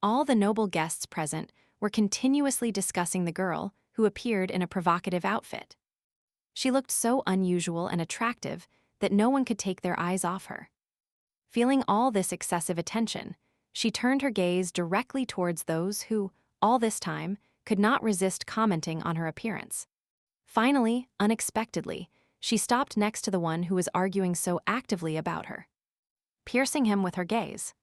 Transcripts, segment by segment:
All the noble guests present were continuously discussing the girl who appeared in a provocative outfit. She looked so unusual and attractive that no one could take their eyes off her. Feeling all this excessive attention, she turned her gaze directly towards those who, all this time, could not resist commenting on her appearance. Finally, unexpectedly, she stopped next to the one who was arguing so actively about her, piercing him with her gaze.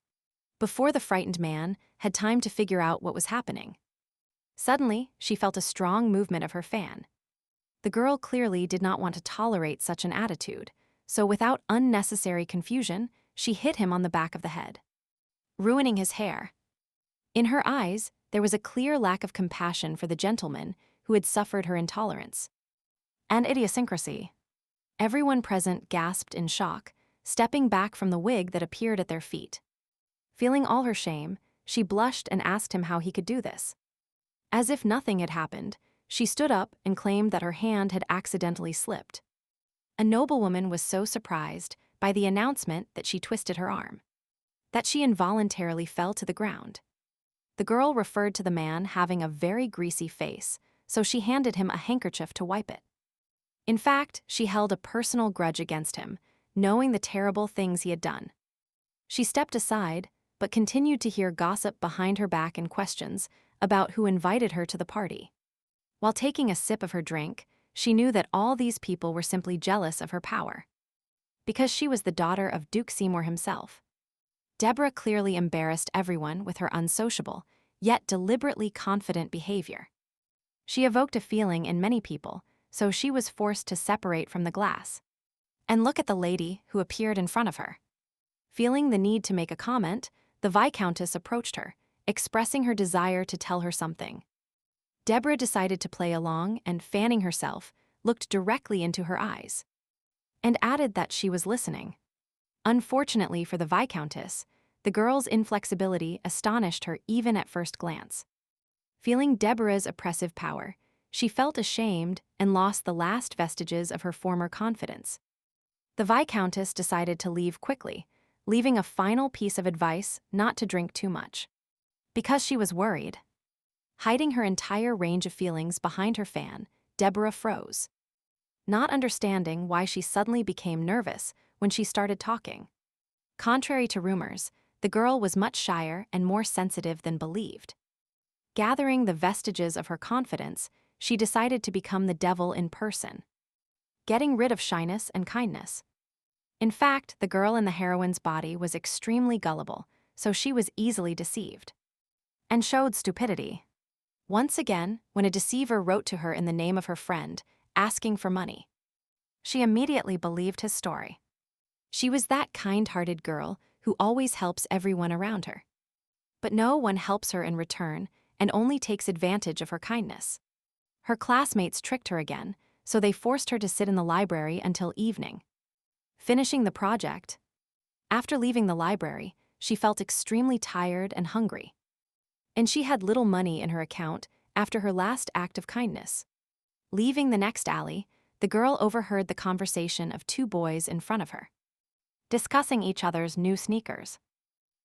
Before the frightened man had time to figure out what was happening, suddenly she felt a strong movement of her fan. The girl clearly did not want to tolerate such an attitude, so without unnecessary confusion, she hit him on the back of the head, ruining his hair. In her eyes, there was a clear lack of compassion for the gentleman who had suffered her intolerance and idiosyncrasy. Everyone present gasped in shock, stepping back from the wig that appeared at their feet. Feeling all her shame, she blushed and asked him how he could do this. As if nothing had happened, she stood up and claimed that her hand had accidentally slipped. A noblewoman was so surprised by the announcement that she twisted her arm, that she involuntarily fell to the ground. The girl referred to the man having a very greasy face, so she handed him a handkerchief to wipe it. In fact, she held a personal grudge against him, knowing the terrible things he had done. She stepped aside, but continued to hear gossip behind her back and questions about who invited her to the party. While taking a sip of her drink, she knew that all these people were simply jealous of her power, because she was the daughter of Duke Seymour himself. Deborah clearly embarrassed everyone with her unsociable, yet deliberately confident behavior. She evoked a feeling in many people, so she was forced to separate from the glass and look at the lady who appeared in front of her. Feeling the need to make a comment, the Viscountess approached her, expressing her desire to tell her something. Deborah decided to play along and, fanning herself, looked directly into her eyes and added that she was listening. Unfortunately for the Viscountess, the girl's inflexibility astonished her even at first glance. Feeling Deborah's oppressive power, she felt ashamed and lost the last vestiges of her former confidence. The Viscountess decided to leave quickly, leaving a final piece of advice not to drink too much, because she was worried. Hiding her entire range of feelings behind her fan, Deborah froze, not understanding why she suddenly became nervous when she started talking. Contrary to rumors, the girl was much shyer and more sensitive than believed. Gathering the vestiges of her confidence, she decided to become the devil in person, getting rid of shyness and kindness. In fact, the girl in the heroine's body was extremely gullible, so she was easily deceived and showed stupidity. Once again, when a deceiver wrote to her in the name of her friend, asking for money, she immediately believed his story. She was that kind-hearted girl who always helps everyone around her. But no one helps her in return and only takes advantage of her kindness. Her classmates tricked her again, so they forced her to sit in the library until evening, finishing the project. After leaving the library, she felt extremely tired and hungry, and she had little money in her account after her last act of kindness. Leaving the next alley, the girl overheard the conversation of two boys in front of her, discussing each other's new sneakers.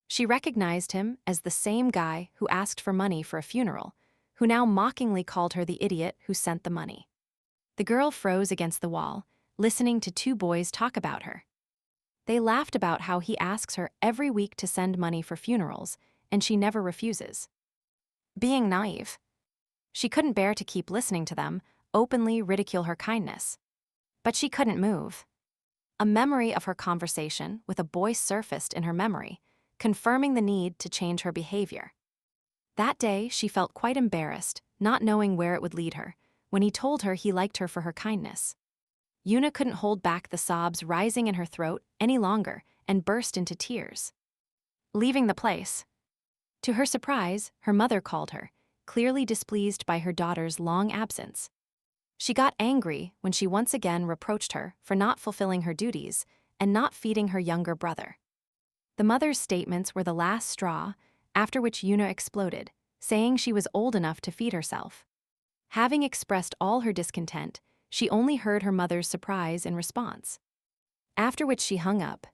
She recognized him as the same guy who asked for money for a funeral, who now mockingly called her the idiot who sent the money. The girl froze against the wall, listening to two boys talk about her. They laughed about how he asks her every week to send money for funerals, and she never refuses, being naive. She couldn't bear to keep listening to them openly ridicule her kindness. But she couldn't move. A memory of her conversation with a boy surfaced in her memory, confirming the need to change her behavior. That day, she felt quite embarrassed, not knowing where it would lead her, when he told her he liked her for her kindness. Yuna couldn't hold back the sobs rising in her throat any longer and burst into tears, leaving the place. To her surprise, her mother called her, clearly displeased by her daughter's long absence. She got angry when she once again reproached her for not fulfilling her duties and not feeding her younger brother. The mother's statements were the last straw, after which Yuna exploded, saying she was old enough to feed herself. Having expressed all her discontent, she only heard her mother's surprise in response, after which she hung up.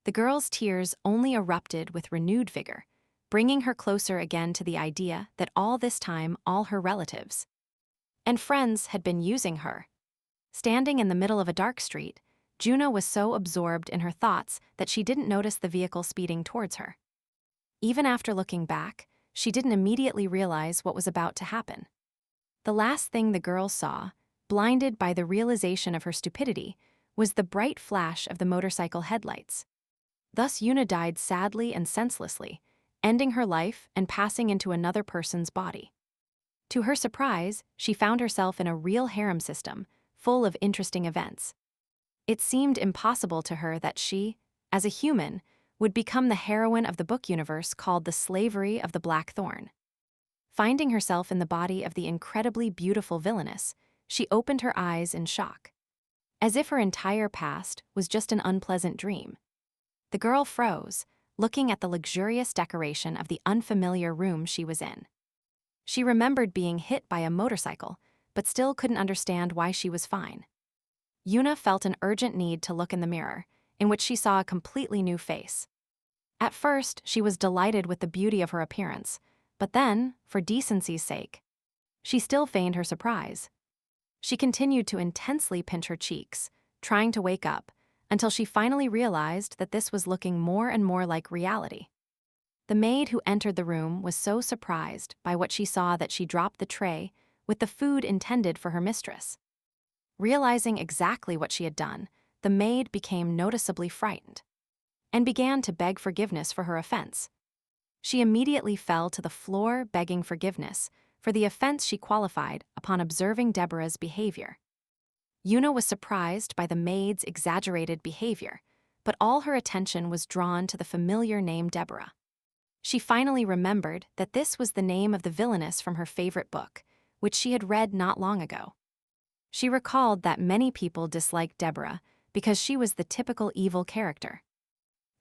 The girl's tears only erupted with renewed vigor, bringing her closer again to the idea that all this time all her relatives and friends had been using her. Standing in the middle of a dark street, Juno was so absorbed in her thoughts that she didn't notice the vehicle speeding towards her. Even after looking back, she didn't immediately realize what was about to happen. The last thing the girl saw, blinded by the realization of her stupidity, was the bright flash of the motorcycle headlights. Thus Yuna died sadly and senselessly, ending her life and passing into another person's body. To her surprise, she found herself in a real harem system, full of interesting events. It seemed impossible to her that she, as a human, would become the heroine of the book universe called The Slavery of the Black Thorn. Finding herself in the body of the incredibly beautiful villainess, she opened her eyes in shock. As if her entire past was just an unpleasant dream. The girl froze, looking at the luxurious decoration of the unfamiliar room she was in. She remembered being hit by a motorcycle, but still couldn't understand why she was fine. Yuna felt an urgent need to look in the mirror, in which she saw a completely new face. At first, she was delighted with the beauty of her appearance, but then, for decency's sake, she still feigned her surprise. She continued to intensely pinch her cheeks, trying to wake up, until she finally realized that this was looking more and more like reality. The maid who entered the room was so surprised by what she saw that she dropped the tray with the food intended for her mistress. Realizing exactly what she had done, the maid became noticeably frightened and began to beg forgiveness for her offense. She immediately fell to the floor begging forgiveness for the offense she qualified upon observing Deborah's behavior. Yuna was surprised by the maid's exaggerated behavior, but all her attention was drawn to the familiar name Deborah. She finally remembered that this was the name of the villainess from her favorite book, which she had read not long ago. She recalled that many people disliked Deborah because she was the typical evil character,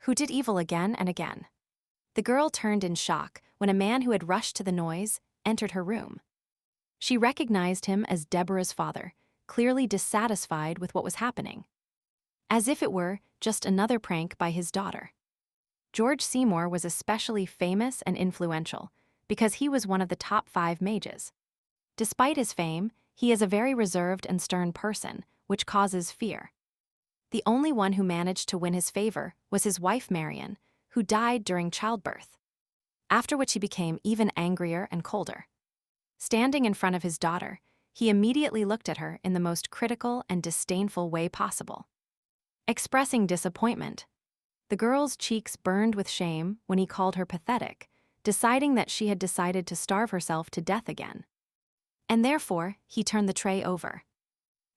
who did evil again and again. The girl turned in shock when a man who had rushed to the noise entered her room. She recognized him as Deborah's father, clearly dissatisfied with what was happening, as if it were just another prank by his daughter. George Seymour was especially famous and influential because he was one of the top 5 mages. Despite his fame, he is a very reserved and stern person, which causes fear. The only one who managed to win his favor was his wife Marion, who died during childbirth, after which he became even angrier and colder. Standing in front of his daughter, he immediately looked at her in the most critical and disdainful way possible. Expressing disappointment, the girl's cheeks burned with shame when he called her pathetic, deciding that she had decided to starve herself to death again. And therefore, he turned the tray over.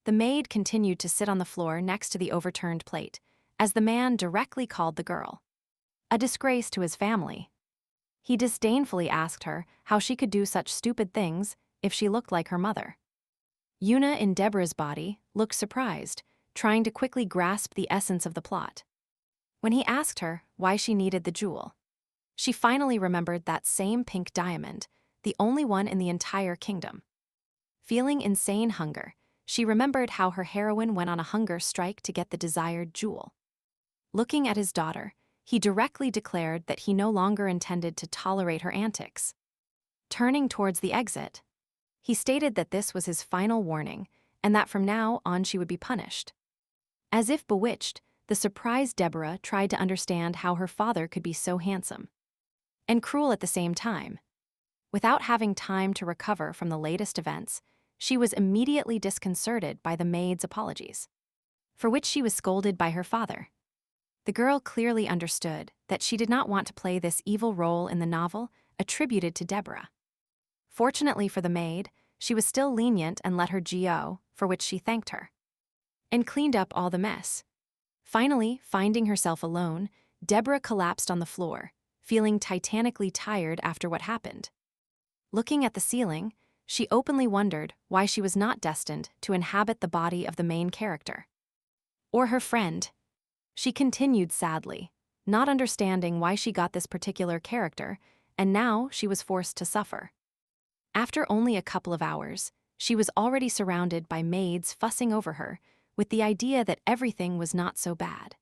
The maid continued to sit on the floor next to the overturned plate, as the man directly called the girl a disgrace to his family. He disdainfully asked her how she could do such stupid things if she looked like her mother. Yuna in Deborah's body looked surprised, trying to quickly grasp the essence of the plot. When he asked her why she needed the jewel, she finally remembered that same pink diamond, the only one in the entire kingdom. Feeling insane hunger, she remembered how her heroine went on a hunger strike to get the desired jewel. Looking at his daughter, he directly declared that he no longer intended to tolerate her antics. Turning towards the exit, he stated that this was his final warning and that from now on she would be punished. As if bewitched, the surprised Deborah tried to understand how her father could be so handsome and cruel at the same time. Without having time to recover from the latest events, she was immediately disconcerted by the maid's apologies, for which she was scolded by her father. The girl clearly understood that she did not want to play this evil role in the novel attributed to Deborah. Fortunately for the maid, she was still lenient and let her go, for which she thanked her, and cleaned up all the mess. Finally, finding herself alone, Deborah collapsed on the floor, feeling titanically tired after what happened. Looking at the ceiling, she openly wondered why she was not destined to inhabit the body of the main character, or her friend. She continued sadly, not understanding why she got this particular character, and now she was forced to suffer. After only a couple of hours, she was already surrounded by maids fussing over her, with the idea that everything was not so bad.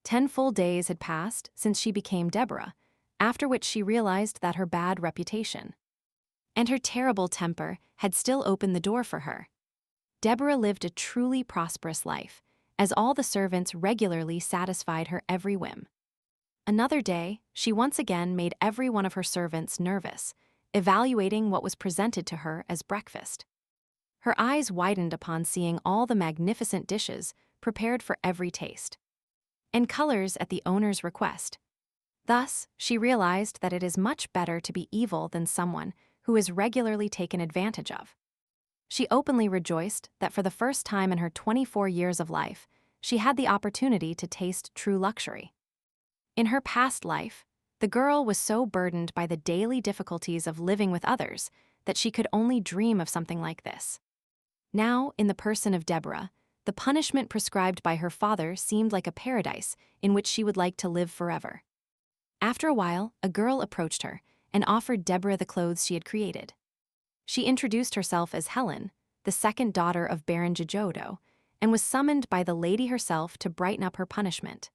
10 full days had passed since she became Deborah, after which she realized that her bad reputation and her terrible temper had still opened the door for her. Deborah lived a truly prosperous life, as all the servants regularly satisfied her every whim. Another day, she once again made every one of her servants nervous, evaluating what was presented to her as breakfast. Her eyes widened upon seeing all the magnificent dishes prepared for every taste, and colors at the owner's request. Thus, she realized that it is much better to be evil than someone who is regularly taken advantage of. She openly rejoiced that for the first time in her 24 years of life, she had the opportunity to taste true luxury. In her past life, the girl was so burdened by the daily difficulties of living with others that she could only dream of something like this. Now, in the person of Deborah, the punishment prescribed by her father seemed like a paradise in which she would like to live forever. After a while, a girl approached her and offered Deborah the clothes she had created. She introduced herself as Helen, the second daughter of Baron Jijodo, and was summoned by the lady herself to brighten up her punishment.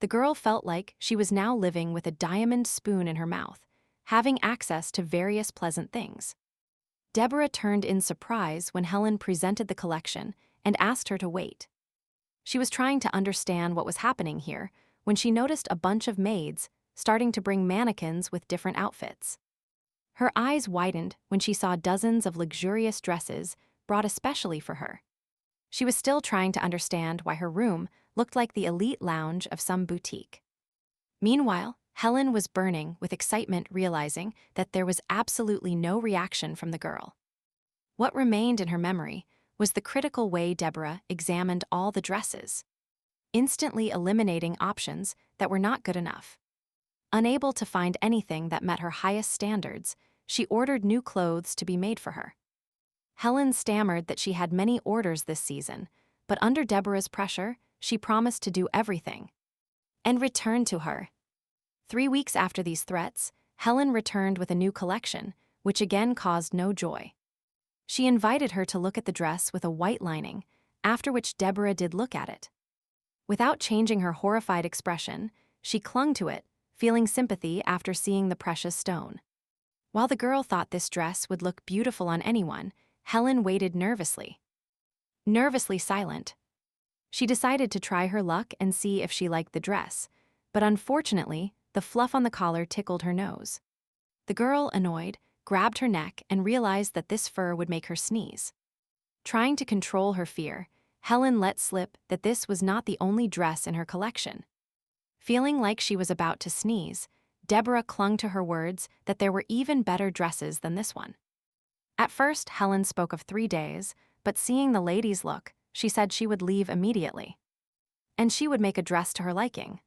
The girl felt like she was now living with a diamond spoon in her mouth, having access to various pleasant things. Deborah turned in surprise when Helen presented the collection and asked her to wait. She was trying to understand what was happening here when she noticed a bunch of maids starting to bring mannequins with different outfits. Her eyes widened when she saw dozens of luxurious dresses brought especially for her. She was still trying to understand why her room looked like the elite lounge of some boutique. Meanwhile, Helen was burning with excitement, realizing that there was absolutely no reaction from the girl. What remained in her memory was the critical way Deborah examined all the dresses, instantly eliminating options that were not good enough. Unable to find anything that met her highest standards, she ordered new clothes to be made for her. Helen stammered that she had many orders this season, but under Deborah's pressure, she promised to do everything and returned to her. 3 weeks after these threats, Helen returned with a new collection, which again caused no joy. She invited her to look at the dress with a white lining, after which Deborah did look at it. Without changing her horrified expression, she clung to it, feeling sympathy after seeing the precious stone. While the girl thought this dress would look beautiful on anyone, Helen waited nervously silent. She decided to try her luck and see if she liked the dress, but unfortunately, the fluff on the collar tickled her nose. The girl, annoyed, grabbed her neck and realized that this fur would make her sneeze. Trying to control her fear, Helen let slip that this was not the only dress in her collection. Feeling like she was about to sneeze, Deborah clung to her words that there were even better dresses than this one. At first, Helen spoke of 3 days, but seeing the ladies' look, she said she would leave immediately. And she would make a dress to her liking.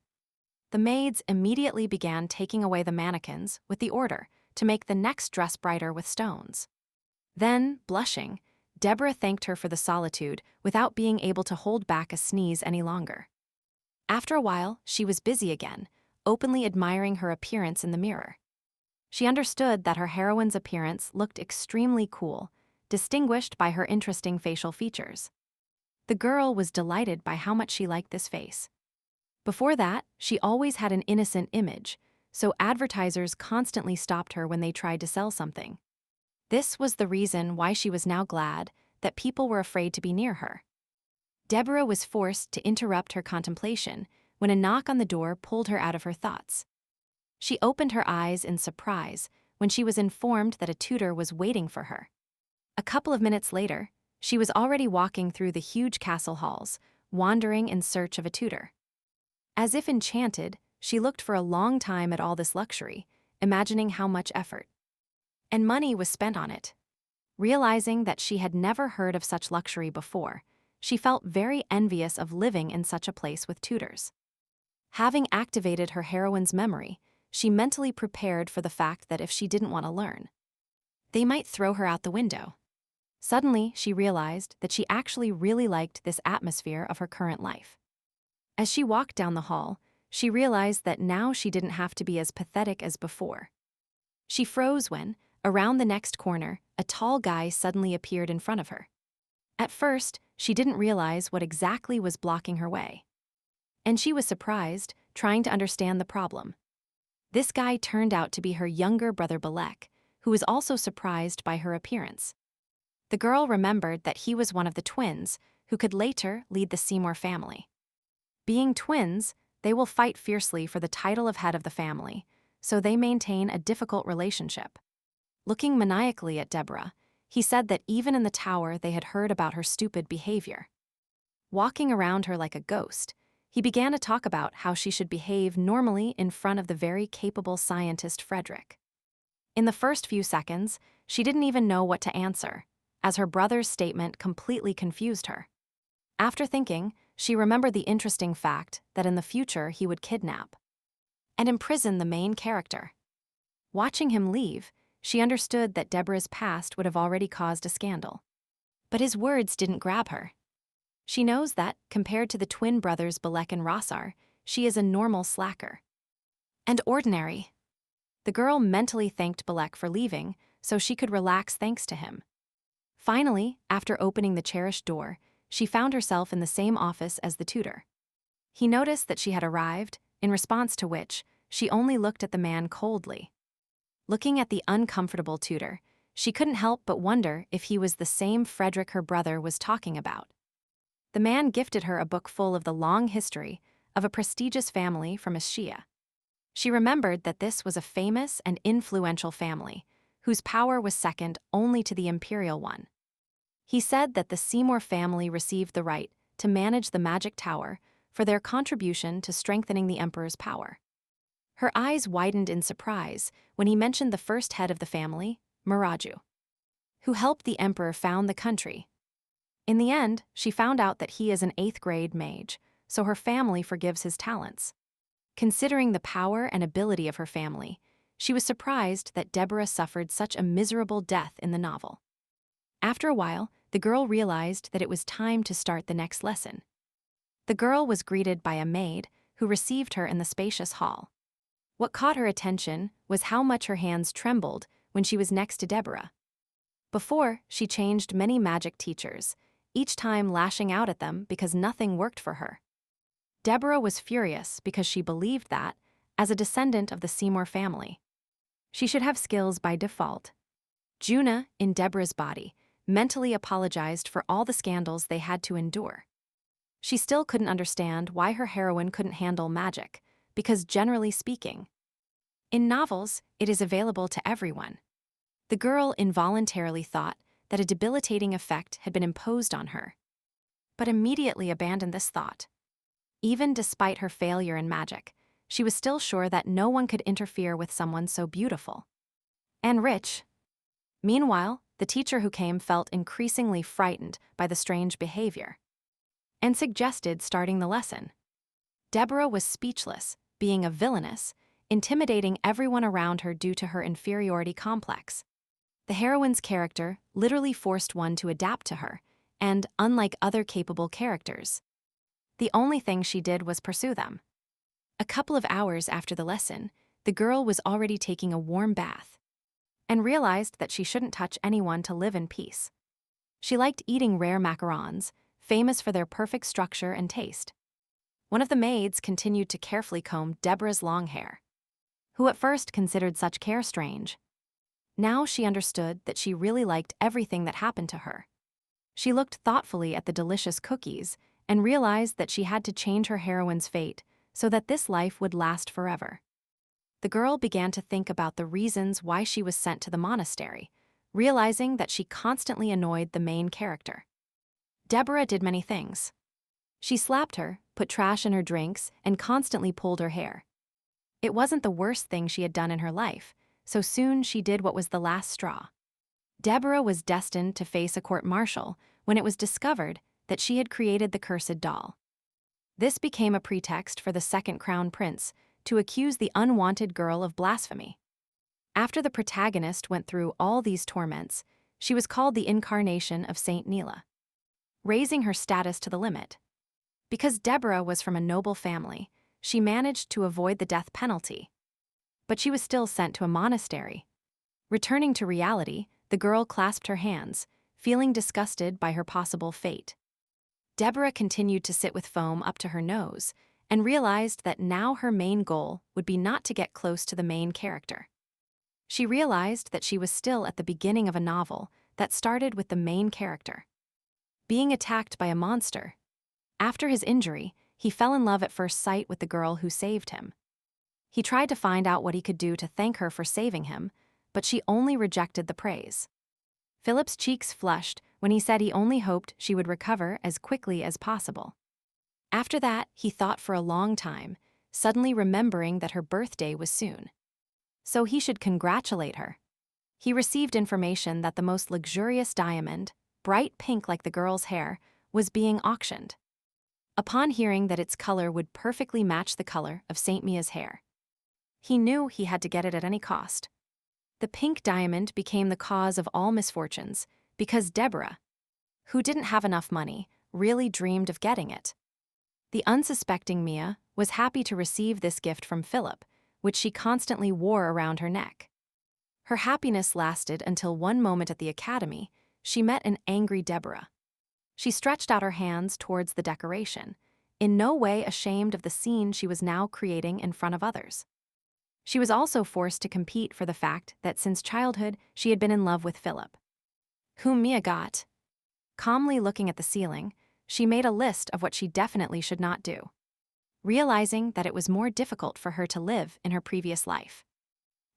The maids immediately began taking away the mannequins with the order to make the next dress brighter with stones. Then, blushing, Deborah thanked her for the solitude without being able to hold back a sneeze any longer. After a while, she was busy again, openly admiring her appearance in the mirror. She understood that her heroine's appearance looked extremely cool, distinguished by her interesting facial features. The girl was delighted by how much she liked this face. Before that, she always had an innocent image, so advertisers constantly stopped her when they tried to sell something. This was the reason why she was now glad that people were afraid to be near her. Deborah was forced to interrupt her contemplation when a knock on the door pulled her out of her thoughts. She opened her eyes in surprise when she was informed that a tutor was waiting for her. A couple of minutes later, she was already walking through the huge castle halls, wandering in search of a tutor. As if enchanted, she looked for a long time at all this luxury, imagining how much effort and money was spent on it. Realizing that she had never heard of such luxury before, she felt very envious of living in such a place with tutors. Having activated her heroine's memory, she mentally prepared for the fact that if she didn't want to learn, they might throw her out the window. Suddenly, she realized that she actually really liked this atmosphere of her current life. As she walked down the hall, she realized that now she didn't have to be as pathetic as before. She froze when, around the next corner, a tall guy suddenly appeared in front of her. At first, she didn't realize what exactly was blocking her way. And she was surprised, trying to understand the problem. This guy turned out to be her younger brother Balek, who was also surprised by her appearance. The girl remembered that he was one of the twins who could later lead the Seymour family. Being twins, they will fight fiercely for the title of head of the family, so they maintain a difficult relationship. Looking maniacally at Deborah, he said that even in the tower they had heard about her stupid behavior. Walking around her like a ghost, he began to talk about how she should behave normally in front of the very capable scientist Frederick. In the first few seconds, she didn't even know what to answer, as her brother's statement completely confused her. After thinking, she remembered the interesting fact that in the future he would kidnap and imprison the main character. Watching him leave, she understood that Deborah's past would have already caused a scandal. But his words didn't grab her. She knows that, compared to the twin brothers Balek and Rossar, she is a normal slacker. And ordinary. The girl mentally thanked Balek for leaving, so she could relax thanks to him. Finally, after opening the cherished door, she found herself in the same office as the tutor. He noticed that she had arrived, in response to which, she only looked at the man coldly. Looking at the uncomfortable tutor, she couldn't help but wonder if he was the same Frederick her brother was talking about. The man gifted her a book full of the long history of a prestigious family from Ischia. She remembered that this was a famous and influential family, whose power was second only to the imperial one. He said that the Seymour family received the right to manage the magic tower for their contribution to strengthening the emperor's power. Her eyes widened in surprise when he mentioned the first head of the family, Maraju, who helped the emperor found the country. In the end, she found out that he is an 8th-grade mage, so her family forgives his talents. Considering the power and ability of her family, she was surprised that Deborah suffered such a miserable death in the novel. After a while, the girl realized that it was time to start the next lesson. The girl was greeted by a maid who received her in the spacious hall. What caught her attention was how much her hands trembled when she was next to Deborah. Before, she changed many magic teachers, each time lashing out at them because nothing worked for her. Deborah was furious because she believed that, as a descendant of the Seymour family, she should have skills by default. Juna, in Deborah's body, mentally apologized for all the scandals they had to endure. She still couldn't understand why her heroine couldn't handle magic, because generally speaking, in novels, it is available to everyone. The girl involuntarily thought that a debilitating effect had been imposed on her, but immediately abandoned this thought. Even despite her failure in magic, she was still sure that no one could interfere with someone so beautiful and rich. Meanwhile, the teacher who came felt increasingly frightened by the strange behavior and suggested starting the lesson. Deborah was speechless, being a villainess, intimidating everyone around her due to her inferiority complex. The heroine's character literally forced one to adapt to her, and, unlike other capable characters, the only thing she did was pursue them. A couple of hours after the lesson, the girl was already taking a warm bath and realized that she shouldn't touch anyone to live in peace. She liked eating rare macarons, famous for their perfect structure and taste. One of the maids continued to carefully comb Deborah's long hair, who at first considered such care strange. Now she understood that she really liked everything that happened to her. She looked thoughtfully at the delicious cookies and realized that she had to change her heroine's fate so that this life would last forever. The girl began to think about the reasons why she was sent to the monastery, realizing that she constantly annoyed the main character. Deborah did many things. She slapped her, put trash in her drinks, and constantly pulled her hair. It wasn't the worst thing she had done in her life, so soon she did what was the last straw. Deborah was destined to face a court-martial when it was discovered that she had created the cursed doll. This became a pretext for the second crown prince to accuse the unwanted girl of blasphemy. After the protagonist went through all these torments, she was called the incarnation of Saint Neela, raising her status to the limit. Because Deborah was from a noble family, she managed to avoid the death penalty. But she was still sent to a monastery. Returning to reality, the girl clasped her hands, feeling disgusted by her possible fate. Deborah continued to sit with foam up to her nose, and realized that now her main goal would be not to get close to the main character. She realized that she was still at the beginning of a novel that started with the main character being attacked by a monster. After his injury, he fell in love at first sight with the girl who saved him. He tried to find out what he could do to thank her for saving him, but she only rejected the praise. Philip's cheeks flushed when he said he only hoped she would recover as quickly as possible. After that, he thought for a long time, suddenly remembering that her birthday was soon. So he should congratulate her. He received information that the most luxurious diamond, bright pink like the girl's hair, was being auctioned. Upon hearing that its color would perfectly match the color of Saint Mia's hair, he knew he had to get it at any cost. The pink diamond became the cause of all misfortunes because Deborah, who didn't have enough money, really dreamed of getting it. The unsuspecting Mia was happy to receive this gift from Philip, which she constantly wore around her neck. Her happiness lasted until one moment at the academy, she met an angry Deborah. She stretched out her hands towards the decoration, in no way ashamed of the scene she was now creating in front of others. She was also forced to compete for the fact that since childhood she had been in love with Philip, whom Mia got. Calmly looking at the ceiling, she made a list of what she definitely should not do, realizing that it was more difficult for her to live in her previous life.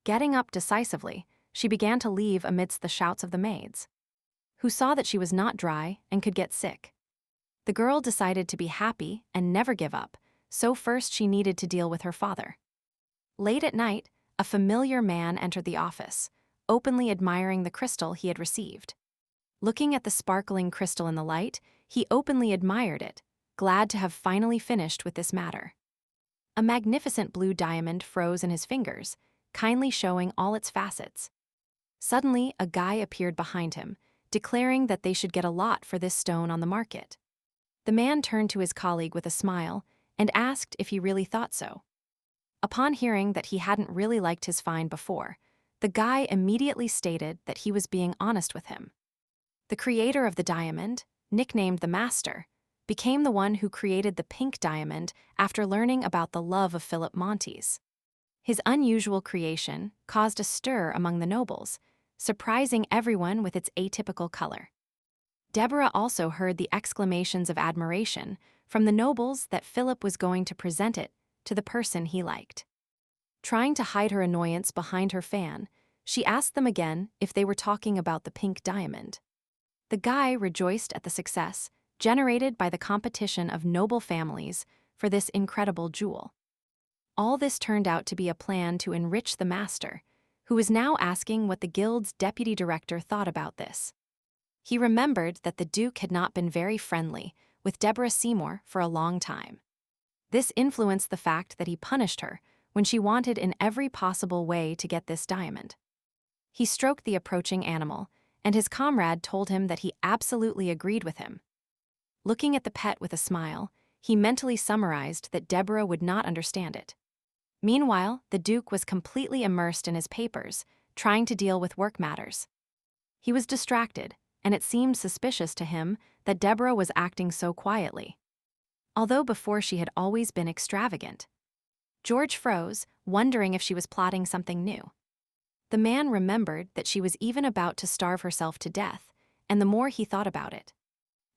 Getting up decisively, she began to leave amidst the shouts of the maids, who saw that she was not dry and could get sick. The girl decided to be happy and never give up, so first she needed to deal with her father. Late at night, a familiar man entered the office, openly admiring the crystal he had received. Looking at the sparkling crystal in the light, he openly admired it, glad to have finally finished with this matter. A magnificent blue diamond froze in his fingers, kindly showing all its facets. Suddenly, a guy appeared behind him, declaring that they should get a lot for this stone on the market. The man turned to his colleague with a smile and asked if he really thought so. Upon hearing that he hadn't really liked his find before, the guy immediately stated that he was being honest with him. The creator of the diamond, nicknamed the Master, became the one who created the pink diamond after learning about the love of Philip Montes. His unusual creation caused a stir among the nobles, surprising everyone with its atypical color. Deborah also heard the exclamations of admiration from the nobles that Philip was going to present it to the person he liked. Trying to hide her annoyance behind her fan, she asked them again if they were talking about the pink diamond. The guy rejoiced at the success generated by the competition of noble families for this incredible jewel. All this turned out to be a plan to enrich the Master, who was now asking what the guild's deputy director thought about this. He remembered that the Duke had not been very friendly with Deborah Seymour for a long time. This influenced the fact that he punished her when she wanted in every possible way to get this diamond. He stroked the approaching animal, and his comrade told him that he absolutely agreed with him. Looking at the pet with a smile, he mentally summarized that Deborah would not understand it. Meanwhile, the Duke was completely immersed in his papers, trying to deal with work matters. He was distracted, and it seemed suspicious to him that Deborah was acting so quietly, although before she had always been extravagant. George froze, wondering if she was plotting something new. The man remembered that she was even about to starve herself to death, and the more he thought about it,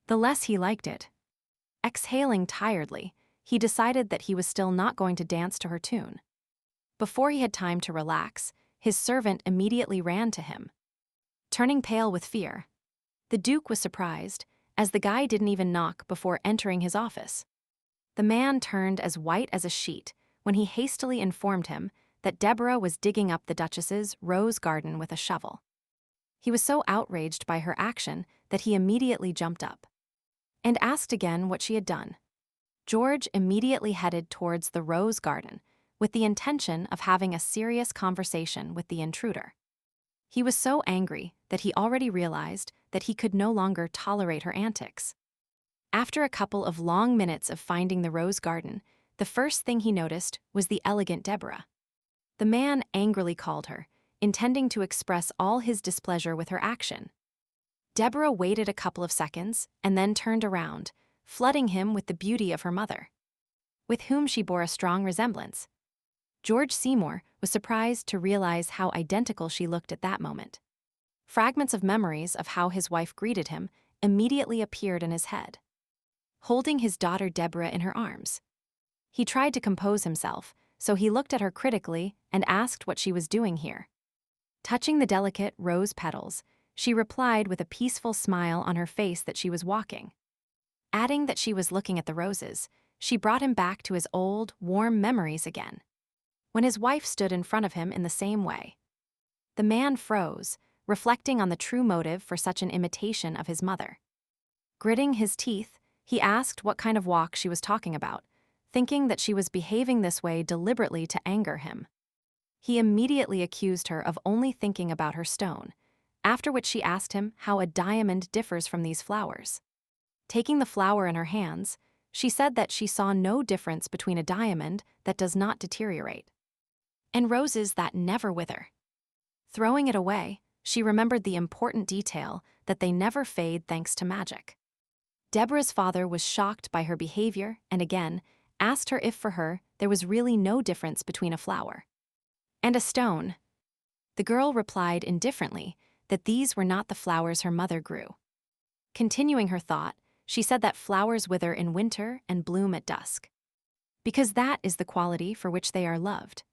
the less he liked it. Exhaling tiredly, he decided that he was still not going to dance to her tune. Before he had time to relax, his servant immediately ran to him. Turning pale with fear, the Duke was surprised, as the guy didn't even knock before entering his office. The man turned as white as a sheet when he hastily informed him that Deborah was digging up the Duchess's rose garden with a shovel. He was so outraged by her action that he immediately jumped up and asked again what she had done. George immediately headed towards the rose garden with the intention of having a serious conversation with the intruder. He was so angry that he already realized that he could no longer tolerate her antics. After a couple of long minutes of finding the rose garden, the first thing he noticed was the elegant Deborah. The man angrily called her, intending to express all his displeasure with her action. Deborah waited a couple of seconds and then turned around, flooding him with the beauty of her mother. with whom she bore a strong resemblance. George Seymour was surprised to realize how identical she looked at that moment. Fragments of memories of how his wife greeted him immediately appeared in his head. Holding his daughter Deborah in her arms. He tried to compose himself, so he looked at her critically and asked what she was doing here. Touching the delicate rose petals, she replied with a peaceful smile on her face that she was walking. Adding that she was looking at the roses, she brought him back to his old, warm memories again. When his wife stood in front of him in the same way. The man froze, reflecting on the true motive for such an imitation of his mother. Gritting his teeth, he asked what kind of walk she was talking about, thinking that she was behaving this way deliberately to anger him. He immediately accused her of only thinking about her stone, after which she asked him how a diamond differs from these flowers. Taking the flower in her hands, she said that she saw no difference between a diamond that does not deteriorate and roses that never wither. Throwing it away, she remembered the important detail that they never fade thanks to magic. Deborah's father was shocked by her behavior and again asked her if for her there was really no difference between a flower and a stone. The girl replied indifferently that these were not the flowers her mother grew. Continuing her thought, she said that flowers wither in winter and bloom at dusk, because that is the quality for which they are loved.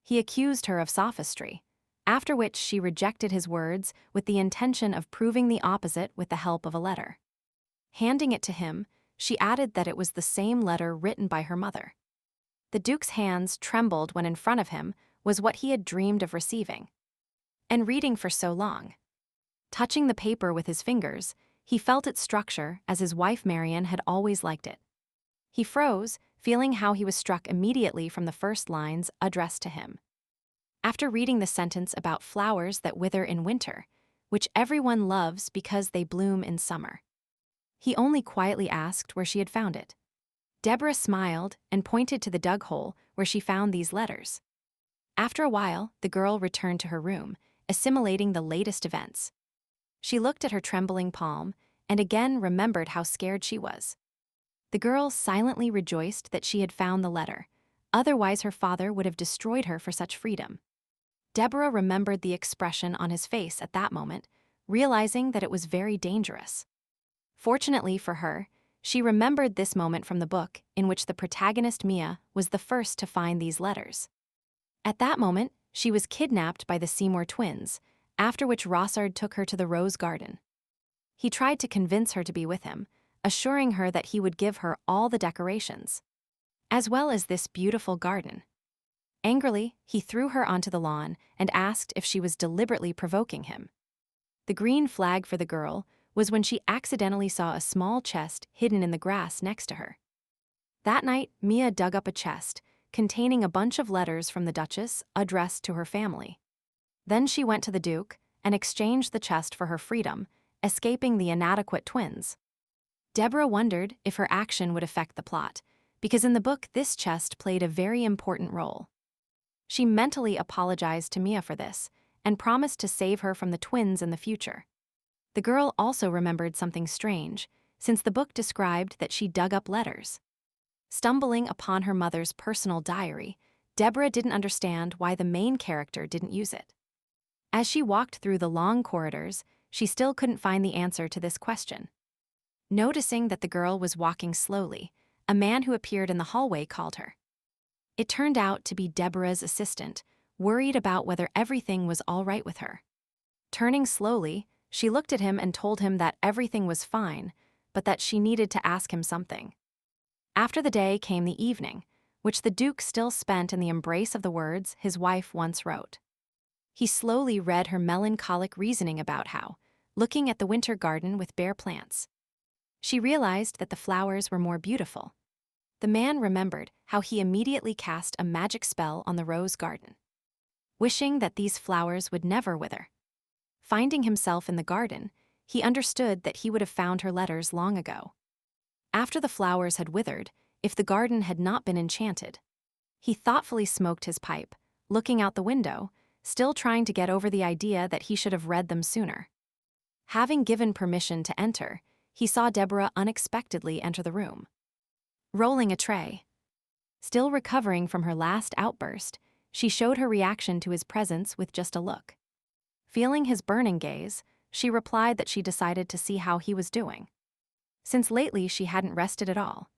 He accused her of sophistry, after which she rejected his words with the intention of proving the opposite with the help of a letter. Handing it to him, she added that it was the same letter written by her mother. The Duke's hands trembled when in front of him was what he had dreamed of receiving and reading for so long. Touching the paper with his fingers, he felt its structure as his wife Marian had always liked it. He froze, feeling how he was struck immediately from the first lines addressed to him. After reading the sentence about flowers that wither in winter, which everyone loves because they bloom in summer, he only quietly asked where she had found it. Deborah smiled and pointed to the dug hole where she found these letters. After a while, the girl returned to her room, assimilating the latest events. She looked at her trembling palm and again remembered how scared she was. The girl silently rejoiced that she had found the letter, otherwise her father would have destroyed her for such freedom. Deborah remembered the expression on his face at that moment, realizing that it was very dangerous. Fortunately for her, she remembered this moment from the book in which the protagonist Mia was the first to find these letters. At that moment, she was kidnapped by the Seymour twins, after which Rossard took her to the rose garden. He tried to convince her to be with him, assuring her that he would give her all the decorations, as well as this beautiful garden. Angrily, he threw her onto the lawn and asked if she was deliberately provoking him. The green flag for the girl was when she accidentally saw a small chest hidden in the grass next to her. That night, Mia dug up a chest containing a bunch of letters from the Duchess addressed to her family. Then she went to the Duke and exchanged the chest for her freedom, escaping the inadequate twins. Deborah wondered if her action would affect the plot, because in the book this chest played a very important role. She mentally apologized to Mia for this and promised to save her from the twins in the future. The girl also remembered something strange, since the book described that she dug up letters. Stumbling upon her mother's personal diary, Deborah didn't understand why the main character didn't use it. As she walked through the long corridors, she still couldn't find the answer to this question. Noticing that the girl was walking slowly, a man who appeared in the hallway called her. It turned out to be Deborah's assistant, worried about whether everything was all right with her. Turning slowly, she looked at him and told him that everything was fine, but that she needed to ask him something. After the day came the evening, which the Duke still spent in the embrace of the words his wife once wrote. He slowly read her melancholic reasoning about how, looking at the winter garden with bare plants, she realized that the flowers were more beautiful. The man remembered how he immediately cast a magic spell on the rose garden, wishing that these flowers would never wither. Finding himself in the garden, he understood that he would have found her letters long ago. After the flowers had withered, if the garden had not been enchanted, he thoughtfully smoked his pipe, looking out the window, still trying to get over the idea that he should have read them sooner. Having given permission to enter, he saw Deborah unexpectedly enter the room, rolling a tray. Still recovering from her last outburst, she showed her reaction to his presence with just a look. Feeling his burning gaze, she replied that she decided to see how he was doing. Since lately she hadn't rested at all.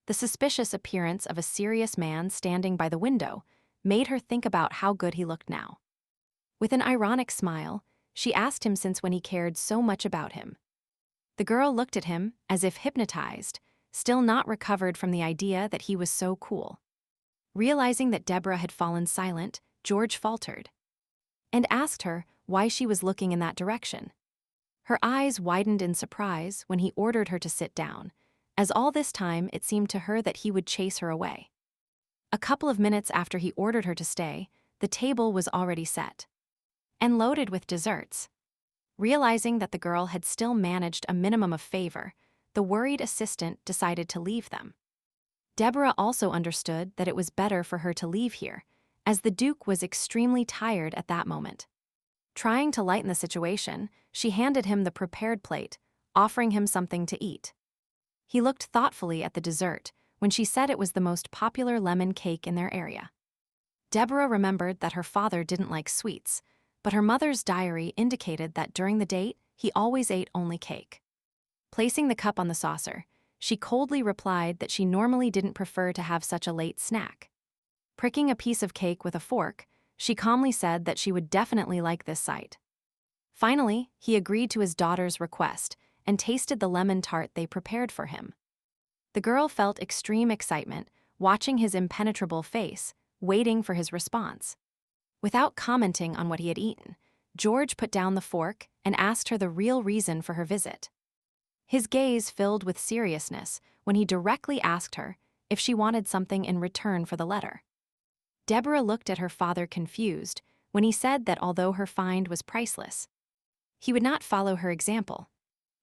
The suspicious appearance of a serious man standing by the window made her think about how good he looked now. With an ironic smile, she asked him since when he cared so much about him. The girl looked at him as if hypnotized, still not recovered from the idea that he was so cool. Realizing that Deborah had fallen silent, George faltered and asked her why she was looking in that direction. Her eyes widened in surprise when he ordered her to sit down, as all this time it seemed to her that he would chase her away. A couple of minutes after he ordered her to stay, the table was already set and loaded with desserts. Realizing that the girl had still managed a minimum of favor, the worried assistant decided to leave them. Deborah also understood that it was better for her to leave here, as the Duke was extremely tired at that moment. Trying to lighten the situation, she handed him the prepared plate, offering him something to eat. He looked thoughtfully at the dessert when she said it was the most popular lemon cake in their area. Deborah remembered that her father didn't like sweets, but her mother's diary indicated that during the date, he always ate only cake. Placing the cup on the saucer, she coldly replied that she normally didn't prefer to have such a late snack. Pricking a piece of cake with a fork, she calmly said that she would definitely like this sight. Finally, he agreed to his daughter's request and tasted the lemon tart they prepared for him. The girl felt extreme excitement, watching his impenetrable face, waiting for his response. Without commenting on what he had eaten, George put down the fork and asked her the real reason for her visit. His gaze filled with seriousness when he directly asked her if she wanted something in return for the letter. Deborah looked at her father confused when he said that although her find was priceless, he would not follow her example,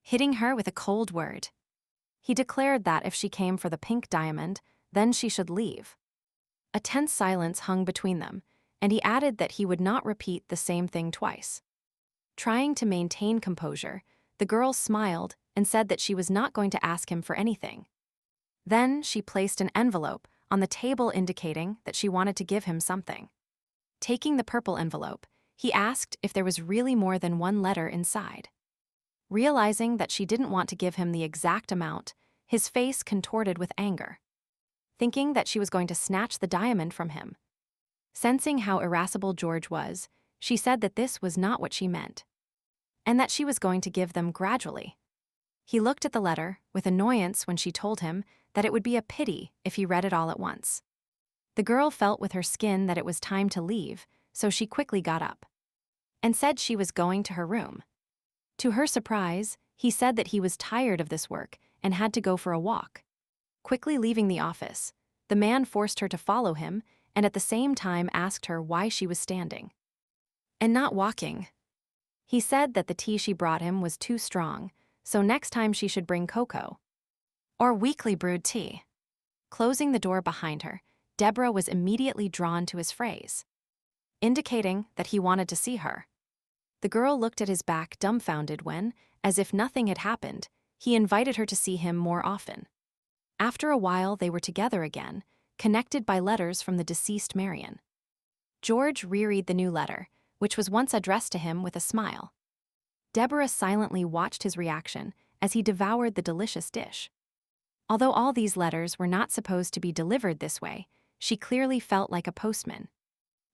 hitting her with a cold word. He declared that if she came for the pink diamond, then she should leave. A tense silence hung between them, and he added that he would not repeat the same thing twice. Trying to maintain composure, the girl smiled and said that she was not going to ask him for anything. Then she placed an envelope on the table indicating that she wanted to give him something. Taking the purple envelope, he asked if there was really more than one letter inside. Realizing that she didn't want to give him the exact amount, his face contorted with anger. Thinking that she was going to snatch the diamond from him. Sensing how irascible George was, she said that this was not what she meant, and that she was going to give them gradually. He looked at the letter with annoyance when she told him that it would be a pity if he read it all at once. The girl felt with her skin that it was time to leave, so she quickly got up and said she was going to her room. To her surprise, he said that he was tired of this work and had to go for a walk. Quickly leaving the office, the man forced her to follow him and at the same time asked her why she was standing and not walking. He said that the tea she brought him was too strong, so next time she should bring cocoa or weekly brewed tea. Closing the door behind her, Deborah was immediately drawn to his phrase, indicating that he wanted to see her. The girl looked at his back dumbfounded when, as if nothing had happened, he invited her to see him more often. After a while, they were together again, connected by letters from the deceased Marion. George reread the new letter, which was once addressed to him with a smile. Deborah silently watched his reaction as he devoured the delicious dish. Although all these letters were not supposed to be delivered this way, she clearly felt like a postman.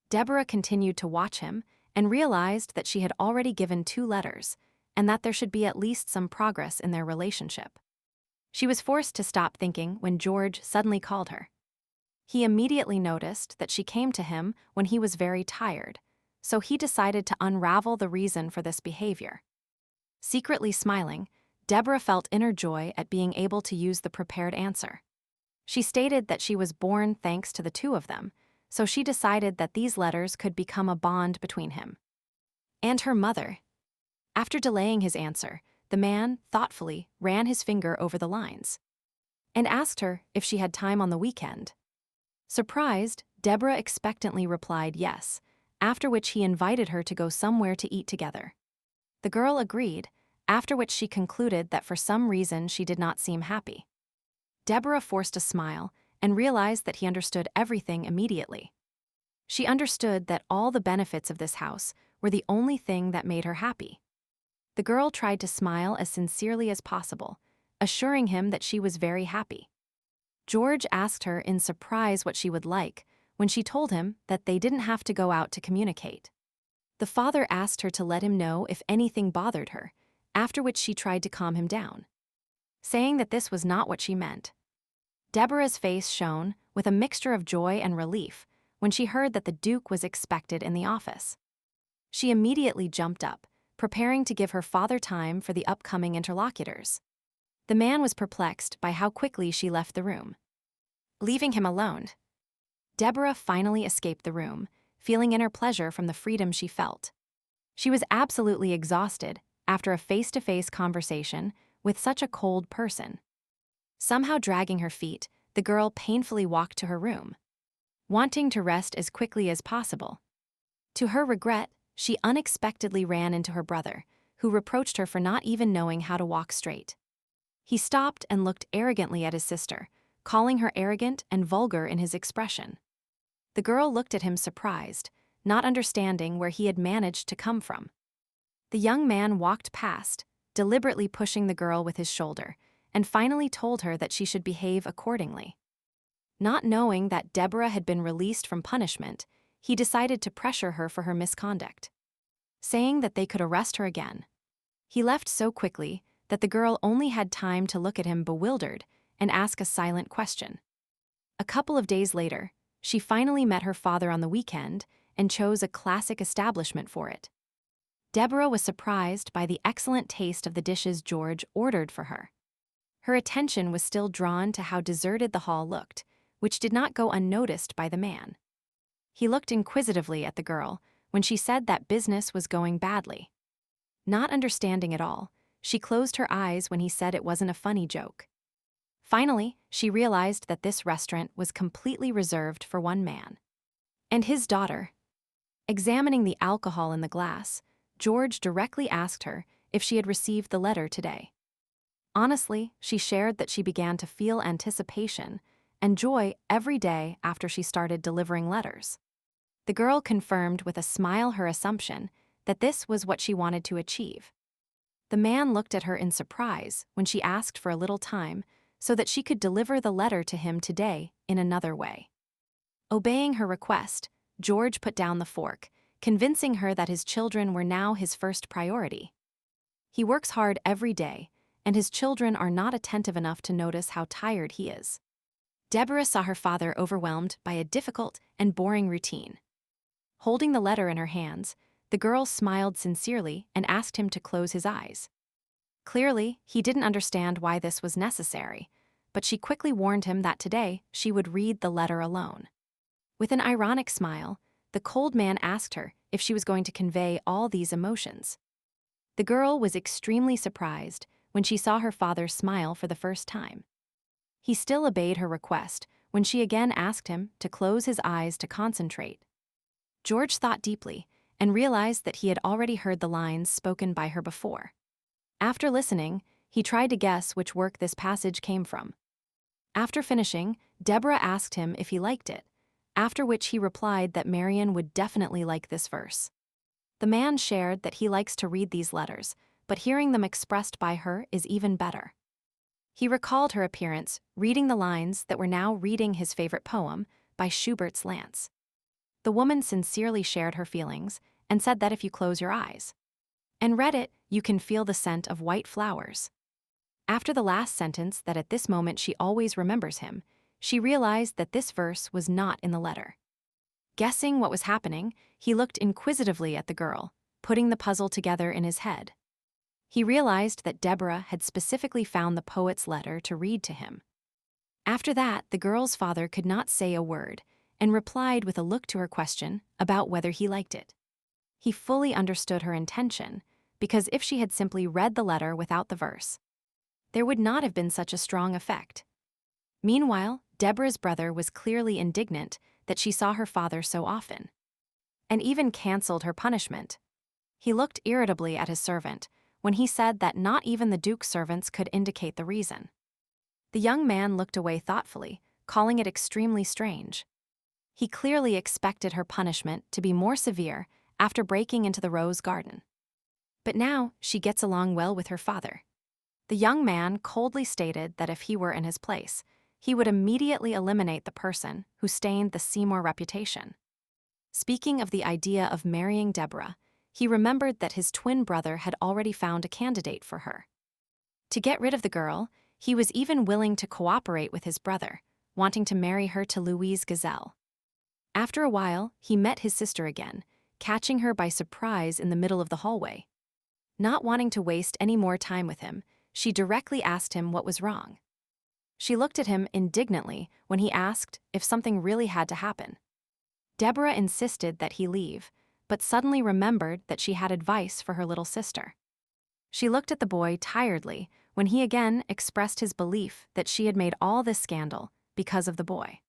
Deborah continued to watch him and realized that she had already given 2 letters and that there should be at least some progress in their relationship. She was forced to stop thinking when George suddenly called her. He immediately noticed that she came to him when he was very tired, so he decided to unravel the reason for this behavior. Secretly smiling, Deborah felt inner joy at being able to use the prepared answer. She stated that she was born thanks to the 2 of them, so she decided that these letters could become a bond between him and her mother. After delaying his answer, the man thoughtfully ran his finger over the lines and asked her if she had time on the weekend. Surprised, Deborah expectantly replied yes, after which he invited her to go somewhere to eat together. The girl agreed, after which she concluded that for some reason she did not seem happy. Deborah forced a smile and realized that he understood everything immediately. She understood that all the benefits of this house were the only thing that made her happy. The girl tried to smile as sincerely as possible, assuring him that she was very happy. George asked her in surprise what she would like when she told him that they didn't have to go out to communicate. The father asked her to let him know if anything bothered her, after which she tried to calm him down, saying that this was not what she meant. Deborah's face shone with a mixture of joy and relief when she heard that the Duke was expected in the office. She immediately jumped up, preparing to give her father time for the upcoming interlocutors. The man was perplexed by how quickly she left the room. Leaving him alone, Deborah finally escaped the room, feeling inner pleasure from the freedom she felt. She was absolutely exhausted after a face-to-face conversation with such a cold person. Somehow dragging her feet, the girl painfully walked to her room, wanting to rest as quickly as possible. To her regret, she unexpectedly ran into her brother, who reproached her for not even knowing how to walk straight. He stopped and looked arrogantly at his sister, calling her arrogant and vulgar in his expression. The girl looked at him surprised, not understanding where he had managed to come from. The young man walked past, deliberately pushing the girl with his shoulder, and finally told her that she should behave accordingly. Not knowing that Deborah had been released from punishment, he decided to pressure her for her misconduct, saying that they could arrest her again. He left so quickly that the girl only had time to look at him bewildered and ask a silent question. A couple of days later, she finally met her father on the weekend and chose a classic establishment for it. Deborah was surprised by the excellent taste of the dishes George ordered for her. Her attention was still drawn to how deserted the hall looked, which did not go unnoticed by the man. He looked inquisitively at the girl when she said that business was going badly. Not understanding at all, she closed her eyes when he said it wasn't a funny joke. Finally, she realized that this restaurant was completely reserved for one man and his daughter. Examining the alcohol in the glass, George directly asked her if she had received the letter today. Honestly, she shared that she began to feel anticipation and joy every day after she started delivering letters. The girl confirmed with a smile her assumption that this was what she wanted to achieve. The man looked at her in surprise when she asked for a little time so that she could deliver the letter to him today in another way. Obeying her request, George put down the fork, convincing her that his children were now his first priority. He works hard every day, and his children are not attentive enough to notice how tired he is. Deborah saw her father overwhelmed by a difficult and boring routine. Holding the letter in her hands, the girl smiled sincerely and asked him to close his eyes. Clearly, he didn't understand why this was necessary, but she quickly warned him that today she would read the letter alone. With an ironic smile, the cold man asked her if she was going to convey all these emotions. The girl was extremely surprised when she saw her father smile for the first time. He still obeyed her request when she again asked him to close his eyes to concentrate. George thought deeply and realized that he had already heard the lines spoken by her before. After listening, he tried to guess which work this passage came from. After finishing, Deborah asked him if he liked it, after which he replied that Marion would definitely like this verse. The man shared that he likes to read these letters, but hearing them expressed by her is even better. He recalled her appearance, reading the lines that were now reading his favorite poem by Schubert's Lance. The woman sincerely shared her feelings and said that if you close your eyes and read it, you can feel the scent of white flowers. After the last sentence that at this moment she always remembers him, she realized that this verse was not in the letter. Guessing what was happening, he looked inquisitively at the girl, putting the puzzle together in his head. He realized that Deborah had specifically found the poet's letter to read to him. After that, the girl's father could not say a word and replied with a look to her question about whether he liked it. He fully understood her intention, because if she had simply read the letter without the verse, there would not have been such a strong effect. Meanwhile, Deborah's brother was clearly indignant that she saw her father so often, and even canceled her punishment. He looked irritably at his servant when he said that not even the Duke's servants could indicate the reason. The young man looked away thoughtfully, calling it extremely strange. He clearly expected her punishment to be more severe after breaking into the rose garden. But now she gets along well with her father. The young man coldly stated that if he were in his place, he would immediately eliminate the person who stained the Seymour reputation. Speaking of the idea of marrying Deborah, he remembered that his twin brother had already found a candidate for her. To get rid of the girl, he was even willing to cooperate with his brother, wanting to marry her to Louise Gazelle. After a while, he met his sister again, catching her by surprise in the middle of the hallway. Not wanting to waste any more time with him, she directly asked him what was wrong. She looked at him indignantly when he asked if something really had to happen. Deborah insisted that he leave, but suddenly remembered that she had advice for her little sister. She looked at the boy tiredly when he again expressed his belief that she had made all this scandal because of the boy.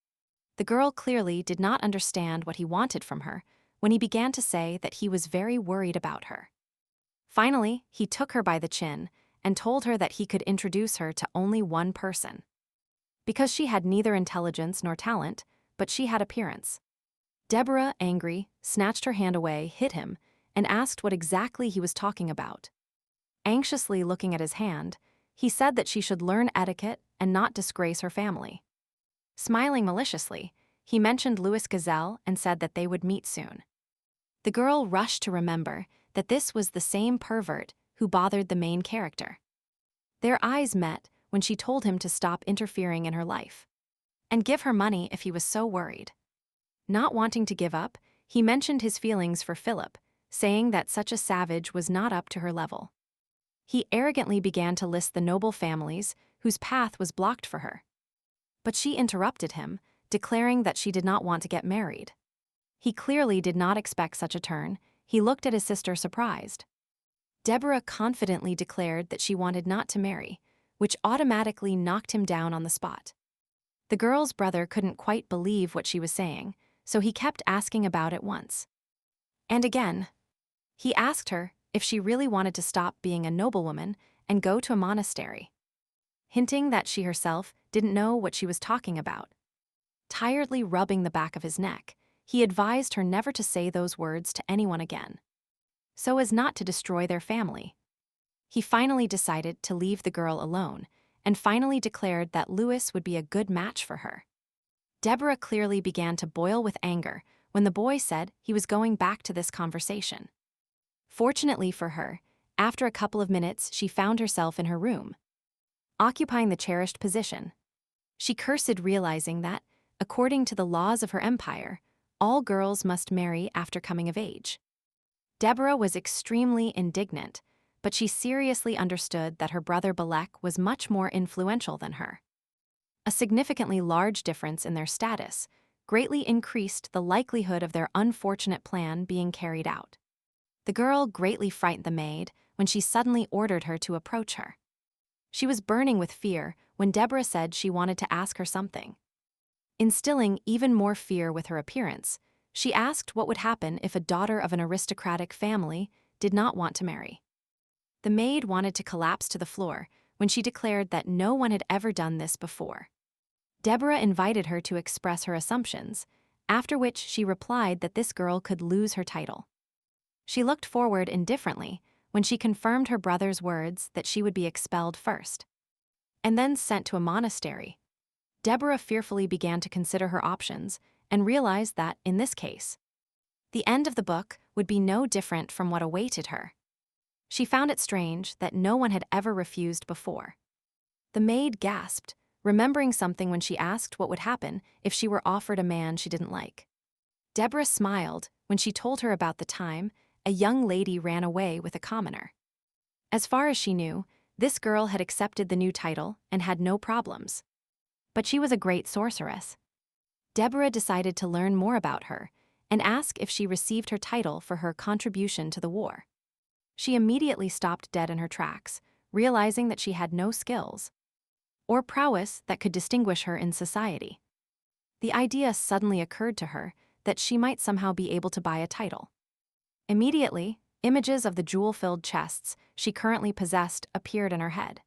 The girl clearly did not understand what he wanted from her when he began to say that he was very worried about her. Finally, he took her by the chin and told her that he could introduce her to only one person. Because she had neither intelligence nor talent, but she had appearance. Deborah, angry, snatched her hand away, hit him, and asked what exactly he was talking about. Anxiously looking at his hand, he said that she should learn etiquette and not disgrace her family. Smiling maliciously, he mentioned Louis Gazelle and said that they would meet soon. The girl rushed to remember that this was the same pervert who bothered the main character. Their eyes met when she told him to stop interfering in her life and give her money if he was so worried. Not wanting to give up, he mentioned his feelings for Philip, saying that such a savage was not up to her level. He arrogantly began to list the noble families whose path was blocked for her. But she interrupted him, declaring that she did not want to get married. He clearly did not expect such a turn. He looked at his sister surprised. Deborah confidently declared that she wanted not to marry, which automatically knocked him down on the spot. The girl's brother couldn't quite believe what she was saying, so he kept asking about it once. And again. He asked her if she really wanted to stop being a noblewoman and go to a monastery, hinting that she herself didn't know what she was talking about. Tiredly rubbing the back of his neck, he advised her never to say those words to anyone again, so as not to destroy their family. He finally decided to leave the girl alone, and finally declared that Louis would be a good match for her. Deborah clearly began to boil with anger when the boy said he was going back to this conversation. Fortunately for her, after a couple of minutes she found herself in her room, occupying the cherished position. She cursed, realizing that, according to the laws of her empire, all girls must marry after coming of age. Deborah was extremely indignant, but she seriously understood that her brother Balek was much more influential than her. A significantly large difference in their status greatly increased the likelihood of their unfortunate plan being carried out. The girl greatly frightened the maid when she suddenly ordered her to approach her. She was burning with fear when Deborah said she wanted to ask her something. Instilling even more fear with her appearance, she asked what would happen if a daughter of an aristocratic family did not want to marry. The maid wanted to collapse to the floor when she declared that no one had ever done this before. Deborah invited her to express her assumptions, after which she replied that this girl could lose her title. She looked forward indifferently when she confirmed her brother's words that she would be expelled first, and then sent to a monastery. Deborah fearfully began to consider her options and realized that, in this case, the end of the book would be no different from what awaited her. She found it strange that no one had ever refused before. The maid gasped, remembering something when she asked what would happen if she were offered a man she didn't like. Deborah smiled when she told her about the time a young lady ran away with a commoner. As far as she knew, this girl had accepted the new title and had no problems. But she was a great sorceress. Deborah decided to learn more about her and ask if she received her title for her contribution to the war. She immediately stopped dead in her tracks, realizing that she had no skills or prowess that could distinguish her in society. The idea suddenly occurred to her that she might somehow be able to buy a title. Immediately, images of the jewel-filled chests she currently possessed appeared in her head.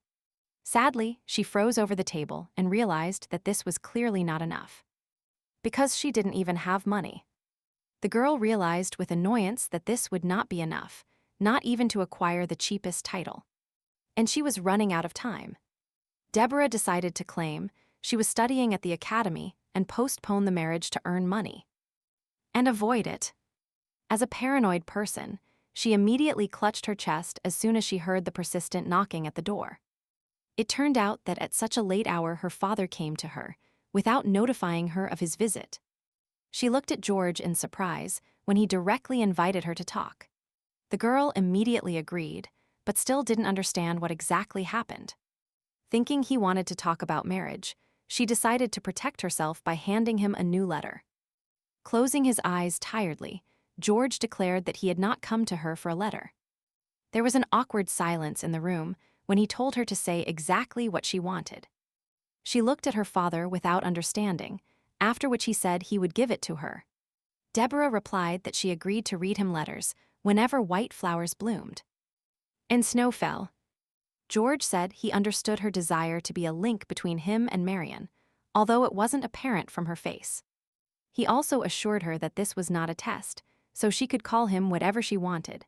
Sadly, she froze over the table and realized that this was clearly not enough. Because she didn't even have money. The girl realized with annoyance that this would not be enough, not even to acquire the cheapest title. And she was running out of time. Deborah decided to claim she was studying at the academy and postpone the marriage to earn money. And avoid it. As a paranoid person, she immediately clutched her chest as soon as she heard the persistent knocking at the door. It turned out that at such a late hour her father came to her, without notifying her of his visit. She looked at George in surprise when he directly invited her to talk. The girl immediately agreed, but still didn't understand what exactly happened. Thinking he wanted to talk about marriage, she decided to protect herself by handing him a new letter. Closing his eyes tiredly, George declared that he had not come to her for a letter. There was an awkward silence in the room when he told her to say exactly what she wanted. She looked at her father without understanding, after which he said he would give it to her. Deborah replied that she agreed to read him letters whenever white flowers bloomed. And snow fell. George said he understood her desire to be a link between him and Marion, although it wasn't apparent from her face. He also assured her that this was not a test, so she could call him whatever she wanted.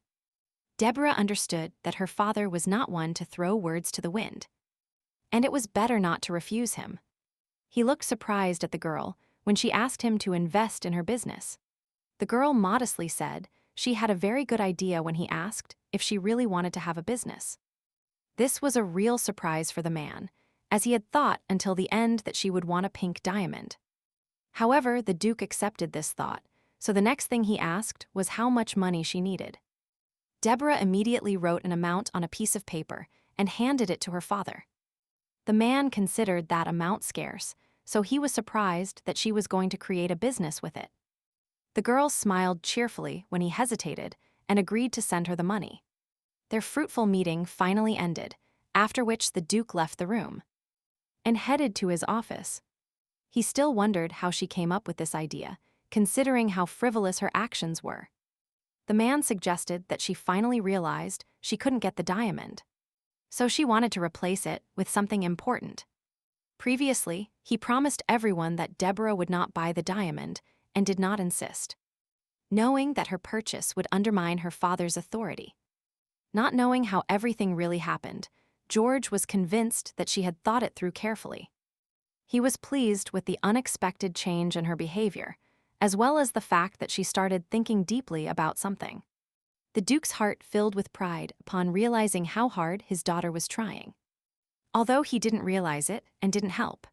Deborah understood that her father was not one to throw words to the wind. And it was better not to refuse him. He looked surprised at the girl when she asked him to invest in her business. The girl modestly said she had a very good idea when he asked if she really wanted to have a business. This was a real surprise for the man, as he had thought until the end that she would want a pink diamond. However, the Duke accepted this thought, so the next thing he asked was how much money she needed. Deborah immediately wrote an amount on a piece of paper and handed it to her father. The man considered that amount scarce, so he was surprised that she was going to create a business with it. The girl smiled cheerfully when he hesitated and agreed to send her the money. Their fruitful meeting finally ended, after which the Duke left the room and headed to his office. He still wondered how she came up with this idea, considering how frivolous her actions were. The man suggested that she finally realized she couldn't get the diamond, so she wanted to replace it with something important. Previously, he promised everyone that Deborah would not buy the diamond and did not insist, knowing that her purchase would undermine her father's authority. Not knowing how everything really happened, George was convinced that she had thought it through carefully. He was pleased with the unexpected change in her behavior, as well as the fact that she started thinking deeply about something. The Duke's heart filled with pride upon realizing how hard his daughter was trying, although he didn't realize it and didn't help.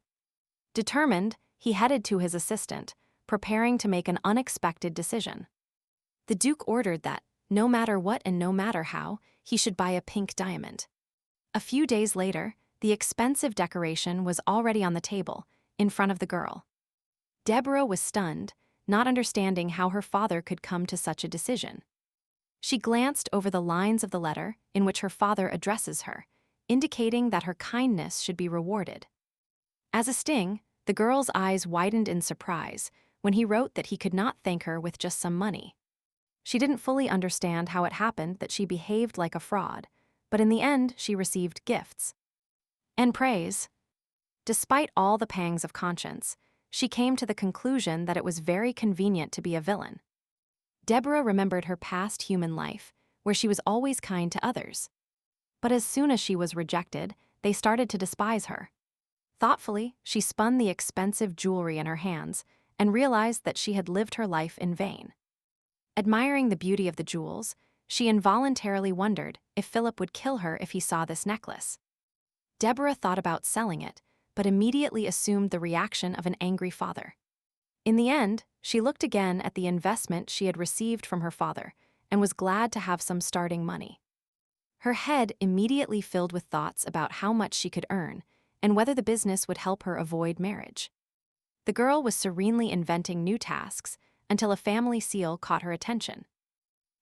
Determined, he headed to his assistant, preparing to make an unexpected decision. The Duke ordered that, no matter what and no matter how, he should buy a pink diamond. A few days later, the expensive decoration was already on the table, in front of the girl. Deborah was stunned, not understanding how her father could come to such a decision. She glanced over the lines of the letter in which her father addresses her, indicating that her kindness should be rewarded. As a sting, the girl's eyes widened in surprise when he wrote that he could not thank her with just some money. She didn't fully understand how it happened that she behaved like a fraud, but in the end she received gifts and praise. Despite all the pangs of conscience, she came to the conclusion that it was very convenient to be a villain. Deborah remembered her past human life, where she was always kind to others. But as soon as she was rejected, they started to despise her. Thoughtfully, she spun the expensive jewelry in her hands and realized that she had lived her life in vain. Admiring the beauty of the jewels, she involuntarily wondered if Philip would kill her if he saw this necklace. Deborah thought about selling it, but immediately assumed the reaction of an angry father. In the end, she looked again at the investment she had received from her father and was glad to have some starting money. Her head immediately filled with thoughts about how much she could earn and whether the business would help her avoid marriage. The girl was serenely inventing new tasks until a family seal caught her attention.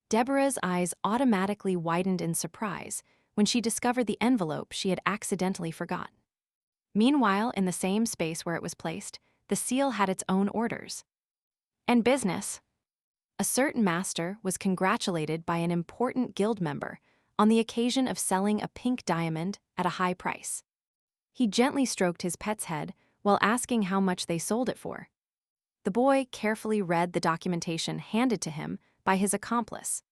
Deborah's eyes automatically widened in surprise when she discovered the envelope she had accidentally forgotten. Meanwhile, in the same space where it was placed, the seal had its own orders. And business. A certain master was congratulated by an important guild member on the occasion of selling a pink diamond at a high price. He gently stroked his pet's head while asking how much they sold it for. The boy carefully read the documentation handed to him by his accomplice.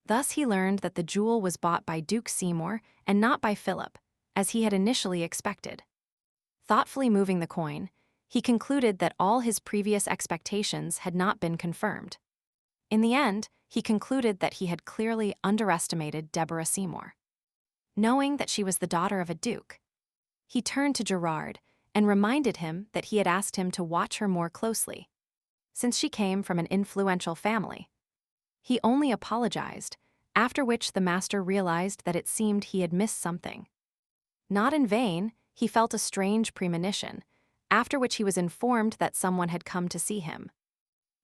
Thus he learned that the jewel was bought by Duke Seymour and not by Philip, as he had initially expected. Thoughtfully moving the coin, he concluded that all his previous expectations had not been confirmed. In the end, he concluded that he had clearly underestimated Deborah Seymour. Knowing that she was the daughter of a duke, he turned to Gerard and reminded him that he had asked him to watch her more closely, since she came from an influential family. He only apologized, after which the master realized that it seemed he had missed something. Not in vain, he felt a strange premonition, after which he was informed that someone had come to see him.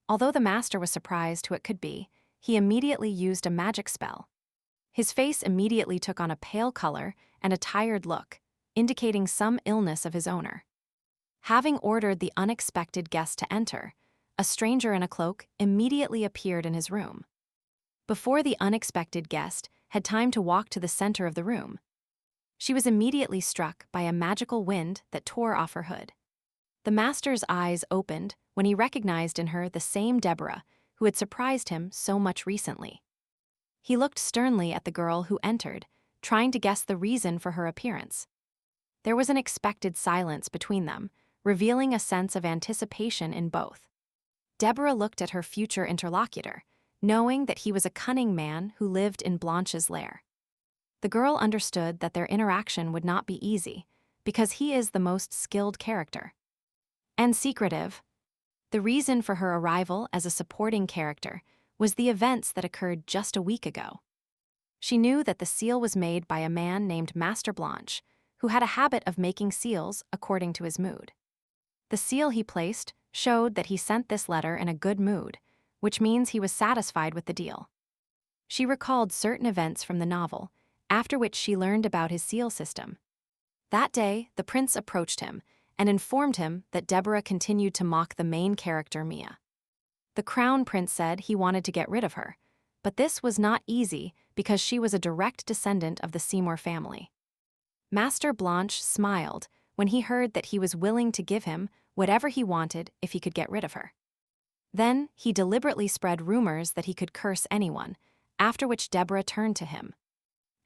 Although the master was surprised who it could be, he immediately used a magic spell. His face immediately took on a pale color and a tired look, indicating some illness of his owner. Having ordered the unexpected guest to enter, a stranger in a cloak immediately appeared in his room. Before the unexpected guest had time to walk to the center of the room, she was immediately struck by a magical wind that tore off her hood. The master's eyes opened when he recognized in her the same Deborah who had surprised him so much recently. He looked sternly at the girl who entered, trying to guess the reason for her appearance. There was an expected silence between them, revealing a sense of anticipation in both. Deborah looked at her future interlocutor, knowing that he was a cunning man who lived in Blanche's lair. The girl understood that their interaction would not be easy, because he is the most skilled character. And secretive. The reason for her arrival as a supporting character was the events that occurred just a week ago. She knew that the seal was made by a man named Master Blanche, who had a habit of making seals according to his mood. The seal he placed showed that he sent this letter in a good mood, which means he was satisfied with the deal. She recalled certain events from the novel, after which she learned about his seal system. That day, the prince approached him and informed him that Deborah continued to mock the main character, Mia. The crown prince said he wanted to get rid of her, but this was not easy because she was a direct descendant of the Seymour family. Master Blanche smiled when he heard that he was willing to give him whatever he wanted if he could get rid of her. Then he deliberately spread rumors that he could curse anyone, after which Deborah turned to him.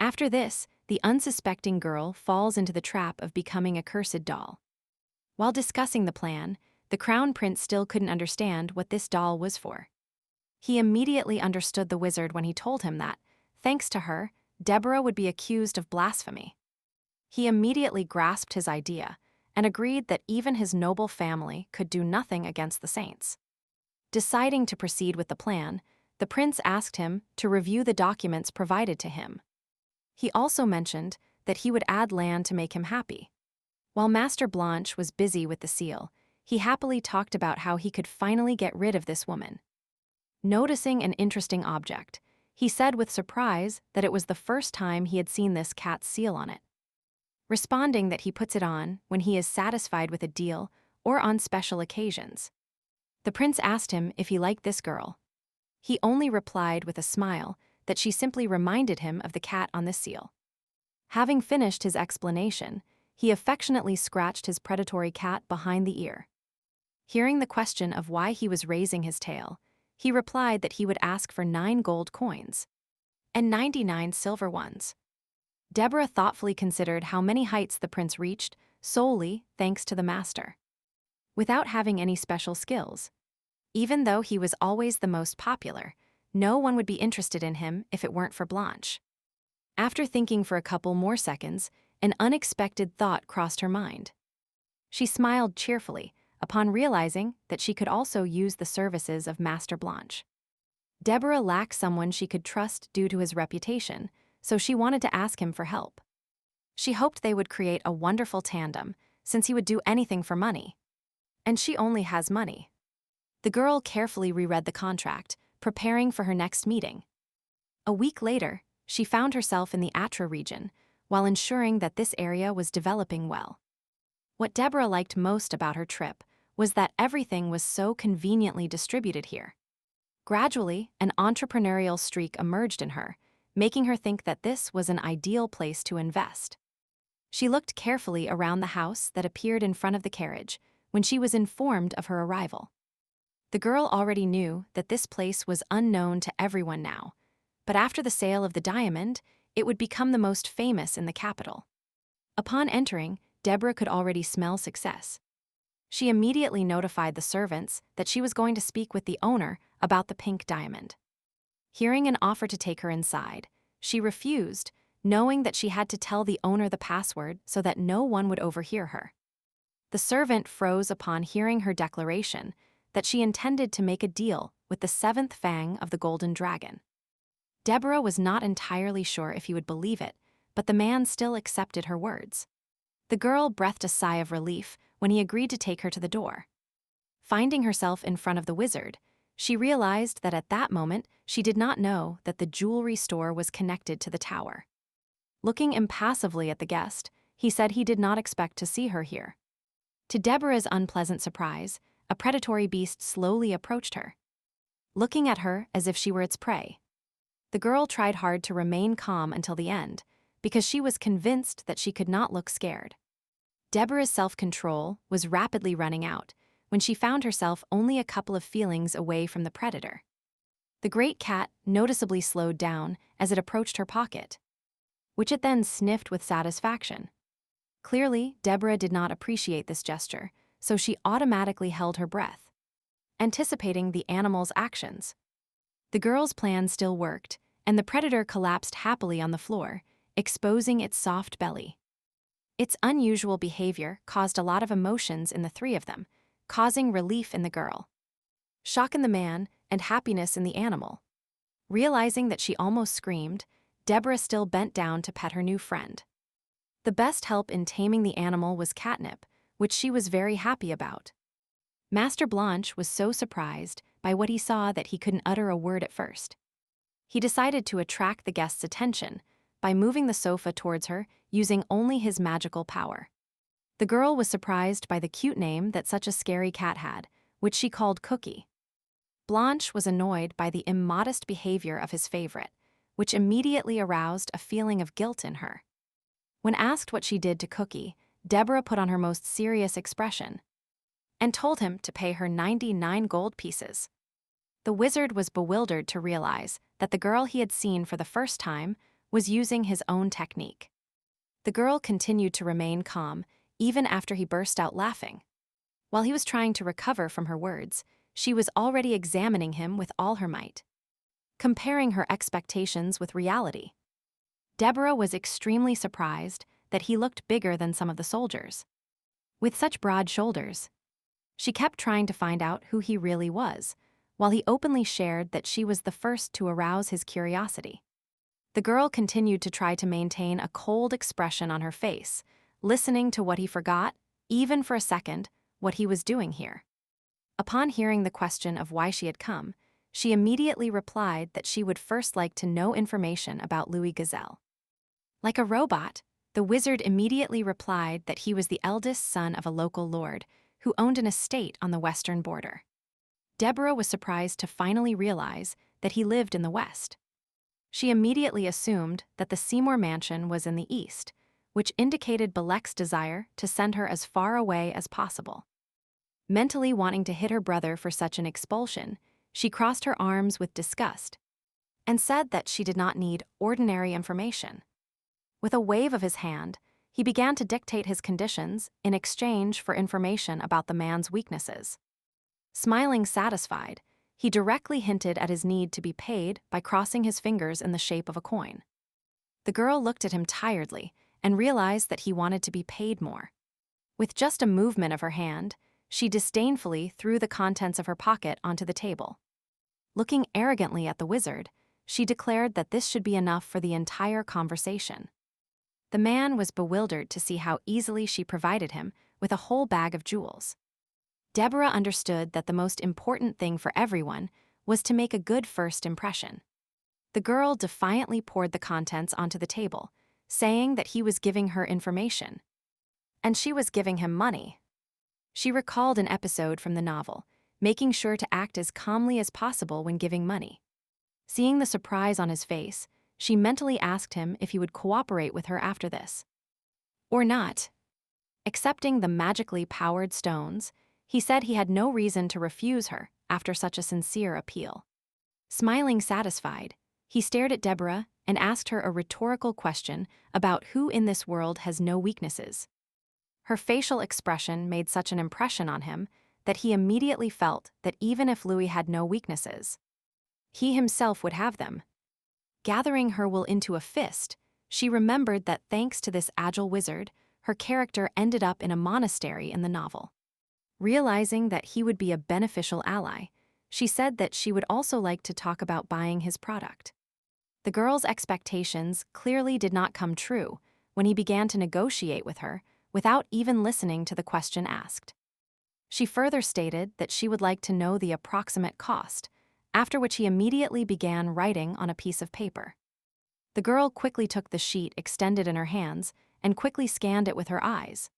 After this, the unsuspecting girl falls into the trap of becoming a cursed doll. While discussing the plan, the crown prince still couldn't understand what this doll was for. He immediately understood the wizard when he told him that, thanks to her, Deborah would be accused of blasphemy. He immediately grasped his idea and agreed that even his noble family could do nothing against the saints. Deciding to proceed with the plan, the prince asked him to review the documents provided to him. He also mentioned that he would add land to make him happy. While Master Blanche was busy with the seal, he happily talked about how he could finally get rid of this woman. Noticing an interesting object, he said with surprise that it was the first time he had seen this cat's seal on it. Responding that he puts it on when he is satisfied with a deal or on special occasions. The prince asked him if he liked this girl. He only replied with a smile that she simply reminded him of the cat on the seal. Having finished his explanation, he affectionately scratched his predatory cat behind the ear. Hearing the question of why he was raising his tail, he replied that he would ask for 9 gold coins and 99 silver ones. Deborah thoughtfully considered how many heights the prince reached solely thanks to the master. Without having any special skills, even though he was always the most popular, no one would be interested in him if it weren't for Blanche. After thinking for a couple more seconds, an unexpected thought crossed her mind. She smiled cheerfully upon realizing that she could also use the services of Master Blanche. Deborah lacked someone she could trust due to his reputation, so she wanted to ask him for help. She hoped they would create a wonderful tandem, since he would do anything for money. And she only has money. The girl carefully reread the contract, preparing for her next meeting. A week later, she found herself in the Atra region, while ensuring that this area was developing well. What Deborah liked most about her trip was that everything was so conveniently distributed here. Gradually, an entrepreneurial streak emerged in her, making her think that this was an ideal place to invest. She looked carefully around the house that appeared in front of the carriage when she was informed of her arrival. The girl already knew that this place was unknown to everyone now, but after the sale of the diamond, it would become the most famous in the capital. Upon entering, Deborah could already smell success. She immediately notified the servants that she was going to speak with the owner about the pink diamond. Hearing an offer to take her inside, she refused, knowing that she had to tell the owner the password so that no one would overhear her. The servant froze upon hearing her declaration that she intended to make a deal with the seventh fang of the golden dragon. Deborah was not entirely sure if he would believe it, but the man still accepted her words. The girl breathed a sigh of relief when he agreed to take her to the door. Finding herself in front of the wizard, she realized that at that moment she did not know that the jewelry store was connected to the tower. Looking impassively at the guest, he said he did not expect to see her here. To Deborah's unpleasant surprise, a predatory beast slowly approached her, looking at her as if she were its prey. The girl tried hard to remain calm until the end, because she was convinced that she could not look scared. Deborah's self-control was rapidly running out when she found herself only a couple of feelings away from the predator. The great cat noticeably slowed down as it approached her pocket, which it then sniffed with satisfaction. Clearly, Deborah did not appreciate this gesture, so she automatically held her breath, anticipating the animal's actions. The girl's plan still worked, and the predator collapsed happily on the floor, exposing its soft belly. Its unusual behavior caused a lot of emotions in the three of them, causing relief in the girl, shock in the man, and happiness in the animal. Realizing that she almost screamed, Deborah still bent down to pet her new friend. The best help in taming the animal was catnip, which she was very happy about. Master Blanche was so surprised by what he saw that he couldn't utter a word at first. He decided to attract the guest's attention by moving the sofa towards her using only his magical power. The girl was surprised by the cute name that such a scary cat had, which she called Cookie. Blanche was annoyed by the immodest behavior of his favorite, which immediately aroused a feeling of guilt in her. When asked what she did to Cookie, Deborah put on her most serious expression and told him to pay her 99 gold pieces. The wizard was bewildered to realize that the girl he had seen for the first time was using his own technique. The girl continued to remain calm, even after he burst out laughing. While he was trying to recover from her words, she was already examining him with all her might, comparing her expectations with reality. Deborah was extremely surprised that he looked bigger than some of the soldiers. With such broad shoulders, she kept trying to find out who he really was, while he openly shared that she was the first to arouse his curiosity. The girl continued to try to maintain a cold expression on her face, listening to what he forgot, even for a second, what he was doing here. Upon hearing the question of why she had come, she immediately replied that she would first like to know information about Louis Gazelle. Like a robot, the wizard immediately replied that he was the eldest son of a local lord who owned an estate on the western border. Deborah was surprised to finally realize that he lived in the west. She immediately assumed that the Seymour mansion was in the east, which indicated Balek's desire to send her as far away as possible. Mentally wanting to hit her brother for such an expulsion, she crossed her arms with disgust and said that she did not need ordinary information. With a wave of his hand, he began to dictate his conditions in exchange for information about the man's weaknesses. Smiling satisfied, he directly hinted at his need to be paid by crossing his fingers in the shape of a coin. The girl looked at him tiredly and realized that he wanted to be paid more. With just a movement of her hand, she disdainfully threw the contents of her pocket onto the table. Looking arrogantly at the wizard, she declared that this should be enough for the entire conversation. The man was bewildered to see how easily she provided him with a whole bag of jewels. Deborah understood that the most important thing for everyone was to make a good first impression. The girl defiantly poured the contents onto the table, saying that he was giving her information, and she was giving him money. She recalled an episode from the novel, making sure to act as calmly as possible when giving money. Seeing the surprise on his face, she mentally asked him if he would cooperate with her after this. Or not. Accepting the magically powered stones, he said he had no reason to refuse her after such a sincere appeal. Smiling satisfied, he stared at Deborah and asked her a rhetorical question about who in this world has no weaknesses. Her facial expression made such an impression on him that he immediately felt that even if Louis had no weaknesses, he himself would have them. Gathering her will into a fist, she remembered that thanks to this agile wizard, her character ended up in a monastery in the novel. Realizing that he would be a beneficial ally, she said that she would also like to talk about buying his product. The girl's expectations clearly did not come true when he began to negotiate with her without even listening to the question asked. She further stated that she would like to know the approximate cost, after which he immediately began writing on a piece of paper. The girl quickly took the sheet extended in her hands and quickly scanned it with her eyes,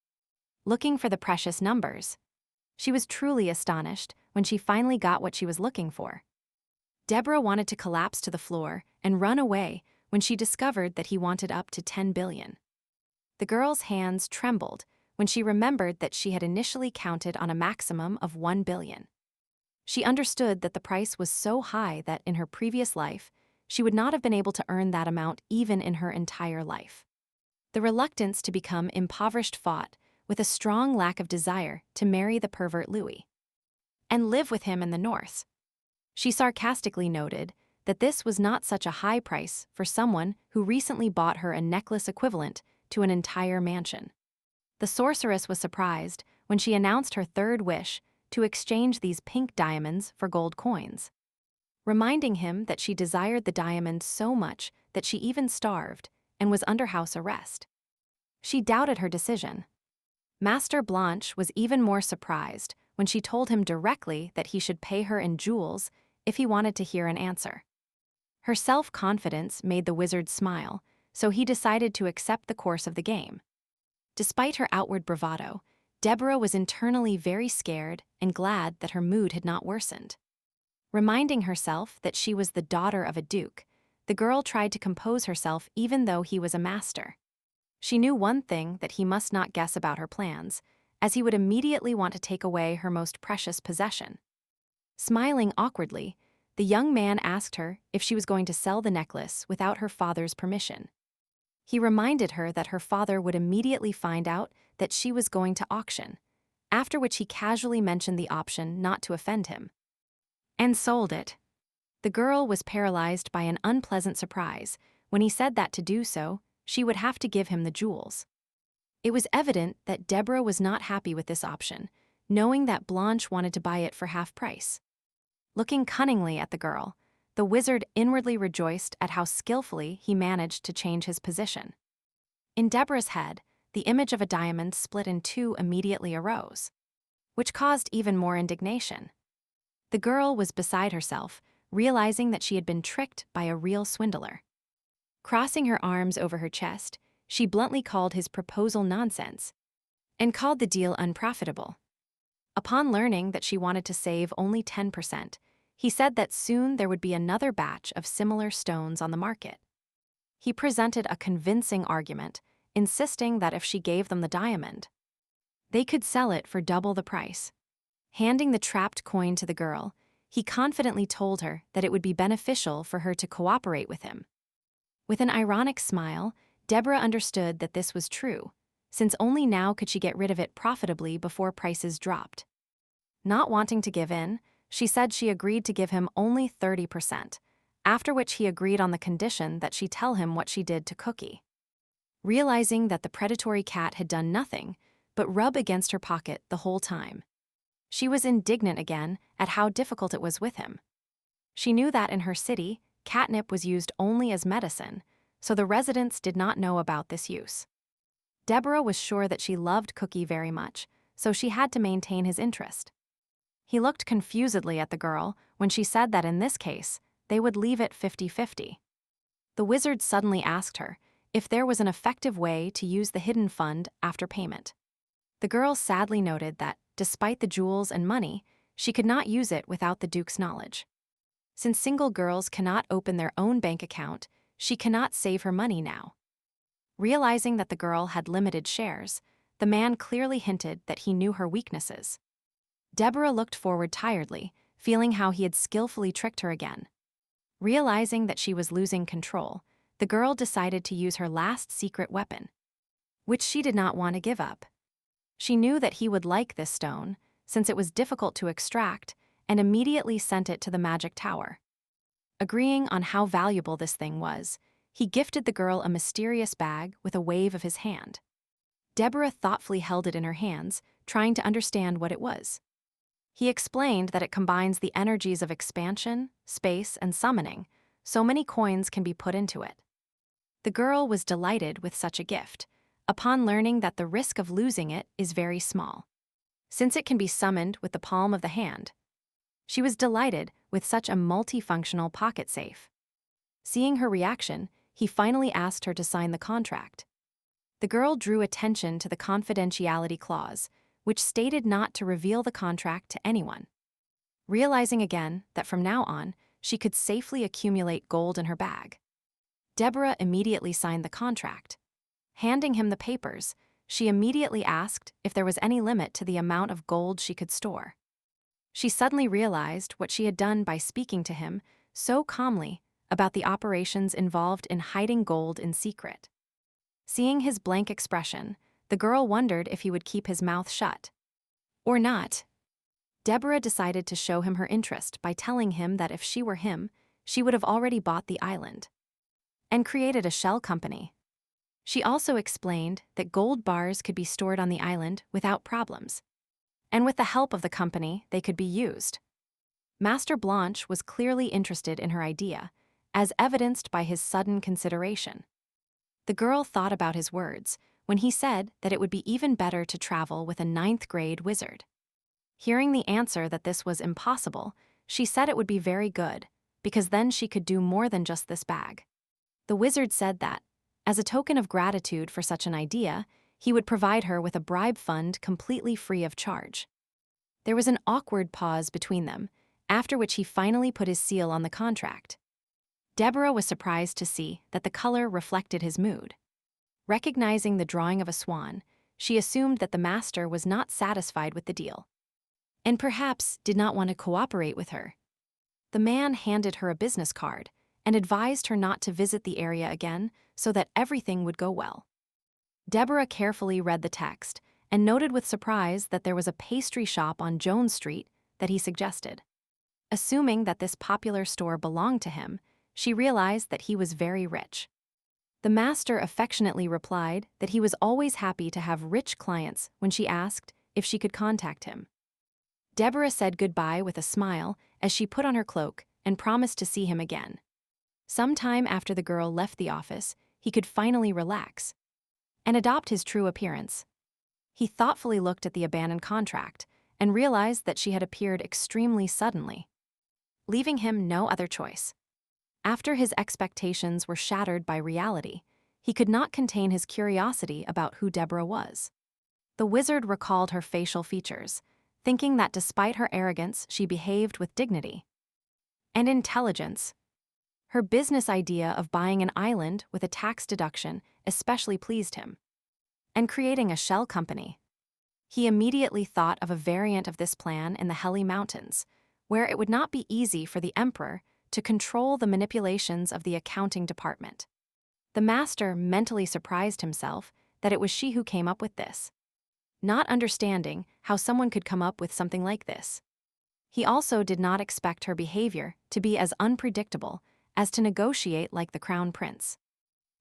looking for the precious numbers. She was truly astonished when she finally got what she was looking for. Deborah wanted to collapse to the floor and run away when she discovered that he wanted up to 10 billion. The girl's hands trembled when she remembered that she had initially counted on a maximum of 1 billion. She understood that the price was so high that in her previous life, she would not have been able to earn that amount even in her entire life. The reluctance to become impoverished fought with a strong lack of desire to marry the pervert Louis and live with him in the north. She sarcastically noted that this was not such a high price for someone who recently bought her a necklace equivalent to an entire mansion. The sorceress was surprised when she announced her third wish to exchange these pink diamonds for gold coins, reminding him that she desired the diamonds so much that she even starved and was under house arrest. She doubted her decision. Master Blanche was even more surprised when she told him directly that he should pay her in jewels if he wanted to hear an answer. Her self-confidence made the wizard smile, so he decided to accept the course of the game. Despite her outward bravado, Deborah was internally very scared and glad that her mood had not worsened. Reminding herself that she was the daughter of a duke, the girl tried to compose herself even though he was a master. She knew one thing that he must not guess about her plans, as he would immediately want to take away her most precious possession. Smiling awkwardly, the young man asked her if she was going to sell the necklace without her father's permission. He reminded her that her father would immediately find out that she was going to auction, after which he casually mentioned the option not to offend him. And sold it. The girl was paralyzed by an unpleasant surprise when he said that to do so, she would have to give him the jewels. It was evident that Deborah was not happy with this option, knowing that Blanche wanted to buy it for half price. Looking cunningly at the girl, the wizard inwardly rejoiced at how skillfully he managed to change his position. In Deborah's head, the image of a diamond split in two immediately arose, which caused even more indignation. The girl was beside herself, realizing that she had been tricked by a real swindler. Crossing her arms over her chest, she bluntly called his proposal nonsense and called the deal unprofitable. Upon learning that she wanted to save only 10%, he said that soon there would be another batch of similar stones on the market. He presented a convincing argument, insisting that if she gave them the diamond, they could sell it for double the price. Handing the trapped coin to the girl, he confidently told her that it would be beneficial for her to cooperate with him. With an ironic smile, Deborah understood that this was true, since only now could she get rid of it profitably before prices dropped. Not wanting to give in, she said she agreed to give him only 30%, after which he agreed on the condition that she tell him what she did to Cookie. Realizing that the predatory cat had done nothing but rub against her pocket the whole time, she was indignant again at how difficult it was with him. She knew that in her city, catnip was used only as medicine, so the residents did not know about this use. Deborah was sure that she loved Cookie very much, so she had to maintain his interest. He looked confusedly at the girl when she said that in this case, they would leave it 50-50. The wizard suddenly asked her if there was an effective way to use the hidden fund after payment. The girl sadly noted that, despite the jewels and money, she could not use it without the Duke's knowledge. Since single girls cannot open their own bank account, she cannot save her money now. Realizing that the girl had limited shares, the man clearly hinted that he knew her weaknesses. Deborah looked forward tiredly, feeling how he had skillfully tricked her again. Realizing that she was losing control, the girl decided to use her last secret weapon, which she did not want to give up. She knew that he would like this stone, since it was difficult to extract, and immediately sent it to the magic tower. Agreeing on how valuable this thing was, he gifted the girl a mysterious bag with a wave of his hand. Deborah thoughtfully held it in her hands, trying to understand what it was. He explained that it combines the energies of expansion, space, and summoning, so many coins can be put into it. The girl was delighted with such a gift, upon learning that the risk of losing it is very small, since it can be summoned with the palm of the hand. She was delighted with such a multifunctional pocket safe. Seeing her reaction, he finally asked her to sign the contract. The girl drew attention to the confidentiality clause, which stated not to reveal the contract to anyone. Realizing again that from now on, she could safely accumulate gold in her bag, Deborah immediately signed the contract. Handing him the papers, she immediately asked if there was any limit to the amount of gold she could store. She suddenly realized what she had done by speaking to him so calmly about the operations involved in hiding gold in secret. Seeing his blank expression, the girl wondered if he would keep his mouth shut. Or not. Deborah decided to show him her interest by telling him that if she were him, she would have already bought the island and created a shell company. She also explained that gold bars could be stored on the island without problems, and with the help of the company, they could be used. Master Blanche was clearly interested in her idea, as evidenced by his sudden consideration. The girl thought about his words when he said that it would be even better to travel with a 9th-grade wizard. Hearing the answer that this was impossible, she said it would be very good, because then she could do more than just this bag. The wizard said that, as a token of gratitude for such an idea, he would provide her with a bribe fund completely free of charge. There was an awkward pause between them, after which he finally put his seal on the contract. Deborah was surprised to see that the color reflected his mood. Recognizing the drawing of a swan, she assumed that the master was not satisfied with the deal, and perhaps did not want to cooperate with her. The man handed her a business card and advised her not to visit the area again so that everything would go well. Deborah carefully read the text and noted with surprise that there was a pastry shop on Jones Street that he suggested. Assuming that this popular store belonged to him, she realized that he was very rich. The master affectionately replied that he was always happy to have rich clients when she asked if she could contact him. Deborah said goodbye with a smile as she put on her cloak and promised to see him again. Sometime after the girl left the office, he could finally relax and adopt his true appearance. He thoughtfully looked at the abandoned contract and realized that she had appeared extremely suddenly, leaving him no other choice. After his expectations were shattered by reality, he could not contain his curiosity about who Deborah was. The wizard recalled her facial features, thinking that despite her arrogance, she behaved with dignity and intelligence. Her business idea of buying an island with a tax deduction especially pleased him, and creating a shell company. He immediately thought of a variant of this plan in the Helly Mountains, where it would not be easy for the emperor to control the manipulations of the accounting department. The master mentally surprised himself that it was she who came up with this, not understanding how someone could come up with something like this. He also did not expect her behavior to be as unpredictable as to negotiate like the crown prince.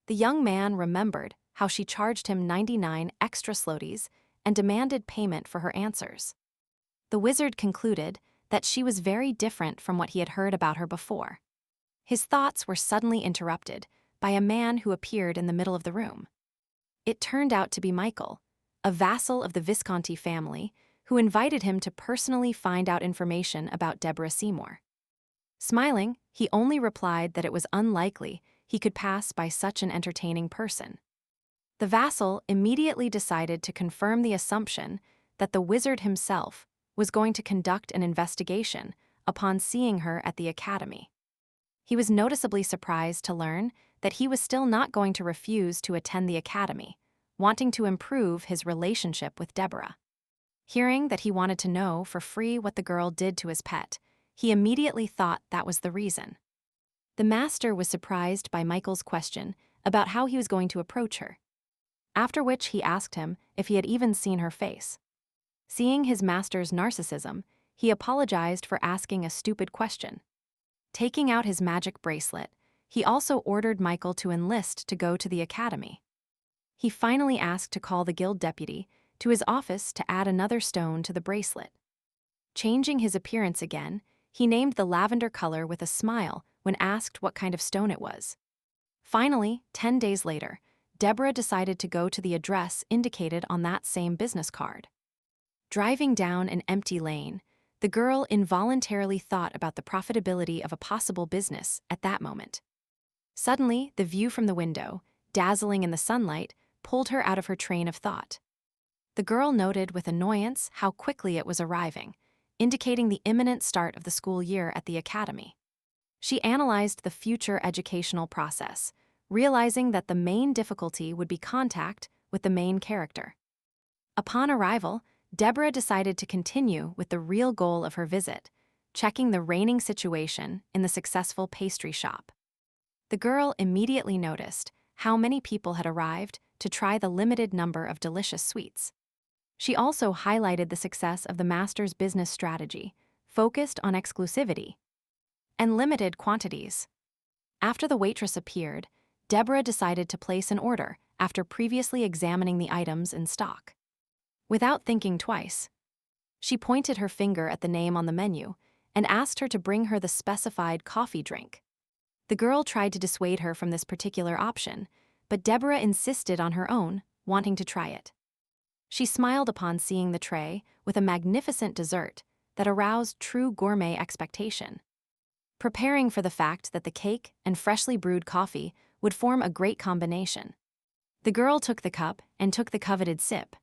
The young man remembered how she charged him 99 extra sloties and demanded payment for her answers. The wizard concluded that she was very different from what he had heard about her before. His thoughts were suddenly interrupted by a man who appeared in the middle of the room. It turned out to be Michael, a vassal of the Visconti family, who invited him to personally find out information about Deborah Seymour. Smiling, he only replied that it was unlikely he could pass by such an entertaining person. The vassal immediately decided to confirm the assumption that the wizard himself was going to conduct an investigation upon seeing her at the academy. He was noticeably surprised to learn that he was still not going to refuse to attend the academy, wanting to improve his relationship with Deborah. Hearing that he wanted to know for free what the girl did to his pet, he immediately thought that was the reason. The master was surprised by Michael's question about how he was going to approach her, after which he asked him if he had even seen her face. Seeing his master's narcissism, he apologized for asking a stupid question. Taking out his magic bracelet, he also ordered Michael to enlist to go to the academy. He finally asked to call the guild deputy to his office to add another stone to the bracelet. Changing his appearance again, he named the lavender color with a smile when asked what kind of stone it was. Finally, 10 days later, Deborah decided to go to the address indicated on that same business card. Driving down an empty lane, the girl involuntarily thought about the profitability of a possible business at that moment. Suddenly, the view from the window, dazzling in the sunlight, pulled her out of her train of thought. The girl noted with annoyance how quickly it was arriving, indicating the imminent start of the school year at the academy. She analyzed the future educational process, realizing that the main difficulty would be contact with the main character. Upon arrival, Deborah decided to continue with the real goal of her visit, checking the reigning situation in the successful pastry shop. The girl immediately noticed how many people had arrived to try the limited number of delicious sweets. She also highlighted the success of the master's business strategy, focused on exclusivity and limited quantities. After the waitress appeared, Deborah decided to place an order after previously examining the items in stock. Without thinking twice, she pointed her finger at the name on the menu and asked her to bring her the specified coffee drink. The girl tried to dissuade her from this particular option, but Deborah insisted on her own, wanting to try it. She smiled upon seeing the tray with a magnificent dessert that aroused true gourmet expectation. Preparing for the fact that the cake and freshly brewed coffee would form a great combination, the girl took the cup and took the coveted sip.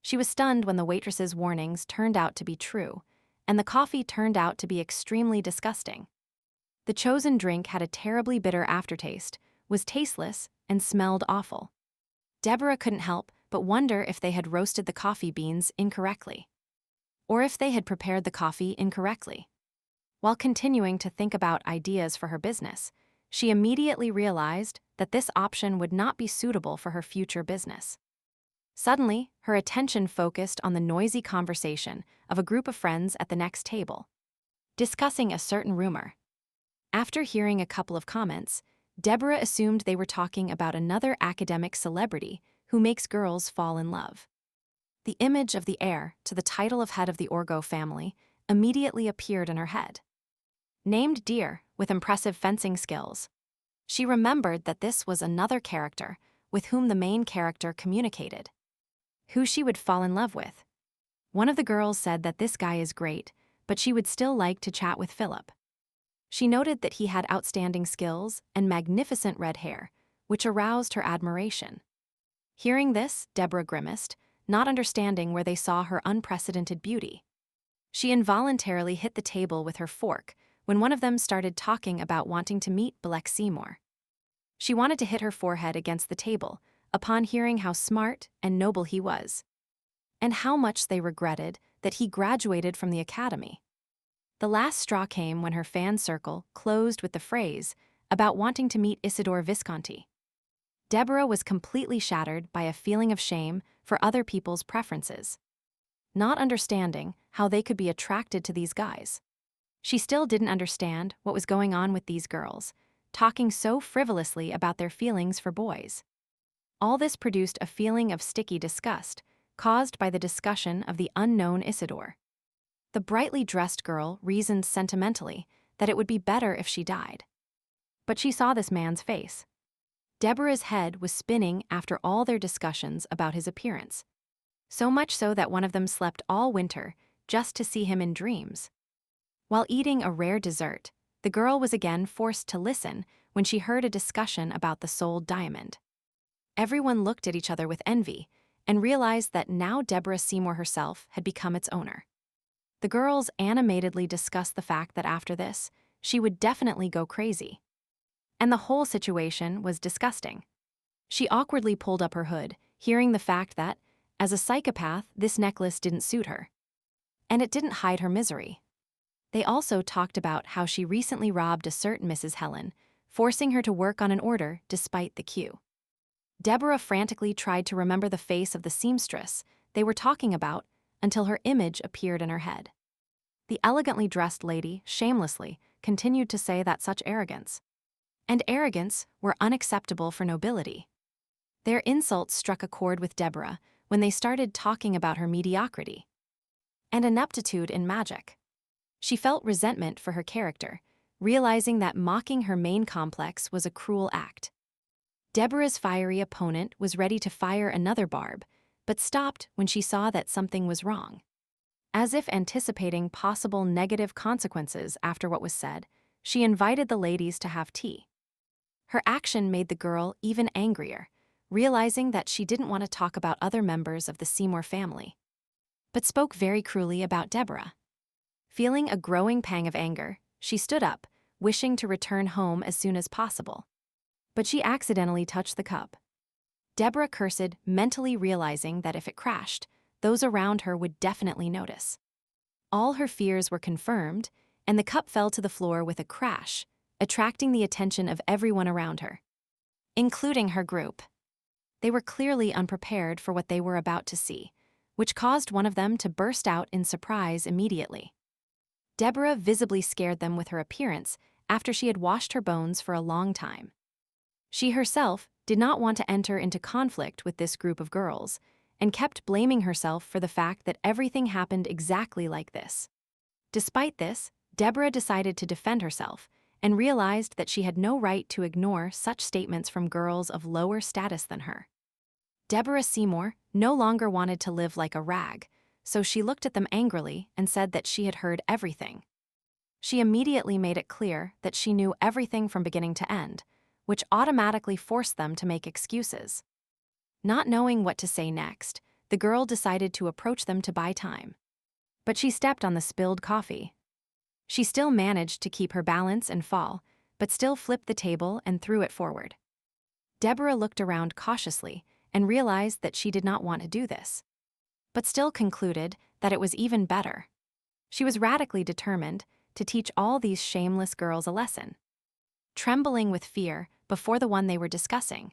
She was stunned when the waitress's warnings turned out to be true, and the coffee turned out to be extremely disgusting. The chosen drink had a terribly bitter aftertaste, was tasteless, and smelled awful. Deborah couldn't help but wonder if they had roasted the coffee beans incorrectly, or if they had prepared the coffee incorrectly. While continuing to think about ideas for her business, she immediately realized that this option would not be suitable for her future business. Suddenly, her attention focused on the noisy conversation of a group of friends at the next table, discussing a certain rumor. After hearing a couple of comments, Deborah assumed they were talking about another academic celebrity who makes girls fall in love. The image of the heir to the title of head of the Orgo family immediately appeared in her head. Named Deer, with impressive fencing skills, she remembered that this was another character with whom the main character communicated, who she would fall in love with. One of the girls said that this guy is great, but she would still like to chat with Philip. She noted that he had outstanding skills and magnificent red hair, which aroused her admiration. Hearing this, Deborah grimaced, not understanding where they saw her unprecedented beauty. She involuntarily hit the table with her fork when one of them started talking about wanting to meet Black Seymour. She wanted to hit her forehead against the table upon hearing how smart and noble he was, and how much they regretted that he graduated from the academy. The last straw came when her fan circle closed with the phrase about wanting to meet Isidore Visconti. Deborah was completely shattered by a feeling of shame for other people's preferences, not understanding how they could be attracted to these guys. She still didn't understand what was going on with these girls, talking so frivolously about their feelings for boys. All this produced a feeling of sticky disgust, caused by the discussion of the unknown Isidore. The brightly dressed girl reasoned sentimentally that it would be better if she died. But she saw this man's face. Deborah's head was spinning after all their discussions about his appearance, so much so that one of them slept all winter just to see him in dreams. While eating a rare dessert, the girl was again forced to listen when she heard a discussion about the sold diamond. Everyone looked at each other with envy and realized that now Deborah Seymour herself had become its owner. The girls animatedly discussed the fact that after this, she would definitely go crazy. and the whole situation was disgusting. She awkwardly pulled up her hood, hearing the fact that, as a psychopath, this necklace didn't suit her. And it didn't hide her misery. They also talked about how she recently robbed a certain Mrs. Helen, forcing her to work on an order despite the cue. Deborah frantically tried to remember the face of the seamstress they were talking about until her image appeared in her head. The elegantly dressed lady, shamelessly, continued to say that such arrogance and arrogance were unacceptable for nobility. Their insults struck a chord with Deborah when they started talking about her mediocrity and ineptitude in magic. She felt resentment for her character, realizing that mocking her main complex was a cruel act. Deborah's fiery opponent was ready to fire another barb, but stopped when she saw that something was wrong. As if anticipating possible negative consequences after what was said, she invited the ladies to have tea. Her action made the girl even angrier, realizing that she didn't want to talk about other members of the Seymour family, but spoke very cruelly about Deborah. Feeling a growing pang of anger, she stood up, wishing to return home as soon as possible. But she accidentally touched the cup. Deborah cursed, mentally realizing that if it crashed, those around her would definitely notice. All her fears were confirmed, and the cup fell to the floor with a crash, attracting the attention of everyone around her, including her group. They were clearly unprepared for what they were about to see, which caused one of them to burst out in surprise immediately. Deborah visibly scared them with her appearance after she had washed her bones for a long time. She herself did not want to enter into conflict with this group of girls and kept blaming herself for the fact that everything happened exactly like this. Despite this, Deborah decided to defend herself and realized that she had no right to ignore such statements from girls of lower status than her. Deborah Seymour no longer wanted to live like a rag, so she looked at them angrily and said that she had heard everything. She immediately made it clear that she knew everything from beginning to end, which automatically forced them to make excuses. Not knowing what to say next, the girl decided to approach them to buy time. But she stepped on the spilled coffee. She still managed to keep her balance and fall, but still flipped the table and threw it forward. Deborah looked around cautiously and realized that she did not want to do this, but still concluded that it was even better. She was radically determined to teach all these shameless girls a lesson. Trembling with fear before the one they were discussing,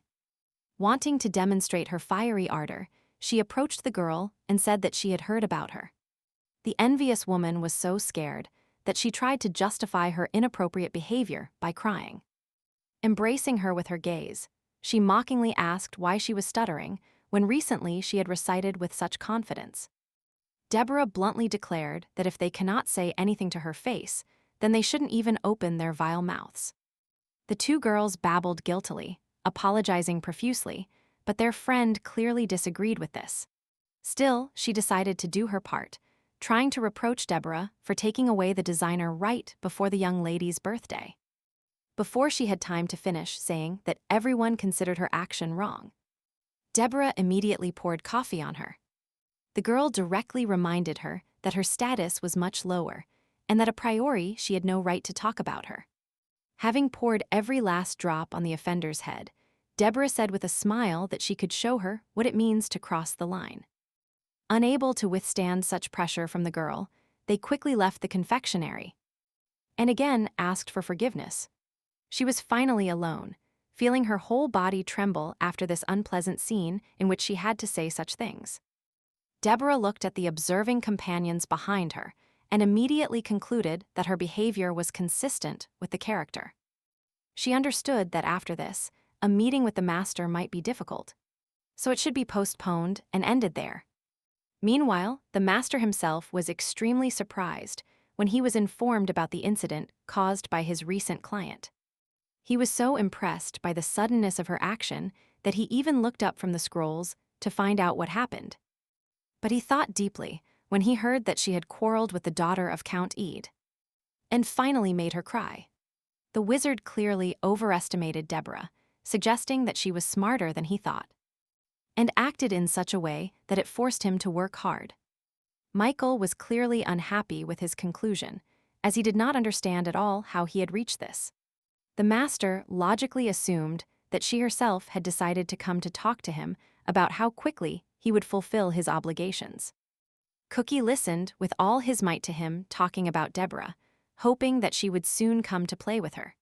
wanting to demonstrate her fiery ardor, she approached the girl and said that she had heard about her. The envious woman was so scared that she tried to justify her inappropriate behavior by crying. Embracing her with her gaze, she mockingly asked why she was stuttering when recently she had recited with such confidence. Deborah bluntly declared that if they cannot say anything to her face, then they shouldn't even open their vile mouths. The two girls babbled guiltily, apologizing profusely, but their friend clearly disagreed with this. Still, she decided to do her part, trying to reproach Deborah for taking away the designer right before the young lady's birthday. Before she had time to finish saying that everyone considered her action wrong, Deborah immediately poured coffee on her. The girl directly reminded her that her status was much lower and that a priori she had no right to talk about her. Having poured every last drop on the offender's head, Deborah said with a smile that she could show her what it means to cross the line. Unable to withstand such pressure from the girl, they quickly left the confectionery and again asked for forgiveness. She was finally alone, feeling her whole body tremble after this unpleasant scene in which she had to say such things. Deborah looked at the observing companions behind her and immediately concluded that her behavior was consistent with the character. She understood that after this, a meeting with the master might be difficult, so it should be postponed and ended there. Meanwhile, the master himself was extremely surprised when he was informed about the incident caused by his recent client. He was so impressed by the suddenness of her action that he even looked up from the scrolls to find out what happened. But he thought deeply when he heard that she had quarreled with the daughter of Count Ede and finally made her cry. The wizard clearly overestimated Deborah, suggesting that she was smarter than he thought, and acted in such a way that it forced him to work hard. Michael was clearly unhappy with his conclusion, as he did not understand at all how he had reached this. The master logically assumed that she herself had decided to come to talk to him about how quickly he would fulfill his obligations. Cookie listened with all his might to him talking about Deborah, hoping that she would soon come to play with her.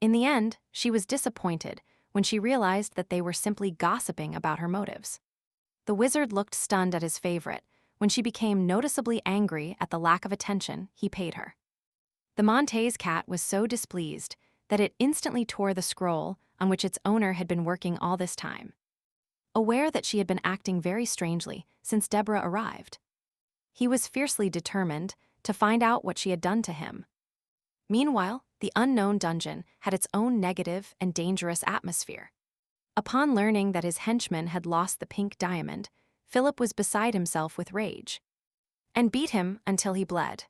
In the end, she was disappointed when she realized that they were simply gossiping about her motives. The wizard looked stunned at his favorite when she became noticeably angry at the lack of attention he paid her. The Montese cat was so displeased that it instantly tore the scroll on which its owner had been working all this time. Aware that she had been acting very strangely since Deborah arrived, he was fiercely determined to find out what she had done to him. Meanwhile, the unknown dungeon had its own negative and dangerous atmosphere. Upon learning that his henchman had lost the pink diamond, Philip was beside himself with rage and beat him until he bled.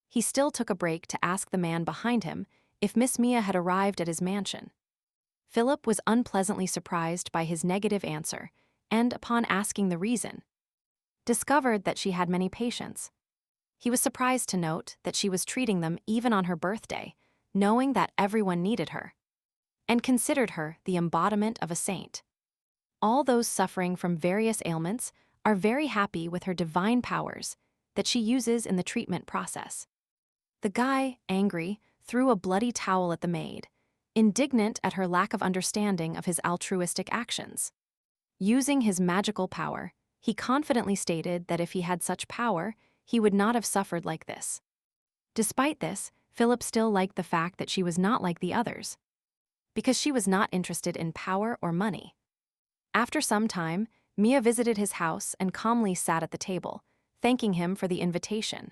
He still took a break to ask the man behind him if Miss Mia had arrived at his mansion. Philip was unpleasantly surprised by his negative answer and, upon asking the reason, discovered that she had many patients. He was surprised to note that she was treating them even on her birthday, knowing that everyone needed her, and considered her the embodiment of a saint. All those suffering from various ailments are very happy with her divine powers that she uses in the treatment process. The guy, angry, threw a bloody towel at the maid, indignant at her lack of understanding of his altruistic actions. Using his magical power, he confidently stated that if he had such power, he would not have suffered like this. Despite this, Philip still liked the fact that she was not like the others, because she was not interested in power or money. After some time, Mia visited his house and calmly sat at the table, thanking him for the invitation.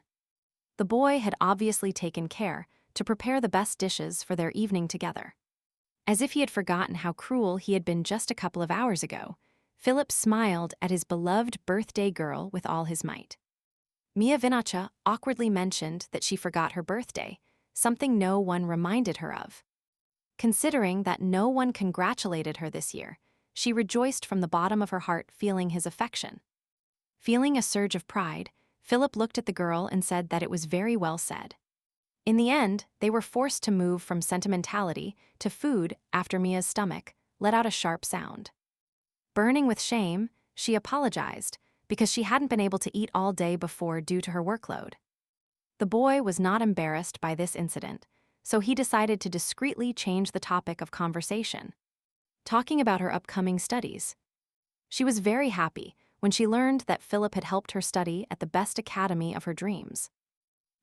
The boy had obviously taken care to prepare the best dishes for their evening together. As if he had forgotten how cruel he had been just a couple of hours ago, Philip smiled at his beloved birthday girl with all his might. Mia Vinacha awkwardly mentioned that she forgot her birthday, something no one reminded her of. Considering that no one congratulated her this year, she rejoiced from the bottom of her heart, feeling his affection. Feeling a surge of pride, Philip looked at the girl and said that it was very well said. In the end, they were forced to move from sentimentality to food after Mia's stomach let out a sharp sound. Burning with shame, she apologized because she hadn't been able to eat all day before due to her workload. The boy was not embarrassed by this incident, so he decided to discreetly change the topic of conversation, talking about her upcoming studies. She was very happy when she learned that Philip had helped her study at the best academy of her dreams.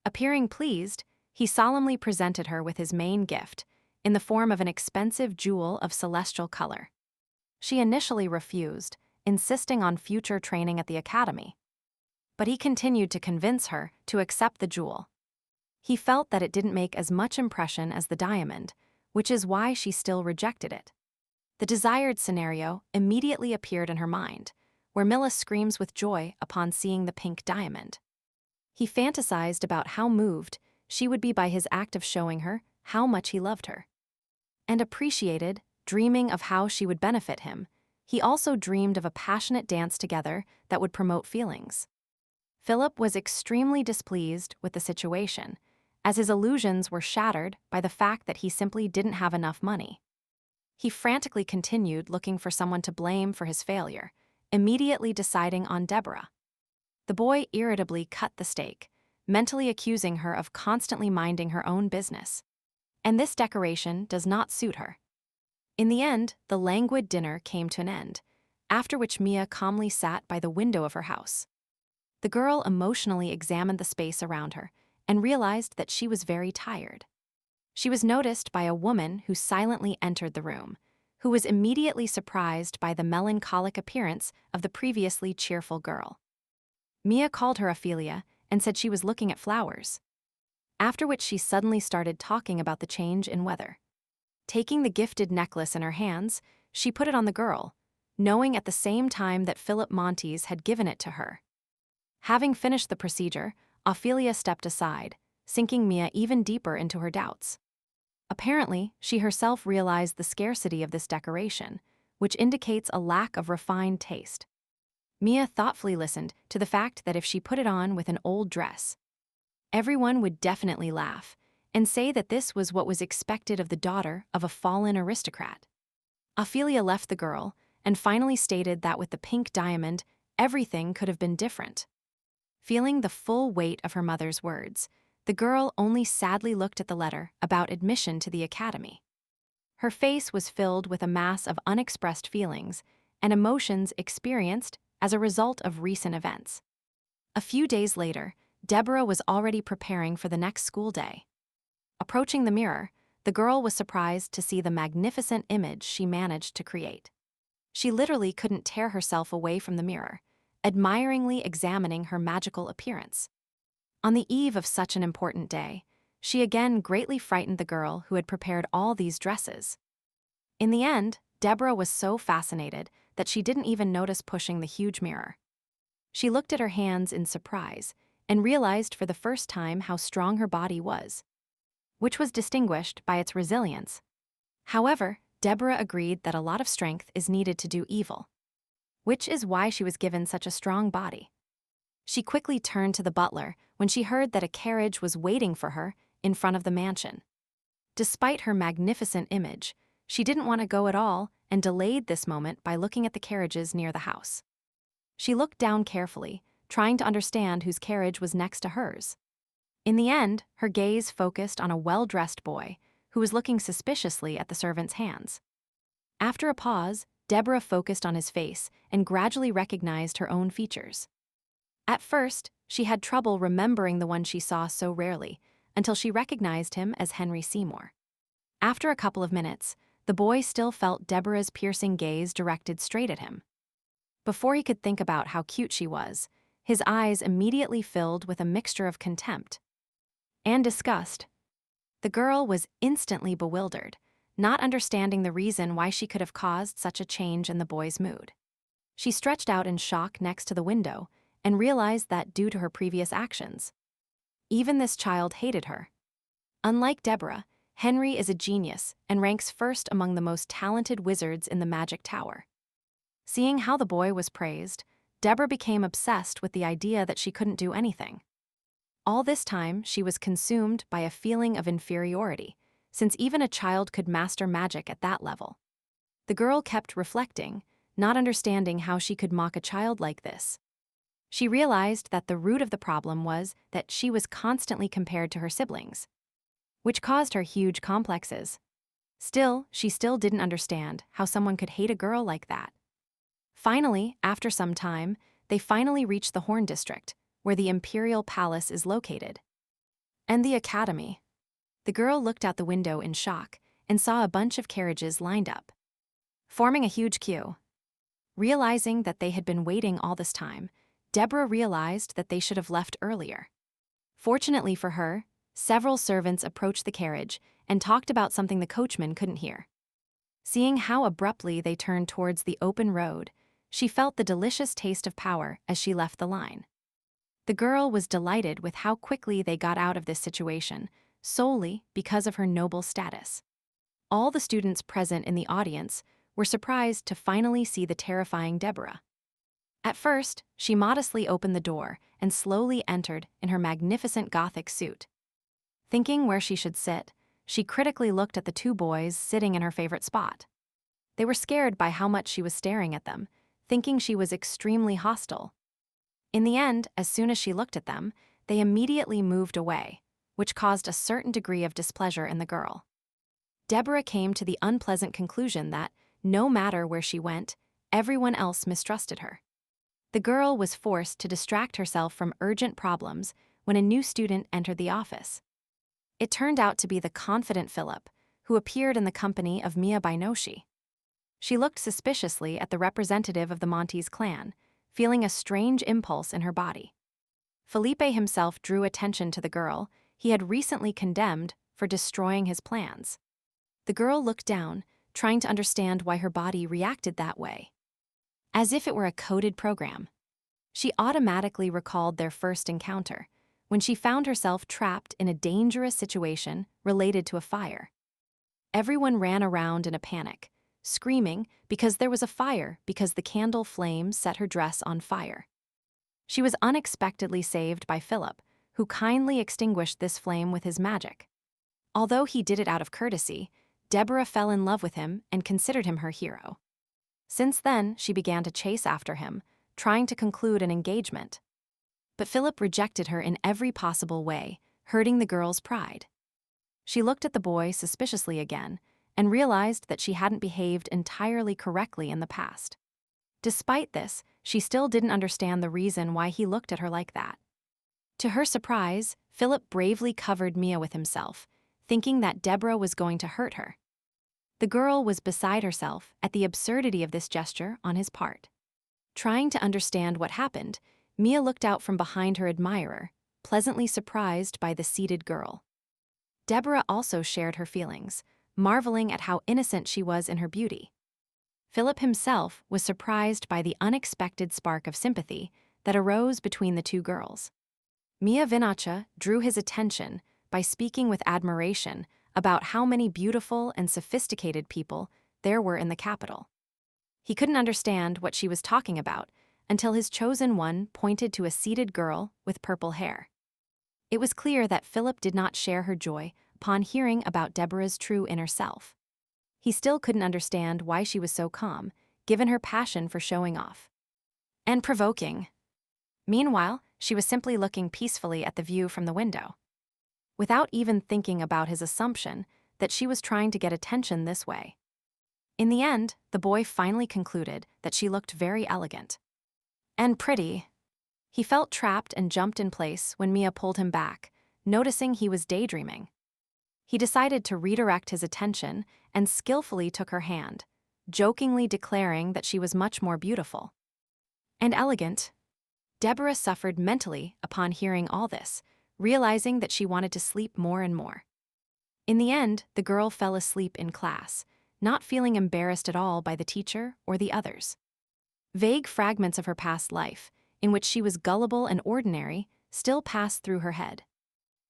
Appearing pleased, he solemnly presented her with his main gift, in the form of an expensive jewel of celestial color. She initially refused, insisting on future training at the academy. But he continued to convince her to accept the jewel. He felt that it didn't make as much impression as the diamond, which is why she still rejected it. The desired scenario immediately appeared in her mind, where Milla screams with joy upon seeing the pink diamond. He fantasized about how moved she would be by his act of showing her how much he loved her. And appreciated, dreaming of how she would benefit him, he also dreamed of a passionate dance together that would promote feelings. Philip was extremely displeased with the situation, as his illusions were shattered by the fact that he simply didn't have enough money. He frantically continued looking for someone to blame for his failure, immediately deciding on Deborah. The boy irritably cut the steak, mentally accusing her of constantly minding her own business. And this decoration does not suit her. In the end, the languid dinner came to an end, after which Mia calmly sat by the window of her house. The girl emotionally examined the space around her and realized that she was very tired. She was noticed by a woman who silently entered the room, who was immediately surprised by the melancholic appearance of the previously cheerful girl. Mia called her Ophelia and said she was looking at flowers, after which she suddenly started talking about the change in weather. Taking the gifted necklace in her hands, she put it on the girl, knowing at the same time that Philip Montes had given it to her. Having finished the procedure, Ophelia stepped aside, sinking Mia even deeper into her doubts. Apparently, she herself realized the scarcity of this decoration, which indicates a lack of refined taste. Mia thoughtfully listened to the fact that if she put it on with an old dress, everyone would definitely laugh, and say that this was what was expected of the daughter of a fallen aristocrat. Ophelia left the girl and finally stated that with the pink diamond, everything could have been different. Feeling the full weight of her mother's words, the girl only sadly looked at the letter about admission to the academy. Her face was filled with a mass of unexpressed feelings and emotions experienced as a result of recent events. A few days later, Deborah was already preparing for the next school day. Approaching the mirror, the girl was surprised to see the magnificent image she managed to create. She literally couldn't tear herself away from the mirror, admiringly examining her magical appearance. On the eve of such an important day, she again greatly frightened the girl who had prepared all these dresses. In the end, Deborah was so fascinated that she didn't even notice pushing the huge mirror. She looked at her hands in surprise and realized for the first time how strong her body was, which was distinguished by its resilience. However, Deborah agreed that a lot of strength is needed to do evil, which is why she was given such a strong body. She quickly turned to the butler when she heard that a carriage was waiting for her in front of the mansion. Despite her magnificent image, she didn't want to go at all and delayed this moment by looking at the carriages near the house. She looked down carefully, trying to understand whose carriage was next to hers. In the end, her gaze focused on a well-dressed boy who was looking suspiciously at the servant's hands. After a pause, Deborah focused on his face and gradually recognized her own features. At first, she had trouble remembering the one she saw so rarely, until she recognized him as Henry Seymour. After a couple of minutes, the boy still felt Deborah's piercing gaze directed straight at him. Before he could think about how cute she was, his eyes immediately filled with a mixture of contempt and disgust. The girl was instantly bewildered, not understanding the reason why she could have caused such a change in the boy's mood. She stretched out in shock next to the window and realized that due to her previous actions, even this child hated her. Unlike Deborah, Henry is a genius and ranks first among the most talented wizards in the Magic Tower. Seeing how the boy was praised, Deborah became obsessed with the idea that she couldn't do anything. All this time, she was consumed by a feeling of inferiority, since even a child could master magic at that level. The girl kept reflecting, not understanding how she could mock a child like this. She realized that the root of the problem was that she was constantly compared to her siblings, which caused her huge complexes. Still, she didn't understand how someone could hate a girl like that. Finally, after some time, they finally reached the Horn District, where the Imperial Palace is located. And the academy. The girl looked out the window in shock and saw a bunch of carriages lined up, forming a huge queue. Realizing that they had been waiting all this time, Deborah realized that they should have left earlier. Fortunately for her, several servants approached the carriage and talked about something the coachman couldn't hear. Seeing how abruptly they turned towards the open road, she felt the delicious taste of power as she left the line. The girl was delighted with how quickly they got out of this situation, solely because of her noble status. All the students present in the audience were surprised to finally see the terrifying Deborah. At first, she modestly opened the door and slowly entered in her magnificent Gothic suit. Thinking where she should sit, she critically looked at the two boys sitting in her favorite spot. They were scared by how much she was staring at them, thinking she was extremely hostile. In the end, as soon as she looked at them, they immediately moved away, which caused a certain degree of displeasure in the girl. Deborah came to the unpleasant conclusion that, no matter where she went, everyone else mistrusted her. The girl was forced to distract herself from urgent problems when a new student entered the office. It turned out to be the confident Philip, who appeared in the company of Mia Binoshi. She looked suspiciously at the representative of the Montes clan, feeling a strange impulse in her body. Felipe himself drew attention to the girl he had recently condemned for destroying his plans. The girl looked down, trying to understand why her body reacted that way. As if it were a coded program. She automatically recalled their first encounter, when she found herself trapped in a dangerous situation related to a fire. Everyone ran around in a panic, screaming because there was a fire because the candle flame set her dress on fire. She was unexpectedly saved by Philip, who kindly extinguished this flame with his magic. Although he did it out of courtesy, Deborah fell in love with him and considered him her hero. Since then, she began to chase after him, trying to conclude an engagement. But Philip rejected her in every possible way, hurting the girl's pride. She looked at the boy suspiciously again and realized that she hadn't behaved entirely correctly in the past. Despite this, she still didn't understand the reason why he looked at her like that. To her surprise, Philip bravely covered Mia with himself, thinking that Deborah was going to hurt her. The girl was beside herself at the absurdity of this gesture on his part. Trying to understand what happened, Mia looked out from behind her admirer, pleasantly surprised by the seated girl. Deborah also shared her feelings, marveling at how innocent she was in her beauty. Philip himself was surprised by the unexpected spark of sympathy that arose between the two girls. Mia Vinacha drew his attention by speaking with admiration about how many beautiful and sophisticated people there were in the capital. He couldn't understand what she was talking about until his chosen one pointed to a seated girl with purple hair. It was clear that Philip did not share her joy upon hearing about Deborah's true inner self. He still couldn't understand why she was so calm, given her passion for showing off. And provoking. Meanwhile, she was simply looking peacefully at the view from the window, without even thinking about his assumption that she was trying to get attention this way. In the end, the boy finally concluded that she looked very elegant. And pretty. He felt trapped and jumped in place when Mia pulled him back, noticing he was daydreaming. He decided to redirect his attention and skillfully took her hand, jokingly declaring that she was much more beautiful and elegant. Deborah suffered mentally upon hearing all this, realizing that she wanted to sleep more and more. In the end, the girl fell asleep in class, not feeling embarrassed at all by the teacher or the others. Vague fragments of her past life, in which she was gullible and ordinary, still passed through her head.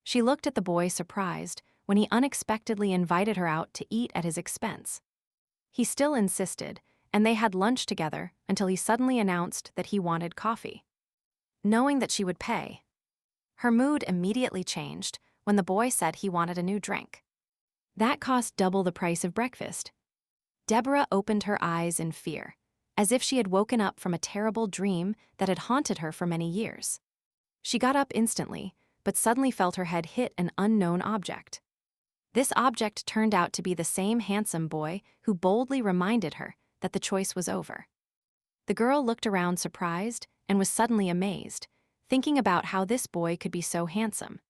She looked at the boy surprised when he unexpectedly invited her out to eat at his expense. He still insisted, and they had lunch together until he suddenly announced that he wanted coffee. Knowing that she would pay, her mood immediately changed when the boy said he wanted a new drink. That cost double the price of breakfast. Deborah opened her eyes in fear, as if she had woken up from a terrible dream that had haunted her for many years. She got up instantly, but suddenly felt her head hit an unknown object. This object turned out to be the same handsome boy who boldly reminded her that the choice was over. The girl looked around surprised and was suddenly amazed, thinking about how this boy could be so handsome.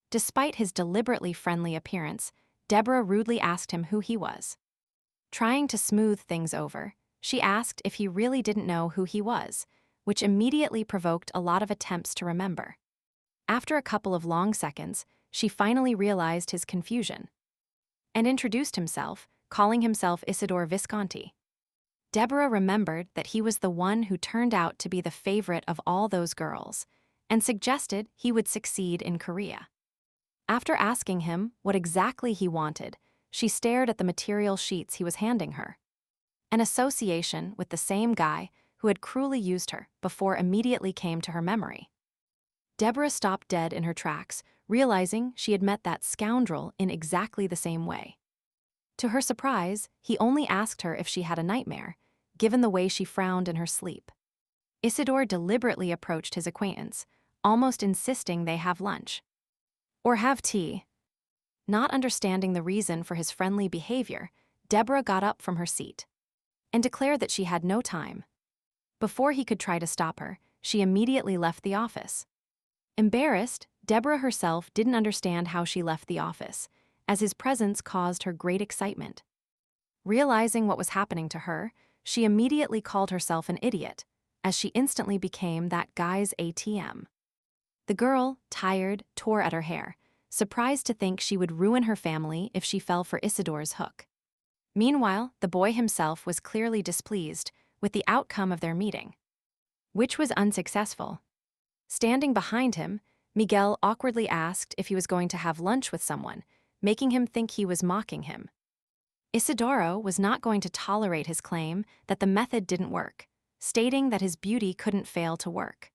Despite his deliberately friendly appearance, Deborah rudely asked him who he was. Trying to smooth things over, she asked if he really didn't know who he was, which immediately provoked a lot of attempts to remember. After a couple of long seconds, she finally realized his confusion and introduced himself, calling himself Isidore Visconti. Deborah remembered that he was the one who turned out to be the favorite of all those girls and suggested he would succeed in Korea. After asking him what exactly he wanted, she stared at the material sheets he was handing her. An association with the same guy who had cruelly used her before immediately came to her memory. Deborah stopped dead in her tracks, realizing she had met that scoundrel in exactly the same way. To her surprise, he only asked her if she had a nightmare, given the way she frowned in her sleep. Isidore deliberately approached his acquaintance, almost insisting they have lunch. Or have tea. Not understanding the reason for his friendly behavior, Deborah got up from her seat and declared that she had no time. Before he could try to stop her, she immediately left the office. Embarrassed, Deborah herself didn't understand how she left the office, as his presence caused her great excitement. Realizing what was happening to her, she immediately called herself an idiot, as she instantly became that guy's ATM. The girl, tired, tore at her hair, surprised to think she would ruin her family if she fell for Isidore's hook. Meanwhile, the boy himself was clearly displeased with the outcome of their meeting, which was unsuccessful. Standing behind him, Miguel awkwardly asked if he was going to have lunch with someone, making him think he was mocking him. Isidoro was not going to tolerate his claim that the method didn't work, stating that his beauty couldn't fail to work.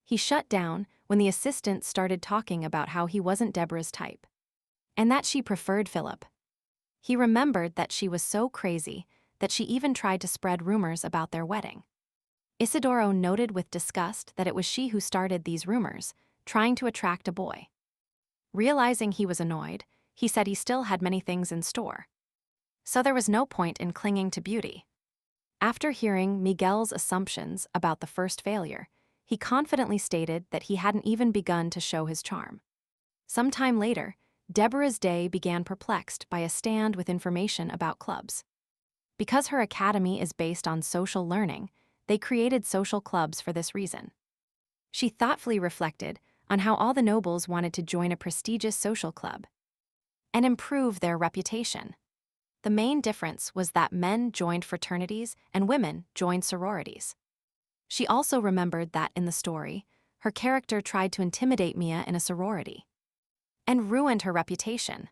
He shut down when the assistant started talking about how he wasn't Deborah's type. and that she preferred Philip. He remembered that she was so crazy that she even tried to spread rumors about their wedding. Isidoro noted with disgust that it was she who started these rumors, trying to attract a boy. Realizing he was annoyed, he said he still had many things in store. So there was no point in clinging to beauty. After hearing Miguel's assumptions about the first failure, he confidently stated that he hadn't even begun to show his charm. Sometime later, Deborah's day began perplexed by a stand with information about clubs. Because her academy is based on social learning, they created social clubs for this reason. She thoughtfully reflected on how all the nobles wanted to join a prestigious social club and improve their reputation. The main difference was that men joined fraternities and women joined sororities. She also remembered that in the story, her character tried to intimidate Mia in a sorority and ruined her reputation.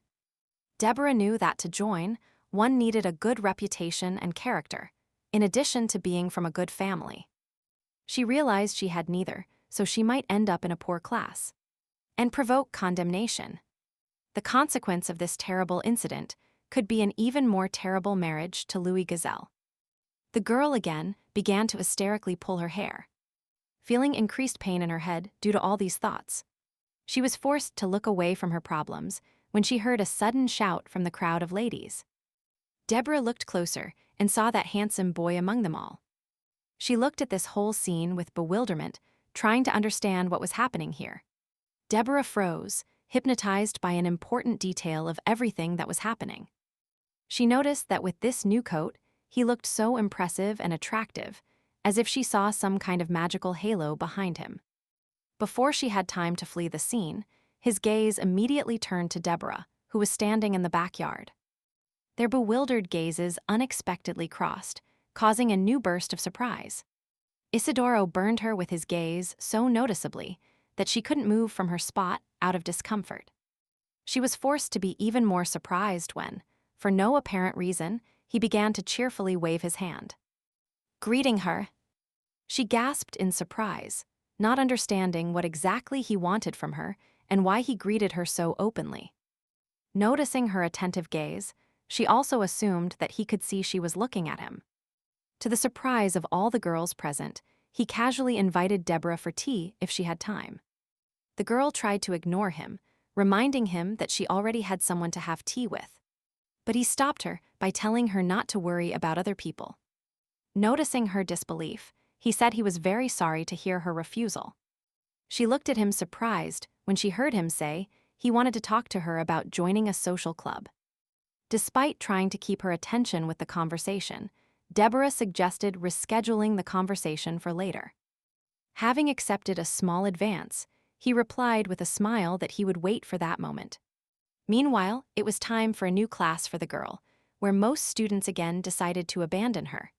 Deborah knew that to join, one needed a good reputation and character, in addition to being from a good family. She realized she had neither, so she might end up in a poor class and provoke condemnation. The consequence of this terrible incident could be an even more terrible marriage to Louis Gazelle. The girl again began to hysterically pull her hair, feeling increased pain in her head due to all these thoughts. She was forced to look away from her problems when she heard a sudden shout from the crowd of ladies. Deborah looked closer and saw that handsome boy among them all. She looked at this whole scene with bewilderment, trying to understand what was happening here. Deborah froze, hypnotized by an important detail of everything that was happening. She noticed that with this new coat, he looked so impressive and attractive, as if she saw some kind of magical halo behind him. Before she had time to flee the scene, his gaze immediately turned to Deborah, who was standing in the backyard. Their bewildered gazes unexpectedly crossed, causing a new burst of surprise. Isidoro burned her with his gaze so noticeably that she couldn't move from her spot out of discomfort. She was forced to be even more surprised when, for no apparent reason, he began to cheerfully wave his hand, greeting her. She gasped in surprise, not understanding what exactly he wanted from her and why he greeted her so openly. Noticing her attentive gaze, she also assumed that he could see she was looking at him. To the surprise of all the girls present, he casually invited Deborah for tea if she had time. The girl tried to ignore him, reminding him that she already had someone to have tea with. But he stopped her by telling her not to worry about other people. Noticing her disbelief, he said he was very sorry to hear her refusal. She looked at him surprised when she heard him say he wanted to talk to her about joining a social club. Despite trying to keep her attention with the conversation, Deborah suggested rescheduling the conversation for later. Having accepted a small advance, he replied with a smile that he would wait for that moment. Meanwhile, it was time for a new class for the girl, where most students again decided to abandon her.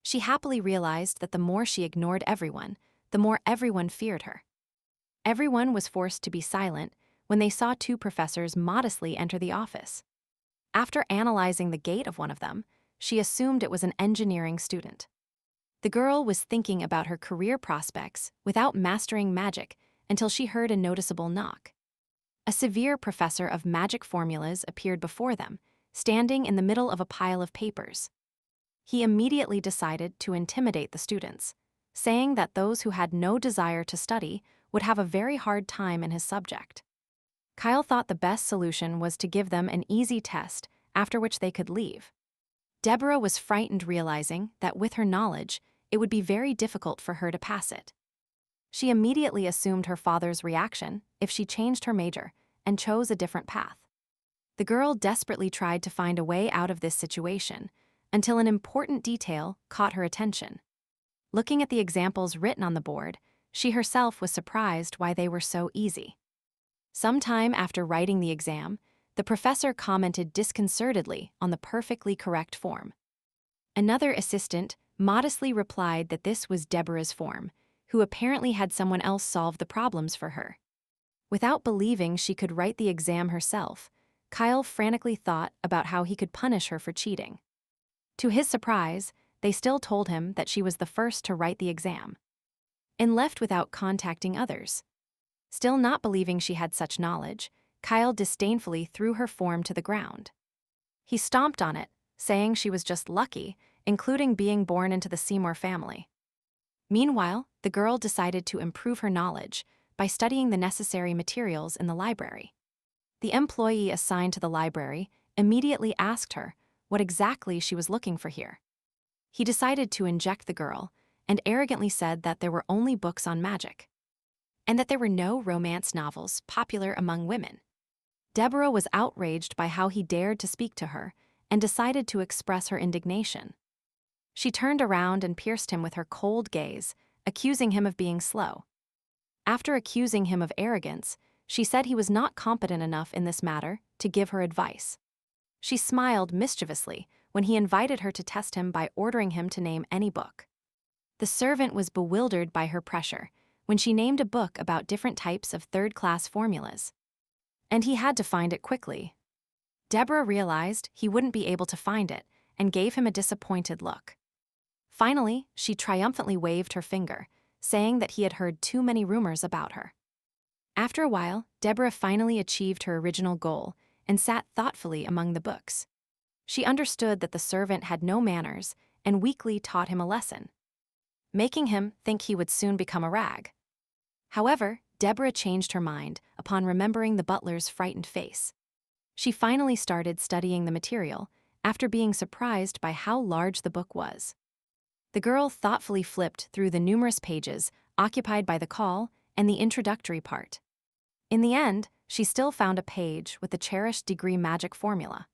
She happily realized that the more she ignored everyone, the more everyone feared her. Everyone was forced to be silent when they saw two professors modestly enter the office. After analyzing the gait of one of them, she assumed it was an engineering student. The girl was thinking about her career prospects without mastering magic until she heard a noticeable knock. A severe professor of magic formulas appeared before them, standing in the middle of a pile of papers. He immediately decided to intimidate the students, saying that those who had no desire to study would have a very hard time in his subject. Kyle thought the best solution was to give them an easy test, after which they could leave. Deborah was frightened, realizing that with her knowledge, it would be very difficult for her to pass it. She immediately assumed her father's reaction if she changed her major and chose a different path. The girl desperately tried to find a way out of this situation until an important detail caught her attention. Looking at the examples written on the board, she herself was surprised why they were so easy. Sometime after writing the exam, the professor commented disconcertedly on the perfectly correct form. Another assistant modestly replied that this was Deborah's form, who apparently had someone else solve the problems for her. Without believing she could write the exam herself, Kyle frantically thought about how he could punish her for cheating. To his surprise, they still told him that she was the first to write the exam, and left without contacting others. Still not believing she had such knowledge, Kyle disdainfully threw her form to the ground. He stomped on it, saying she was just lucky, including being born into the Seymour family. Meanwhile, the girl decided to improve her knowledge by studying the necessary materials in the library. The employee assigned to the library immediately asked her what exactly she was looking for here. He decided to inject the girl and arrogantly said that there were only books on magic, and that there were no romance novels popular among women. Deborah was outraged by how he dared to speak to her and decided to express her indignation. She turned around and pierced him with her cold gaze, accusing him of being slow. After accusing him of arrogance, she said he was not competent enough in this matter to give her advice. She smiled mischievously when he invited her to test him by ordering him to name any book. The servant was bewildered by her pressure when she named a book about different types of third-class formulas. And he had to find it quickly. Deborah realized he wouldn't be able to find it and gave him a disappointed look. Finally, she triumphantly waved her finger, saying that he had heard too many rumors about her. After a while, Deborah finally achieved her original goal and sat thoughtfully among the books. She understood that the servant had no manners and weakly taught him a lesson, making him think he would soon become a rag. However, Deborah changed her mind upon remembering the butler's frightened face. She finally started studying the material after being surprised by how large the book was. The girl thoughtfully flipped through the numerous pages occupied by the call and the introductory part. In the end, she still found a page with the cherished degree magic formula.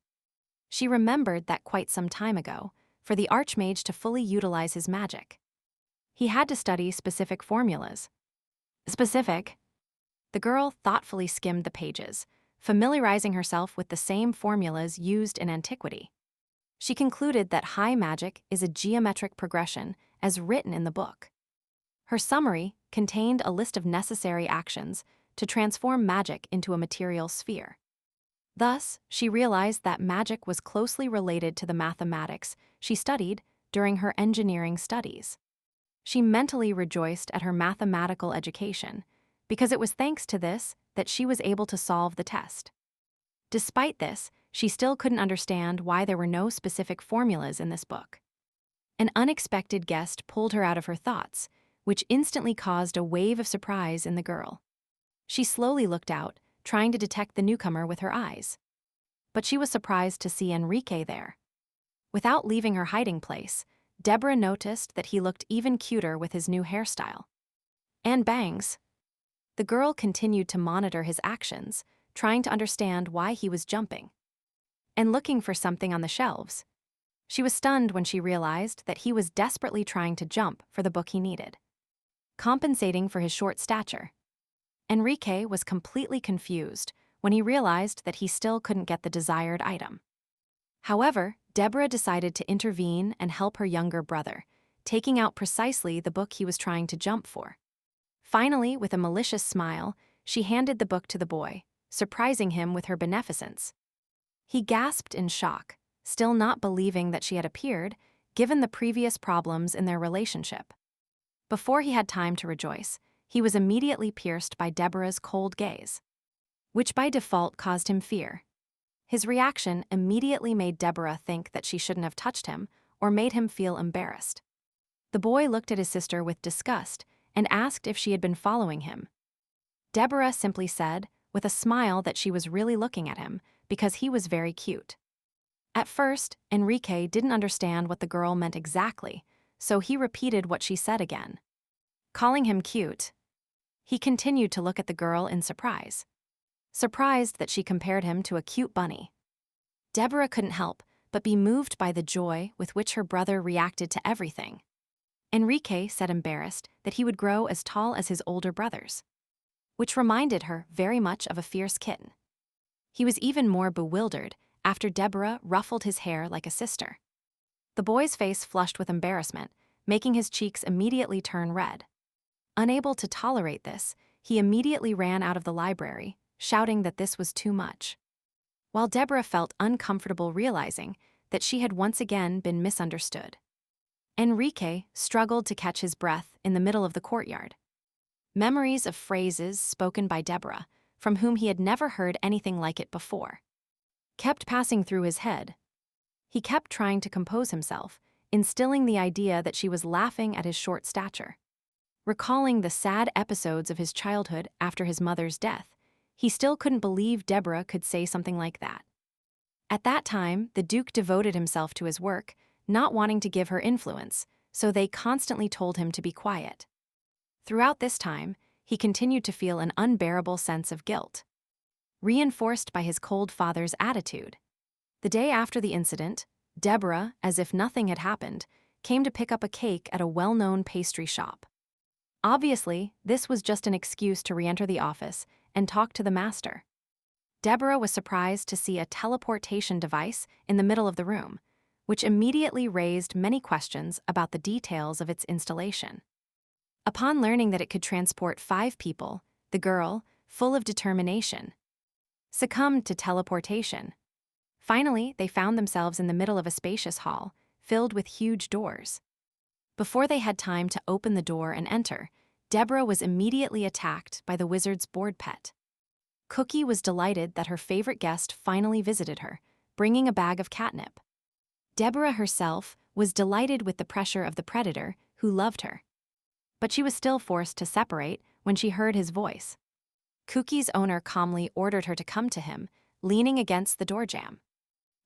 She remembered that quite some time ago, for the archmage to fully utilize his magic, he had to study specific formulas. Specific? The girl thoughtfully skimmed the pages, familiarizing herself with the same formulas used in antiquity. She concluded that high magic is a geometric progression as written in the book. Her summary contained a list of necessary actions to transform magic into a material sphere. Thus, she realized that magic was closely related to the mathematics she studied during her engineering studies. She mentally rejoiced at her mathematical education, because it was thanks to this that she was able to solve the test. Despite this, she still couldn't understand why there were no specific formulas in this book. An unexpected guest pulled her out of her thoughts, which instantly caused a wave of surprise in the girl. She slowly looked out, trying to detect the newcomer with her eyes. But she was surprised to see Enrique there. Without leaving her hiding place, Deborah noticed that he looked even cuter with his new hairstyle. And bangs. The girl continued to monitor his actions, trying to understand why he was jumping and looking for something on the shelves. She was stunned when she realized that he was desperately trying to jump for the book he needed, compensating for his short stature. Enrique was completely confused when he realized that he still couldn't get the desired item. However, Deborah decided to intervene and help her younger brother, taking out precisely the book he was trying to jump for. Finally, with a malicious smile, she handed the book to the boy, surprising him with her beneficence. He gasped in shock, still not believing that she had appeared, given the previous problems in their relationship. Before he had time to rejoice, he was immediately pierced by Deborah's cold gaze, which by default caused him fear. His reaction immediately made Deborah think that she shouldn't have touched him or made him feel embarrassed. The boy looked at his sister with disgust and asked if she had been following him. Deborah simply said, with a smile, that she was really looking at him because he was very cute. At first, Enrique didn't understand what the girl meant exactly, so he repeated what she said again, calling him cute. He continued to look at the girl in surprise, surprised that she compared him to a cute bunny. Deborah couldn't help but be moved by the joy with which her brother reacted to everything. Enrique said, embarrassed, that he would grow as tall as his older brothers, which reminded her very much of a fierce kitten. He was even more bewildered after Deborah ruffled his hair like a sister. The boy's face flushed with embarrassment, making his cheeks immediately turn red. Unable to tolerate this, he immediately ran out of the library, shouting that this was too much. While Deborah felt uncomfortable realizing that she had once again been misunderstood, Enrique struggled to catch his breath in the middle of the courtyard. Memories of phrases spoken by Deborah from whom he had never heard anything like it before, kept passing through his head. He kept trying to compose himself, instilling the idea that she was laughing at his short stature. Recalling the sad episodes of his childhood after his mother's death, he still couldn't believe Deborah could say something like that. At that time, the Duke devoted himself to his work, not wanting to give her influence, so they constantly told him to be quiet. Throughout this time, he continued to feel an unbearable sense of guilt, reinforced by his cold father's attitude. The day after the incident, Deborah, as if nothing had happened, came to pick up a cake at a well-known pastry shop. Obviously, this was just an excuse to re-enter the office and talk to the master. Deborah was surprised to see a teleportation device in the middle of the room, which immediately raised many questions about the details of its installation. Upon learning that it could transport 5 people, the girl, full of determination, succumbed to teleportation. Finally, they found themselves in the middle of a spacious hall, filled with huge doors. Before they had time to open the door and enter, Deborah was immediately attacked by the wizard's board pet. Cookie was delighted that her favorite guest finally visited her, bringing a bag of catnip. Deborah herself was delighted with the pressure of the predator, who loved her. But she was still forced to separate when she heard his voice. Cookie's owner calmly ordered her to come to him, leaning against the door jamb.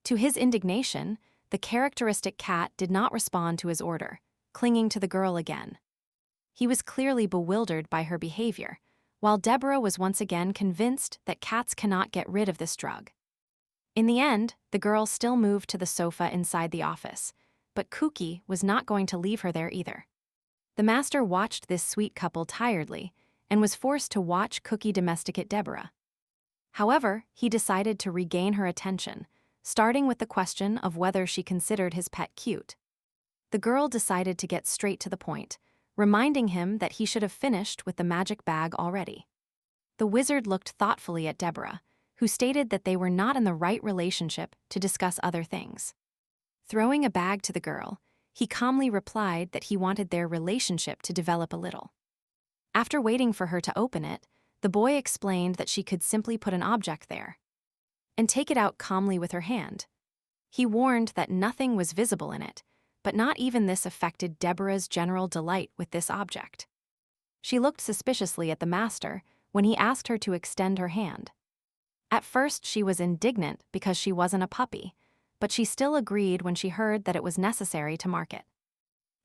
To his indignation, the characteristic cat did not respond to his order, clinging to the girl again. He was clearly bewildered by her behavior, while Deborah was once again convinced that cats cannot get rid of this drug. In the end, the girl still moved to the sofa inside the office, but Cookie was not going to leave her there either. The master watched this sweet couple tiredly and was forced to watch Cookie domesticate Deborah. However, he decided to regain her attention, starting with the question of whether she considered his pet cute. The girl decided to get straight to the point, reminding him that he should have finished with the magic bag already. The wizard looked thoughtfully at Deborah, who stated that they were not in the right relationship to discuss other things. Throwing a bag to the girl, he calmly replied that he wanted their relationship to develop a little. After waiting for her to open it, the boy explained that she could simply put an object there and take it out calmly with her hand. He warned that nothing was visible in it, but not even this affected Deborah's general delight with this object. She looked suspiciously at the master when he asked her to extend her hand. At first, she was indignant because she wasn't a puppy, but she still agreed when she heard that it was necessary to mark it.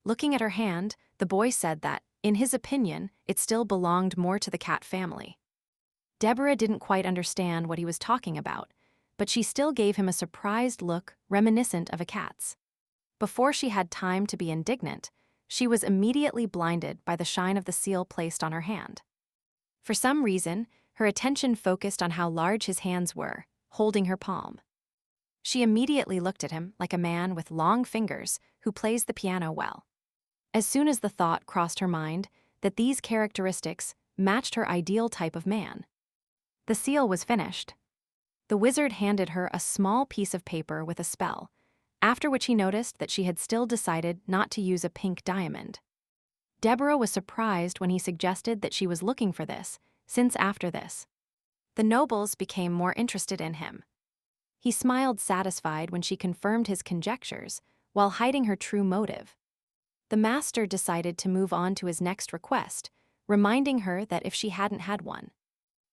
Looking at her hand, the boy said that, in his opinion, it still belonged more to the cat family. Deborah didn't quite understand what he was talking about, but she still gave him a surprised look reminiscent of a cat's. Before she had time to be indignant, she was immediately blinded by the shine of the seal placed on her hand. For some reason, her attention focused on how large his hands were, holding her palm. She immediately looked at him like a man with long fingers who plays the piano well. As soon as the thought crossed her mind that these characteristics matched her ideal type of man, the seal was finished. The wizard handed her a small piece of paper with a spell, after which he noticed that she had still decided not to use a pink diamond. Deborah was surprised when he suggested that she was looking for this, since after this, the nobles became more interested in him. He smiled satisfied when she confirmed his conjectures, while hiding her true motive. The master decided to move on to his next request, reminding her that if she hadn't had one,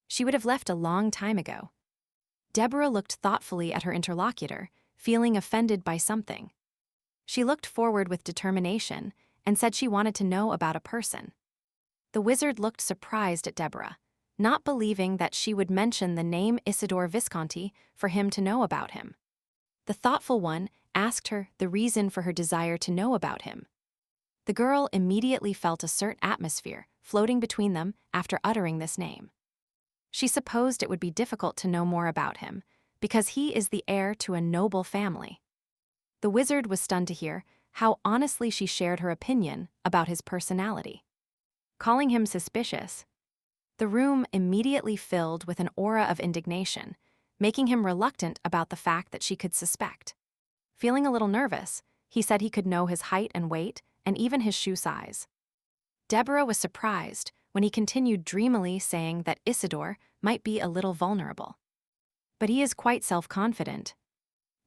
she would have left a long time ago. Deborah looked thoughtfully at her interlocutor, feeling offended by something. She looked forward with determination and said she wanted to know about a person. The wizard looked surprised at Deborah, not believing that she would mention the name Isidore Visconti for him to know about him. The thoughtful one asked her the reason for her desire to know about him. The girl immediately felt a certain atmosphere floating between them after uttering this name. She supposed it would be difficult to know more about him, because he is the heir to a noble family. The wizard was stunned to hear how honestly she shared her opinion about his personality. Calling him suspicious, the room immediately filled with an aura of indignation, making him reluctant about the fact that she could suspect. Feeling a little nervous, he said he could know his height and weight and even his shoe size. Deborah was surprised when he continued dreamily saying that Isidore might be a little vulnerable. But he is quite self-confident.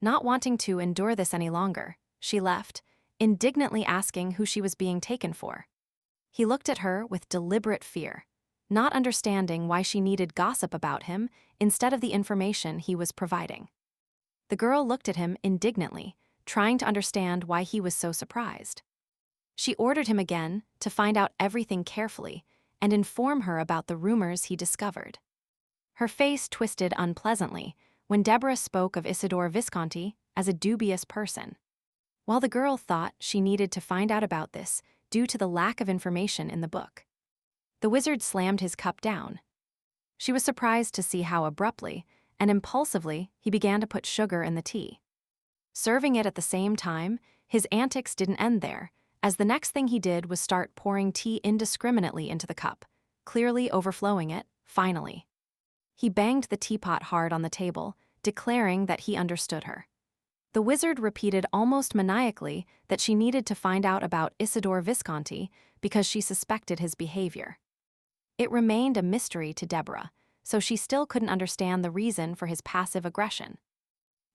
Not wanting to endure this any longer, she left, indignantly asking who she was being taken for. He looked at her with deliberate fear, not understanding why she needed gossip about him instead of the information he was providing. The girl looked at him indignantly, trying to understand why he was so surprised. She ordered him again to find out everything carefully and inform her about the rumors he discovered. Her face twisted unpleasantly when Deborah spoke of Isidore Visconti as a dubious person. While the girl thought she needed to find out about this due to the lack of information in the book. The wizard slammed his cup down. She was surprised to see how abruptly and impulsively he began to put sugar in the tea. Serving it at the same time, his antics didn't end there, as the next thing he did was start pouring tea indiscriminately into the cup, clearly overflowing it, finally. He banged the teapot hard on the table, declaring that he understood her. The wizard repeated almost maniacally that she needed to find out about Isidore Visconti because she suspected his behavior. It remained a mystery to Deborah, so she still couldn't understand the reason for his passive aggression.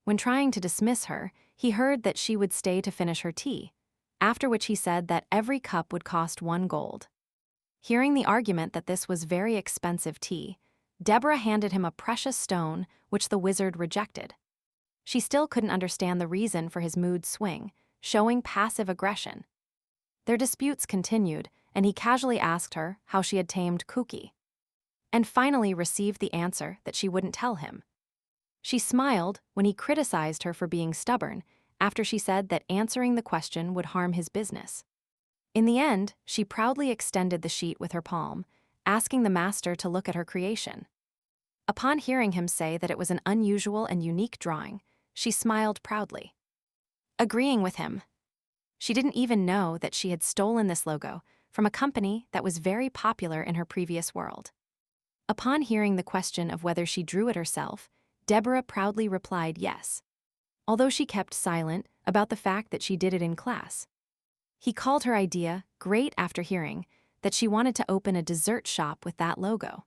When trying to dismiss her, he heard that she would stay to finish her tea, after which he said that every cup would cost 1 gold. Hearing the argument that this was very expensive tea, Deborah handed him a precious stone which the wizard rejected. She still couldn't understand the reason for his mood swing, showing passive aggression. Their disputes continued, and he casually asked her how she had tamed Cookie, and finally received the answer that she wouldn't tell him. She smiled when he criticized her for being stubborn after she said that answering the question would harm his business. In the end, she proudly extended the sheet with her palm, asking the master to look at her creation. Upon hearing him say that it was an unusual and unique drawing, she smiled proudly, agreeing with him. She didn't even know that she had stolen this logo from a company that was very popular in her previous world. Upon hearing the question of whether she drew it herself, Deborah proudly replied yes, although she kept silent about the fact that she did it in class. He called her idea great after hearing that she wanted to open a dessert shop with that logo.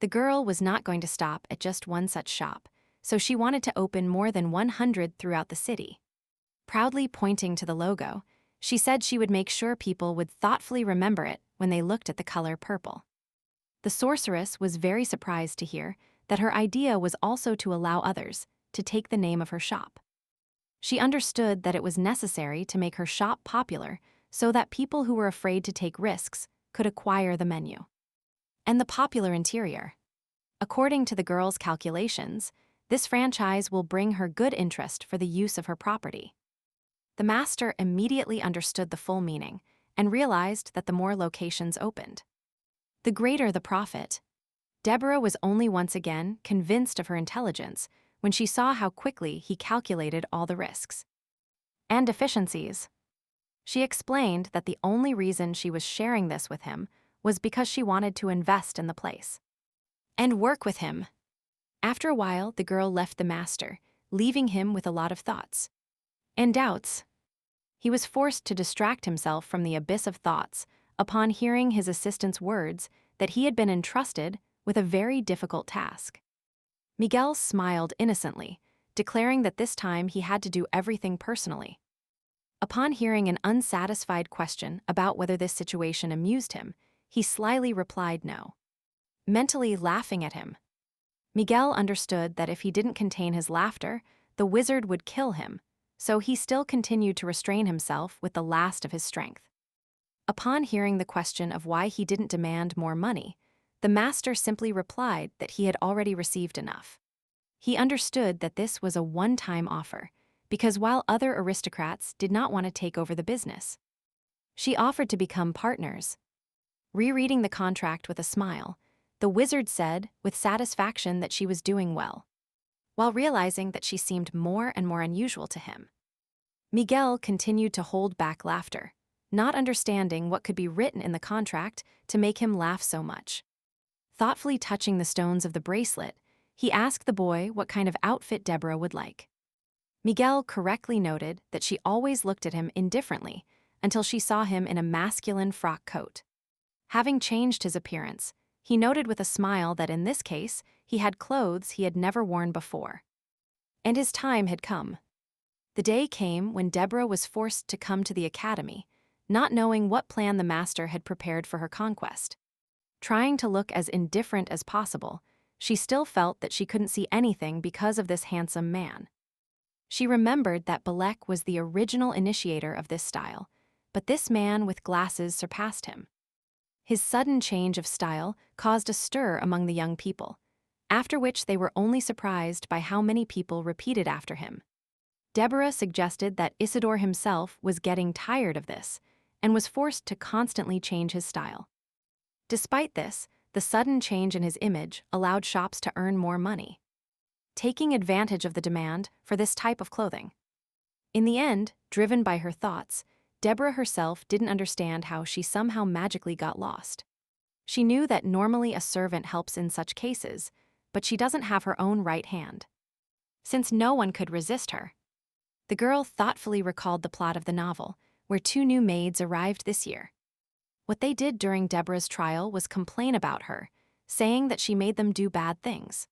The girl was not going to stop at just one such shop, so she wanted to open more than 100 throughout the city. Proudly pointing to the logo, she said she would make sure people would thoughtfully remember it when they looked at the color purple. The sorceress was very surprised to hear that her idea was also to allow others to take the name of her shop. She understood that it was necessary to make her shop popular so that people who were afraid to take risks could acquire the menu. And the popular interior. According to the girl's calculations, this franchise will bring her good interest for the use of her property. The master immediately understood the full meaning and realized that the more locations opened, the greater the profit. Deborah was only once again convinced of her intelligence when she saw how quickly he calculated all the risks and deficiencies. She explained that the only reason she was sharing this with him was because she wanted to invest in the place and work with him. After a while, the girl left the master, leaving him with a lot of thoughts and doubts. He was forced to distract himself from the abyss of thoughts upon hearing his assistant's words that he had been entrusted with a very difficult task. Miguel smiled innocently, declaring that this time he had to do everything personally. Upon hearing an unsatisfied question about whether this situation amused him, he slyly replied no, mentally laughing at him. Miguel understood that if he didn't contain his laughter, the wizard would kill him, so he still continued to restrain himself with the last of his strength. Upon hearing the question of why he didn't demand more money, the master simply replied that he had already received enough. He understood that this was a one-time offer, because while other aristocrats did not want to take over the business, she offered to become partners. Rereading the contract with a smile, the wizard said with satisfaction that she was doing well, while realizing that she seemed more and more unusual to him. Miguel continued to hold back laughter, not understanding what could be written in the contract to make him laugh so much. Thoughtfully touching the stones of the bracelet, he asked the boy what kind of outfit Deborah would like. Miguel correctly noted that she always looked at him indifferently until she saw him in a masculine frock coat. Having changed his appearance, he noted with a smile that in this case, he had clothes he had never worn before. And his time had come. The day came when Deborah was forced to come to the academy, not knowing what plan the master had prepared for her conquest. Trying to look as indifferent as possible, she still felt that she couldn't see anything because of this handsome man. She remembered that Balek was the original initiator of this style, but this man with glasses surpassed him. His sudden change of style caused a stir among the young people, after which they were only surprised by how many people repeated after him. Deborah suggested that Isidore himself was getting tired of this and was forced to constantly change his style. Despite this, the sudden change in his image allowed shops to earn more money, taking advantage of the demand for this type of clothing. In the end, driven by her thoughts, Deborah herself didn't understand how she somehow magically got lost. She knew that normally a servant helps in such cases, but she doesn't have her own right hand. Since no one could resist her, the girl thoughtfully recalled the plot of the novel, where two new maids arrived this year. What they did during Deborah's trial was complain about her, saying that she made them do bad things.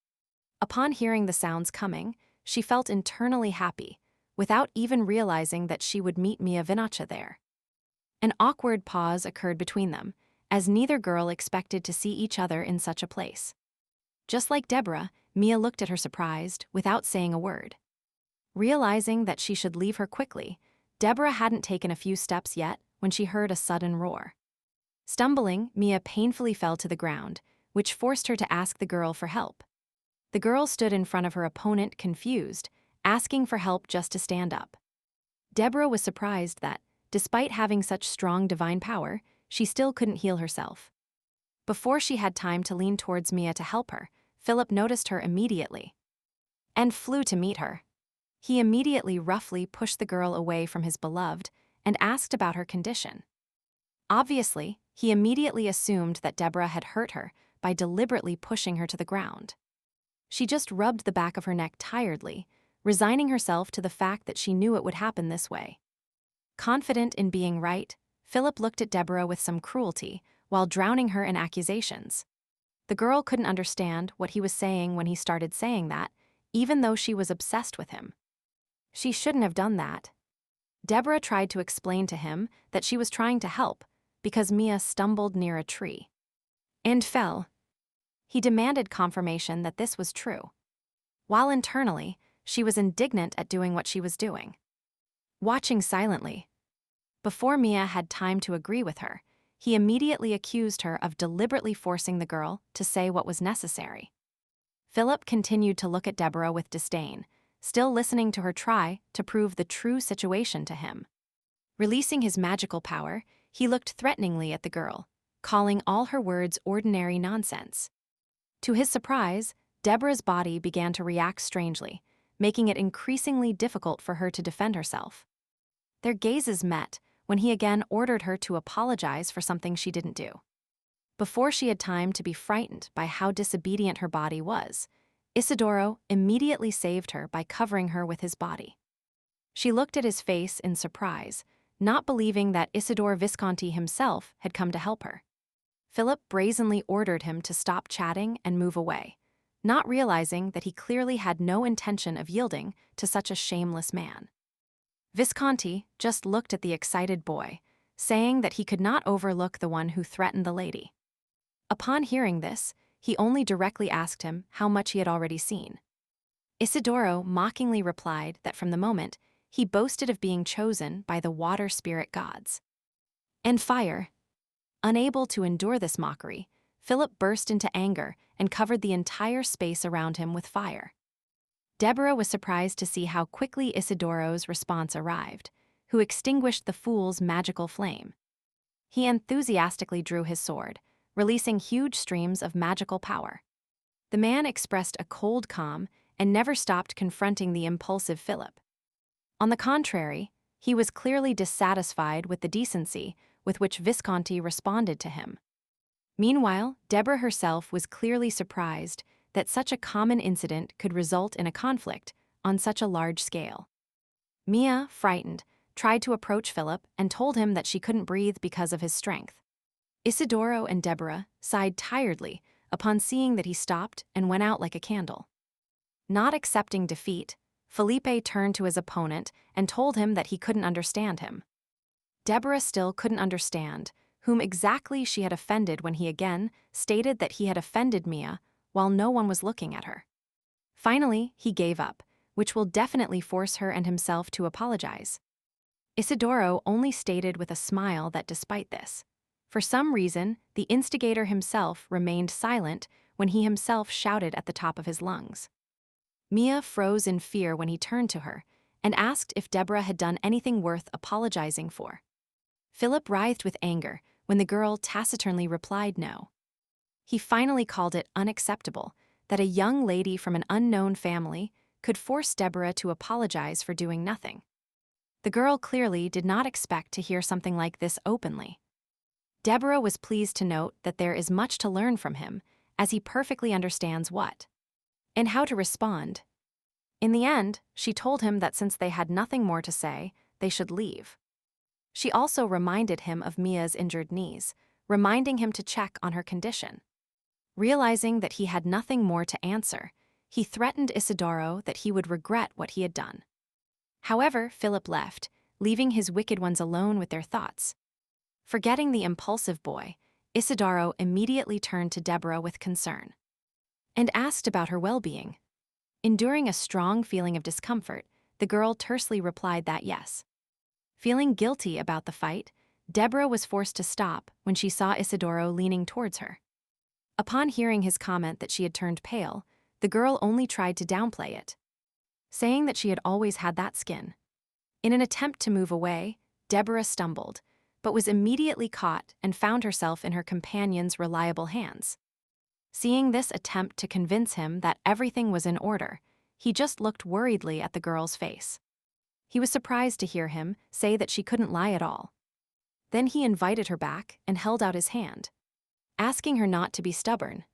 Upon hearing the sounds coming, she felt internally happy, without even realizing that she would meet Mia Vinacha there. An awkward pause occurred between them, as neither girl expected to see each other in such a place. Just like Deborah, Mia looked at her surprised, without saying a word. Realizing that she should leave her quickly, Deborah hadn't taken a few steps yet when she heard a sudden roar. Stumbling, Mia painfully fell to the ground, which forced her to ask the girl for help. The girl stood in front of her opponent confused, asking for help just to stand up. Deborah was surprised that, despite having such strong divine power, she still couldn't heal herself. Before she had time to lean towards Mia to help her, Philip noticed her immediately and flew to meet her. He immediately roughly pushed the girl away from his beloved and asked about her condition. Obviously, he immediately assumed that Deborah had hurt her by deliberately pushing her to the ground. She just rubbed the back of her neck tiredly, resigning herself to the fact that she knew it would happen this way. Confident in being right, Philip looked at Deborah with some cruelty while drowning her in accusations. The girl couldn't understand what he was saying when he started saying that, even though she was obsessed with him. She shouldn't have done that. Deborah tried to explain to him that she was trying to help because Mia stumbled near a tree and fell. He demanded confirmation that this was true, while internally, she was indignant at doing what she was doing. Watching silently. Before Mia had time to agree with her, he immediately accused her of deliberately forcing the girl to say what was necessary. Philip continued to look at Deborah with disdain, still listening to her try to prove the true situation to him. Releasing his magical power, he looked threateningly at the girl, calling all her words ordinary nonsense. To his surprise, Deborah's body began to react strangely, making it increasingly difficult for her to defend herself. Their gazes met when he again ordered her to apologize for something she didn't do. Before she had time to be frightened by how disobedient her body was, Isidoro immediately saved her by covering her with his body. She looked at his face in surprise, not believing that Isidore Visconti himself had come to help her. Philip brazenly ordered him to stop chatting and move away, not realizing that he clearly had no intention of yielding to such a shameless man. Visconti just looked at the excited boy, saying that he could not overlook the one who threatened the lady. Upon hearing this, he only directly asked him how much he had already seen. Isidoro mockingly replied that from the moment, he boasted of being chosen by the water spirit gods and fire. Unable to endure this mockery, Philip burst into anger and covered the entire space around him with fire. Deborah was surprised to see how quickly Isidoro's response arrived, who extinguished the fool's magical flame. He enthusiastically drew his sword, releasing huge streams of magical power. The man expressed a cold calm and never stopped confronting the impulsive Philip. On the contrary, he was clearly dissatisfied with the decency with which Visconti responded to him. Meanwhile, Deborah herself was clearly surprised that such a common incident could result in a conflict on such a large scale. Mia, frightened, tried to approach Philip and told him that she couldn't breathe because of his strength. Isidoro and Deborah sighed tiredly upon seeing that he stopped and went out like a candle. Not accepting defeat, Felipe turned to his opponent and told him that he couldn't understand him. Deborah still couldn't understand whom exactly she had offended when he again stated that he had offended Mia while no one was looking at her. Finally, he gave up, which will definitely force her and himself to apologize. Isidoro only stated with a smile that despite this, for some reason, the instigator himself remained silent when he himself shouted at the top of his lungs. Mia froze in fear when he turned to her and asked if Deborah had done anything worth apologizing for. Philip writhed with anger when the girl taciturnly replied no. He finally called it unacceptable that a young lady from an unknown family could force Deborah to apologize for doing nothing. The girl clearly did not expect to hear something like this openly. Deborah was pleased to note that there is much to learn from him, as he perfectly understands what and how to respond. In the end, she told him that since they had nothing more to say, they should leave. She also reminded him of Mia's injured knees, reminding him to check on her condition. Realizing that he had nothing more to answer, he threatened Isidoro that he would regret what he had done. However, Philip left, leaving his wicked ones alone with their thoughts. Forgetting the impulsive boy, Isidoro immediately turned to Deborah with concern and asked about her well-being. Enduring a strong feeling of discomfort, the girl tersely replied that yes. Feeling guilty about the fight, Deborah was forced to stop when she saw Isidoro leaning towards her. Upon hearing his comment that she had turned pale, the girl only tried to downplay it, saying that she had always had that skin. In an attempt to move away, Deborah stumbled, but was immediately caught and found herself in her companion's reliable hands. Seeing this attempt to convince him that everything was in order, he just looked worriedly at the girl's face. He was surprised to hear him say that she couldn't lie at all. Then he invited her back and held out his hand, asking her not to be stubborn.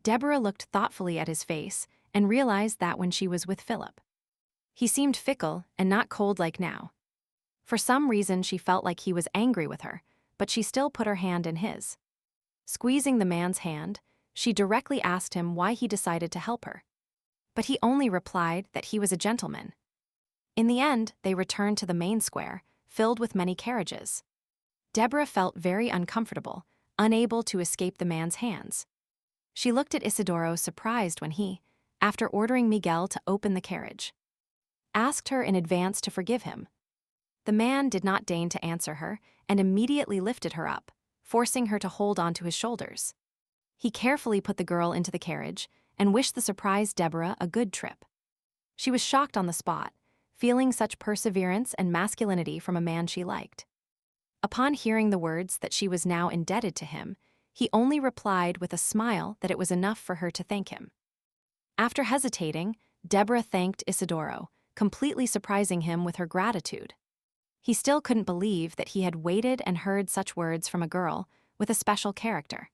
Deborah looked thoughtfully at his face and realized that when she was with Philip, he seemed fickle and not cold like now. For some reason, she felt like he was angry with her, but she still put her hand in his. Squeezing the man's hand, she directly asked him why he decided to help her. But he only replied that he was a gentleman. In the end, they returned to the main square, filled with many carriages. Deborah felt very uncomfortable, unable to escape the man's hands. She looked at Isidoro surprised when he, after ordering Miguel to open the carriage, asked her in advance to forgive him. The man did not deign to answer her and immediately lifted her up, forcing her to hold onto his shoulders. He carefully put the girl into the carriage and wished the surprised Deborah a good trip. She was shocked on the spot, feeling such perseverance and masculinity from a man she liked. Upon hearing the words that she was now indebted to him, he only replied with a smile that it was enough for her to thank him. After hesitating, Deborah thanked Isidoro, completely surprising him with her gratitude. He still couldn't believe that he had waited and heard such words from a girl with a special character.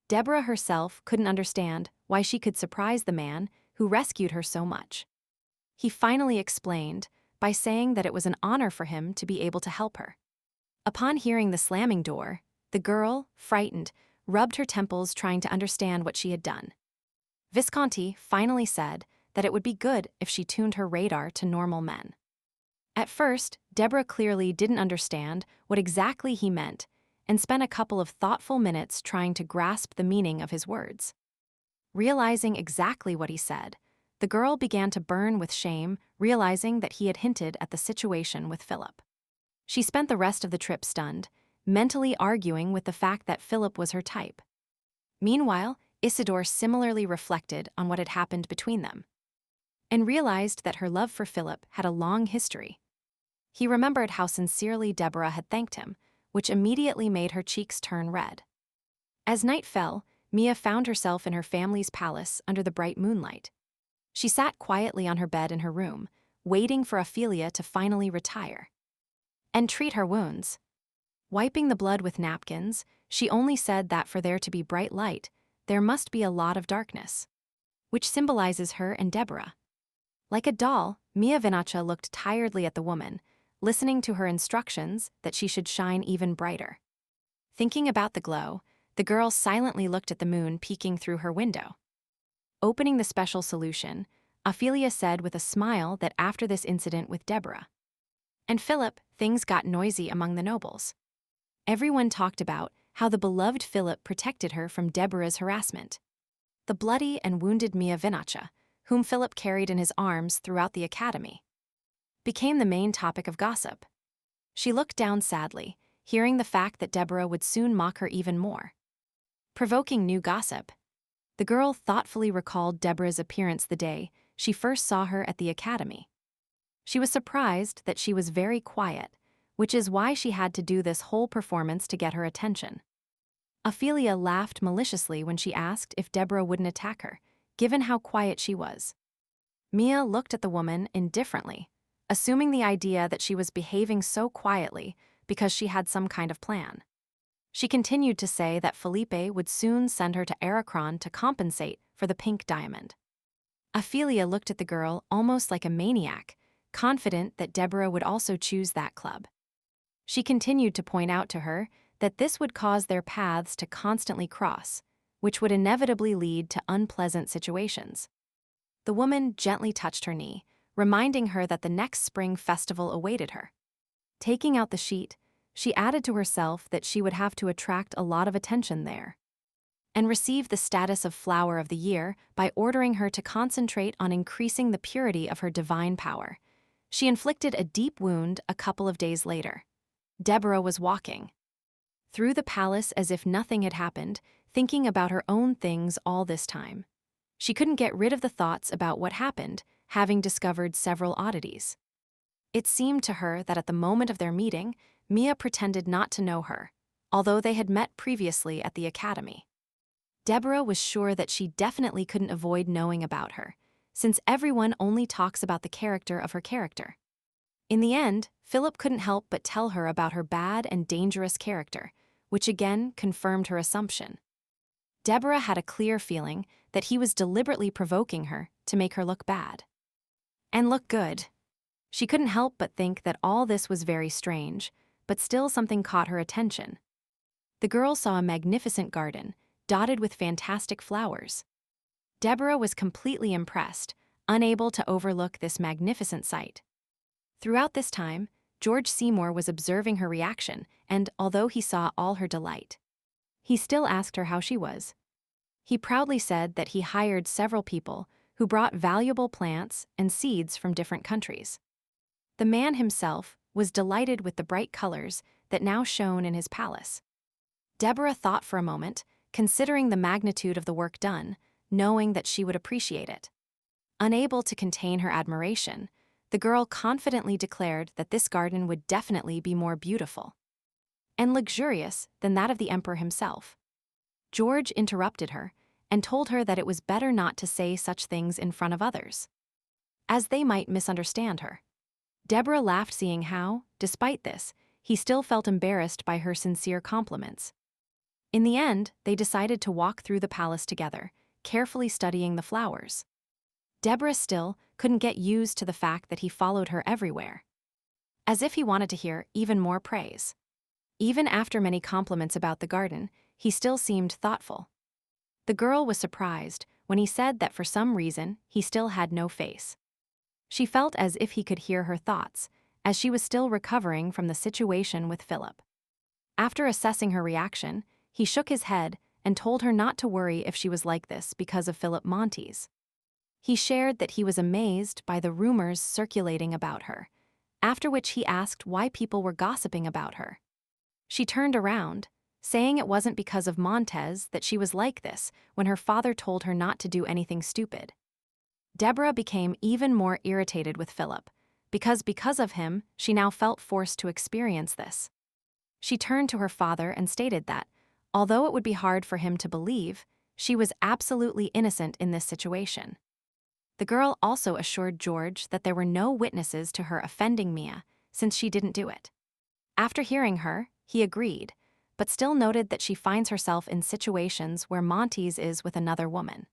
Deborah herself couldn't understand why she could surprise the man who rescued her so much. He finally explained by saying that it was an honor for him to be able to help her. Upon hearing the slamming door, the girl, frightened, rubbed her temples trying to understand what she had done. Visconti finally said that it would be good if she tuned her radar to normal men. At first, Deborah clearly didn't understand what exactly he meant and spent a couple of thoughtful minutes trying to grasp the meaning of his words. Realizing exactly what he said, the girl began to burn with shame, realizing that he had hinted at the situation with Philip. She spent the rest of the trip stunned, mentally arguing with the fact that Philip was her type. Meanwhile, Isidore similarly reflected on what had happened between them and realized that her love for Philip had a long history. He remembered how sincerely Deborah had thanked him, which immediately made her cheeks turn red. As night fell, Mia found herself in her family's palace under the bright moonlight. She sat quietly on her bed in her room, waiting for Ophelia to finally retire and treat her wounds. Wiping the blood with napkins, she only said that for there to be bright light, there must be a lot of darkness, which symbolizes her and Deborah. Like a doll, Mia Vinacha looked tiredly at the woman, listening to her instructions that she should shine even brighter. Thinking about the glow, the girl silently looked at the moon peeking through her window. Opening the special solution, Ophelia said with a smile that after this incident with Deborah and Philip, things got noisy among the nobles. Everyone talked about how the beloved Philip protected her from Deborah's harassment. The bloody and wounded Mia Vinacha, whom Philip carried in his arms throughout the academy, became the main topic of gossip. She looked down sadly, hearing the fact that Deborah would soon mock her even more. Provoking new gossip, the girl thoughtfully recalled Deborah's appearance the day she first saw her at the academy. She was surprised that she was very quiet, which is why she had to do this whole performance to get her attention. Ophelia laughed maliciously when she asked if Deborah wouldn't attack her, given how quiet she was. Mia looked at the woman indifferently, assuming the idea that she was behaving so quietly because she had some kind of plan. She continued to say that Felipe would soon send her to Aracron to compensate for the pink diamond. Ophelia looked at the girl almost like a maniac, confident that Deborah would also choose that club. She continued to point out to her that this would cause their paths to constantly cross, which would inevitably lead to unpleasant situations. The woman gently touched her knee, reminding her that the next spring festival awaited her. Taking out the sheet, she added to herself that she would have to attract a lot of attention there and receive the status of Flower of the Year by ordering her to concentrate on increasing the purity of her divine power. She inflicted a deep wound a couple of days later. Deborah was walking through the palace as if nothing had happened, thinking about her own things all this time. She couldn't get rid of the thoughts about what happened, having discovered several oddities. It seemed to her that at the moment of their meeting, Mia pretended not to know her, although they had met previously at the academy. Deborah was sure that she definitely couldn't avoid knowing about her, since everyone only talks about the character of her character. In the end, Philip couldn't help but tell her about her bad and dangerous character, which again confirmed her assumption. Deborah had a clear feeling that he was deliberately provoking her to make her look bad and look good. She couldn't help but think that all this was very strange, but still something caught her attention. The girl saw a magnificent garden, dotted with fantastic flowers. Deborah was completely impressed, unable to overlook this magnificent sight. Throughout this time, George Seymour was observing her reaction, and although he saw all her delight, he still asked her how she was. He proudly said that he hired several people who brought valuable plants and seeds from different countries. The man himself was delighted with the bright colors that now shone in his palace. Deborah thought for a moment, considering the magnitude of the work done, knowing that she would appreciate it. Unable to contain her admiration, the girl confidently declared that this garden would definitely be more beautiful and luxurious than that of the emperor himself. George interrupted her and told her that it was better not to say such things in front of others, as they might misunderstand her. Deborah laughed, seeing how, despite this, he still felt embarrassed by her sincere compliments. In the end, they decided to walk through the palace together, carefully studying the flowers. Deborah still couldn't get used to the fact that he followed her everywhere, as if he wanted to hear even more praise. Even after many compliments about the garden, he still seemed thoughtful. The girl was surprised when he said that for some reason he still had no face. She felt as if he could hear her thoughts, as she was still recovering from the situation with Philip. After assessing her reaction, he shook his head and told her not to worry if she was like this because of Philip Montes. He shared that he was amazed by the rumors circulating about her, after which he asked why people were gossiping about her. She turned around, saying it wasn't because of Montes that she was like this when her father told her not to do anything stupid. Deborah became even more irritated with Philip, because of him, she now felt forced to experience this. She turned to her father and stated that, although it would be hard for him to believe, she was absolutely innocent in this situation. The girl also assured George that there were no witnesses to her offending Mia, since she didn't do it. After hearing her, he agreed, but still noted that she finds herself in situations where Montes is with another woman.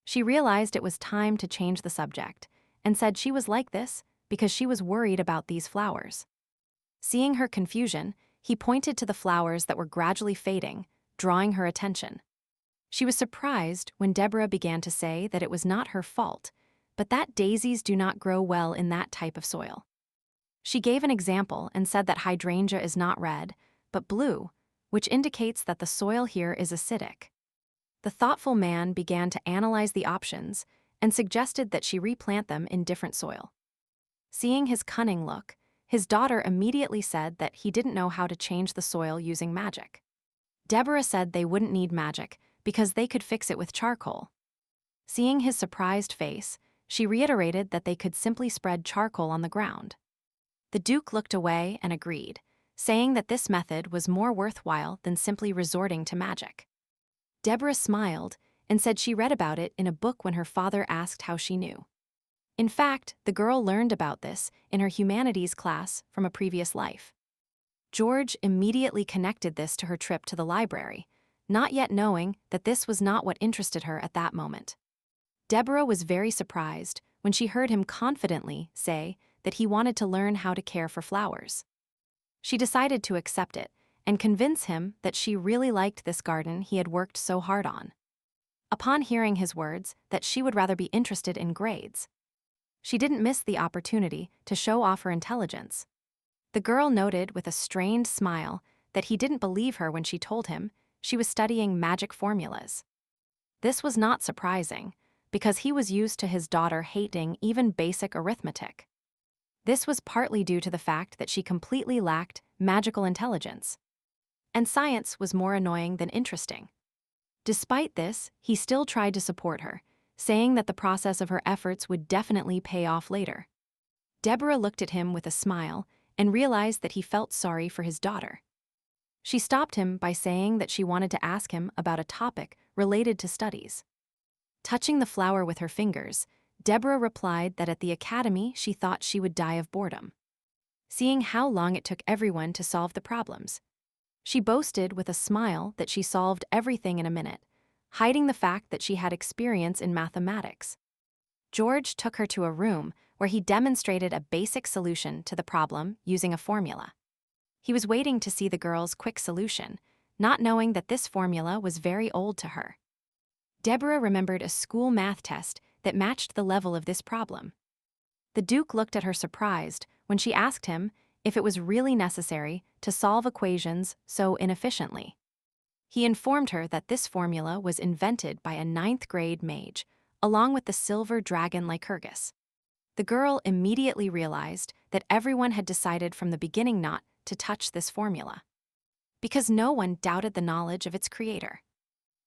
She realized it was time to change the subject, and said she was like this because she was worried about these flowers. Seeing her confusion, He pointed to the flowers that were gradually fading, drawing her attention. She was surprised when Deborah began to say that it was not her fault, but that daisies do not grow well in that type of soil. She gave an example and said that hydrangea is not red, but blue, which indicates that the soil here is acidic. The thoughtful man began to analyze the options and suggested that she replant them in different soil. Seeing his cunning look, his daughter immediately said that he didn't know how to change the soil using magic. Deborah said they wouldn't need magic because they could fix it with charcoal. Seeing his surprised face, she reiterated that they could simply spread charcoal on the ground. The Duke looked away and agreed, saying that this method was more worthwhile than simply resorting to magic. Deborah smiled and said she read about it in a book when her father asked how she knew. In fact, the girl learned about this in her humanities class from a previous life. George immediately connected this to her trip to the library, not yet knowing that this was not what interested her at that moment. Deborah was very surprised when she heard him confidently say that he wanted to learn how to care for flowers. She decided to accept it and convince him that she really liked this garden he had worked so hard on. Upon hearing his words that she would rather be interested in grades, she didn't miss the opportunity to show off her intelligence. The girl noted with a strained smile that he didn't believe her when she told him she was studying magic formulas. This was not surprising, because he was used to his daughter hating even basic arithmetic. This was partly due to the fact that she completely lacked magical intelligence, and science was more annoying than interesting. Despite this, he still tried to support her, saying that the process of her efforts would definitely pay off later. Deborah looked at him with a smile and realized that he felt sorry for his daughter. She stopped him by saying that she wanted to ask him about a topic related to studies. Touching the flower with her fingers, Deborah replied that at the academy she thought she would die of boredom, seeing how long it took everyone to solve the problems. She boasted with a smile that she solved everything in a minute, hiding the fact that she had experience in mathematics. George took her to a room where he demonstrated a basic solution to the problem using a formula. He was waiting to see the girl's quick solution, not knowing that this formula was very old to her. Deborah remembered a school math test that matched the level of this problem. The Duke looked at her surprised when she asked him if it was really necessary to solve equations so inefficiently. He informed her that this formula was invented by a 9th-grade mage, along with the silver dragon Lycurgus. The girl immediately realized that everyone had decided from the beginning not to touch this formula, because no one doubted the knowledge of its creator.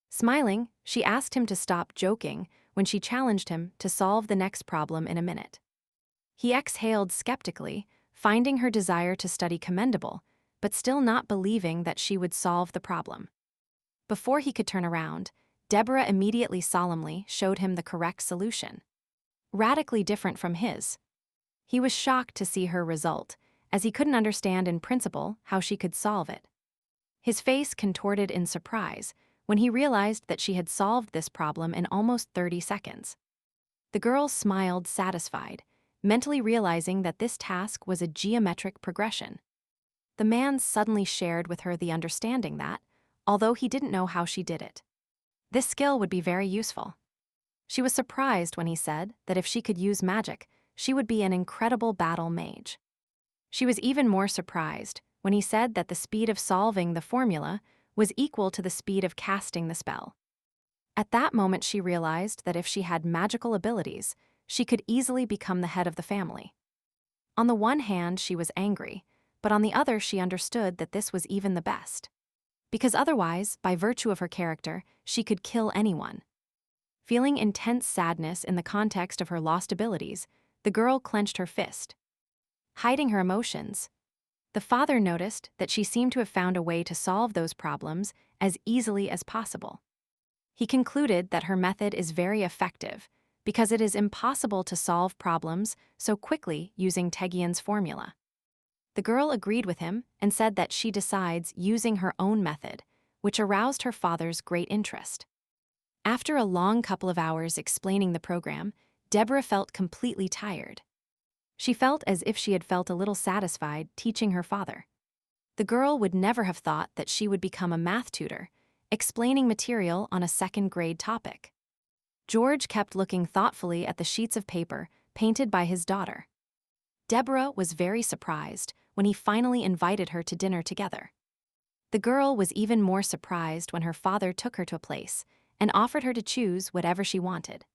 Smiling, she asked him to stop joking when she challenged him to solve the next problem in a minute. He exhaled skeptically, finding her desire to study commendable, but still not believing that she would solve the problem. Before he could turn around, Deborah immediately solemnly showed him the correct solution, radically different from his. He was shocked to see her result, as he couldn't understand in principle how she could solve it. His face contorted in surprise when he realized that she had solved this problem in almost 30 seconds. The girl smiled satisfied, mentally realizing that this task was a geometric progression. The man suddenly shared with her the understanding that, although he didn't know how she did it, this skill would be very useful. She was surprised when he said that if she could use magic, she would be an incredible battle mage. She was even more surprised when he said that the speed of solving the formula was equal to the speed of casting the spell. At that moment, she realized that if she had magical abilities, she could easily become the head of the family. On the one hand, she was angry, but on the other, she understood that this was even the best, because otherwise, by virtue of her character, she could kill anyone. Feeling intense sadness in the context of her lost abilities, the girl clenched her fist, hiding her emotions. The father noticed that she seemed to have found a way to solve those problems as easily as possible. He concluded that her method is very effective because it is impossible to solve problems so quickly using Tegian's formula. The girl agreed with him and said that she decides using her own method, which aroused her father's great interest. After a long couple of hours explaining the program, Deborah felt completely tired. She felt as if she had felt a little satisfied teaching her father. The girl would never have thought that she would become a math tutor, explaining material on a second-grade topic. George kept looking thoughtfully at the sheets of paper painted by his daughter. Deborah was very surprised when he finally invited her to dinner together. The girl was even more surprised when her father took her to a place and offered her to choose whatever she wanted.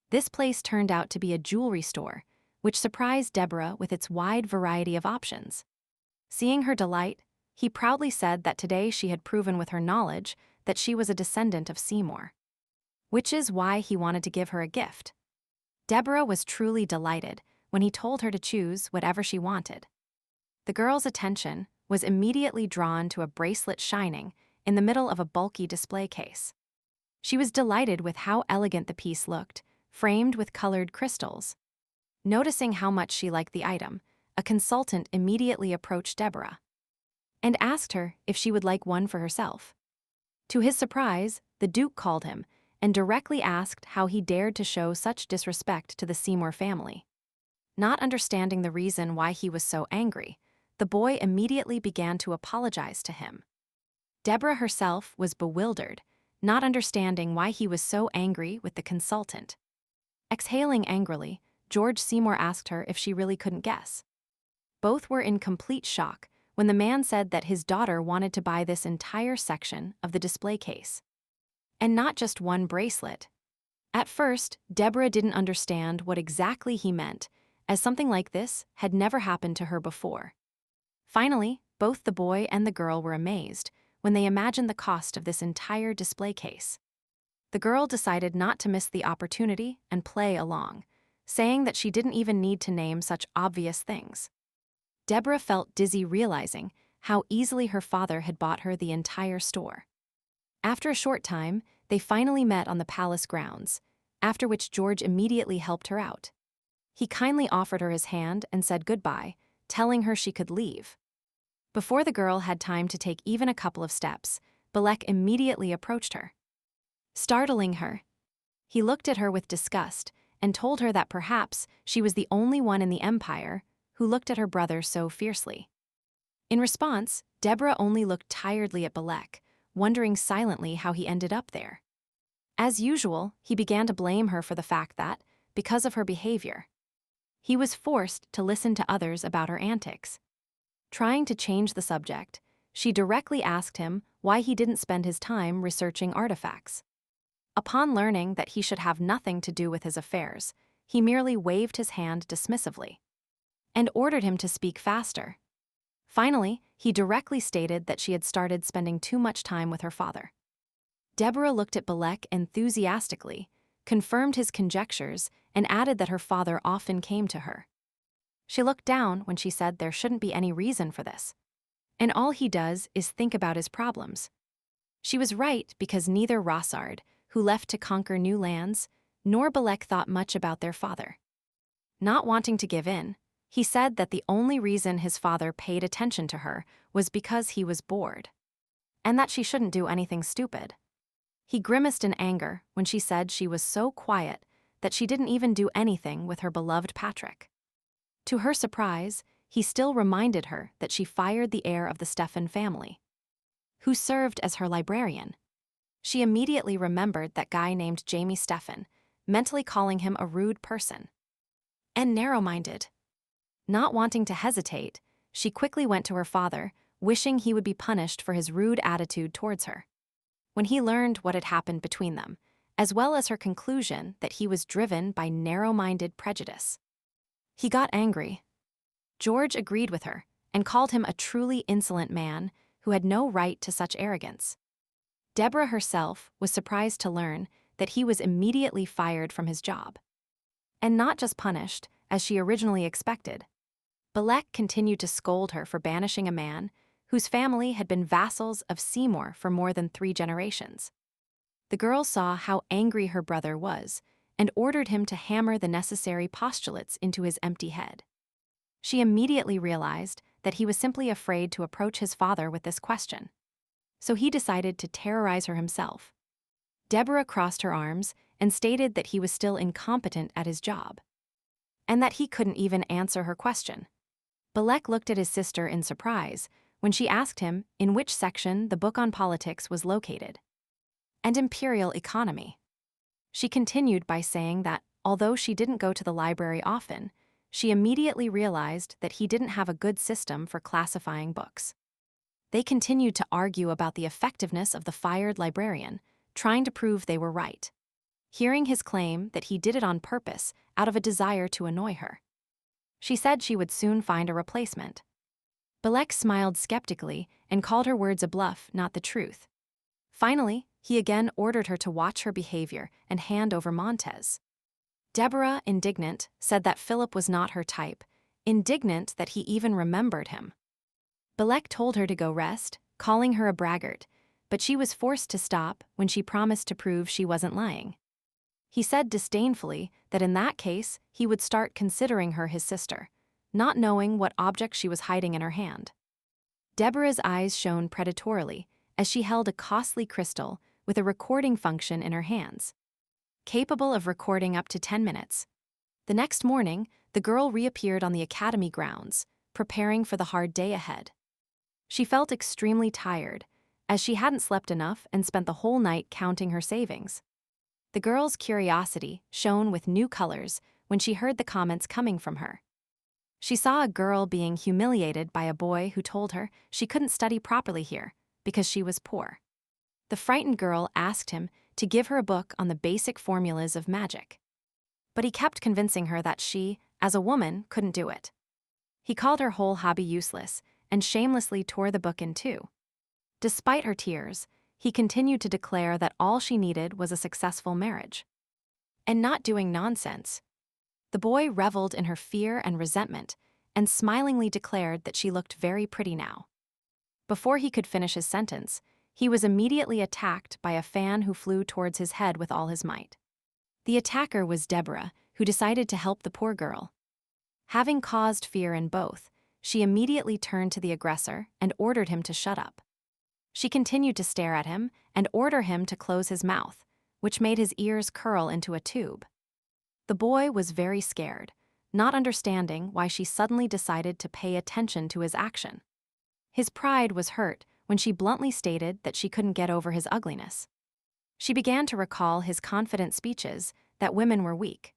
This place turned out to be a jewelry store, which surprised Deborah with its wide variety of options. Seeing her delight, he proudly said that today she had proven with her knowledge that she was a descendant of Seymour, which is why he wanted to give her a gift. Deborah was truly delighted when he told her to choose whatever she wanted. The girl's attention was immediately drawn to a bracelet shining in the middle of a bulky display case. She was delighted with how elegant the piece looked, framed with colored crystals. Noticing how much she liked the item, a consultant immediately approached Deborah and asked her if she would like one for herself. To his surprise, the Duke called him and directly asked how he dared to show such disrespect to the Seymour family. Not understanding the reason why he was so angry, the boy immediately began to apologize to him. Deborah herself was bewildered, not understanding why he was so angry with the consultant. Exhaling angrily, George Seymour asked her if she really couldn't guess. Both were in complete shock when the man said that his daughter wanted to buy this entire section of the display case. And not just one bracelet. At first, Deborah didn't understand what exactly he meant, as something like this had never happened to her before. Finally, both the boy and the girl were amazed when they imagined the cost of this entire display case. The girl decided not to miss the opportunity and play along, saying that she didn't even need to name such obvious things. Deborah felt dizzy realizing how easily her father had bought her the entire store. After a short time, they finally met on the palace grounds, after which George immediately helped her out. He kindly offered her his hand and said goodbye, telling her she could leave. Before the girl had time to take even a couple of steps, Balek immediately approached her. Startling her, he looked at her with disgust and told her that perhaps she was the only one in the empire who looked at her brother so fiercely. In response, Deborah only looked tiredly at Balek, wondering silently how he ended up there. As usual, he began to blame her for the fact that, because of her behavior, he was forced to listen to others about her antics. Trying to change the subject, she directly asked him why he didn't spend his time researching artifacts. Upon learning that he should have nothing to do with his affairs, he merely waved his hand dismissively and ordered him to speak faster. Finally, he directly stated that she had started spending too much time with her father. Deborah looked at Balek enthusiastically, confirmed his conjectures, and added that her father often came to her. She looked down when she said there shouldn't be any reason for this, and all he does is think about his problems. She was right because neither Rossard, who left to conquer new lands, nor Balek thought much about their father. Not wanting to give in, he said that the only reason his father paid attention to her was because he was bored, and that she shouldn't do anything stupid. He grimaced in anger when she said she was so quiet that she didn't even do anything with her beloved Patrick. To her surprise, he still reminded her that she fired the heir of the Stefan family, who served as her librarian. She immediately remembered that guy named Jamie Stefan, mentally calling him a rude person and narrow-minded. Not wanting to hesitate, she quickly went to her father, wishing he would be punished for his rude attitude towards her. When he learned what had happened between them, as well as her conclusion that he was driven by narrow-minded prejudice, he got angry. George agreed with her and called him a truly insolent man who had no right to such arrogance. Deborah herself was surprised to learn that he was immediately fired from his job. And not just punished, as she originally expected. Balek continued to scold her for banishing a man whose family had been vassals of Seymour for more than 3 generations. The girl saw how angry her brother was and ordered him to hammer the necessary postulates into his empty head. She immediately realized that he was simply afraid to approach his father with this question, so he decided to terrorize her himself. Deborah crossed her arms and stated that he was still incompetent at his job, and that he couldn't even answer her question. Balek looked at his sister in surprise when she asked him in which section the book on politics was located. And imperial economy. She continued by saying that, although she didn't go to the library often, she immediately realized that he didn't have a good system for classifying books. They continued to argue about the effectiveness of the fired librarian, trying to prove they were right. Hearing his claim that he did it on purpose out of a desire to annoy her. She said she would soon find a replacement. Belek smiled skeptically and called her words a bluff, not the truth. Finally, he again ordered her to watch her behavior and hand over Montez. Deborah, indignant, said that Philip was not her type, indignant that he even remembered him. Belek told her to go rest, calling her a braggart, but she was forced to stop when she promised to prove she wasn't lying. He said disdainfully that in that case he would start considering her his sister, not knowing what object she was hiding in her hand. Deborah's eyes shone predatorily as she held a costly crystal with a recording function in her hands, capable of recording up to 10 minutes. The next morning, the girl reappeared on the academy grounds, preparing for the hard day ahead. She felt extremely tired, as she hadn't slept enough and spent the whole night counting her savings. The girl's curiosity shone with new colors when she heard the comments coming from her. She saw a girl being humiliated by a boy who told her she couldn't study properly here because she was poor. The frightened girl asked him to give her a book on the basic formulas of magic. But he kept convincing her that she, as a woman, couldn't do it. He called her whole hobby useless and shamelessly tore the book in two. Despite her tears, he continued to declare that all she needed was a successful marriage. And not doing nonsense. The boy reveled in her fear and resentment and smilingly declared that she looked very pretty now. Before he could finish his sentence, he was immediately attacked by a fan who flew towards his head with all his might. The attacker was Deborah, who decided to help the poor girl. Having caused fear in both, she immediately turned to the aggressor and ordered him to shut up. She continued to stare at him and order him to close his mouth, which made his ears curl into a tube. The boy was very scared, not understanding why she suddenly decided to pay attention to his action. His pride was hurt when she bluntly stated that she couldn't get over his ugliness. She began to recall his confident speeches that women were weak.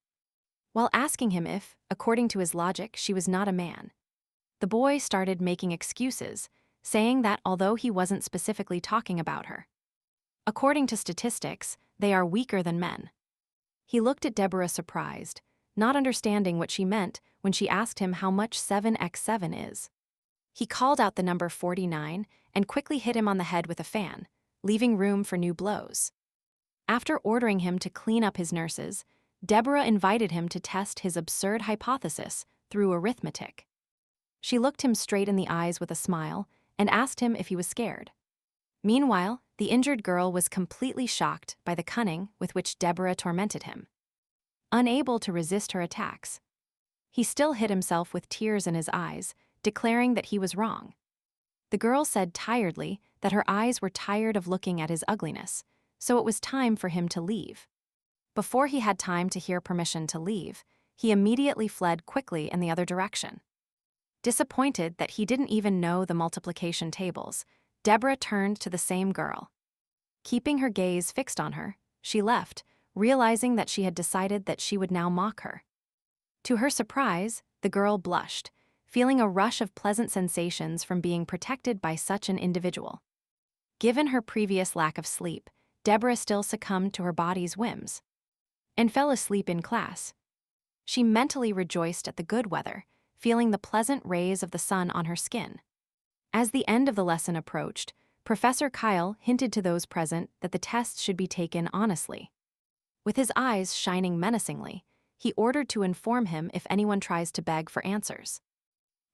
While asking him if, according to his logic, she was not a man, the boy started making excuses, saying that although he wasn't specifically talking about her, according to statistics, they are weaker than men. He looked at Deborah surprised, not understanding what she meant when she asked him how much 7x7 is. He called out the number 49 and quickly hit him on the head with a fan, leaving room for new blows. After ordering him to clean up his nurses, Deborah invited him to test his absurd hypothesis through arithmetic. She looked him straight in the eyes with a smile and asked him if he was scared. Meanwhile, the injured girl was completely shocked by the cunning with which Deborah tormented him. Unable to resist her attacks, he still hid himself with tears in his eyes, declaring that he was wrong. The girl said tiredly that her eyes were tired of looking at his ugliness, so it was time for him to leave. Before he had time to hear permission to leave, he immediately fled quickly in the other direction. Disappointed that he didn't even know the multiplication tables, Deborah turned to the same girl. Keeping her gaze fixed on her, she left, realizing that she had decided that she would now mock her. To her surprise, the girl blushed, feeling a rush of pleasant sensations from being protected by such an individual. Given her previous lack of sleep, Deborah still succumbed to her body's whims and fell asleep in class. She mentally rejoiced at the good weather, feeling the pleasant rays of the sun on her skin. As the end of the lesson approached, Professor Kyle hinted to those present that the tests should be taken honestly. With his eyes shining menacingly, he ordered to inform him if anyone tries to beg for answers.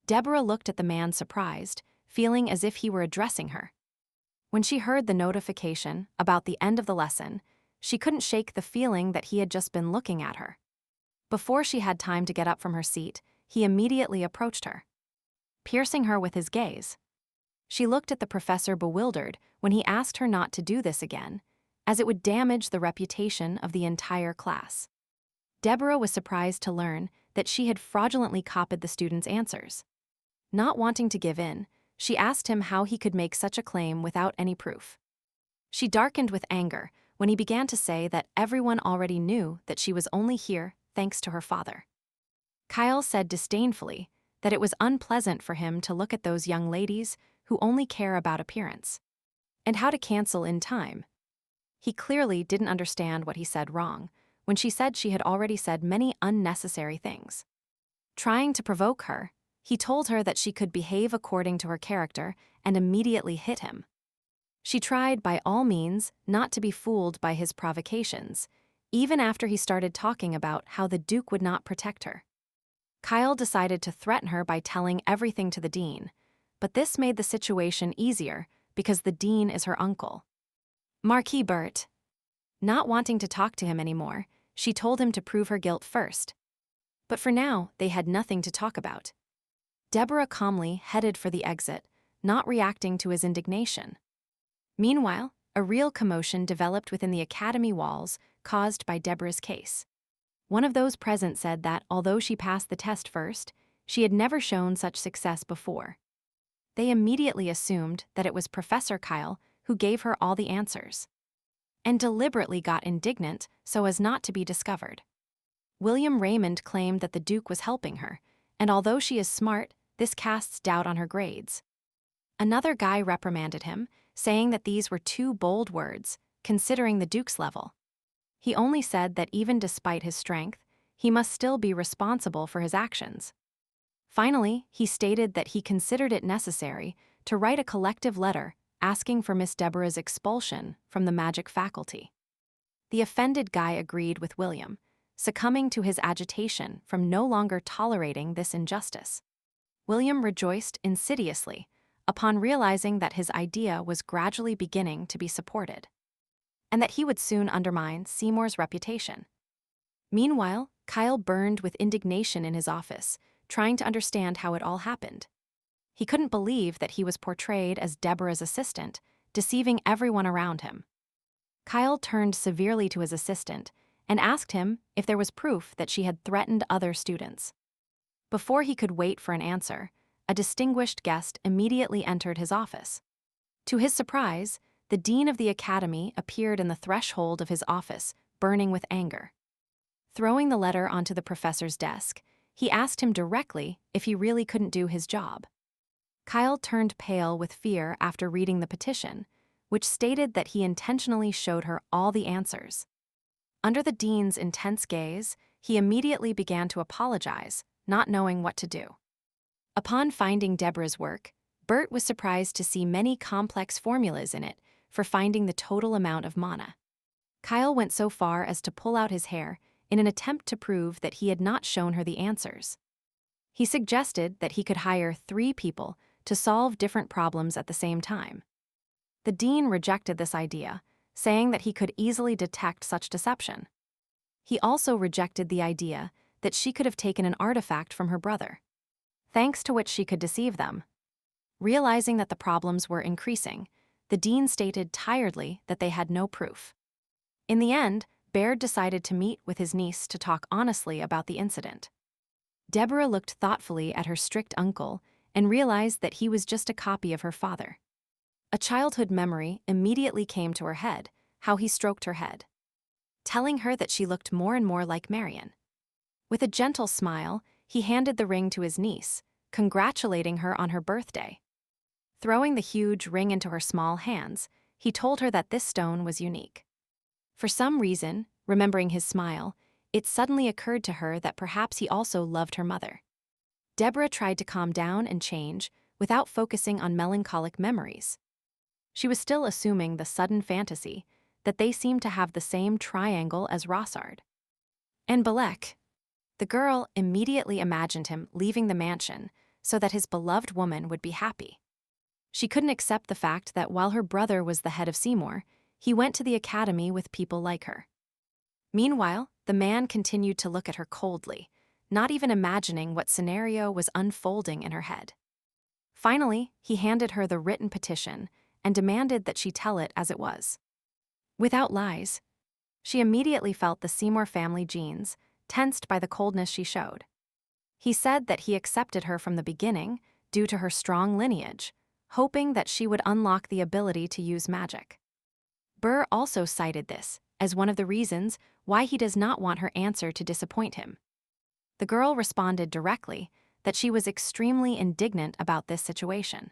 Deborah looked at the man surprised, feeling as if he were addressing her. When she heard the notification about the end of the lesson, she couldn't shake the feeling that he had just been looking at her. Before she had time to get up from her seat, he immediately approached her, piercing her with his gaze. She looked at the professor bewildered when he asked her not to do this again, as it would damage the reputation of the entire class. Deborah was surprised to learn that she had fraudulently copied the students' answers. Not wanting to give in, She asked him how he could make such a claim without any proof. She darkened with anger when he began to say that everyone already knew that she was only here thanks to her father. Kyle said disdainfully that it was unpleasant for him to look at those young ladies who only care about appearance, and how to cancel in time. He clearly didn't understand what he said wrong when she said she had already said many unnecessary things. Trying to provoke her, he told her that she could behave according to her character and immediately hit him. She tried by all means not to be fooled by his provocations, even after he started talking about how the Duke would not protect her. Kyle decided to threaten her by telling everything to the dean, but this made the situation easier because the dean is her uncle. Marquis Bert. Not wanting to talk to him anymore, she told him to prove her guilt first. But for now, they had nothing to talk about. Deborah calmly headed for the exit, not reacting to his indignation. Meanwhile, a real commotion developed within the academy walls caused by Deborah's case. One of those present said that although she passed the test first, she had never shown such success before. They immediately assumed that it was Professor Kyle who gave her all the answers, and deliberately got indignant so as not to be discovered. William Raymond claimed that the Duke was helping her, and although she is smart, this casts doubt on her grades. Another guy reprimanded him, saying that these were too bold words, considering the Duke's level. He only said that even despite his strength, he must still be responsible for his actions. Finally, he stated that he considered it necessary to write a collective letter asking for Miss Deborah's expulsion from the magic faculty. The offended guy agreed with William, succumbing to his agitation from no longer tolerating this injustice. William rejoiced insidiously upon realizing that his idea was gradually beginning to be supported, and that he would soon undermine Seymour's reputation. Meanwhile, Kyle burned with indignation in his office, trying to understand how it all happened. He couldn't believe that he was portrayed as Deborah's assistant, deceiving everyone around him. Kyle turned severely to his assistant and asked him if there was proof that she had threatened other students. Before he could wait for an answer, a distinguished guest immediately entered his office. To his surprise, the dean of the academy appeared in the threshold of his office, burning with anger. Throwing the letter onto the professor's desk, he asked him directly if he really couldn't do his job. Kyle turned pale with fear after reading the petition, which stated that he intentionally showed her all the answers. Under the dean's intense gaze, he immediately began to apologize, not knowing what to do. Upon finding Deborah's work, Bert was surprised to see many complex formulas in it for finding the total amount of mana. Kyle went so far as to pull out his hair in an attempt to prove that he had not shown her the answers. He suggested that he could hire 3 people to solve different problems at the same time. The dean rejected this idea, saying that he could easily detect such deception. He also rejected the idea that she could have taken an artifact from her brother, thanks to which she could deceive them. Realizing that the problems were increasing, the dean stated tiredly that they had no proof. In the end, Baird decided to meet with his niece to talk honestly about the incident. Deborah looked thoughtfully at her strict uncle and realized that he was just a copy of her father. A childhood memory immediately came to her head, how he stroked her head, telling her that she looked more and more like Marion. With a gentle smile, he handed the ring to his niece, congratulating her on her birthday. Throwing the huge ring into her small hands, he told her that this stone was unique. For some reason, remembering his smile, it suddenly occurred to her that perhaps he also loved her mother. Deborah tried to calm down and change without focusing on melancholic memories. She was still assuming the sudden fantasy that they seemed to have the same triangle as Rossard and Balek. The girl immediately imagined him leaving the mansion so that his beloved woman would be happy. She couldn't accept the fact that while her brother was the head of Seymour, he went to the academy with people like her. Meanwhile, the man continued to look at her coldly, not even imagining what scenario was unfolding in her head. Finally, he handed her the written petition and demanded that she tell it as it was, without lies. She immediately felt the Seymour family genes, tensed by the coldness she showed. He said that he accepted her from the beginning due to her strong lineage, hoping that she would unlock the ability to use magic. Burr also cited this as one of the reasons why he does not want her answer to disappoint him. The girl responded directly that she was extremely indignant about this situation,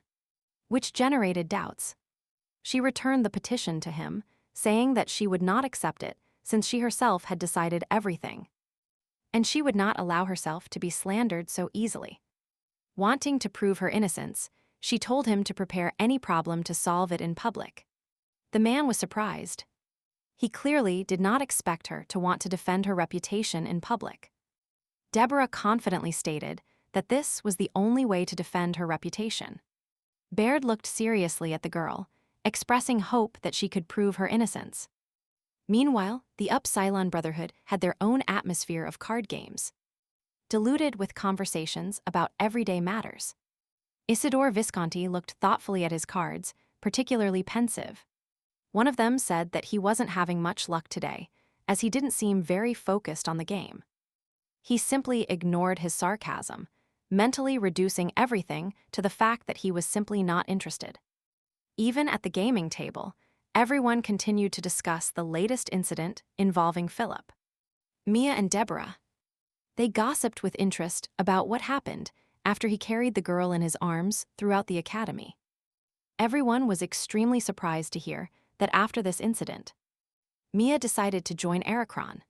which generated doubts. She returned the petition to him, saying that she would not accept it since she herself had decided everything, and she would not allow herself to be slandered so easily. Wanting to prove her innocence, she told him to prepare any problem to solve it in public. The man was surprised. He clearly did not expect her to want to defend her reputation in public. Deborah confidently stated that this was the only way to defend her reputation. Baird looked seriously at the girl, expressing hope that she could prove her innocence. Meanwhile, the Upsilon Brotherhood had their own atmosphere of card games, diluted with conversations about everyday matters. Isidore Visconti looked thoughtfully at his cards, particularly pensive. One of them said that he wasn't having much luck today, as he didn't seem very focused on the game. He simply ignored his sarcasm, mentally reducing everything to the fact that he was simply not interested. Even at the gaming table, everyone continued to discuss the latest incident involving Philip. Mia and Deborah. They gossiped with interest about what happened after he carried the girl in his arms throughout the academy. Everyone was extremely surprised to hear that after this incident, Mia decided to join Ericron.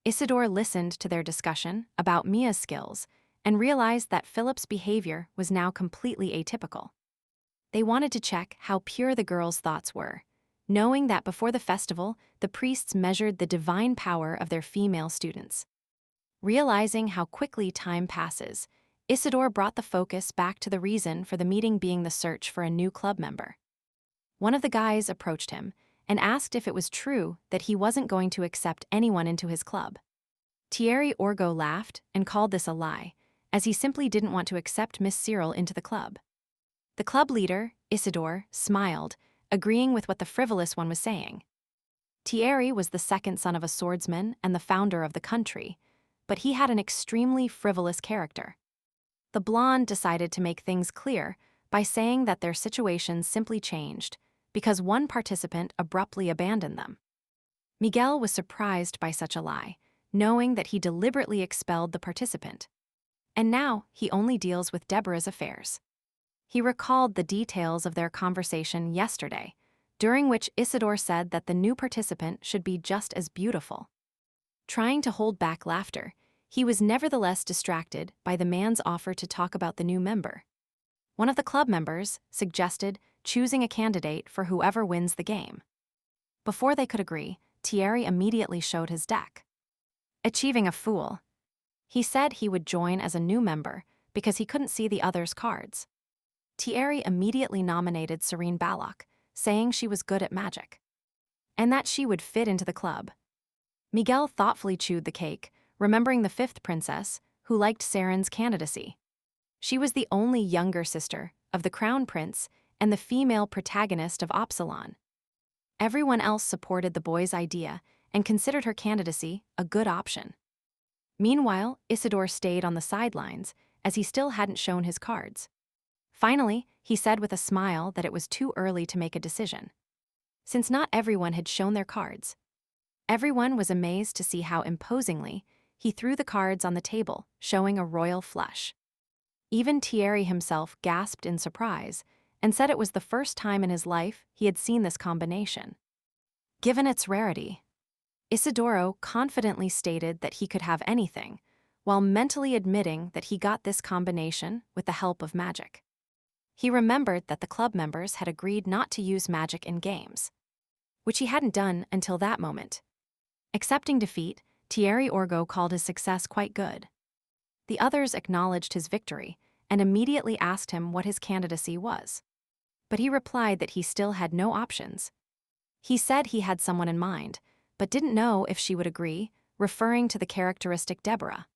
Isidore listened to their discussion about Mia's skills and realized that Philip's behavior was now completely atypical. They wanted to check how pure the girl's thoughts were, knowing that before the festival, the priests measured the divine power of their female students. Realizing how quickly time passes, Isidore brought the focus back to the reason for the meeting being the search for a new club member. One of the guys approached him and asked if it was true that he wasn't going to accept anyone into his club. Thierry Orgo laughed and called this a lie, as he simply didn't want to accept Miss Cyril into the club. The club leader, Isidore, smiled, agreeing with what the frivolous one was saying. Thierry was the second son of a swordsman and the founder of the country, but he had an extremely frivolous character. The blonde decided to make things clear by saying that their situation simply changed because one participant abruptly abandoned them. Miguel was surprised by such a lie, knowing that he deliberately expelled the participant. And now he only deals with Deborah's affairs. He recalled the details of their conversation yesterday, during which Isidore said that the new participant should be just as beautiful. Trying to hold back laughter, he was nevertheless distracted by the man's offer to talk about the new member. One of the club members suggested choosing a candidate for whoever wins the game. Before they could agree, Thierry immediately showed his deck. Achieving a fool. He said he would join as a new member because he couldn't see the others' cards. Thierry immediately nominated Serene Ballock, saying she was good at magic, and that she would fit into the club. Miguel thoughtfully chewed the cake, remembering the fifth princess, who liked Saren's candidacy. She was the only younger sister of the crown prince and the female protagonist of Upsilon. Everyone else supported the boy's idea and considered her candidacy a good option. Meanwhile, Isidore stayed on the sidelines, as he still hadn't shown his cards. Finally, he said with a smile that it was too early to make a decision, since not everyone had shown their cards. Everyone was amazed to see how imposingly he threw the cards on the table, showing a royal flush. Even Thierry himself gasped in surprise and said it was the first time in his life he had seen this combination. Given its rarity, Isidoro confidently stated that he could have anything, while mentally admitting that he got this combination with the help of magic. He remembered that the club members had agreed not to use magic in games, which he hadn't done until that moment. Accepting defeat, Thierry Orgo called his success quite good. The others acknowledged his victory and immediately asked him what his candidacy was. But he replied that he still had no options. He said he had someone in mind, but didn't know if she would agree, referring to the characteristic Deborah.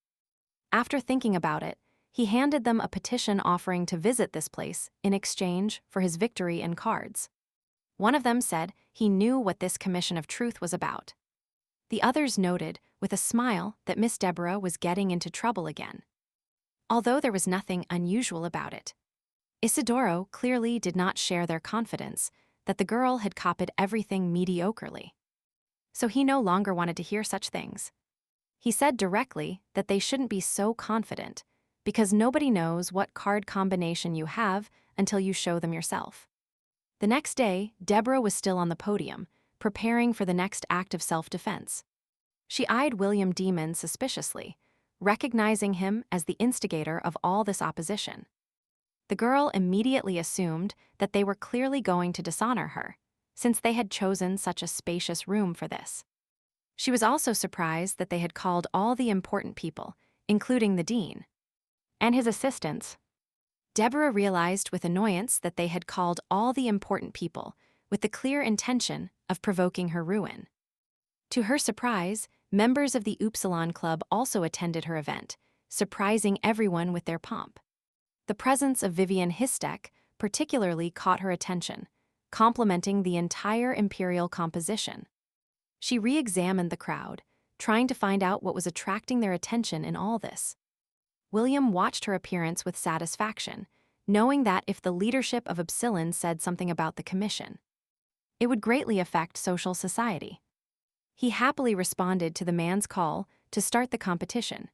After thinking about it, he handed them a petition offering to visit this place in exchange for his victory in cards. One of them said he knew what this commission of truth was about. The others noted, with a smile, that Miss Deborah was getting into trouble again, although there was nothing unusual about it. Isidoro clearly did not share their confidence that the girl had copied everything mediocrely. So he no longer wanted to hear such things. He said directly that they shouldn't be so confident because nobody knows what card combination you have until you show them yourself. The next day, Deborah was still on the podium, preparing for the next act of self-defense. She eyed William Demon suspiciously, recognizing him as the instigator of all this opposition. The girl immediately assumed that they were clearly going to dishonor her, since they had chosen such a spacious room for this. She was also surprised that they had called all the important people, including the dean and his assistants. Deborah realized with annoyance that they had called all the important people with the clear intention of provoking her ruin. To her surprise, members of the Upsilon Club also attended her event, surprising everyone with their pomp. The presence of Vivian Histek particularly caught her attention, complementing the entire imperial composition. She re-examined the crowd, trying to find out what was attracting their attention in all this. William watched her appearance with satisfaction, knowing that if the leadership of Upsilon said something about the commission, it would greatly affect social society. He happily responded to the man's call to start the competition.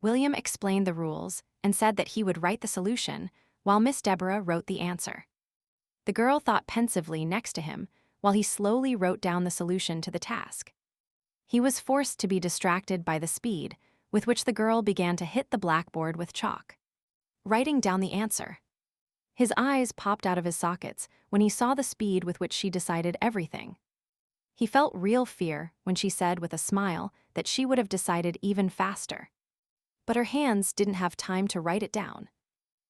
William explained the rules and said that he would write the solution while Miss Deborah wrote the answer. The girl thought pensively next to him while he slowly wrote down the solution to the task. He was forced to be distracted by the speed with which the girl began to hit the blackboard with chalk, writing down the answer. His eyes popped out of his sockets when he saw the speed with which she decided everything. He felt real fear when she said with a smile that she would have decided even faster. But her hands didn't have time to write it down.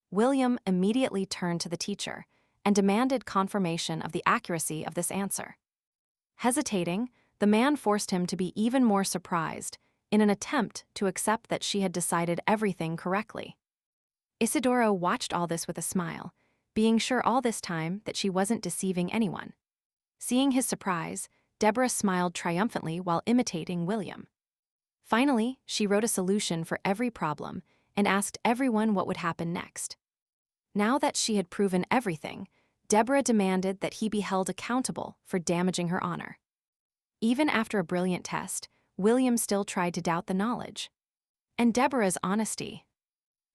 William immediately turned to the teacher and demanded confirmation of the accuracy of this answer. Hesitating, the man forced him to be even more surprised in an attempt to accept that she had decided everything correctly. Isidoro watched all this with a smile, being sure all this time that she wasn't deceiving anyone. Seeing his surprise, Deborah smiled triumphantly while imitating William. Finally, she wrote a solution for every problem and asked everyone what would happen next. Now that she had proven everything, Deborah demanded that he be held accountable for damaging her honor. Even after a brilliant test, William still tried to doubt the knowledge and Deborah's honesty.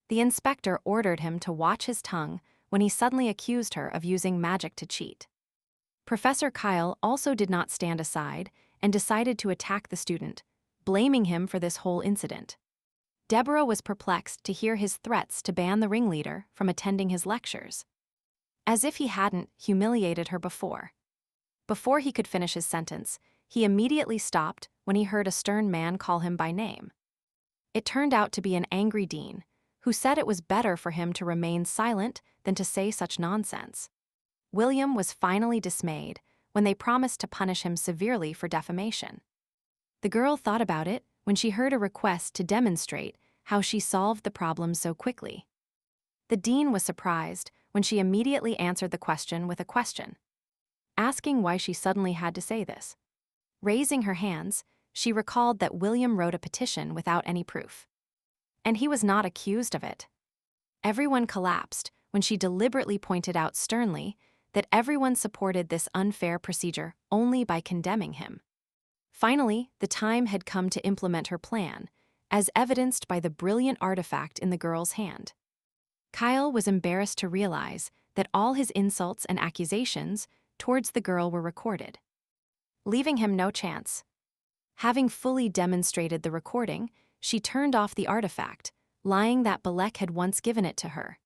The inspector ordered him to watch his tongue when he suddenly accused her of using magic to cheat. Professor Kyle also did not stand aside and decided to attack the student, blaming him for this whole incident. Deborah was perplexed to hear his threats to ban the ringleader from attending his lectures, as if he hadn't humiliated her before. Before he could finish his sentence, he immediately stopped when he heard a stern man call him by name. It turned out to be an angry dean, who said it was better for him to remain silent than to say such nonsense. William was finally dismayed when they promised to punish him severely for defamation. The girl thought about it when she heard a request to demonstrate how she solved the problem so quickly. The dean was surprised when she immediately answered the question with a question, asking why she suddenly had to say this. Raising her hands, she recalled that William wrote a petition without any proof, and he was not accused of it. Everyone collapsed when she deliberately pointed out sternly that everyone supported this unfair procedure only by condemning him. Finally, the time had come to implement her plan, as evidenced by the brilliant artifact in the girl's hand. Kyle was embarrassed to realize that all his insults and accusations towards the girl were recorded, leaving him no chance. Having fully demonstrated the recording, she turned off the artifact, lying that Balek had once given it to her.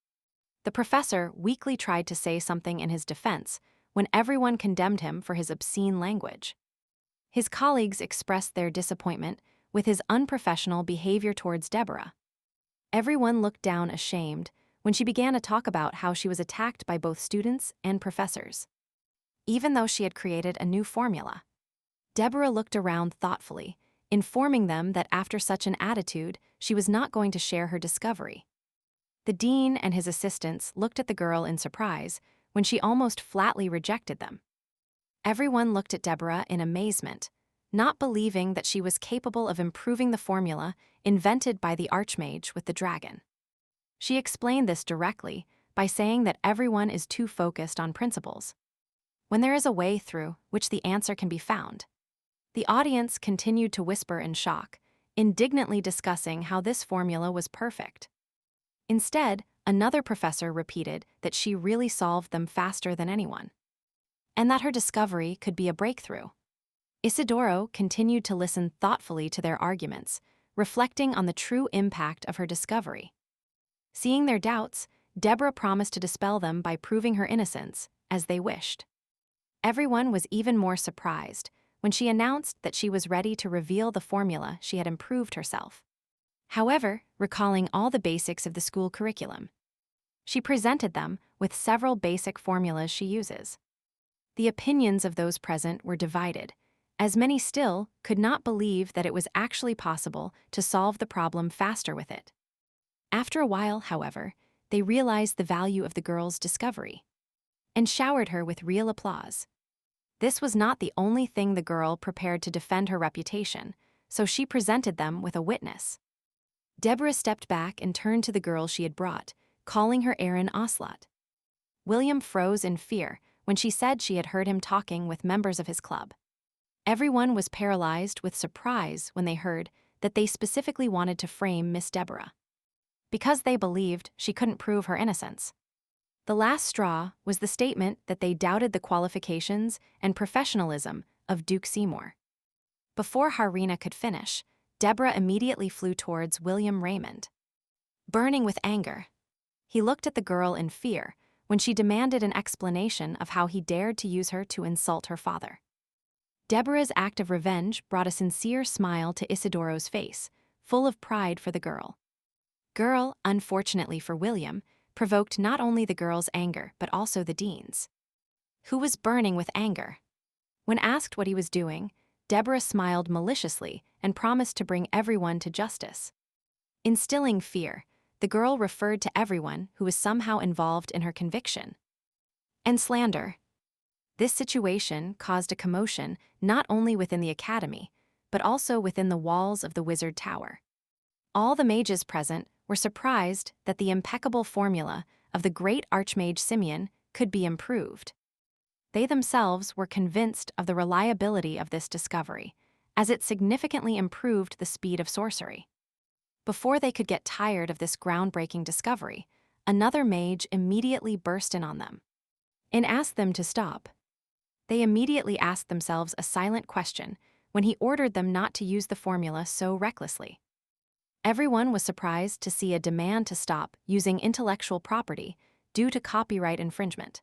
The professor weakly tried to say something in his defense when everyone condemned him for his obscene language. His colleagues expressed their disappointment with his unprofessional behavior towards Deborah. Everyone looked down ashamed when she began to talk about how she was attacked by both students and professors, even though she had created a new formula. Deborah looked around thoughtfully, informing them that after such an attitude, she was not going to share her discovery. The dean and his assistants looked at the girl in surprise when she almost flatly rejected them. Everyone looked at Deborah in amazement, not believing that she was capable of improving the formula invented by the Archmage with the dragon. She explained this directly by saying that everyone is too focused on principles, when there is a way through which the answer can be found. The audience continued to whisper in shock, indignantly discussing how this formula was perfect. Instead, another professor repeated that she really solved them faster than anyone, and that her discovery could be a breakthrough. Isidoro continued to listen thoughtfully to their arguments, reflecting on the true impact of her discovery. Seeing their doubts, Deborah promised to dispel them by proving her innocence, as they wished. Everyone was even more surprised when she announced that she was ready to reveal the formula she had improved herself. However, recalling all the basics of the school curriculum, she presented them with several basic formulas she uses. The opinions of those present were divided, as many still could not believe that it was actually possible to solve the problem faster with it. After a while, however, they realized the value of the girl's discovery and showered her with real applause. This was not the only thing the girl prepared to defend her reputation, so she presented them with a witness. Deborah stepped back and turned to the girl she had brought, calling her Aaron Oslot. William froze in fear when she said she had heard him talking with members of his club. Everyone was paralyzed with surprise when they heard that they specifically wanted to frame Miss Deborah, because they believed she couldn't prove her innocence. The last straw was the statement that they doubted the qualifications and professionalism of Duke Seymour. Before Harina could finish, Deborah immediately flew towards William Raymond. Burning with anger, he looked at the girl in fear when she demanded an explanation of how he dared to use her to insult her father. Deborah's act of revenge brought a sincere smile to Isidoro's face, full of pride for the girl. Unfortunately for William, provoked not only the girl's anger but also the dean's, who was burning with anger. When asked what he was doing, Deborah smiled maliciously and promised to bring everyone to justice. Instilling fear, the girl referred to everyone who was somehow involved in her conviction and slander. This situation caused a commotion not only within the academy, but also within the walls of the Wizard Tower. All the mages present were surprised that the impeccable formula of the great Archmage Simeon could be improved. They themselves were convinced of the reliability of this discovery, as it significantly improved the speed of sorcery. Before they could get tired of this groundbreaking discovery, another mage immediately burst in on them and asked them to stop. They immediately asked themselves a silent question when he ordered them not to use the formula so recklessly. Everyone was surprised to see a demand to stop using intellectual property due to copyright infringement.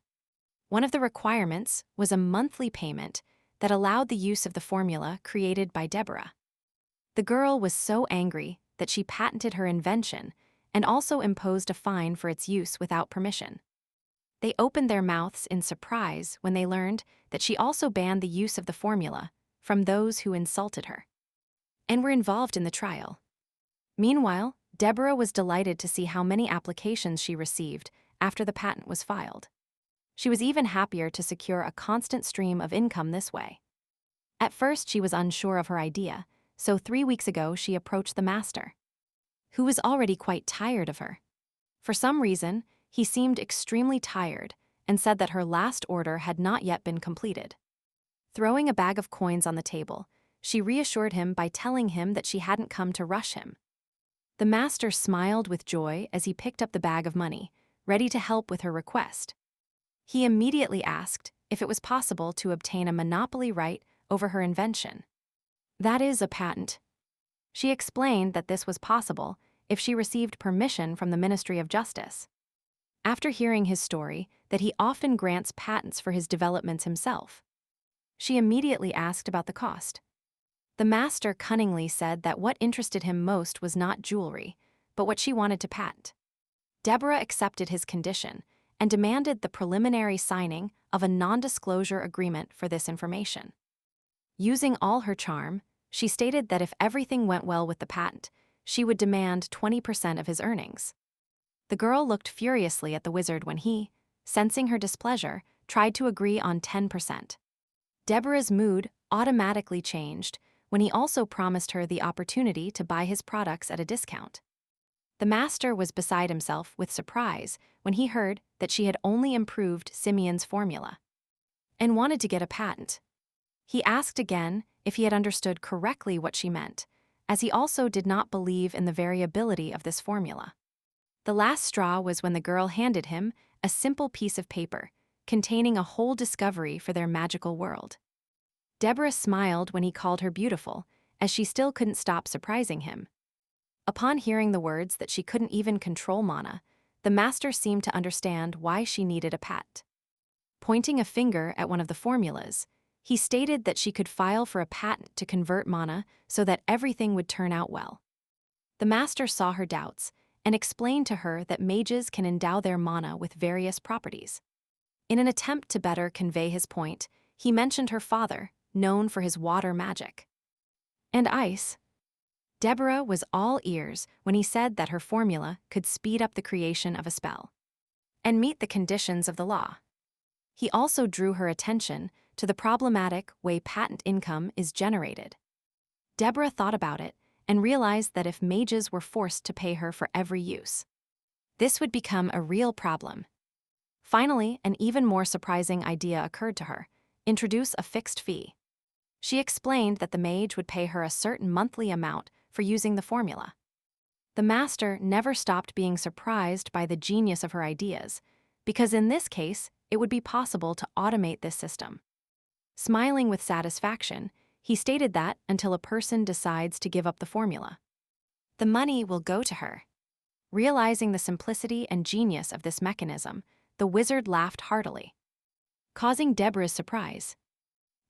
One of the requirements was a monthly payment that allowed the use of the formula created by Deborah. The girl was so angry that she patented her invention and also imposed a fine for its use without permission. They opened their mouths in surprise when they learned that she also banned the use of the formula from those who insulted her and were involved in the trial. Meanwhile, Deborah was delighted to see how many applications she received after the patent was filed. She was even happier to secure a constant stream of income this way. At first, she was unsure of her idea, so 3 weeks ago she approached the master, who was already quite tired of her. For some reason, he seemed extremely tired and said that her last order had not yet been completed. Throwing a bag of coins on the table, she reassured him by telling him that she hadn't come to rush him. The master smiled with joy as he picked up the bag of money, ready to help with her request. He immediately asked if it was possible to obtain a monopoly right over her invention. That is, a patent. She explained that this was possible if she received permission from the Ministry of Justice. After hearing his story, that he often grants patents for his developments himself, she immediately asked about the cost. The master cunningly said that what interested him most was not jewelry, but what she wanted to patent. Deborah accepted his condition and demanded the preliminary signing of a non-disclosure agreement for this information. Using all her charm, she stated that if everything went well with the patent, she would demand 20% of his earnings. The girl looked furiously at the wizard when he, sensing her displeasure, tried to agree on 10%. Deborah's mood automatically changed when he also promised her the opportunity to buy his products at a discount. The master was beside himself with surprise when he heard that she had only improved Simeon's formula and wanted to get a patent. He asked again if he had understood correctly what she meant, as he also did not believe in the variability of this formula. The last straw was when the girl handed him a simple piece of paper containing a whole discovery for their magical world. Deborah smiled when he called her beautiful, as she still couldn't stop surprising him. Upon hearing the words that she couldn't even control mana, the master seemed to understand why she needed a patent. Pointing a finger at one of the formulas, he stated that she could file for a patent to convert mana so that everything would turn out well. The master saw her doubts and explained to her that mages can endow their mana with various properties. In an attempt to better convey his point, he mentioned her father, known for his water magic. And ice. Deborah was all ears when he said that her formula could speed up the creation of a spell and meet the conditions of the law. He also drew her attention to the problematic way patent income is generated. Deborah thought about it and realized that if mages were forced to pay her for every use, this would become a real problem. Finally, an even more surprising idea occurred to her: introduce a fixed fee. She explained that the mage would pay her a certain monthly amount for using the formula. The master never stopped being surprised by the genius of her ideas, because in this case, it would be possible to automate this system. Smiling with satisfaction, he stated that until a person decides to give up the formula, the money will go to her. Realizing the simplicity and genius of this mechanism, the wizard laughed heartily, causing Deborah's surprise.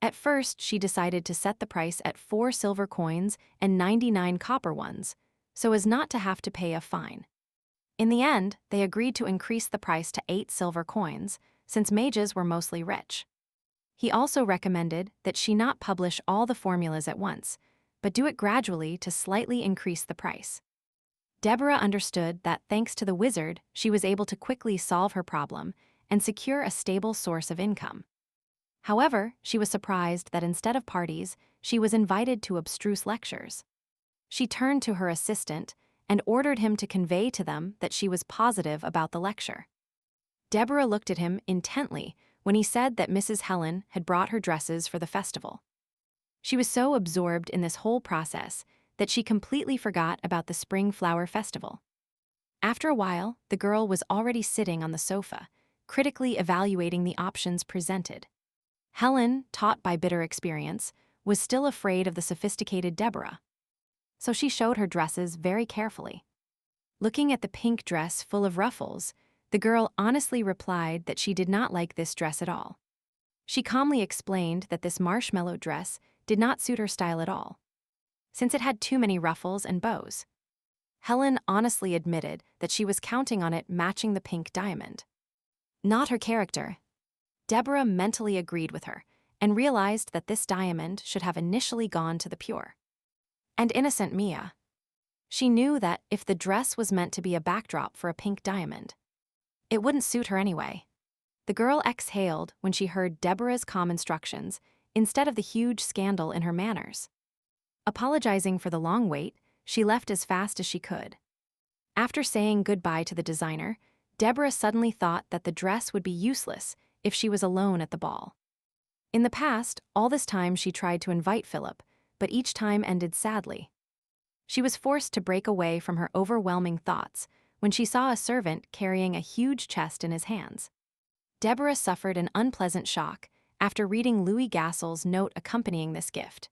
At first, she decided to set the price at 4 silver coins and 99 copper ones, so as not to have to pay a fine. In the end, they agreed to increase the price to 8 silver coins, since mages were mostly rich. He also recommended that she not publish all the formulas at once, but do it gradually to slightly increase the price. Deborah understood that thanks to the wizard, she was able to quickly solve her problem and secure a stable source of income. However, she was surprised that instead of parties, she was invited to abstruse lectures. She turned to her assistant and ordered him to convey to them that she was positive about the lecture. Deborah looked at him intently when he said that Mrs. Helen had brought her dresses for the festival. She was so absorbed in this whole process that she completely forgot about the Spring Flower Festival. After a while, the girl was already sitting on the sofa, critically evaluating the options presented. Helen, taught by bitter experience, was still afraid of the sophisticated Deborah, so she showed her dresses very carefully. Looking at the pink dress full of ruffles, the girl honestly replied that she did not like this dress at all. She calmly explained that this marshmallow dress did not suit her style at all, since it had too many ruffles and bows. Helen honestly admitted that she was counting on it matching the pink diamond. Not her character. Deborah mentally agreed with her and realized that this diamond should have initially gone to the pure and innocent Mia. She knew that if the dress was meant to be a backdrop for a pink diamond, it wouldn't suit her anyway. The girl exhaled when she heard Deborah's calm instructions instead of the huge scandal in her manners. Apologizing for the long wait, she left as fast as she could. After saying goodbye to the designer, Deborah suddenly thought that the dress would be useless if she was alone at the ball. In the past, all this time she tried to invite Philip, but each time ended sadly. She was forced to break away from her overwhelming thoughts when she saw a servant carrying a huge chest in his hands. Deborah suffered an unpleasant shock after reading Louis Gassel's note accompanying this gift.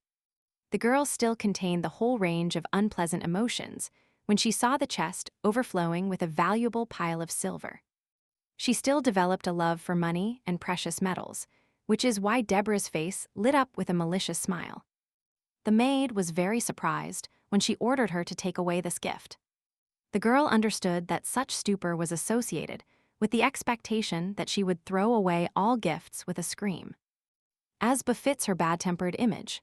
The girl still contained the whole range of unpleasant emotions when she saw the chest overflowing with a valuable pile of silver. She still developed a love for money and precious metals, which is why Deborah's face lit up with a malicious smile. The maid was very surprised when she ordered her to take away this gift. The girl understood that such stupor was associated with the expectation that she would throw away all gifts with a scream. As befits her bad-tempered image,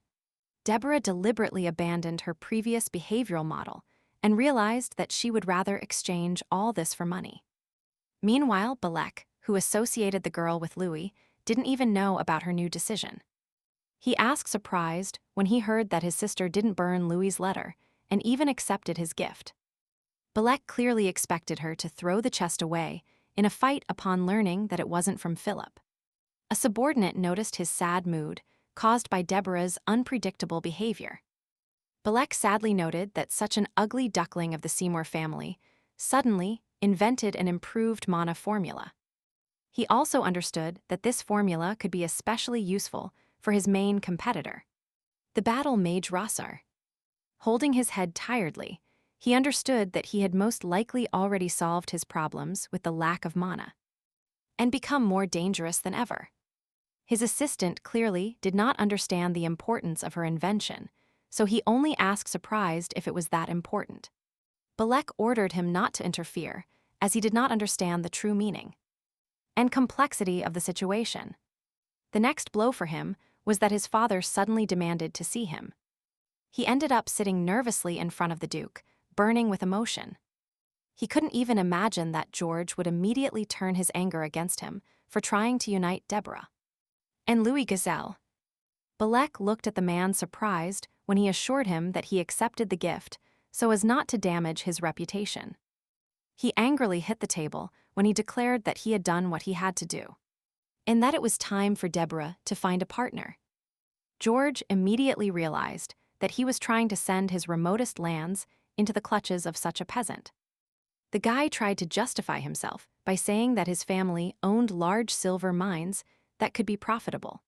Deborah deliberately abandoned her previous behavioral model and realized that she would rather exchange all this for money. Meanwhile, Balek, who associated the girl with Louis, didn't even know about her new decision. He asked surprised when he heard that his sister didn't burn Louis's letter and even accepted his gift. Balek clearly expected her to throw the chest away in a fight upon learning that it wasn't from Philip. A subordinate noticed his sad mood, caused by Deborah's unpredictable behavior. Balek sadly noted that such an ugly duckling of the Seymour family suddenly invented an improved mana formula. He also understood that this formula could be especially useful for his main competitor, the battle mage Rossar. Holding his head tiredly, he understood that he had most likely already solved his problems with the lack of mana, and become more dangerous than ever. His assistant clearly did not understand the importance of her invention, so he only asked surprised if it was that important. Balek ordered him not to interfere, as he did not understand the true meaning and complexity of the situation. The next blow for him was that his father suddenly demanded to see him. He ended up sitting nervously in front of the Duke, burning with emotion. He couldn't even imagine that George would immediately turn his anger against him for trying to unite Deborah and Louis Gazelle. Balek looked at the man surprised when he assured him that he accepted the gift so as not to damage his reputation. He angrily hit the table when he declared that he had done what he had to do, and that it was time for Deborah to find a partner. George immediately realized that he was trying to send his remotest lands into the clutches of such a peasant. The guy tried to justify himself by saying that his family owned large silver mines that could be profitable.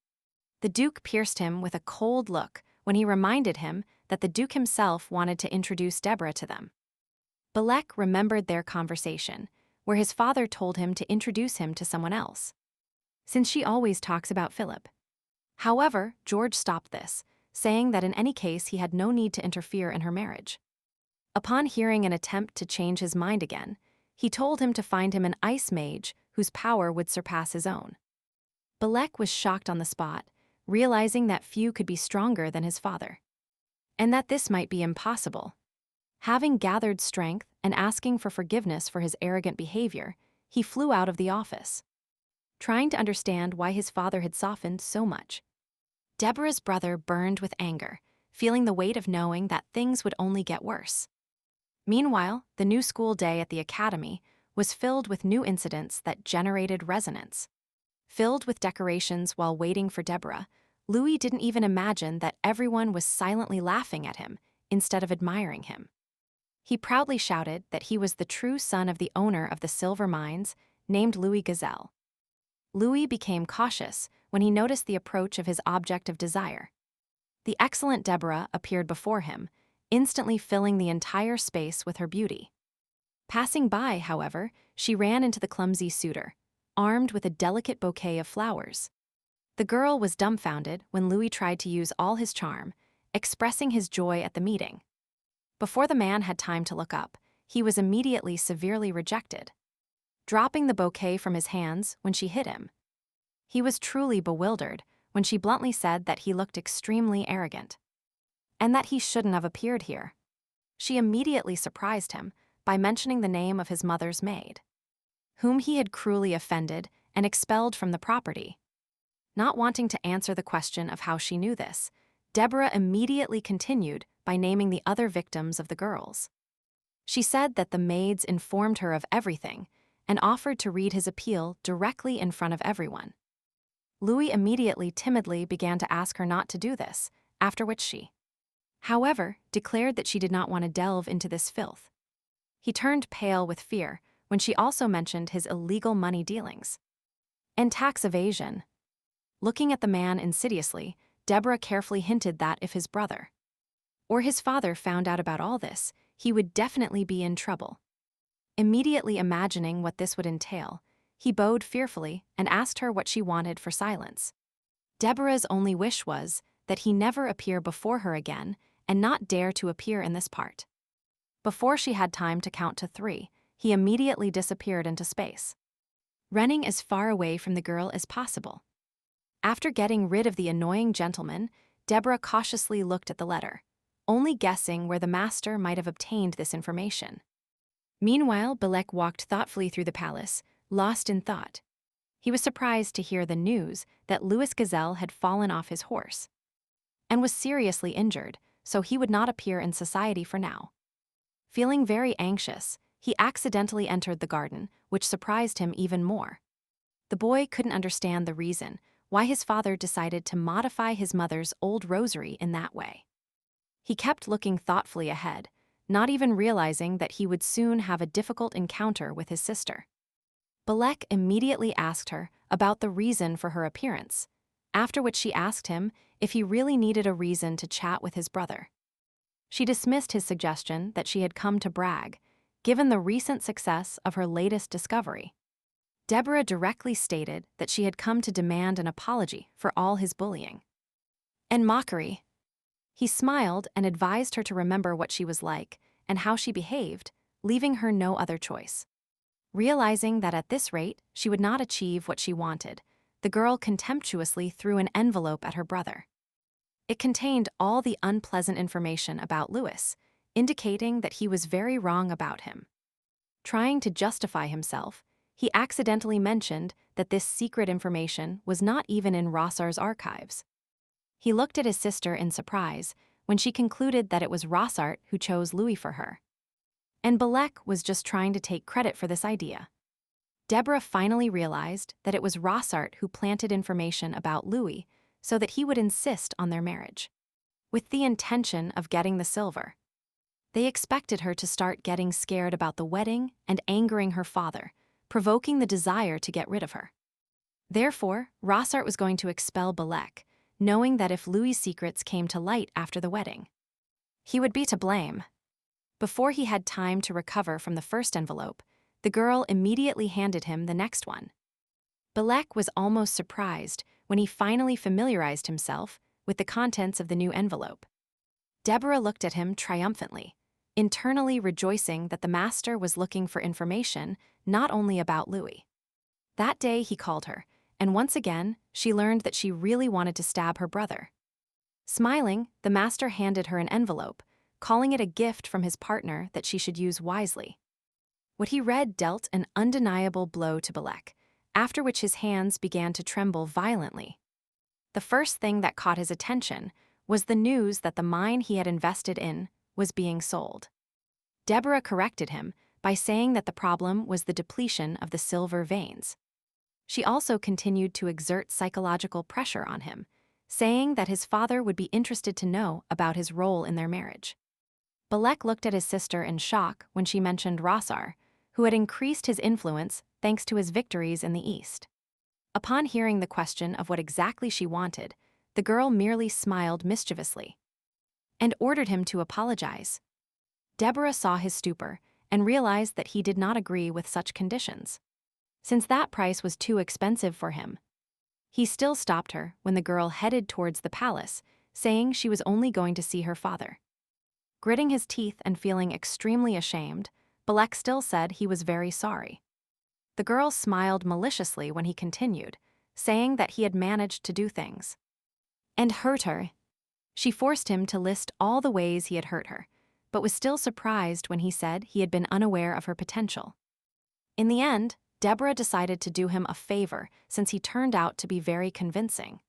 The Duke pierced him with a cold look when he reminded him that the Duke himself wanted to introduce Deborah to them. Balek remembered their conversation, where his father told him to introduce him to someone else, since she always talks about Philip. However, George stopped this, saying that in any case he had no need to interfere in her marriage. Upon hearing an attempt to change his mind again, he told him to find him an ice mage whose power would surpass his own. Balek was shocked on the spot, realizing that few could be stronger than his father, and that this might be impossible. Having gathered strength and asking for forgiveness for his arrogant behavior, he flew out of the office, trying to understand why his father had softened so much. Deborah's brother burned with anger, feeling the weight of knowing that things would only get worse. Meanwhile, the new school day at the academy was filled with new incidents that generated resonance. Filled with decorations while waiting for Deborah, Louis didn't even imagine that everyone was silently laughing at him instead of admiring him. He proudly shouted that he was the true son of the owner of the silver mines, named Louis Gazelle. Louis became cautious when he noticed the approach of his object of desire. The excellent Deborah appeared before him, instantly filling the entire space with her beauty. Passing by, however, she ran into the clumsy suitor, armed with a delicate bouquet of flowers. The girl was dumbfounded when Louis tried to use all his charm, expressing his joy at the meeting. Before the man had time to look up, he was immediately severely rejected, dropping the bouquet from his hands when she hit him. He was truly bewildered when she bluntly said that he looked extremely arrogant, and that he shouldn't have appeared here. She immediately surprised him by mentioning the name of his mother's maid, whom he had cruelly offended and expelled from the property. Not wanting to answer the question of how she knew this, Deborah immediately continued by naming the other victims of the girls. She said that the maids informed her of everything and offered to read his appeal directly in front of everyone. Louis immediately timidly began to ask her not to do this, after which she, however, declared that she did not want to delve into this filth. He turned pale with fear when she also mentioned his illegal money dealings and tax evasion. Looking at the man insidiously, Deborah carefully hinted that if his brother or his father found out about all this, he would definitely be in trouble. Immediately imagining what this would entail, he bowed fearfully and asked her what she wanted for silence. Deborah's only wish was that he never appear before her again and not dare to appear in this part. Before she had time to count to 3, he immediately disappeared into space, running as far away from the girl as possible. After getting rid of the annoying gentleman, Deborah cautiously looked at the letter, only guessing where the master might have obtained this information. Meanwhile, Balek walked thoughtfully through the palace, lost in thought. He was surprised to hear the news that Louis Gazelle had fallen off his horse and was seriously injured, so he would not appear in society for now. Feeling very anxious, he accidentally entered the garden, which surprised him even more. The boy couldn't understand the reason why his father decided to modify his mother's old rosary in that way. He kept looking thoughtfully ahead, not even realizing that he would soon have a difficult encounter with his sister. Balek immediately asked her about the reason for her appearance, after which she asked him if he really needed a reason to chat with his brother. She dismissed his suggestion that she had come to brag, given the recent success of her latest discovery. Deborah directly stated that she had come to demand an apology for all his bullying and mockery. He smiled and advised her to remember what she was like and how she behaved, leaving her no other choice. Realizing that at this rate she would not achieve what she wanted, the girl contemptuously threw an envelope at her brother. It contained all the unpleasant information about Louis, indicating that he was very wrong about him. Trying to justify himself, he accidentally mentioned that this secret information was not even in Rossar's archives. He looked at his sister in surprise when she concluded that it was Rossart who chose Louis for her. And Balek was just trying to take credit for this idea. Deborah finally realized that it was Rossart who planted information about Louis so that he would insist on their marriage, with the intention of getting the silver. They expected her to start getting scared about the wedding and angering her father, provoking the desire to get rid of her. Therefore, Rossart was going to expel Balek, knowing that if Louis' secrets came to light after the wedding, he would be to blame. Before he had time to recover from the first envelope, the girl immediately handed him the next one. Balek was almost surprised when he finally familiarized himself with the contents of the new envelope. Deborah looked at him triumphantly, internally rejoicing that the master was looking for information not only about Louis. That day he called her, and once again she learned that she really wanted to stab her brother. Smiling, the master handed her an envelope, calling it a gift from his partner that she should use wisely. What he read dealt an undeniable blow to Balek, after which his hands began to tremble violently. The first thing that caught his attention was the news that the mine he had invested in was being sold. Deborah corrected him by saying that the problem was the depletion of the silver veins. She also continued to exert psychological pressure on him, saying that his father would be interested to know about his role in their marriage. Balek looked at his sister in shock when she mentioned Rossar, who had increased his influence thanks to his victories in the East. Upon hearing the question of what exactly she wanted, the girl merely smiled mischievously and ordered him to apologize. Deborah saw his stupor and realized that he did not agree with such conditions, since that price was too expensive for him. He still stopped her when the girl headed towards the palace, saying she was only going to see her father. Gritting his teeth and feeling extremely ashamed, Balek still said he was very sorry. The girl smiled maliciously when he continued, saying that he had managed to do things and hurt her. She forced him to list all the ways he had hurt her, but was still surprised when he said he had been unaware of her potential. In the end, Deborah decided to do him a favor since he turned out to be very convincing.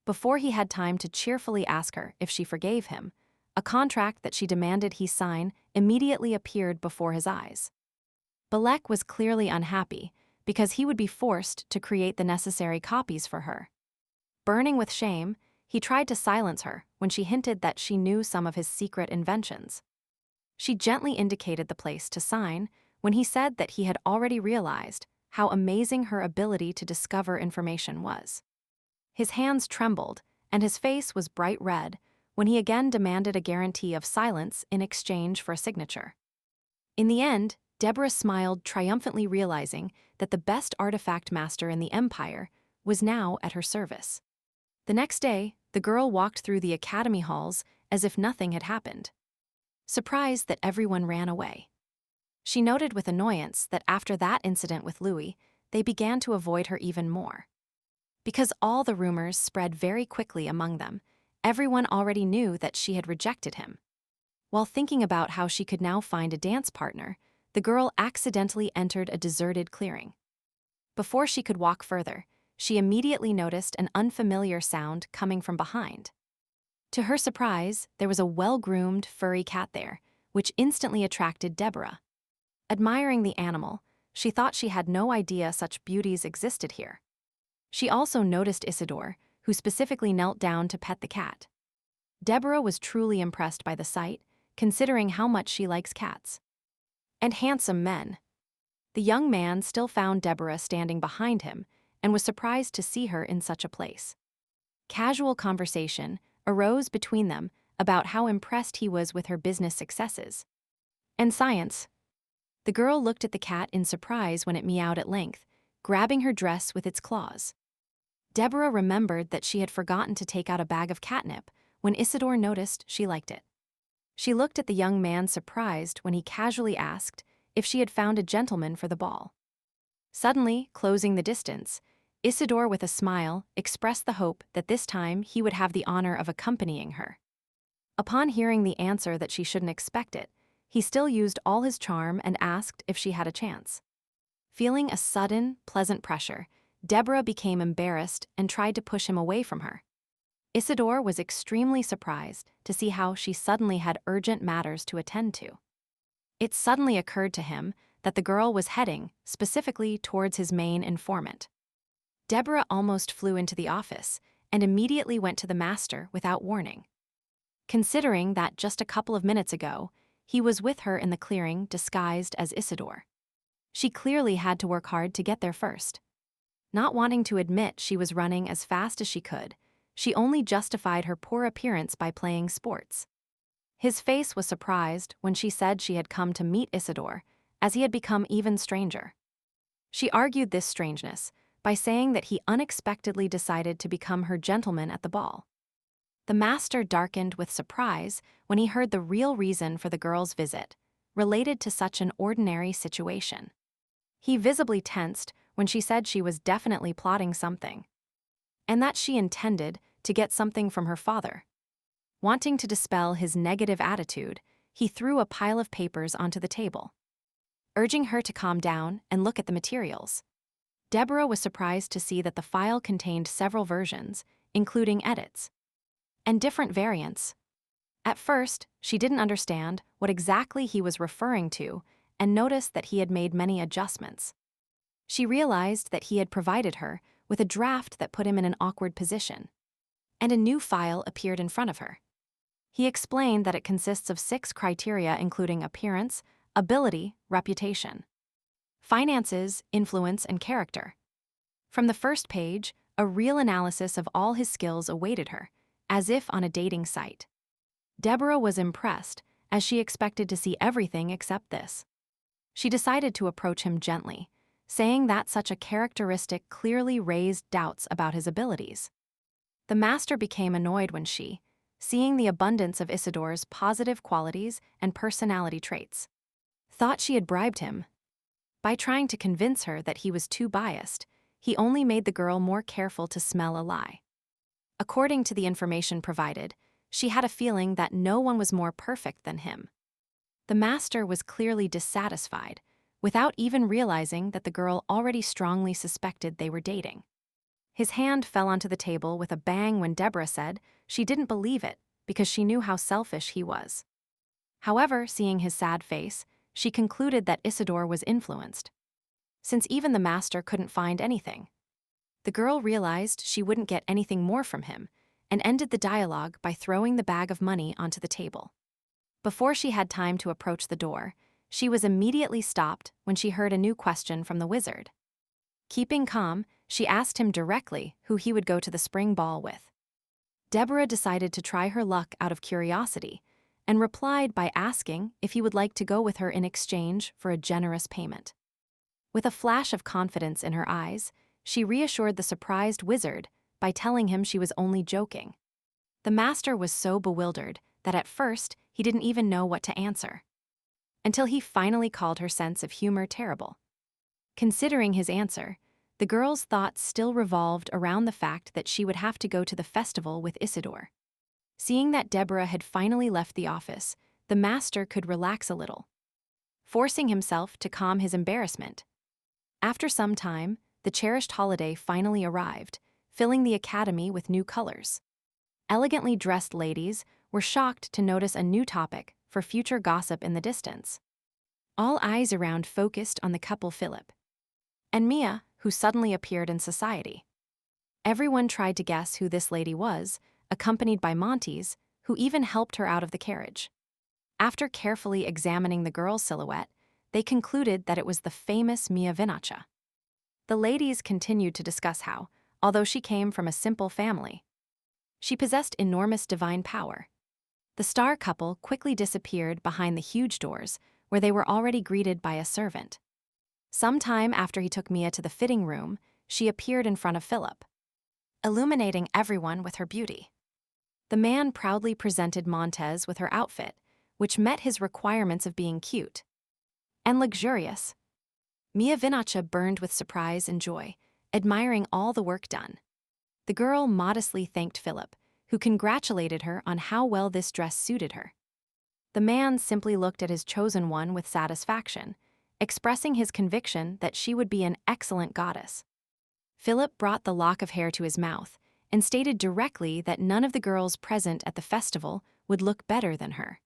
Before he had time to cheerfully ask her if she forgave him, a contract that she demanded he sign immediately appeared before his eyes. Balek was clearly unhappy because he would be forced to create the necessary copies for her. Burning with shame, he tried to silence her when she hinted that she knew some of his secret inventions. She gently indicated the place to sign when he said that he had already realized how amazing her ability to discover information was. His hands trembled, and his face was bright red when he again demanded a guarantee of silence in exchange for a signature. In the end, Deborah smiled triumphantly, realizing that the best artifact master in the empire was now at her service. The next day, the girl walked through the academy halls as if nothing had happened, surprised that everyone ran away. She noted with annoyance that after that incident with Louis, they began to avoid her even more. Because all the rumors spread very quickly among them, everyone already knew that she had rejected him. While thinking about how she could now find a dance partner, the girl accidentally entered a deserted clearing. Before she could walk further, she immediately noticed an unfamiliar sound coming from behind. To her surprise, there was a well-groomed, furry cat there, which instantly attracted Deborah. Admiring the animal, she thought she had no idea such beauties existed here. She also noticed Isidore, who specifically knelt down to pet the cat. Deborah was truly impressed by the sight, considering how much she likes cats. And handsome men. The young man still found Deborah standing behind him and was surprised to see her in such a place. Casual conversation arose between them about how impressed he was with her business successes. And science. The girl looked at the cat in surprise when it meowed at length, grabbing her dress with its claws. Deborah remembered that she had forgotten to take out a bag of catnip when Isidore noticed she liked it. She looked at the young man surprised when he casually asked if she had found a gentleman for the ball. Suddenly, closing the distance, Isidore with a smile expressed the hope that this time he would have the honor of accompanying her. Upon hearing the answer that she shouldn't expect it, he still used all his charm and asked if she had a chance. Feeling a sudden, pleasant pressure, Deborah became embarrassed and tried to push him away from her. Isidore was extremely surprised to see how she suddenly had urgent matters to attend to. It suddenly occurred to him that the girl was heading specifically towards his main informant. Deborah almost flew into the office and immediately went to the master without warning. Considering that just a couple of minutes ago, he was with her in the clearing disguised as Isidore. She clearly had to work hard to get there first. Not wanting to admit she was running as fast as she could, she only justified her poor appearance by playing sports. His face was surprised when she said she had come to meet Isidore, as he had become even stranger. She argued this strangeness by saying that he unexpectedly decided to become her gentleman at the ball. The master darkened with surprise when he heard the real reason for the girl's visit, related to such an ordinary situation. He visibly tensed when she said she was definitely plotting something, and that she intended to get something from her father. Wanting to dispel his negative attitude, he threw a pile of papers onto the table, urging her to calm down and look at the materials. Deborah was surprised to see that the file contained several versions, including edits and different variants. At first, she didn't understand what exactly he was referring to and noticed that he had made many adjustments. She realized that he had provided her with a draft that put him in an awkward position, and a new file appeared in front of her. He explained that it consists of 6 criteria including appearance, ability, reputation, finances, influence, and character. From the first page, a real analysis of all his skills awaited her, as if on a dating site. Deborah was impressed, as she expected to see everything except this. She decided to approach him gently, saying that such a characteristic clearly raised doubts about his abilities. The master became annoyed when she, seeing the abundance of Isidore's positive qualities and personality traits, thought she had bribed him. By trying to convince her that he was too biased, he only made the girl more careful to smell a lie. According to the information provided, she had a feeling that no one was more perfect than him. The master was clearly dissatisfied, without even realizing that the girl already strongly suspected they were dating. His hand fell onto the table with a bang when Deborah said she didn't believe it because she knew how selfish he was. However, seeing his sad face, she concluded that Isidore was influenced, since even the master couldn't find anything. The girl realized she wouldn't get anything more from him and ended the dialogue by throwing the bag of money onto the table. Before she had time to approach the door, she was immediately stopped when she heard a new question from the wizard. Keeping calm, she asked him directly who he would go to the spring ball with. Deborah decided to try her luck out of curiosity and replied by asking if he would like to go with her in exchange for a generous payment. With a flash of confidence in her eyes, she reassured the surprised wizard by telling him she was only joking. The master was so bewildered that at first he didn't even know what to answer, until he finally called her sense of humor terrible. Considering his answer, the girl's thoughts still revolved around the fact that she would have to go to the festival with Isidore. Seeing that Deborah had finally left the office, the master could relax a little, forcing himself to calm his embarrassment. After some time, the cherished holiday finally arrived, filling the academy with new colors. Elegantly dressed ladies were shocked to notice a new topic for future gossip in the distance. All eyes around focused on the couple Philip and Mia, who suddenly appeared in society. Everyone tried to guess who this lady was, accompanied by Monty's, who even helped her out of the carriage. After carefully examining the girl's silhouette, they concluded that it was the famous Mia Vinacha. The ladies continued to discuss how, although she came from a simple family, she possessed enormous divine power. The star couple quickly disappeared behind the huge doors, where they were already greeted by a servant. Sometime after he took Mia to the fitting room, she appeared in front of Philip, illuminating everyone with her beauty. The man proudly presented Montez with her outfit, which met his requirements of being cute and luxurious. Mia Vinacha burned with surprise and joy, admiring all the work done. The girl modestly thanked Philip, who congratulated her on how well this dress suited her. The man simply looked at his chosen one with satisfaction, expressing his conviction that she would be an excellent goddess. Philip brought the lock of hair to his mouth and stated directly that none of the girls present at the festival would look better than her.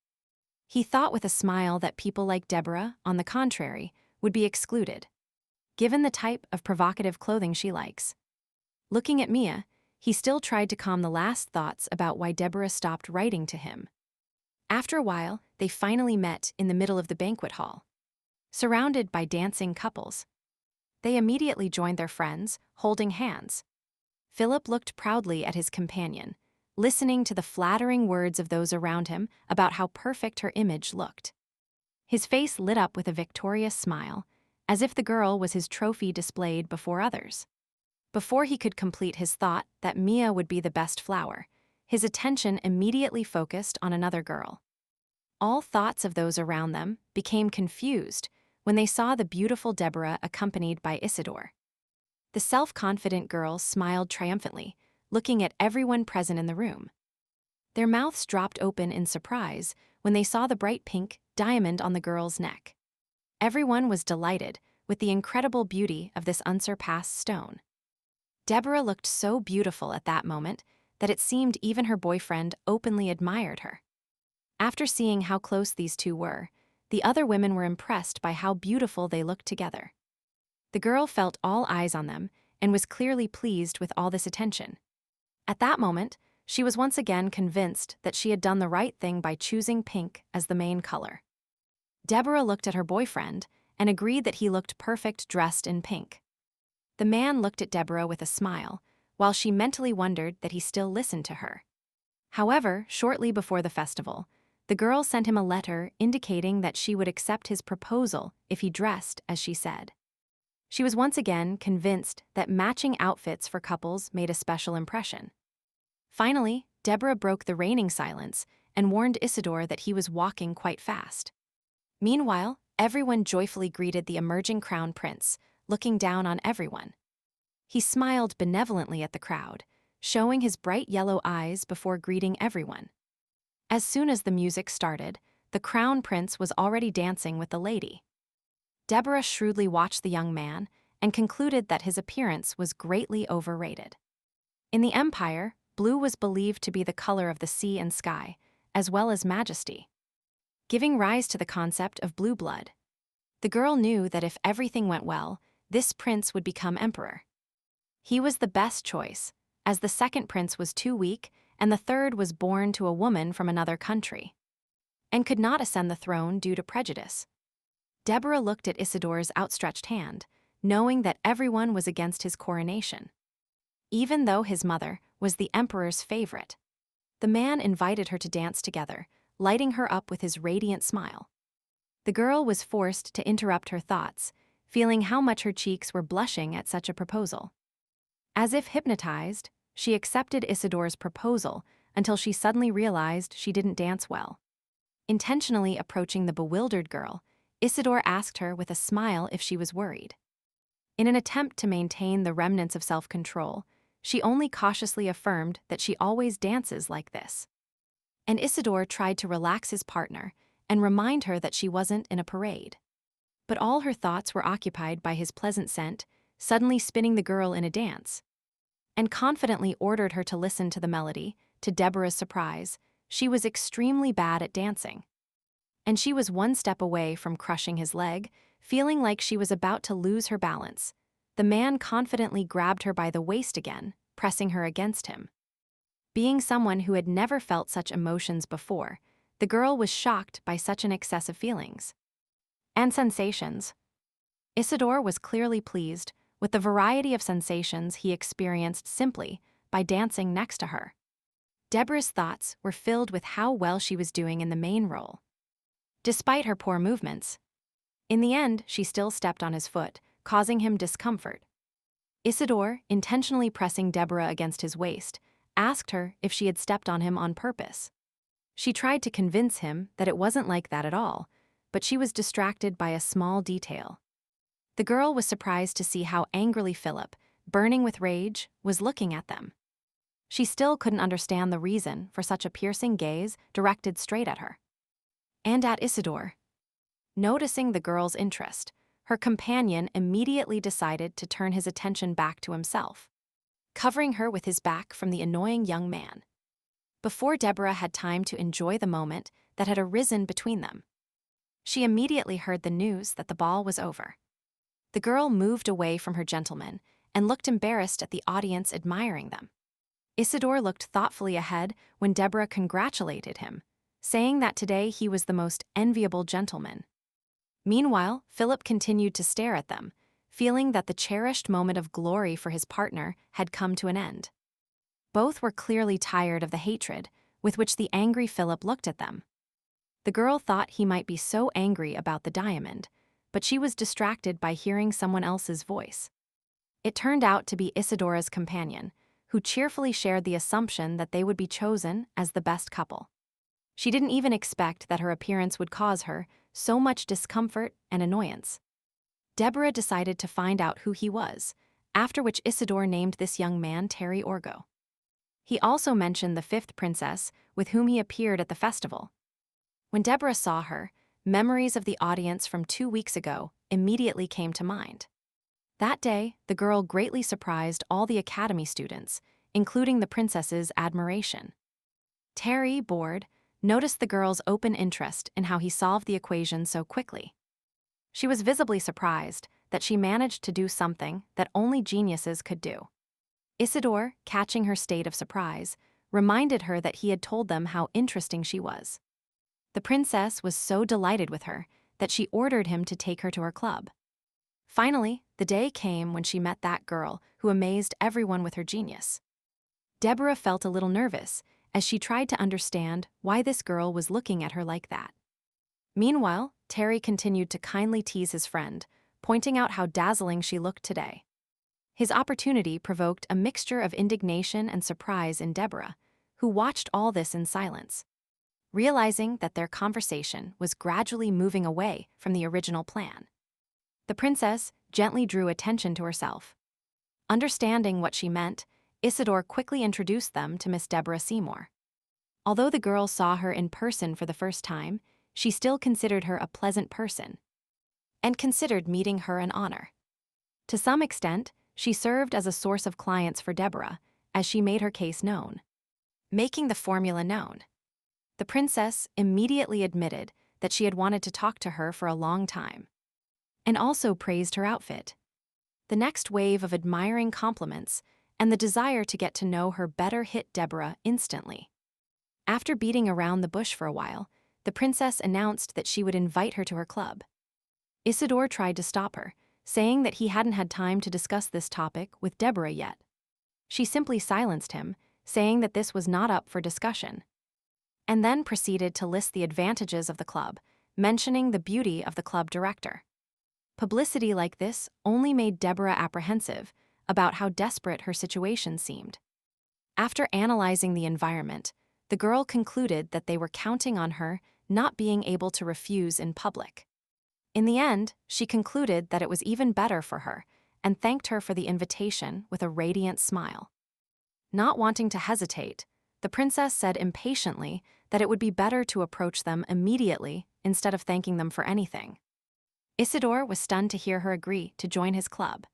He thought with a smile that people like Deborah, on the contrary, would be excluded, given the type of provocative clothing she likes. Looking at Mia, he still tried to calm the last thoughts about why Deborah stopped writing to him. After a while, they finally met in the middle of the banquet hall, surrounded by dancing couples. They immediately joined their friends, holding hands. Philip looked proudly at his companion, listening to the flattering words of those around him about how perfect her image looked. His face lit up with a victorious smile, as if the girl was his trophy displayed before others. Before he could complete his thought that Mia would be the best flower, his attention immediately focused on another girl. All thoughts of those around them became confused when they saw the beautiful Deborah accompanied by Isidore. The self-confident girl smiled triumphantly, looking at everyone present in the room. Their mouths dropped open in surprise when they saw the bright pink diamond on the girl's neck. Everyone was delighted with the incredible beauty of this unsurpassed stone. Deborah looked so beautiful at that moment that it seemed even her boyfriend openly admired her. After seeing how close these two were, the other women were impressed by how beautiful they looked together. The girl felt all eyes on them and was clearly pleased with all this attention. At that moment, she was once again convinced that she had done the right thing by choosing pink as the main color. Deborah looked at her boyfriend and agreed that he looked perfect dressed in pink. The man looked at Deborah with a smile, while she mentally wondered that he still listened to her. However, shortly before the festival, the girl sent him a letter indicating that she would accept his proposal if he dressed as she said. She was once again convinced that matching outfits for couples made a special impression. Finally, Deborah broke the reigning silence and warned Isidore that he was walking quite fast. Meanwhile, everyone joyfully greeted the emerging crown prince, looking down on everyone. He smiled benevolently at the crowd, showing his bright yellow eyes before greeting everyone. As soon as the music started, the crown prince was already dancing with the lady. Deborah shrewdly watched the young man and concluded that his appearance was greatly overrated. In the empire, blue was believed to be the color of the sea and sky, as well as majesty, giving rise to the concept of blue blood. The girl knew that if everything went well, this prince would become emperor. He was the best choice, as the second prince was too weak and the third was born to a woman from another country, and could not ascend the throne due to prejudice. Deborah looked at Isidore's outstretched hand, knowing that everyone was against his coronation. Even though his mother was the emperor's favorite, the man invited her to dance together, lighting her up with his radiant smile. The girl was forced to interrupt her thoughts, feeling how much her cheeks were blushing at such a proposal. As if hypnotized, she accepted Isidore's proposal until she suddenly realized she didn't dance well. Intentionally approaching the bewildered girl, Isidore asked her with a smile if she was worried. In an attempt to maintain the remnants of self-control, she only cautiously affirmed that she always dances like this. And Isidore tried to relax his partner and remind her that she wasn't in a parade. But all her thoughts were occupied by his pleasant scent, suddenly spinning the girl in a dance, and confidently ordered her to listen to the melody. To Deborah's surprise, she was extremely bad at dancing. and she was one step away from crushing his leg, feeling like she was about to lose her balance. The man confidently grabbed her by the waist again, pressing her against him. Being someone who had never felt such emotions before, the girl was shocked by such an excess of feelings and sensations. Isidore was clearly pleased with the variety of sensations he experienced simply by dancing next to her. Deborah's thoughts were filled with how well she was doing in the main role. Despite her poor movements, in the end, she still stepped on his foot, causing him discomfort. Isidore, intentionally pressing Deborah against his waist, asked her if she had stepped on him on purpose. She tried to convince him that it wasn't like that at all, but she was distracted by a small detail. The girl was surprised to see how angrily Philip, burning with rage, was looking at them. She still couldn't understand the reason for such a piercing gaze directed straight at her. And at Isidore. Noticing the girl's interest, her companion immediately decided to turn his attention back to himself, covering her with his back from the annoying young man. Before Deborah had time to enjoy the moment that had arisen between them, she immediately heard the news that the ball was over. The girl moved away from her gentleman and looked embarrassed at the audience admiring them. Isidore looked thoughtfully ahead when Deborah congratulated him, saying that today he was the most enviable gentleman. Meanwhile, Philip continued to stare at them, feeling that the cherished moment of glory for his partner had come to an end. Both were clearly tired of the hatred with which the angry Philip looked at them. The girl thought he might be so angry about the diamond, but she was distracted by hearing someone else's voice. It turned out to be Isidora's companion, who cheerfully shared the assumption that they would be chosen as the best couple. She didn't even expect that her appearance would cause her so much discomfort and annoyance. Deborah decided to find out who he was, after which Isidore named this young man Terry Orgo. He also mentioned the fifth princess with whom he appeared at the festival. When Deborah saw her, memories of the audience from 2 weeks ago immediately came to mind. That day, the girl greatly surprised all the academy students, including the princess's admiration. Terry, bored, noticed the girl's open interest in how he solved the equation so quickly. She was visibly surprised that she managed to do something that only geniuses could do. Isidore, catching her state of surprise, reminded her that he had told them how interesting she was. The princess was so delighted with her that she ordered him to take her to her club. Finally, the day came when she met that girl who amazed everyone with her genius. Deborah felt a little nervous as she tried to understand why this girl was looking at her like that. Meanwhile, Terry continued to kindly tease his friend, pointing out how dazzling she looked today. His opportunity provoked a mixture of indignation and surprise in Deborah, who watched all this in silence. Realizing that their conversation was gradually moving away from the original plan, the princess gently drew attention to herself. Understanding what she meant, Isidore quickly introduced them to Miss Deborah Seymour. Although the girl saw her in person for the first time, she still considered her a pleasant person and considered meeting her an honor. To some extent, she served as a source of clients for Deborah as she made her case known. Making the formula known, the princess immediately admitted that she had wanted to talk to her for a long time, and also praised her outfit. The next wave of admiring compliments and the desire to get to know her better hit Deborah instantly. After beating around the bush for a while, the princess announced that she would invite her to her club. Isidore tried to stop her, saying that he hadn't had time to discuss this topic with Deborah yet. She simply silenced him, saying that this was not up for discussion, and then proceeded to list the advantages of the club, mentioning the beauty of the club director. Publicity like this only made Deborah apprehensive about how desperate her situation seemed. After analyzing the environment, the girl concluded that they were counting on her not being able to refuse in public. In the end, she concluded that it was even better for her and thanked her for the invitation with a radiant smile. Not wanting to hesitate, the princess said impatiently that it would be better to approach them immediately instead of thanking them for anything. Isidore was stunned to hear her agree to join his club.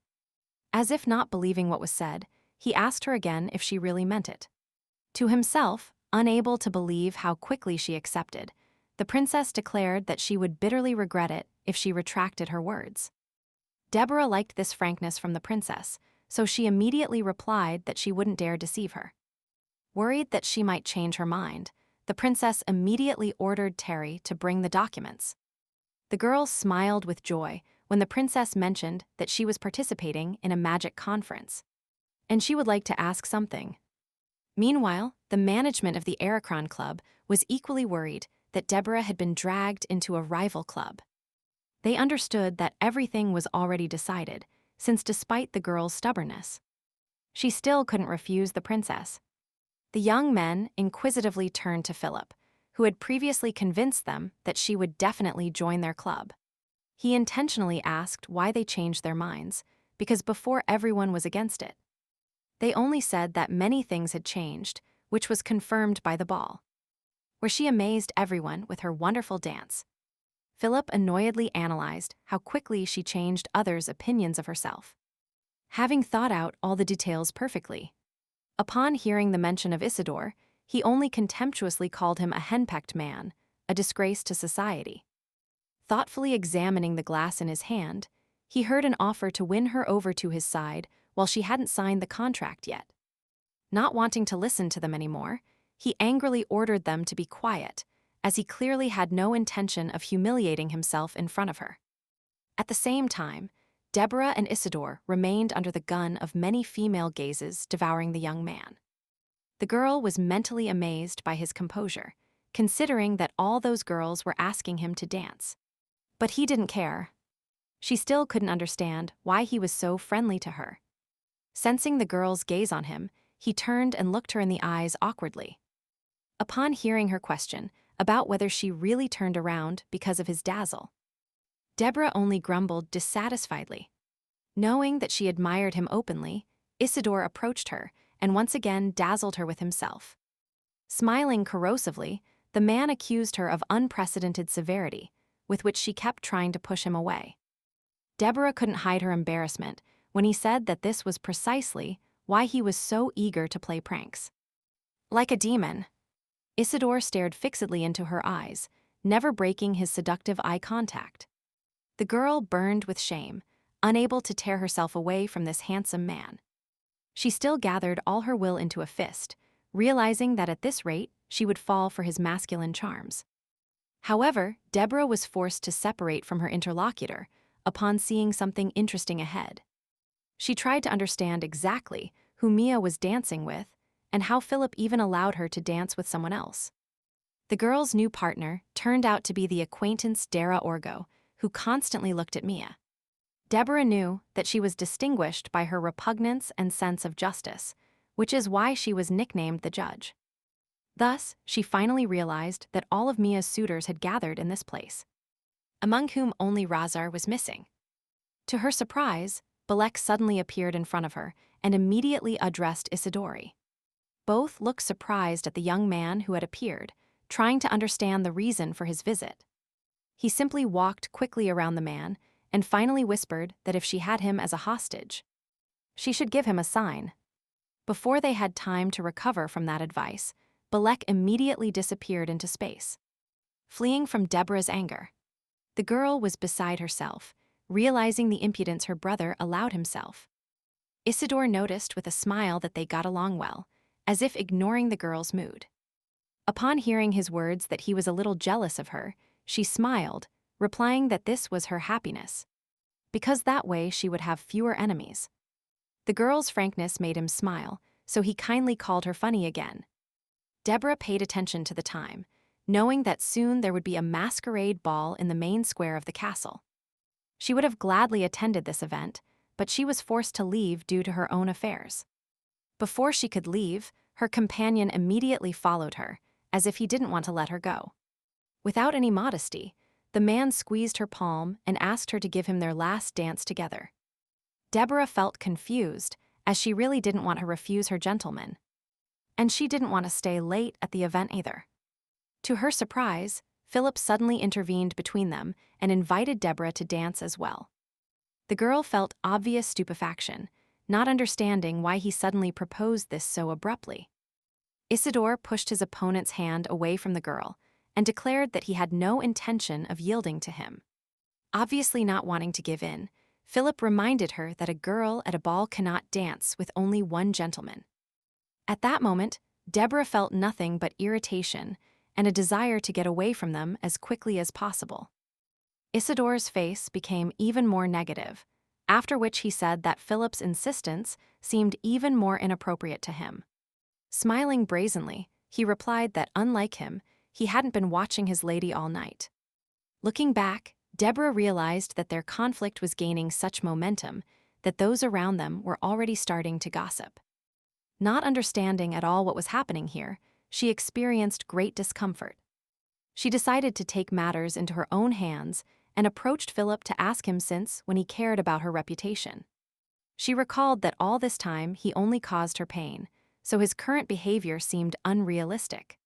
As if not believing what was said, he asked her again if she really meant it. To himself, unable to believe how quickly she accepted, The princess declared that she would bitterly regret it if she retracted her words. Deborah liked this frankness from the princess, so she immediately replied that she wouldn't dare deceive her. Worried that she might change her mind, the princess immediately ordered Terry to bring the documents. The girl smiled with joy when the princess mentioned that she was participating in a magic conference, and she would like to ask something. Meanwhile, the management of the Arachron Club was equally worried that Deborah had been dragged into a rival club. They understood that everything was already decided, since despite the girl's stubbornness, she still couldn't refuse the princess. The young men inquisitively turned to Philip, who had previously convinced them that she would definitely join their club. He intentionally asked why they changed their minds, because before everyone was against it. They only said that many things had changed, which was confirmed by the ball, where she amazed everyone with her wonderful dance. Philip annoyedly analyzed how quickly she changed others' opinions of herself, having thought out all the details perfectly. Upon hearing the mention of Isidore, he only contemptuously called him a henpecked man, a disgrace to society. Thoughtfully examining the glass in his hand, he heard an offer to win her over to his side while she hadn't signed the contract yet. Not wanting to listen to them anymore, he angrily ordered them to be quiet, as he clearly had no intention of humiliating himself in front of her. At the same time, Deborah and Isidore remained under the gun of many female gazes devouring the young man. The girl was mentally amazed by his composure, considering that all those girls were asking him to dance. But he didn't care. She still couldn't understand why he was so friendly to her. Sensing the girl's gaze on him, he turned and looked her in the eyes awkwardly. Upon hearing her question about whether she really turned around because of his dazzle, Deborah only grumbled dissatisfiedly. Knowing that she admired him openly, Isidore approached her and once again dazzled her with himself. Smiling corrosively, the man accused her of unprecedented severity, with which she kept trying to push him away. Deborah couldn't hide her embarrassment when he said that this was precisely why he was so eager to play pranks. Like a demon, Isidore stared fixedly into her eyes, never breaking his seductive eye contact. The girl burned with shame, unable to tear herself away from this handsome man. She still gathered all her will into a fist, realizing that at this rate she would fall for his masculine charms. However, Deborah was forced to separate from her interlocutor upon seeing something interesting ahead. She tried to understand exactly who Mia was dancing with and how Philip even allowed her to dance with someone else. The girl's new partner turned out to be the acquaintance Dara Orgo, who constantly looked at Mia. Deborah knew that she was distinguished by her repugnance and sense of justice, which is why she was nicknamed the Judge. Thus, she finally realized that all of Mia's suitors had gathered in this place, among whom only Razar was missing. To her surprise, Balek suddenly appeared in front of her and immediately addressed Isidore. Both looked surprised at the young man who had appeared, trying to understand the reason for his visit. He simply walked quickly around the man and finally whispered that if she had him as a hostage, she should give him a sign. Before they had time to recover from that advice, Balek immediately disappeared into space, fleeing from Deborah's anger. The girl was beside herself, realizing the impudence her brother allowed himself. Isidore noticed with a smile that they got along well, as if ignoring the girl's mood. Upon hearing his words that he was a little jealous of her, she smiled, replying that this was her happiness, because that way she would have fewer enemies. The girl's frankness made him smile, so he kindly called her funny again. Deborah paid attention to the time, knowing that soon there would be a masquerade ball in the main square of the castle. She would have gladly attended this event, but she was forced to leave due to her own affairs. Before she could leave, her companion immediately followed her, as if he didn't want to let her go. Without any modesty, the man squeezed her palm and asked her to give him their last dance together. Deborah felt confused, as she really didn't want to refuse her gentleman. And she didn't want to stay late at the event either. To her surprise, Philip suddenly intervened between them and invited Deborah to dance as well. The girl felt obvious stupefaction, not understanding why he suddenly proposed this so abruptly. Isidore pushed his opponent's hand away from the girl, and declared that he had no intention of yielding to him. Obviously not wanting to give in, Philip reminded her that a girl at a ball cannot dance with only one gentleman. At that moment, Deborah felt nothing but irritation and a desire to get away from them as quickly as possible. Isidore's face became even more negative, after which he said that Philip's insistence seemed even more inappropriate to him. Smiling brazenly, he replied that, unlike him, he hadn't been watching his lady all night. Looking back, Deborah realized that their conflict was gaining such momentum that those around them were already starting to gossip. Not understanding at all what was happening here, she experienced great discomfort. She decided to take matters into her own hands and approached Philip to ask him when he cared about her reputation. She recalled that all this time he only caused her pain, so his current behavior seemed unrealistic.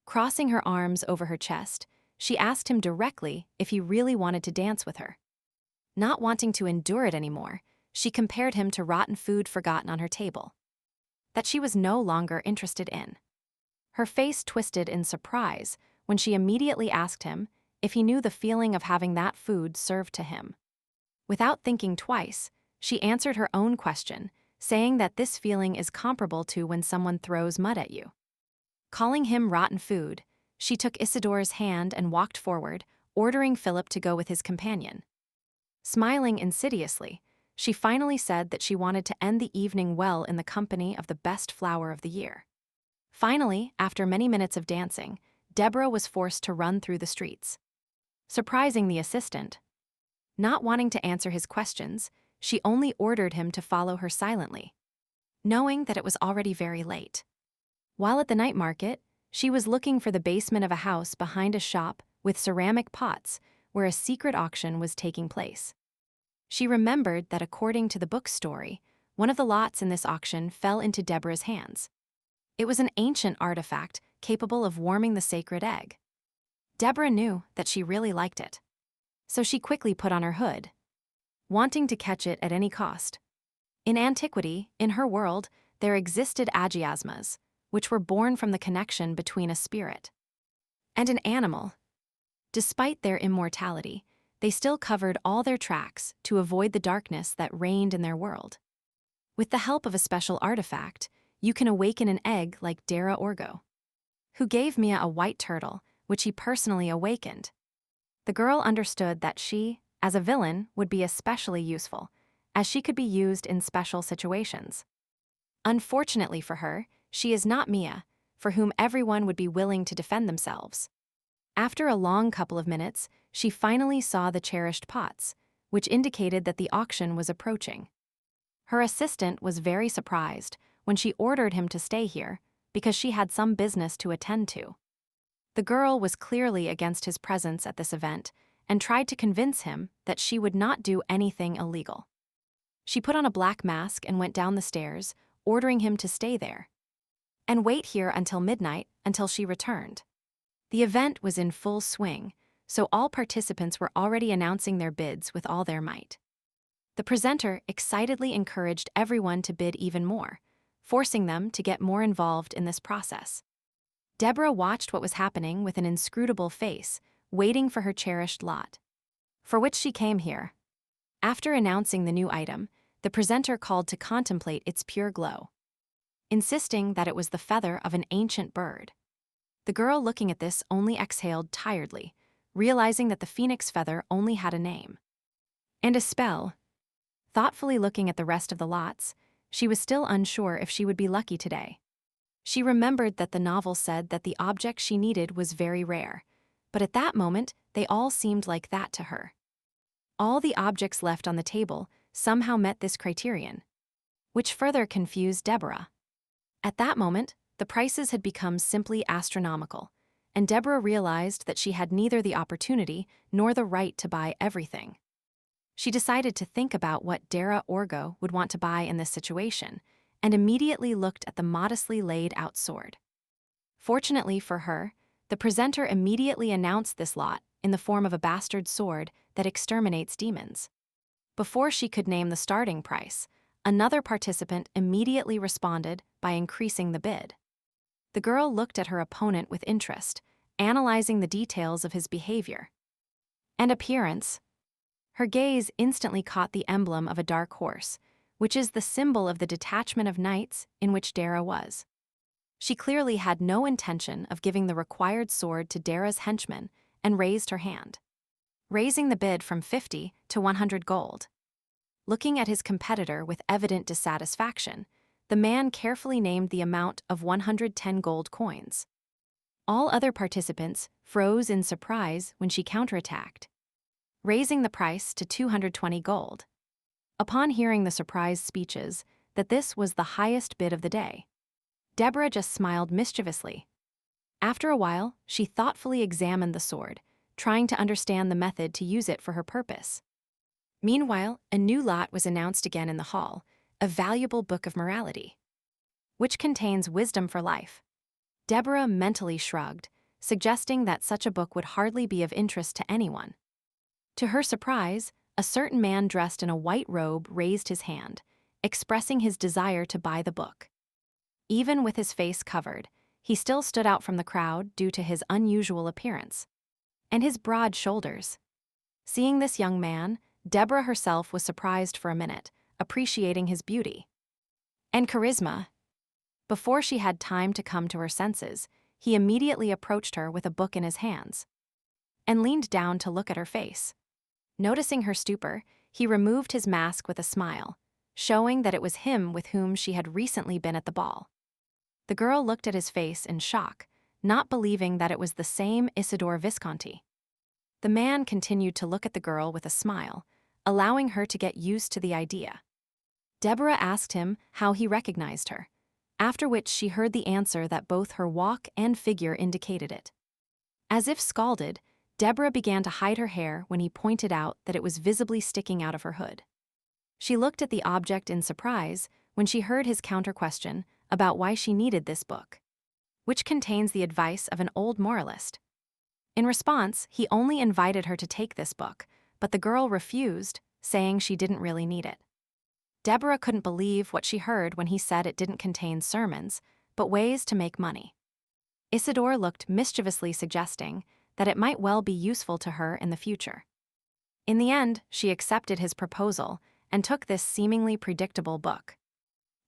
Crossing her arms over her chest, she asked him directly if he really wanted to dance with her. Not wanting to endure it anymore, she compared him to rotten food forgotten on her table, that she was no longer interested in. Her face twisted in surprise when she immediately asked him if he knew the feeling of having that food served to him. Without thinking twice, she answered her own question, saying that this feeling is comparable to when someone throws mud at you. Calling him rotten food, she took Isidore's hand and walked forward, ordering Philip to go with his companion. Smiling insidiously, she finally said that she wanted to end the evening well in the company of the best flower of the year. Finally, after many minutes of dancing, Deborah was forced to run through the streets. Surprising the assistant, not wanting to answer his questions, she only ordered him to follow her silently, knowing that it was already very late. While at the night market, she was looking for the basement of a house behind a shop with ceramic pots where a secret auction was taking place. She remembered that according to the book story, one of the lots in this auction fell into Deborah's hands. It was an ancient artifact capable of warming the sacred egg. Deborah knew that she really liked it, so she quickly put on her hood, wanting to catch it at any cost. In antiquity, in her world, there existed agiasmas, which were born from the connection between a spirit and an animal. Despite their immortality, they still covered all their tracks to avoid the darkness that reigned in their world. With the help of a special artifact, you can awaken an egg like Dara Orgo, who gave Mia a white turtle, which he personally awakened. The girl understood that she, as a villain, would be especially useful, as she could be used in special situations. Unfortunately for her, she is not Mia, for whom everyone would be willing to defend themselves. After a long couple of minutes, she finally saw the cherished pots, which indicated that the auction was approaching. Her assistant was very surprised when she ordered him to stay here because she had some business to attend to. The girl was clearly against his presence at this event and tried to convince him that she would not do anything illegal. She put on a black mask and went down the stairs, ordering him to stay there and wait here until midnight until she returned. The event was in full swing, so all participants were already announcing their bids with all their might. The presenter excitedly encouraged everyone to bid even more, forcing them to get more involved in this process. Deborah watched what was happening with an inscrutable face, waiting for her cherished lot, for which she came here. After announcing the new item, the presenter called to contemplate its pure glow, insisting that it was the feather of an ancient bird. The girl looking at this only exhaled tiredly, realizing that the phoenix feather only had a name and a spell. Thoughtfully looking at the rest of the lots, she was still unsure if she would be lucky today. She remembered that the novel said that the object she needed was very rare, but at that moment, they all seemed like that to her. All the objects left on the table somehow met this criterion, which further confused Deborah. At that moment, the prices had become simply astronomical, and Deborah realized that she had neither the opportunity nor the right to buy everything. She decided to think about what Dara Orgo would want to buy in this situation, and immediately looked at the modestly laid out sword. Fortunately for her, the presenter immediately announced this lot in the form of a bastard sword that exterminates demons. Before she could name the starting price, another participant immediately responded by increasing the bid. The girl looked at her opponent with interest, analyzing the details of his behavior and appearance. Her gaze instantly caught the emblem of a dark horse, which is the symbol of the detachment of knights in which Dara was. She clearly had no intention of giving the required sword to Dara's henchman and raised her hand, raising the bid from 50 to 100 gold. Looking at his competitor with evident dissatisfaction, the man carefully named the amount of 110 gold coins. All other participants froze in surprise when she counterattacked, raising the price to 220 gold. Upon hearing the surprised speeches that this was the highest bid of the day, Deborah just smiled mischievously. After a while, she thoughtfully examined the sword, trying to understand the method to use it for her purpose. Meanwhile, a new lot was announced again in the hall, a valuable book of morality, which contains wisdom for life. Deborah mentally shrugged, suggesting that such a book would hardly be of interest to anyone. To her surprise, a certain man dressed in a white robe raised his hand, expressing his desire to buy the book. Even with his face covered, he still stood out from the crowd due to his unusual appearance and his broad shoulders. Seeing this young man, Deborah herself was surprised for a minute, appreciating his beauty and charisma. Before she had time to come to her senses, he immediately approached her with a book in his hands and leaned down to look at her face. Noticing her stupor, he removed his mask with a smile, showing that it was him with whom she had recently been at the ball. The girl looked at his face in shock, not believing that it was the same Isidore Visconti. The man continued to look at the girl with a smile, allowing her to get used to the idea. Deborah asked him how he recognized her, after which she heard the answer that both her walk and figure indicated it. As if scalded, Deborah began to hide her hair when he pointed out that it was visibly sticking out of her hood. She looked at the object in surprise when she heard his counter-question about why she needed this book, which contains the advice of an old moralist. In response, he only invited her to take this book, but the girl refused, saying she didn't really need it. Deborah couldn't believe what she heard when he said it didn't contain sermons, but ways to make money. Isidore looked mischievously, suggesting that it might well be useful to her in the future. In the end, she accepted his proposal and took this seemingly predictable book.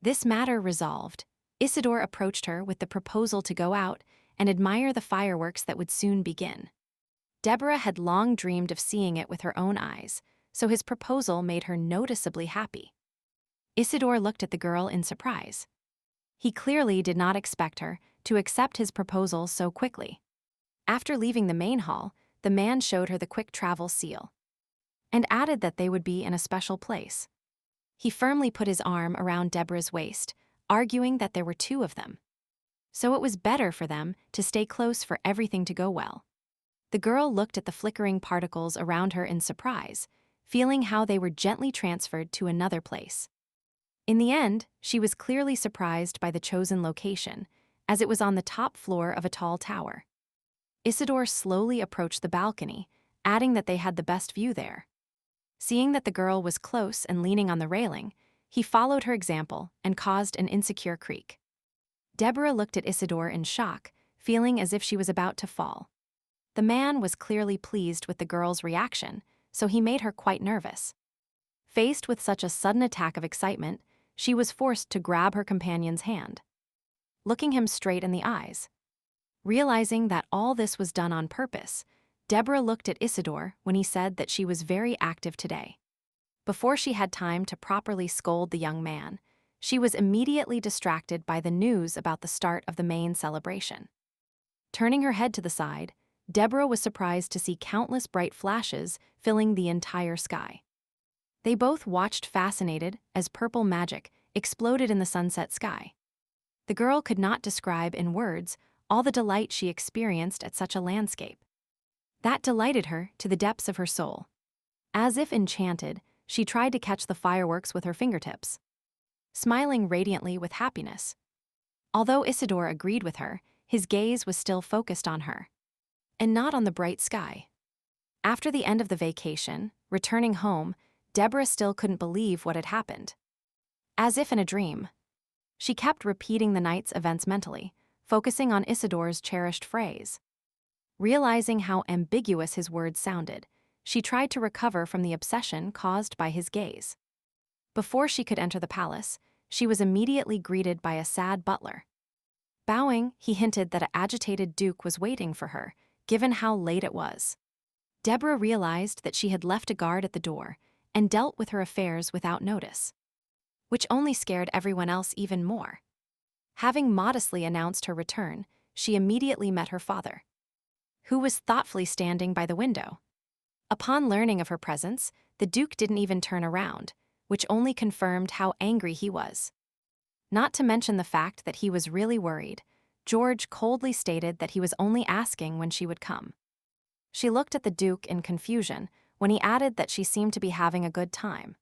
This matter resolved, Isidore approached her with the proposal to go out and admire the fireworks that would soon begin. Deborah had long dreamed of seeing it with her own eyes, so his proposal made her noticeably happy. Isidore looked at the girl in surprise. He clearly did not expect her to accept his proposal so quickly. After leaving the main hall, the man showed her the quick travel seal and added that they would be in a special place. He firmly put his arm around Deborah's waist, arguing that there were two of them, so it was better for them to stay close for everything to go well. The girl looked at the flickering particles around her in surprise, feeling how they were gently transferred to another place. In the end, she was clearly surprised by the chosen location, as it was on the top floor of a tall tower. Isidore slowly approached the balcony, adding that they had the best view there. Seeing that the girl was close and leaning on the railing, he followed her example and caused an insecure creak. Deborah looked at Isidore in shock, feeling as if she was about to fall. The man was clearly pleased with the girl's reaction, so he made her quite nervous. Faced with such a sudden attack of excitement, she was forced to grab her companion's hand, looking him straight in the eyes. Realizing that all this was done on purpose, Deborah looked at Isidore when he said that she was very active today. Before she had time to properly scold the young man, she was immediately distracted by the news about the start of the main celebration. Turning her head to the side, Deborah was surprised to see countless bright flashes filling the entire sky. They both watched fascinated as purple magic exploded in the sunset sky. The girl could not describe in words all the delight she experienced at such a landscape. That delighted her to the depths of her soul. As if enchanted, she tried to catch the fireworks with her fingertips, smiling radiantly with happiness. Although Isidore agreed with her, his gaze was still focused on her, and not on the bright sky. After the end of the vacation, returning home, Deborah still couldn't believe what had happened. As if in a dream, she kept repeating the night's events mentally, focusing on Isidore's cherished phrase. Realizing how ambiguous his words sounded, she tried to recover from the obsession caused by his gaze. Before she could enter the palace, she was immediately greeted by a sad butler. Bowing, he hinted that an agitated duke was waiting for her, given how late it was. Deborah realized that she had left a guard at the door and dealt with her affairs without notice, which only scared everyone else even more. Having modestly announced her return, she immediately met her father, who was thoughtfully standing by the window. Upon learning of her presence, the duke didn't even turn around, which only confirmed how angry he was. Not to mention the fact that he was really worried, George coldly stated that he was only asking when she would come. She looked at the duke in confusion when he added that she seemed to be having a good time.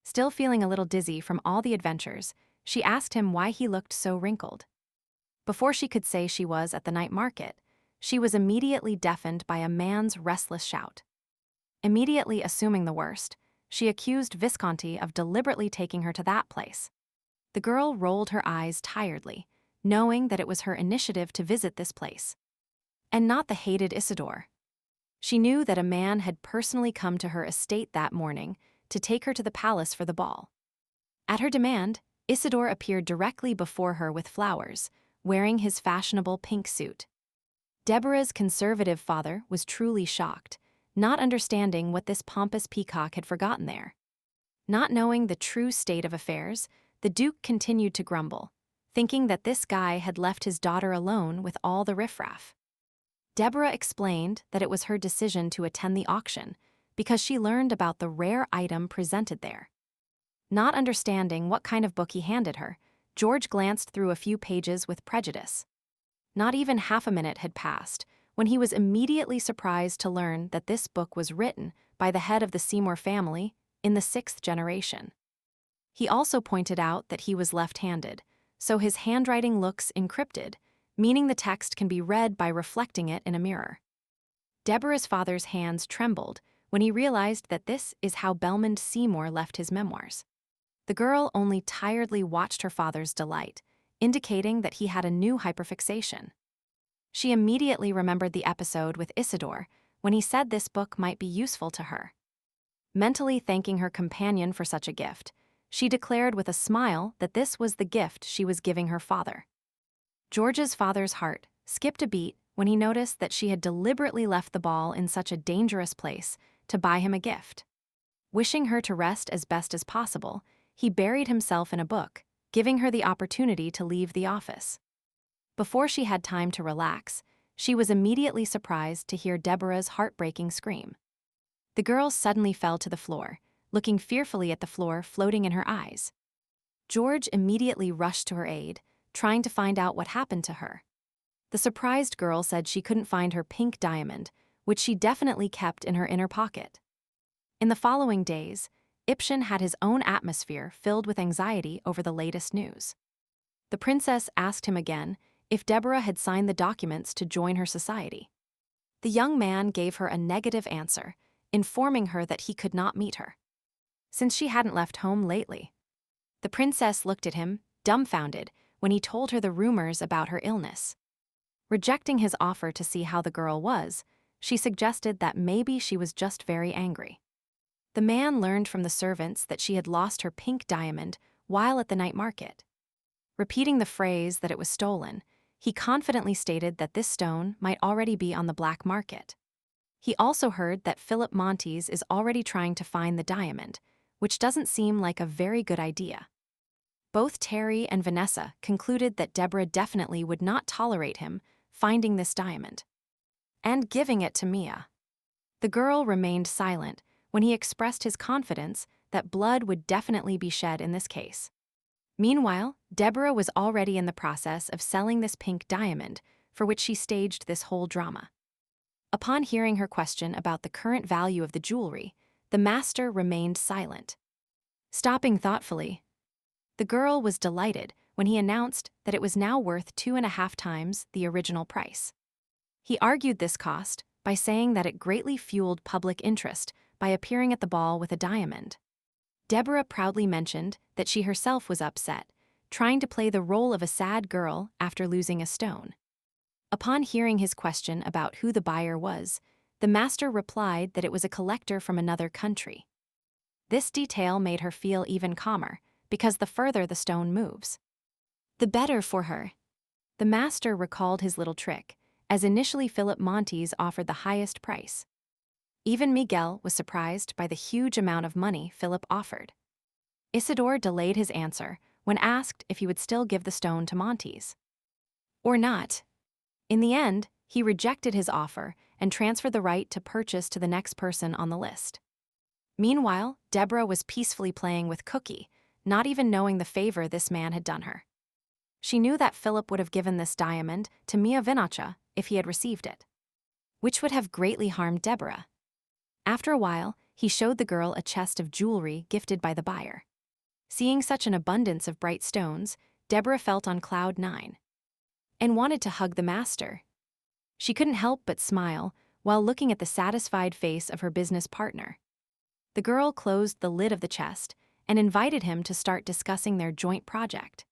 Still feeling a little dizzy from all the adventures, she asked him why he looked so wrinkled. Before she could say she was at the night market, she was immediately deafened by a man's restless shout. Immediately assuming the worst, she accused Visconti of deliberately taking her to that place. The girl rolled her eyes tiredly, knowing that it was her initiative to visit this place, and not the hated Isidore. She knew that a man had personally come to her estate that morning to take her to the palace for the ball. At her demand, Isidore appeared directly before her with flowers, wearing his fashionable pink suit. Deborah's conservative father was truly shocked, not understanding what this pompous peacock had forgotten there. Not knowing the true state of affairs, the duke continued to grumble, thinking that this guy had left his daughter alone with all the riffraff. Deborah explained that it was her decision to attend the auction because she learned about the rare item presented there. Not understanding what kind of book he handed her, George glanced through a few pages with prejudice. Not even half a minute had passed when he was immediately surprised to learn that this book was written by the head of the Seymour family in the 6th generation. He also pointed out that he was left-handed, so his handwriting looks encrypted, meaning the text can be read by reflecting it in a mirror. Deborah's father's hands trembled when he realized that this is how Belmond Seymour left his memoirs. The girl only tiredly watched her father's delight, indicating that he had a new hyperfixation. She immediately remembered the episode with Isidore when he said this book might be useful to her. Mentally thanking her companion for such a gift, she declared with a smile that this was the gift she was giving her father. George's father's heart skipped a beat when he noticed that she had deliberately left the ball in such a dangerous place to buy him a gift. Wishing her to rest as best as possible, he buried himself in a book, giving her the opportunity to leave the office. Before she had time to relax, she was immediately surprised to hear Deborah's heartbreaking scream. The girl suddenly fell to the floor, looking fearfully at the floor floating in her eyes. George immediately rushed to her aid, trying to find out what happened to her. The surprised girl said she couldn't find her pink diamond, which she definitely kept in her inner pocket. In the following days, Ibsen had his own atmosphere filled with anxiety over the latest news. The princess asked him again if Deborah had signed the documents to join her society. The young man gave her a negative answer, informing her that he could not meet her, since she hadn't left home lately. The princess looked at him, dumbfounded, when he told her the rumors about her illness. Rejecting his offer to see how the girl was, she suggested that maybe she was just very angry. The man learned from the servants that she had lost her pink diamond while at the night market. Repeating the phrase that it was stolen, he confidently stated that this stone might already be on the black market. He also heard that Philip Montes is already trying to find the diamond, which doesn't seem like a very good idea. Both Terry and Vanessa concluded that Deborah definitely would not tolerate him finding this diamond and giving it to Mia. The girl remained silent when he expressed his confidence that blood would definitely be shed in this case. Meanwhile, Deborah was already in the process of selling this pink diamond, for which she staged this whole drama. Upon hearing her question about the current value of the jewelry, the master remained silent. Stopping thoughtfully, the girl was delighted when he announced that it was now worth 2.5 times the original price. He argued this cost by saying that it greatly fueled public interest by appearing at the ball with a diamond. Deborah proudly mentioned that she herself was upset, trying to play the role of a sad girl after losing a stone. Upon hearing his question about who the buyer was, the master replied that it was a collector from another country. This detail made her feel even calmer, because the further the stone moves, the better for her. The master recalled his little trick, as initially Philip Montes offered the highest price. Even Miguel was surprised by the huge amount of money Philip offered. Isidore delayed his answer when asked if he would still give the stone to Montes or not. In the end, he rejected his offer and transferred the right to purchase to the next person on the list. Meanwhile, Deborah was peacefully playing with Cookie, not even knowing the favor this man had done her. She knew that Philip would have given this diamond to Mia Vinacha if he had received it, which would have greatly harmed Deborah. After a while, he showed the girl a chest of jewelry gifted by the buyer. Seeing such an abundance of bright stones, Deborah felt on cloud 9 and wanted to hug the master. She couldn't help but smile while looking at the satisfied face of her business partner. The girl closed the lid of the chest and invited him to start discussing their joint project.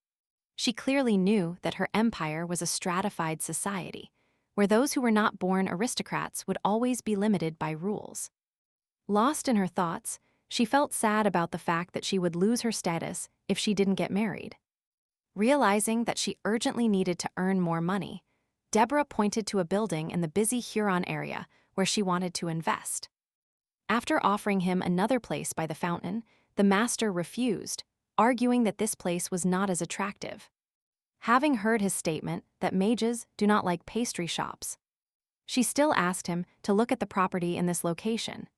She clearly knew that her empire was a stratified society, where those who were not born aristocrats would always be limited by rules. Lost in her thoughts, she felt sad about the fact that she would lose her status if she didn't get married. Realizing that she urgently needed to earn more money, Deborah pointed to a building in the busy Huron area where she wanted to invest. After offering him another place by the fountain, the master refused, arguing that this place was not as attractive. Having heard his statement that mages do not like pastry shops, she still asked him to look at the property in this location.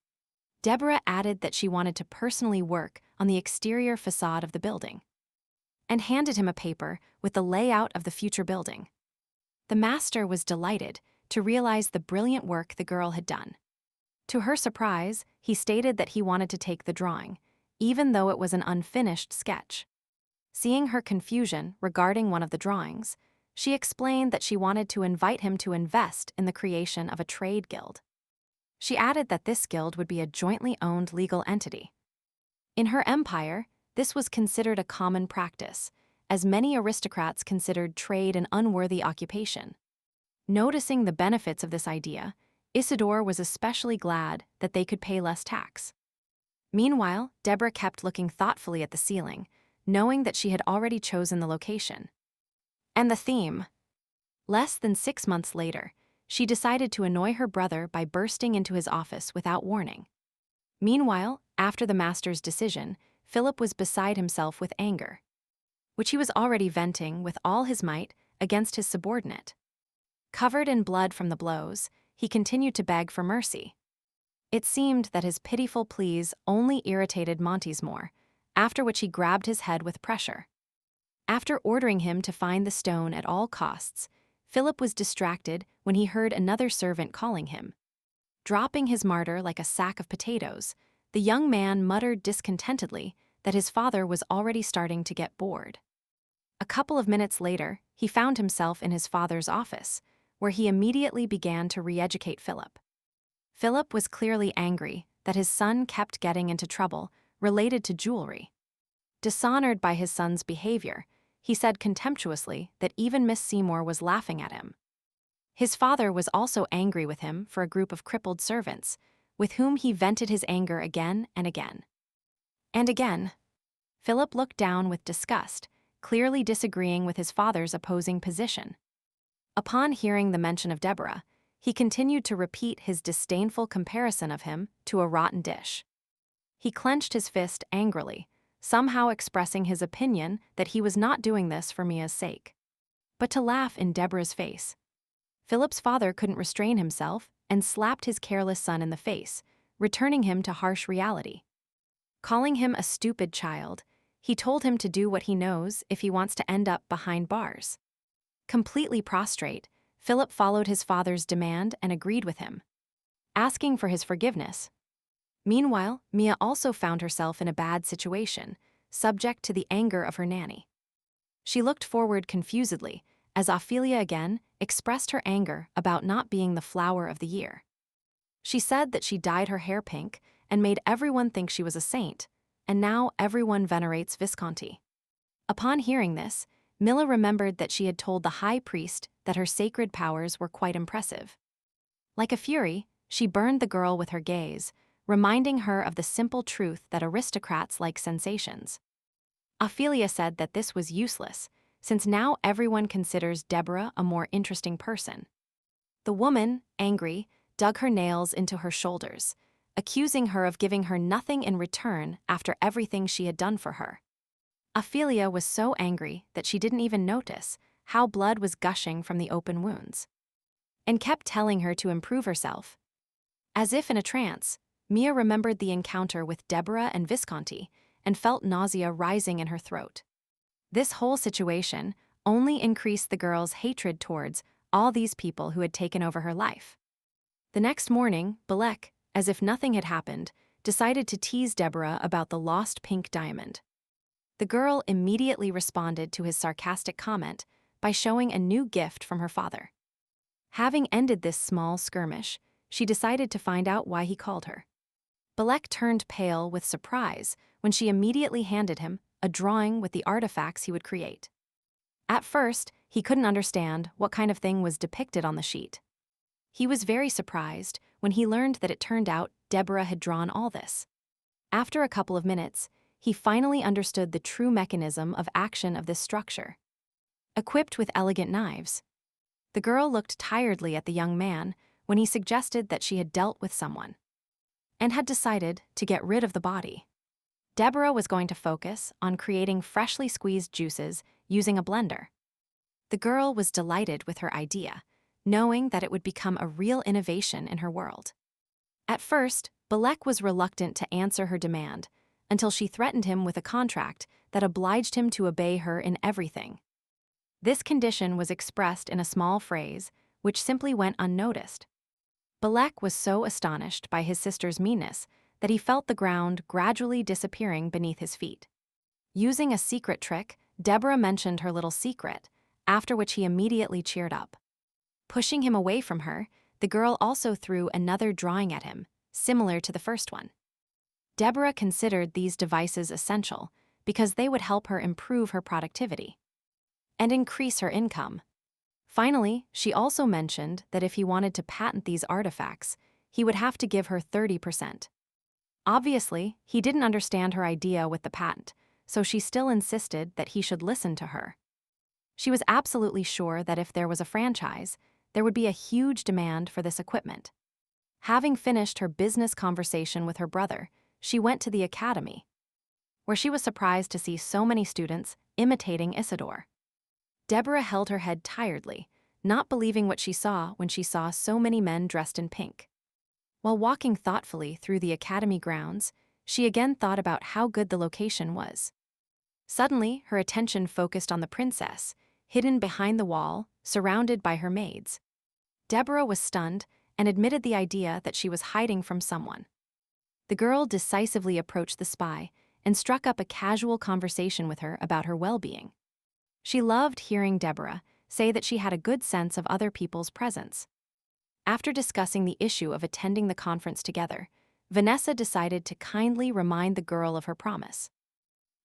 Deborah added that she wanted to personally work on the exterior facade of the building, and handed him a paper with the layout of the future building. The master was delighted to realize the brilliant work the girl had done. To her surprise, he stated that he wanted to take the drawing, even though it was an unfinished sketch. Seeing her confusion regarding one of the drawings, she explained that she wanted to invite him to invest in the creation of a trade guild. She added that this guild would be a jointly owned legal entity. In her empire, this was considered a common practice, as many aristocrats considered trade an unworthy occupation. Noticing the benefits of this idea, Isidore was especially glad that they could pay less tax. Meanwhile, Deborah kept looking thoughtfully at the ceiling, knowing that she had already chosen the location and the theme. Less than 6 months later, she decided to annoy her brother by bursting into his office without warning. Meanwhile, after the master's decision, Philip was beside himself with anger, which he was already venting with all his might against his subordinate. Covered in blood from the blows, he continued to beg for mercy. It seemed that his pitiful pleas only irritated Montes more, after which he grabbed his head with pressure. After ordering him to find the stone at all costs, Philip was distracted when he heard another servant calling him. Dropping his martyr like a sack of potatoes, the young man muttered discontentedly that his father was already starting to get bored. A couple of minutes later, he found himself in his father's office, where he immediately began to re-educate Philip. Philip was clearly angry that his son kept getting into trouble related to jewelry. Dishonored by his son's behavior, he said contemptuously that even Miss Seymour was laughing at him. His father was also angry with him for a group of crippled servants, with whom he vented his anger again and again. And again. Philip looked down with disgust, clearly disagreeing with his father's opposing position. Upon hearing the mention of Deborah, he continued to repeat his disdainful comparison of him to a rotten dish. He clenched his fist angrily, somehow expressing his opinion that he was not doing this for Mia's sake, but to laugh in Deborah's face. Philip's father couldn't restrain himself and slapped his careless son in the face, returning him to harsh reality. Calling him a stupid child, he told him to do what he knows if he wants to end up behind bars. Completely prostrate, Philip followed his father's demand and agreed with him, asking for his forgiveness. Meanwhile, Mia also found herself in a bad situation, subject to the anger of her nanny. She looked forward confusedly as Ophelia again expressed her anger about not being the flower of the year. She said that she dyed her hair pink and made everyone think she was a saint, and now everyone venerates Visconti. Upon hearing this, Milla remembered that she had told the high priest that her sacred powers were quite impressive. Like a fury, she burned the girl with her gaze, reminding her of the simple truth that aristocrats like sensations. Ophelia said that this was useless, since now everyone considers Deborah a more interesting person. The woman, angry, dug her nails into her shoulders, accusing her of giving her nothing in return after everything she had done for her. Ophelia was so angry that she didn't even notice how blood was gushing from the open wounds, and kept telling her to improve herself. As if in a trance, Mia remembered the encounter with Deborah and Visconti and felt nausea rising in her throat. This whole situation only increased the girl's hatred towards all these people who had taken over her life. The next morning, Balek, as if nothing had happened, decided to tease Deborah about the lost pink diamond. The girl immediately responded to his sarcastic comment by showing a new gift from her father. Having ended this small skirmish, she decided to find out why he called her. Balek turned pale with surprise when she immediately handed him a drawing with the artifacts he would create. At first, he couldn't understand what kind of thing was depicted on the sheet. He was very surprised when he learned that it turned out Deborah had drawn all this. After a couple of minutes, he finally understood the true mechanism of action of this structure. Equipped with elegant knives, the girl looked tiredly at the young man when he suggested that she had dealt with someone and had decided to get rid of the body. Deborah was going to focus on creating freshly squeezed juices using a blender. The girl was delighted with her idea, knowing that it would become a real innovation in her world. At first, Balek was reluctant to answer her demand until she threatened him with a contract that obliged him to obey her in everything. This condition was expressed in a small phrase, which simply went unnoticed. Balek was so astonished by his sister's meanness that he felt the ground gradually disappearing beneath his feet. Using a secret trick, Deborah mentioned her little secret, after which he immediately cheered up. Pushing him away from her, the girl also threw another drawing at him, similar to the first one. Deborah considered these devices essential because they would help her improve her productivity and increase her income. Finally, she also mentioned that if he wanted to patent these artifacts, he would have to give her 30%. Obviously, he didn't understand her idea with the patent, so she still insisted that he should listen to her. She was absolutely sure that if there was a franchise, there would be a huge demand for this equipment. Having finished her business conversation with her brother, she went to the academy, where she was surprised to see so many students imitating Isidore. Deborah held her head tiredly, not believing what she saw when she saw so many men dressed in pink. While walking thoughtfully through the academy grounds, she again thought about how good the location was. Suddenly, her attention focused on the princess, hidden behind the wall, surrounded by her maids. Deborah was stunned and admitted the idea that she was hiding from someone. The girl decisively approached the spy and struck up a casual conversation with her about her well-being. She loved hearing Deborah say that she had a good sense of other people's presence. After discussing the issue of attending the conference together, Vanessa decided to kindly remind the girl of her promise.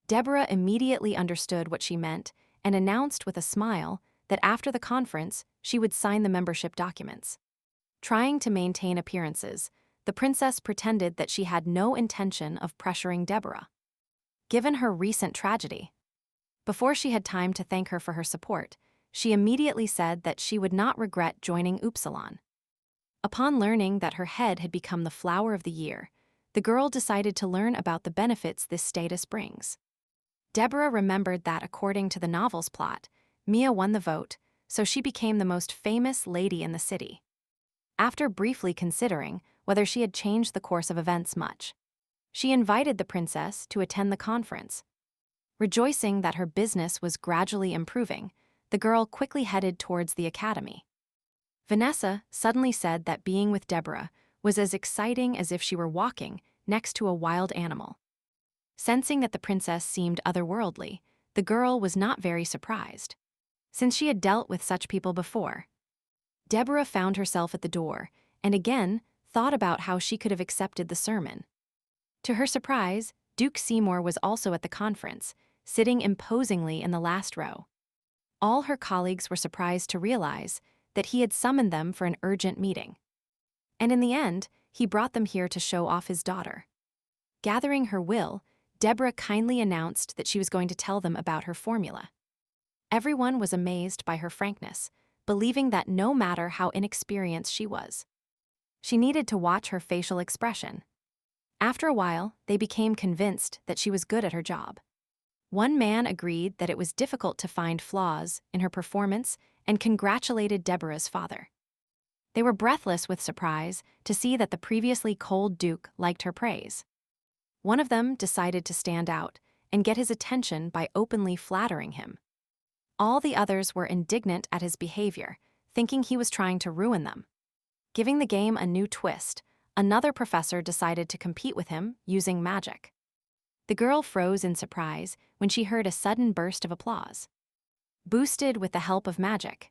Deborah immediately understood what she meant and announced with a smile that after the conference, she would sign the membership documents. Trying to maintain appearances, the princess pretended that she had no intention of pressuring Deborah, given her recent tragedy. Before she had time to thank her for her support, she immediately said that she would not regret joining Upsilon. Upon learning that her head had become the flower of the year, the girl decided to learn about the benefits this status brings. Deborah remembered that according to the novel's plot, Mia won the vote, so she became the most famous lady in the city. After briefly considering whether she had changed the course of events much, she invited the princess to attend the conference. Rejoicing that her business was gradually improving, the girl quickly headed towards the academy. Vanessa suddenly said that being with Deborah was as exciting as if she were walking next to a wild animal. Sensing that the princess seemed otherworldly, the girl was not very surprised, since she had dealt with such people before. Deborah found herself at the door and again thought about how she could have accepted the sermon. To her surprise, Duke Seymour was also at the conference, sitting imposingly in the last row. All her colleagues were surprised to realize that he had summoned them for an urgent meeting. And in the end, he brought them here to show off his daughter. Gathering her will, Deborah kindly announced that she was going to tell them about her formula. Everyone was amazed by her frankness, believing that no matter how inexperienced she was, she needed to watch her facial expression. After a while, they became convinced that she was good at her job. One man agreed that it was difficult to find flaws in her performance and congratulated Deborah's father. They were breathless with surprise to see that the previously cold Duke liked her praise. One of them decided to stand out and get his attention by openly flattering him. All the others were indignant at his behavior, thinking he was trying to ruin them. Giving the game a new twist, another professor decided to compete with him using magic. The girl froze in surprise when she heard a sudden burst of applause. Boosted with the help of magic.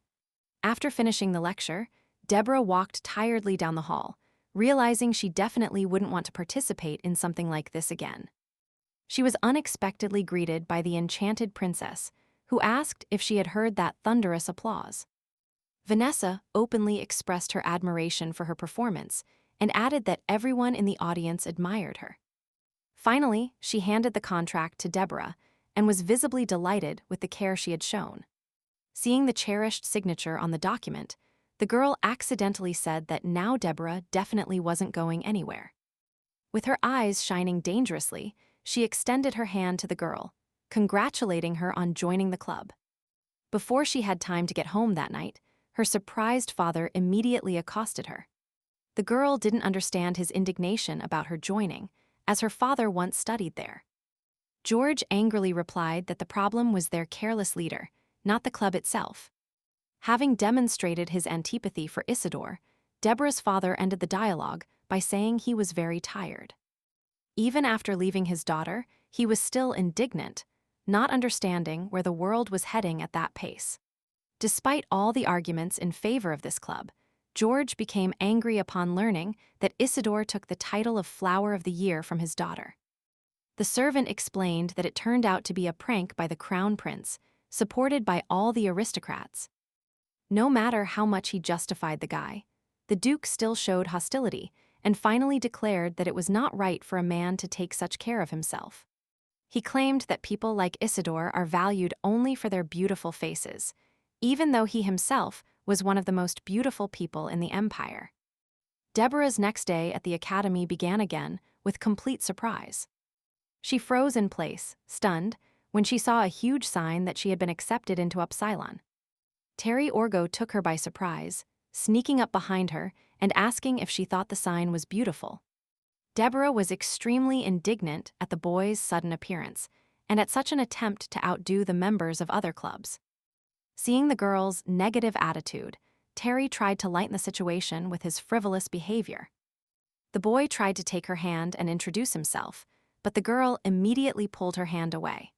After finishing the lecture, Deborah walked tiredly down the hall, realizing she definitely wouldn't want to participate in something like this again. She was unexpectedly greeted by the enchanted princess, who asked if she had heard that thunderous applause. Vanessa openly expressed her admiration for her performance and added that everyone in the audience admired her. Finally, she handed the contract to Deborah and was visibly delighted with the care she had shown. Seeing the cherished signature on the document, the girl accidentally said that now Deborah definitely wasn't going anywhere. With her eyes shining dangerously, she extended her hand to the girl, congratulating her on joining the club. Before she had time to get home that night, her surprised father immediately accosted her. The girl didn't understand his indignation about her joining, as her father once studied there. George angrily replied that the problem was their careless leader, not the club itself. Having demonstrated his antipathy for Isidore, Deborah's father ended the dialogue by saying he was very tired. Even after leaving his daughter, he was still indignant, not understanding where the world was heading at that pace. Despite all the arguments in favor of this club, George became angry upon learning that Isidore took the title of Flower of the Year from his daughter. The servant explained that it turned out to be a prank by the crown prince, supported by all the aristocrats. No matter how much he justified the guy, the Duke still showed hostility and finally declared that it was not right for a man to take such care of himself. He claimed that people like Isidore are valued only for their beautiful faces, even though he himself was one of the most beautiful people in the empire. Deborah's next day at the academy began again with complete surprise. She froze in place, stunned, when she saw a huge sign that she had been accepted into Upsilon. Terry Orgo took her by surprise, sneaking up behind her and asking if she thought the sign was beautiful. Deborah was extremely indignant at the boy's sudden appearance and at such an attempt to outdo the members of other clubs. Seeing the girl's negative attitude, Terry tried to lighten the situation with his frivolous behavior. The boy tried to take her hand and introduce himself, but the girl immediately pulled her hand away.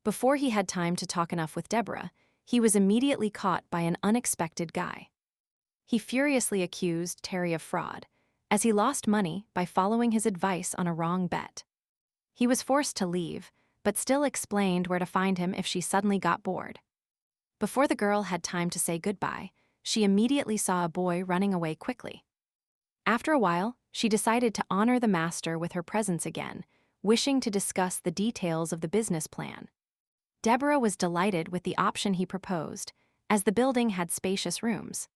Before he had time to talk enough with Deborah, he was immediately caught by an unexpected guy. He furiously accused Terry of fraud, as he lost money by following his advice on a wrong bet. He was forced to leave, but still explained where to find him if she suddenly got bored. Before the girl had time to say goodbye, she immediately saw a boy running away quickly. After a while, she decided to honor the master with her presence again, wishing to discuss the details of the business plan. Deborah was delighted with the option he proposed, as the building had spacious rooms.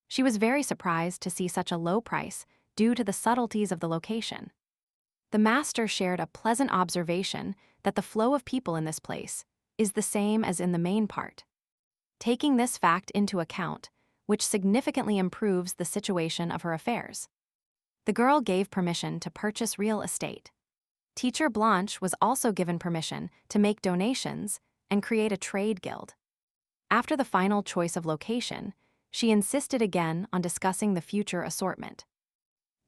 She was very surprised to see such a low price due to the subtleties of the location. The master shared a pleasant observation that the flow of people in this place is the same as in the main part. Taking this fact into account, which significantly improves the situation of her affairs, the girl gave permission to purchase real estate. Teacher Blanche was also given permission to make donations and create a trade guild. After the final choice of location, she insisted again on discussing the future assortment.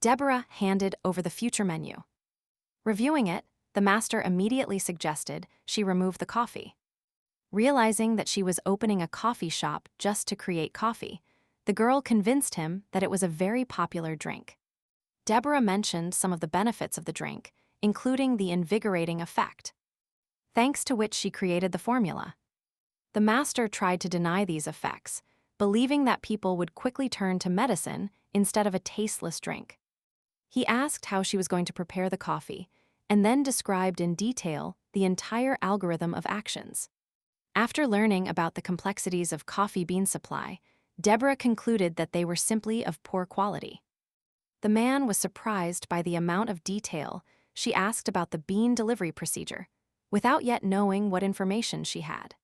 Deborah handed over the future menu. Reviewing it, the master immediately suggested she remove the coffee. Realizing that she was opening a coffee shop just to create coffee, the girl convinced him that it was a very popular drink. Deborah mentioned some of the benefits of the drink, including the invigorating effect, thanks to which she created the formula. The master tried to deny these effects, believing that people would quickly turn to medicine instead of a tasteless drink. He asked how she was going to prepare the coffee, and then described in detail the entire algorithm of actions. After learning about the complexities of coffee bean supply, Deborah concluded that they were simply of poor quality. The man was surprised by the amount of detail she asked about the bean delivery procedure, without yet knowing what information she had.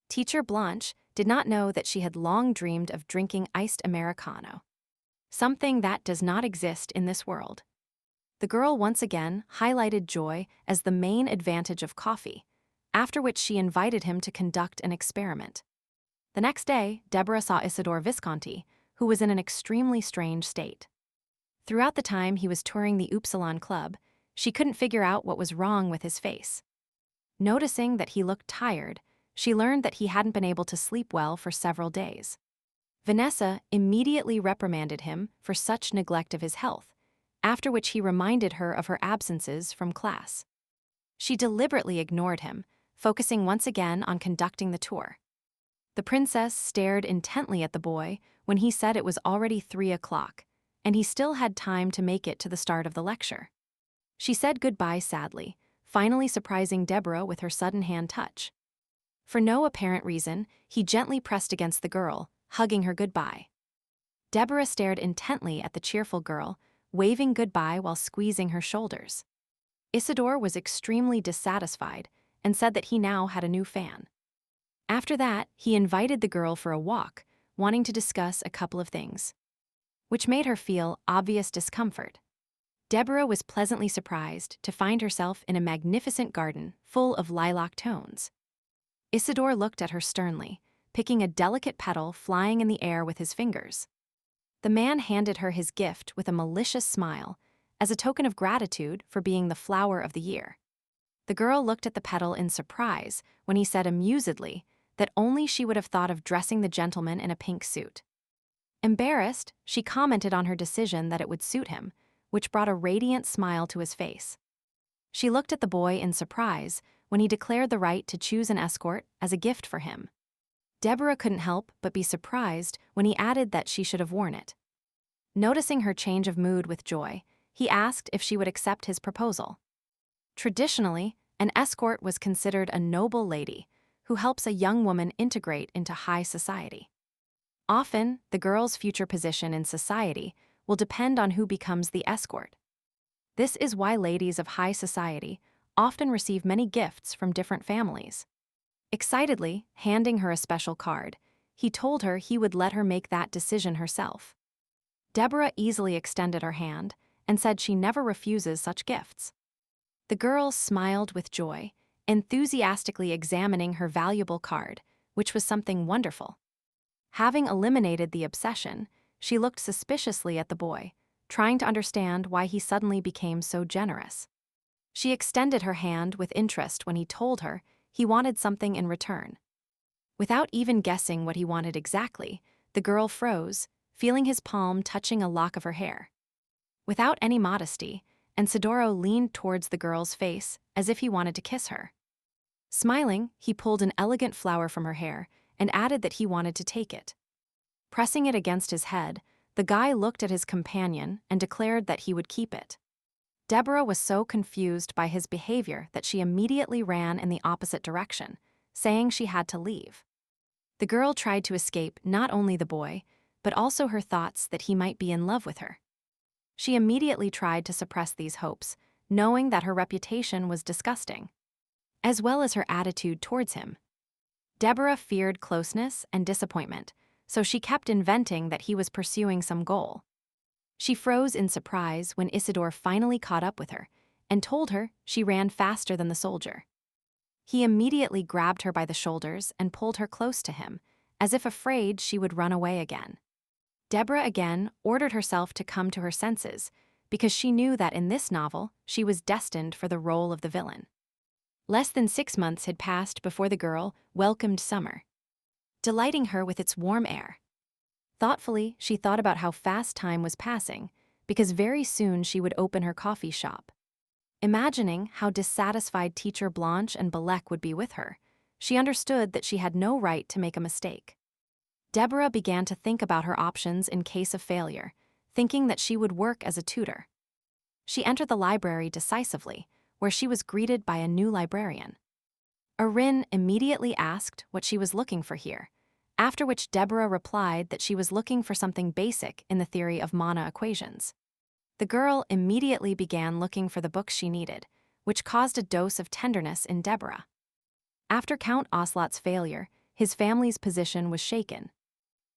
Teacher Blanche did not know that she had long dreamed of drinking iced Americano, something that does not exist in this world. The girl once again highlighted joy as the main advantage of coffee, after which she invited him to conduct an experiment. The next day, Deborah saw Isidore Visconti, who was in an extremely strange state. Throughout the time he was touring the Upsilon Club, she couldn't figure out what was wrong with his face. Noticing that he looked tired, she learned that he hadn't been able to sleep well for several days. Vanessa immediately reprimanded him for such neglect of his health, after which he reminded her of her absences from class. She deliberately ignored him, focusing once again on conducting the tour. The princess stared intently at the boy when he said it was already 3 o'clock, and he still had time to make it to the start of the lecture. She said goodbye sadly, finally surprising Deborah with her sudden hand touch. For no apparent reason, he gently pressed against the girl, hugging her goodbye. Deborah stared intently at the cheerful girl, waving goodbye while squeezing her shoulders. Isidore was extremely dissatisfied and said that he now had a new fan. After that, he invited the girl for a walk, wanting to discuss a couple of things, which made her feel obvious discomfort. Deborah was pleasantly surprised to find herself in a magnificent garden full of lilac tones. Isidore looked at her sternly, picking a delicate petal flying in the air with his fingers. The man handed her his gift with a malicious smile, as a token of gratitude for being the flower of the year. The girl looked at the petal in surprise when he said amusedly that only she would have thought of dressing the gentleman in a pink suit. Embarrassed, she commented on her decision that it would suit him, which brought a radiant smile to his face. She looked at the boy in surprise when he declared the right to choose an escort as a gift for him. Deborah couldn't help but be surprised when he added that she should have worn it. Noticing her change of mood with joy, he asked if she would accept his proposal. Traditionally, an escort was considered a noble lady who helps a young woman integrate into high society. Often, the girl's future position in society will depend on who becomes the escort. This is why ladies of high society often receive many gifts from different families. Excitedly, handing her a special card, he told her he would let her make that decision herself. Deborah easily extended her hand and said she never refuses such gifts. The girl smiled with joy, enthusiastically examining her valuable card, which was something wonderful. Having eliminated the obsession, she looked suspiciously at the boy, trying to understand why he suddenly became so generous. She extended her hand with interest when he told her he wanted something in return. Without even guessing what he wanted exactly, the girl froze, feeling his palm touching a lock of her hair. Without any modesty, Isidoro leaned towards the girl's face as if he wanted to kiss her. Smiling, he pulled an elegant flower from her hair and added that he wanted to take it. Pressing it against his head, the guy looked at his companion and declared that he would keep it. Deborah was so confused by his behavior that she immediately ran in the opposite direction, saying she had to leave. The girl tried to escape not only the boy, but also her thoughts that he might be in love with her. She immediately tried to suppress these hopes, knowing that her reputation was disgusting, as well as her attitude towards him. Deborah feared closeness and disappointment, so she kept inventing that he was pursuing some goal. She froze in surprise when Isidore finally caught up with her and told her she ran faster than the soldier. He immediately grabbed her by the shoulders and pulled her close to him, as if afraid she would run away again. Deborah again ordered herself to come to her senses, because she knew that in this novel she was destined for the role of the villain. Less than 6 months had passed before the girl welcomed summer, delighting her with its warm air. Thoughtfully, she thought about how fast time was passing, because very soon she would open her coffee shop. Imagining how dissatisfied teacher Blanche and Balek would be with her, she understood that she had no right to make a mistake. Deborah began to think about her options in case of failure, thinking that she would work as a tutor. She entered the library decisively, where she was greeted by a new librarian. Erin immediately asked what she was looking for here, after which Deborah replied that she was looking for something basic in the theory of Manhwa equations. The girl immediately began looking for the books she needed, which caused a dose of tenderness in Deborah. After Count Ocelot's failure, his family's position was shaken.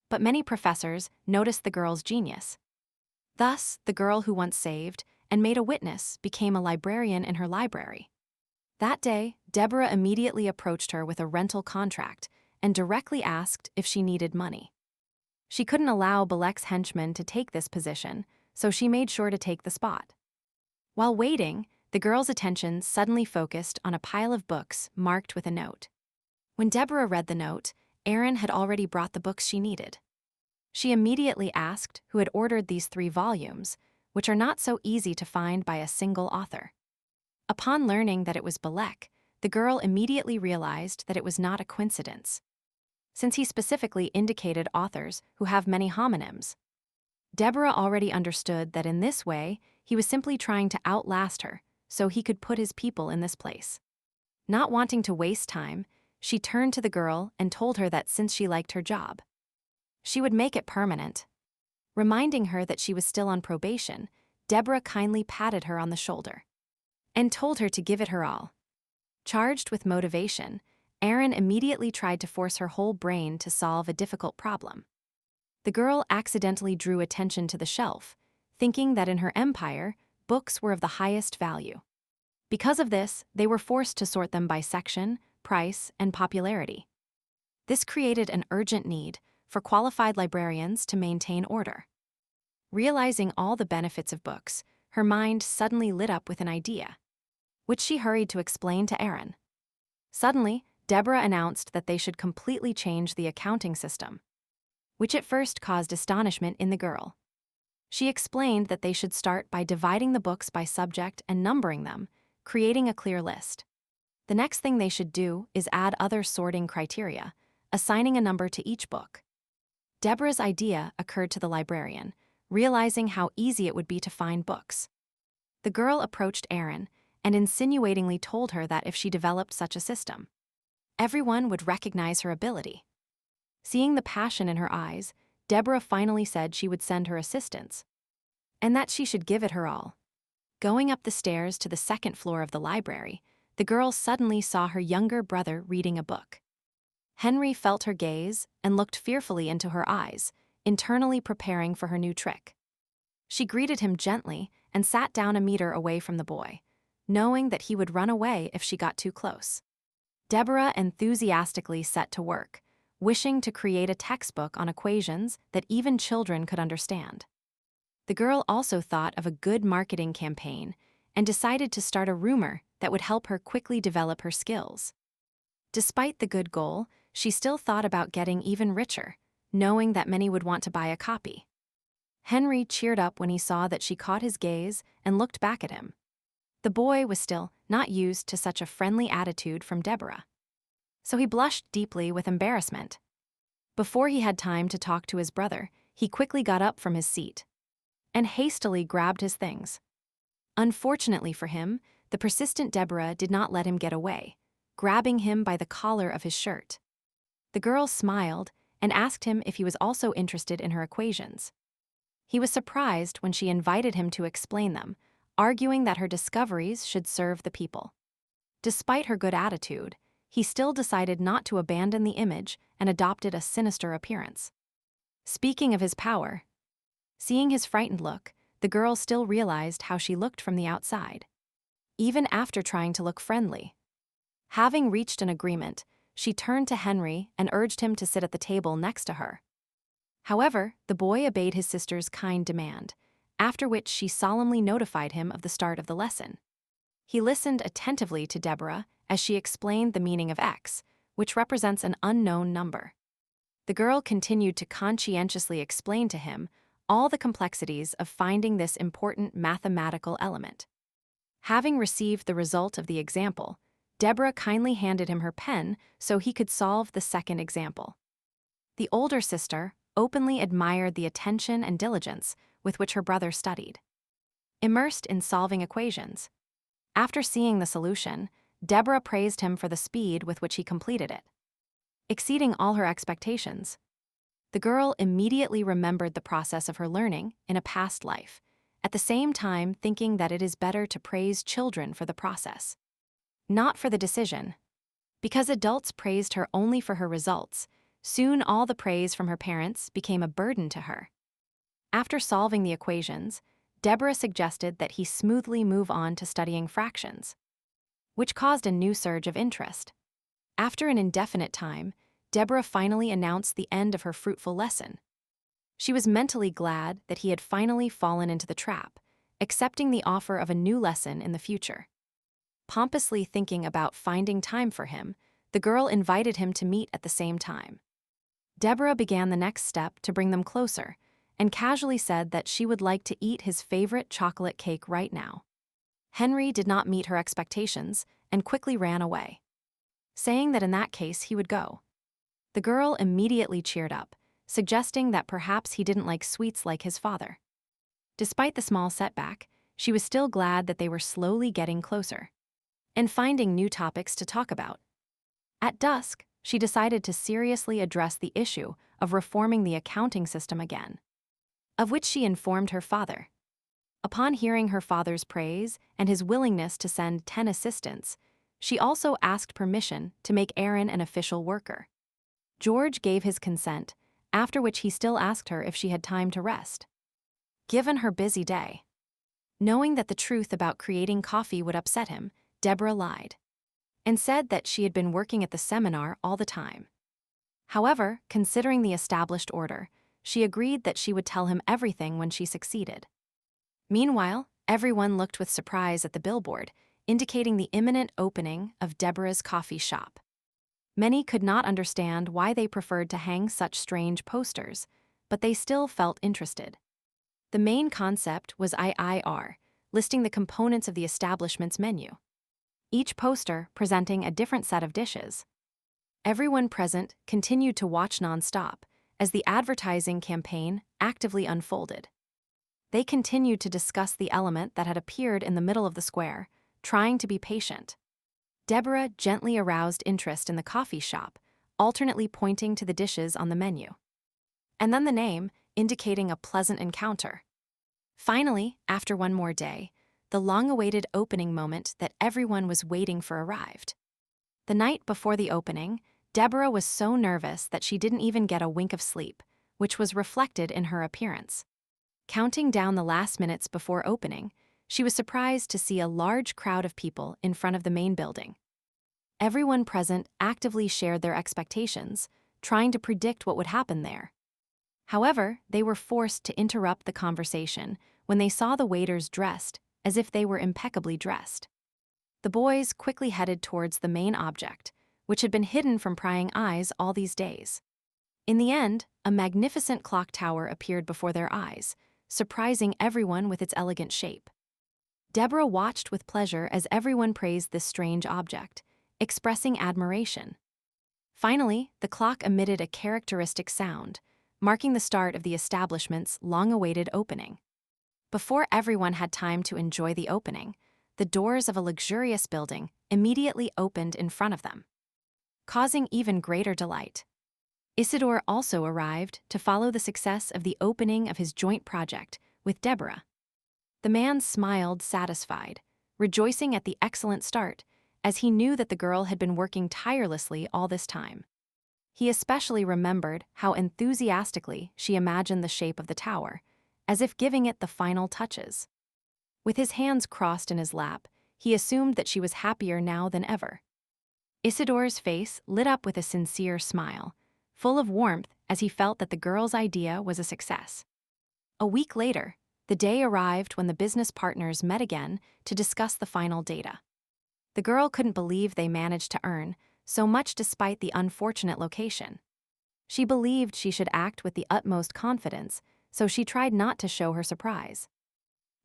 But many professors noticed the girl's genius. Thus, the girl who once saved and made a witness became a librarian in her library. That day, Deborah immediately approached her with a rental contract and directly asked if she needed money. She couldn't allow Balek's henchman to take this position, so she made sure to take the spot. While waiting, the girl's attention suddenly focused on a pile of books marked with a note. When Deborah read the note, Erin had already brought the books she needed. She immediately asked who had ordered these 3 volumes, which are not so easy to find by a single author. Upon learning that it was Balek, the girl immediately realized that it was not a coincidence, since he specifically indicated authors who have many homonyms. Deborah already understood that in this way, he was simply trying to outlast her so he could put his people in this place. Not wanting to waste time, she turned to the girl and told her that since she liked her job, she would make it permanent. Reminding her that she was still on probation, Deborah kindly patted her on the shoulder and told her to give it her all. Charged with motivation, Erin immediately tried to force her whole brain to solve a difficult problem. The girl accidentally drew attention to the shelf, thinking that in her empire, books were of the highest value. Because of this, they were forced to sort them by section, price, and popularity. This created an urgent need for qualified librarians to maintain order. Realizing all the benefits of books, her mind suddenly lit up with an idea, which she hurried to explain to Erin. Suddenly, Deborah announced that they should completely change the accounting system, which at first caused astonishment in the girl. She explained that they should start by dividing the books by subject and numbering them, creating a clear list. The next thing they should do is add other sorting criteria, assigning a number to each book. Deborah's idea occurred to the librarian, realizing how easy it would be to find books. The girl approached Erin and insinuatingly told her that if she developed such a system, everyone would recognize her ability. Seeing the passion in her eyes, Deborah finally said she would send her assistance, and that she should give it her all. Going up the stairs to the 2nd floor of the library, the girl suddenly saw her younger brother reading a book. Henry felt her gaze and looked fearfully into her eyes, internally preparing for her new trick. She greeted him gently and sat down a meter away from the boy, knowing that he would run away if she got too close. Deborah enthusiastically set to work, wishing to create a textbook on equations that even children could understand. The girl also thought of a good marketing campaign and decided to start a rumor that would help her quickly develop her skills. Despite the good goal, she still thought about getting even richer, knowing that many would want to buy a copy. Henry cheered up when he saw that she caught his gaze and looked back at him. The boy was still not used to such a friendly attitude from Deborah, so he blushed deeply with embarrassment. Before he had time to talk to his brother, he quickly got up from his seat and hastily grabbed his things. Unfortunately for him, the persistent Deborah did not let him get away, grabbing him by the collar of his shirt. The girl smiled and asked him if he was also interested in her equations. He was surprised when she invited him to explain them, arguing that her discoveries should serve the people. Despite her good attitude, he still decided not to abandon the image and adopted a sinister appearance. Speaking of his power, seeing his frightened look, the girl still realized how she looked from the outside, even after trying to look friendly. Having reached an agreement, she turned to Henry and urged him to sit at the table next to her. However, the boy obeyed his sister's kind demand, after which she solemnly notified him of the start of the lesson. He listened attentively to Deborah as she explained the meaning of x, which represents an unknown number. The girl continued to conscientiously explain to him all the complexities of finding this important mathematical element. Having received the result of the example, Deborah kindly handed him her pen so he could solve the second example. The older sister openly admired the attention and diligence with which her brother studied. Immersed in solving equations, after seeing the solution, Deborah praised him for the speed with which he completed it. Exceeding all her expectations, the girl immediately remembered the process of her learning in a past life, at the same time thinking that it is better to praise children for the process, not for the decision. Because adults praised her only for her results, soon all the praise from her parents became a burden to her. After solving the equations, Deborah suggested that he smoothly move on to studying fractions, which caused a new surge of interest. After an indefinite time, Deborah finally announced the end of her fruitful lesson. She was mentally glad that he had finally fallen into the trap, accepting the offer of a new lesson in the future. Pompously thinking about finding time for him, the girl invited him to meet at the same time. Deborah began the next step to bring them closer, and casually said that she would like to eat his favorite chocolate cake right now. Henry did not meet her expectations and quickly ran away, saying that in that case he would go. The girl immediately cheered up, suggesting that perhaps he didn't like sweets like his father. Despite the small setback, she was still glad that they were slowly getting closer and finding new topics to talk about. At dusk, she decided to seriously address the issue of reforming the accounting system again, of which she informed her father. Upon hearing her father's praise and his willingness to send 10 assistants, she also asked permission to make Aaron an official worker. George gave his consent, after which he still asked her if she had time to rest, given her busy day. Knowing that the truth about creating coffee would upset him, Deborah lied and said that she had been working at the seminar all the time. However, considering the established order, she agreed that she would tell him everything when she succeeded. Meanwhile, everyone looked with surprise at the billboard, indicating the imminent opening of Deborah's coffee shop. Many could not understand why they preferred to hang such strange posters, but they still felt interested. The main concept was IIR, listing the components of the establishment's menu, each poster presenting a different set of dishes. Everyone present continued to watch non-stop as the advertising campaign actively unfolded. They continued to discuss the element that had appeared in the middle of the square, trying to be patient. Deborah gently aroused interest in the coffee shop, alternately pointing to the dishes on the menu. And then the name, indicating a pleasant encounter. Finally, after one more day, the long-awaited opening moment that everyone was waiting for arrived. The night before the opening, Deborah was so nervous that she didn't even get a wink of sleep, which was reflected in her appearance. Counting down the last minutes before opening, she was surprised to see a large crowd of people in front of the main building. Everyone present actively shared their expectations, trying to predict what would happen there. However, they were forced to interrupt the conversation when they saw the waiters dressed as if they were impeccably dressed. The boys quickly headed towards the main object, which had been hidden from prying eyes all these days. In the end, a magnificent clock tower appeared before their eyes, surprising everyone with its elegant shape. Deborah watched with pleasure as everyone praised this strange object, expressing admiration. Finally, the clock emitted a characteristic sound, marking the start of the establishment's long-awaited opening. Before everyone had time to enjoy the opening, the doors of a luxurious building immediately opened in front of them, causing even greater delight. Isidore also arrived to follow the success of the opening of his joint project with Deborah. The man smiled satisfied, rejoicing at the excellent start, as he knew that the girl had been working tirelessly all this time. He especially remembered how enthusiastically she imagined the shape of the tower, as if giving it the final touches. With his hands crossed in his lap, he assumed that she was happier now than ever. Isidore's face lit up with a sincere smile, full of warmth as he felt that the girl's idea was a success. A week later, the day arrived when the business partners met again to discuss the final data. The girl couldn't believe they managed to earn so much despite the unfortunate location. She believed she should act with the utmost confidence, so she tried not to show her surprise.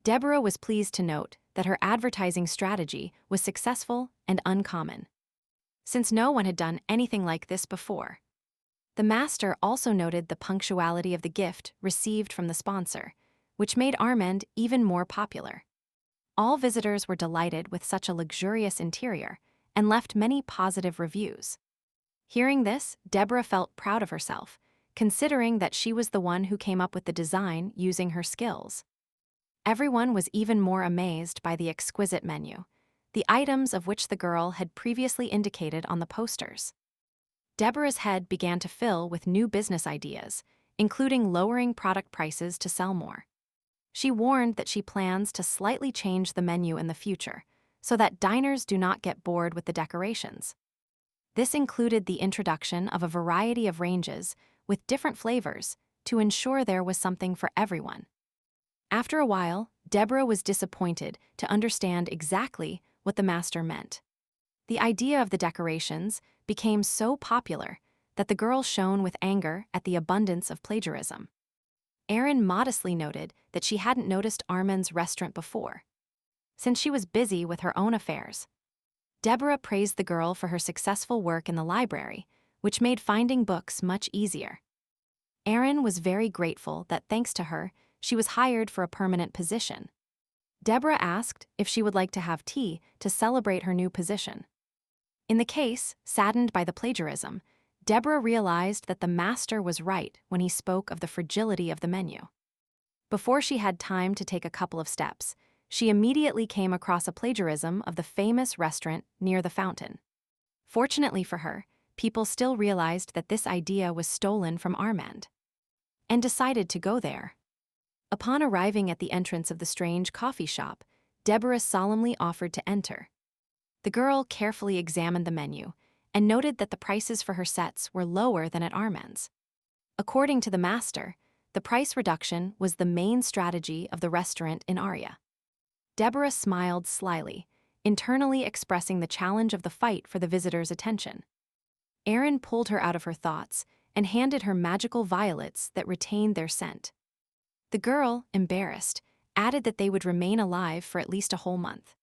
Deborah was pleased to note that her advertising strategy was successful and uncommon, since no one had done anything like this before. The master also noted the punctuality of the gift received from the sponsor, which made Armand even more popular. All visitors were delighted with such a luxurious interior and left many positive reviews. Hearing this, Deborah felt proud of herself, considering that she was the one who came up with the design using her skills. Everyone was even more amazed by the exquisite menu, the items of which the girl had previously indicated on the posters. Deborah's head began to fill with new business ideas, including lowering product prices to sell more. She warned that she plans to slightly change the menu in the future, so that diners do not get bored with the decorations. This included the introduction of a variety of ranges with different flavors to ensure there was something for everyone. After a while, Deborah was disappointed to understand exactly what the master meant. The idea of the decorations became so popular that the girl shone with anger at the abundance of plagiarism. Erin modestly noted that she hadn't noticed Armand's restaurant before, since she was busy with her own affairs. Deborah praised the girl for her successful work in the library, which made finding books much easier. Erin was very grateful that thanks to her, she was hired for a permanent position. Deborah asked if she would like to have tea to celebrate her new position. In the case, saddened by the plagiarism, Deborah realized that the master was right when he spoke of the fragility of the menu. Before she had time to take a couple of steps, she immediately came across a plagiarism of the famous restaurant near the fountain. Fortunately for her, people still realized that this idea was stolen from Armand, and decided to go there. Upon arriving at the entrance of the strange coffee shop, Deborah solemnly offered to enter. The girl carefully examined the menu and noted that the prices for her sets were lower than at Armand's. According to the master, the price reduction was the main strategy of the restaurant in Aria. Deborah smiled slyly, internally expressing the challenge of the fight for the visitors' attention. Erin pulled her out of her thoughts and handed her magical violets that retained their scent. The girl, embarrassed, added that they would remain alive for at least a whole month.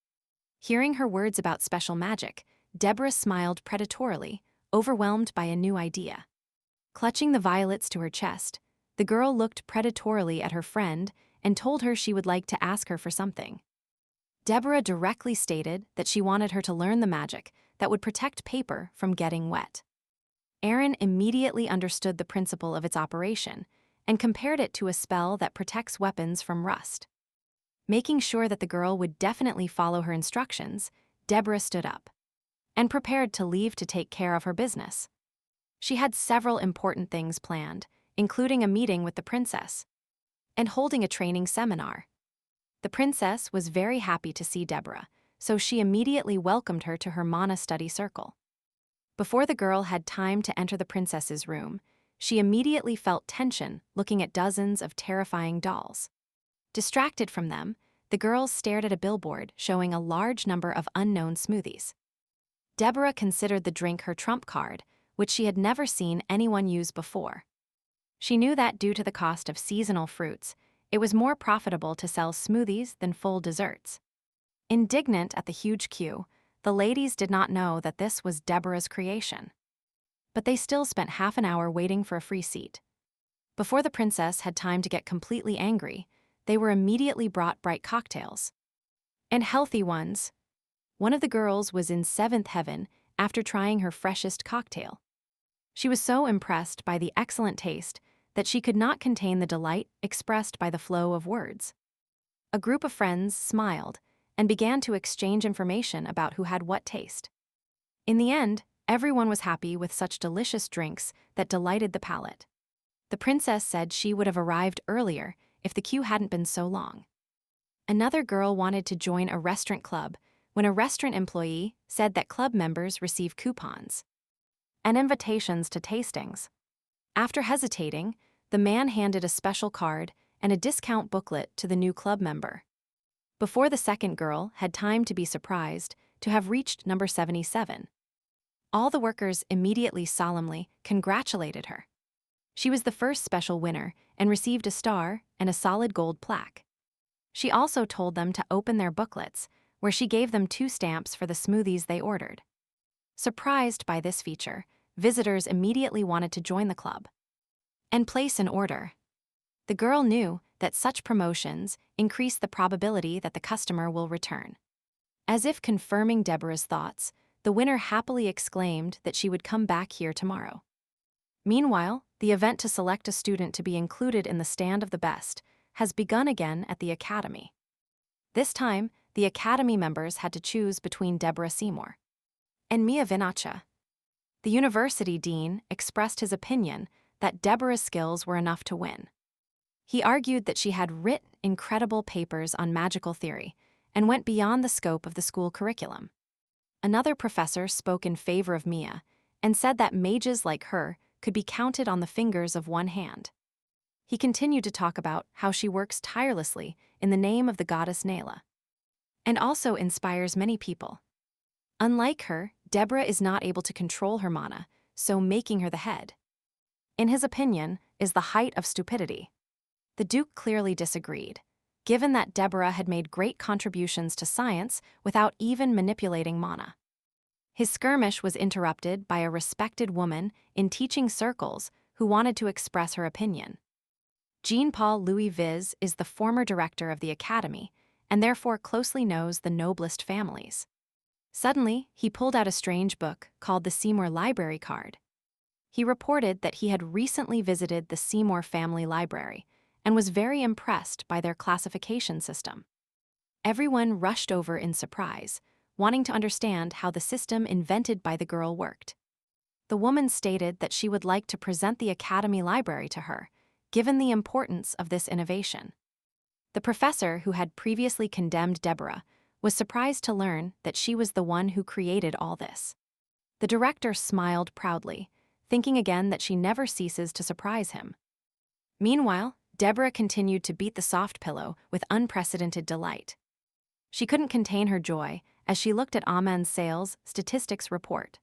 Hearing her words about special magic, Deborah smiled predatorily, overwhelmed by a new idea. Clutching the violets to her chest, the girl looked predatorily at her friend and told her she would like to ask her for something. Deborah directly stated that she wanted her to learn the magic that would protect paper from getting wet. Erin immediately understood the principle of its operation and compared it to a spell that protects weapons from rust. Making sure that the girl would definitely follow her instructions, Deborah stood up and prepared to leave to take care of her business. She had several important things planned, including a meeting with the princess and holding a training seminar. The princess was very happy to see Deborah, so she immediately welcomed her to her Mana study circle. Before the girl had time to enter the princess's room, she immediately felt tension looking at dozens of terrifying dolls. Distracted from them, the girls stared at a billboard showing a large number of unknown smoothies. Deborah considered the drink her trump card, which she had never seen anyone use before. She knew that due to the cost of seasonal fruits, it was more profitable to sell smoothies than full desserts. Indignant at the huge queue, the ladies did not know that this was Deborah's creation. But they still spent half an hour waiting for a free seat. Before the princess had time to get completely angry, they were immediately brought bright cocktails. And healthy ones. One of the girls was in seventh heaven after trying her freshest cocktail. She was so impressed by the excellent taste that she could not contain the delight expressed by the flow of words. A group of friends smiled and began to exchange information about who had what taste. In the end, everyone was happy with such delicious drinks that delighted the palate. The princess said she would have arrived earlier if the queue hadn't been so long. Another girl wanted to join a restaurant club when a restaurant employee said that club members receive coupons and invitations to tastings. After hesitating, the man handed a special card and a discount booklet to the new club member. Before the second girl had time to be surprised to have reached number 77. All the workers immediately solemnly congratulated her. She was the first special winner and received a star and a solid gold plaque. She also told them to open their booklets, where she gave them 2 stamps for the smoothies they ordered. Surprised by this feature, visitors immediately wanted to join the club and place an order. The girl knew that such promotions increase the probability that the customer will return. As if confirming Deborah's thoughts, the winner happily exclaimed that she would come back here tomorrow. Meanwhile, the event to select a student to be included in the Stand of the Best has begun again at the academy. This time, the academy members had to choose between Deborah Seymour and Mia Vinaccia. The university dean expressed his opinion that Deborah's skills were enough to win. He argued that she had written incredible papers on magical theory and went beyond the scope of the school curriculum. Another professor spoke in favor of Mia and said that mages like her could be counted on the fingers of one hand. He continued to talk about how she works tirelessly in the name of the goddess Nayla and also inspires many people. Unlike her, Deborah is not able to control her mana, so making her the head, in his opinion, is the height of stupidity. The Duke clearly disagreed, given that Deborah had made great contributions to science without even manipulating mana. His skirmish was interrupted by a respected woman in teaching circles who wanted to express her opinion. Jean-Paul Louis Viz is the former director of the academy and therefore closely knows the noblest families. Suddenly, he pulled out a strange book called the Seymour Library Card. He reported that he had recently visited the Seymour family library and was very impressed by their classification system. Everyone rushed over in surprise, wanting to understand how the system invented by the girl worked. The woman stated that she would like to present the academy library to her, given the importance of this innovation. The professor who had previously condemned Deborah was surprised to learn that she was the one who created all this. The director smiled proudly, thinking again that she never ceases to surprise him. Meanwhile, Deborah continued to beat the soft pillow with unprecedented delight. She couldn't contain her joy as she looked at Amen's sales statistics report,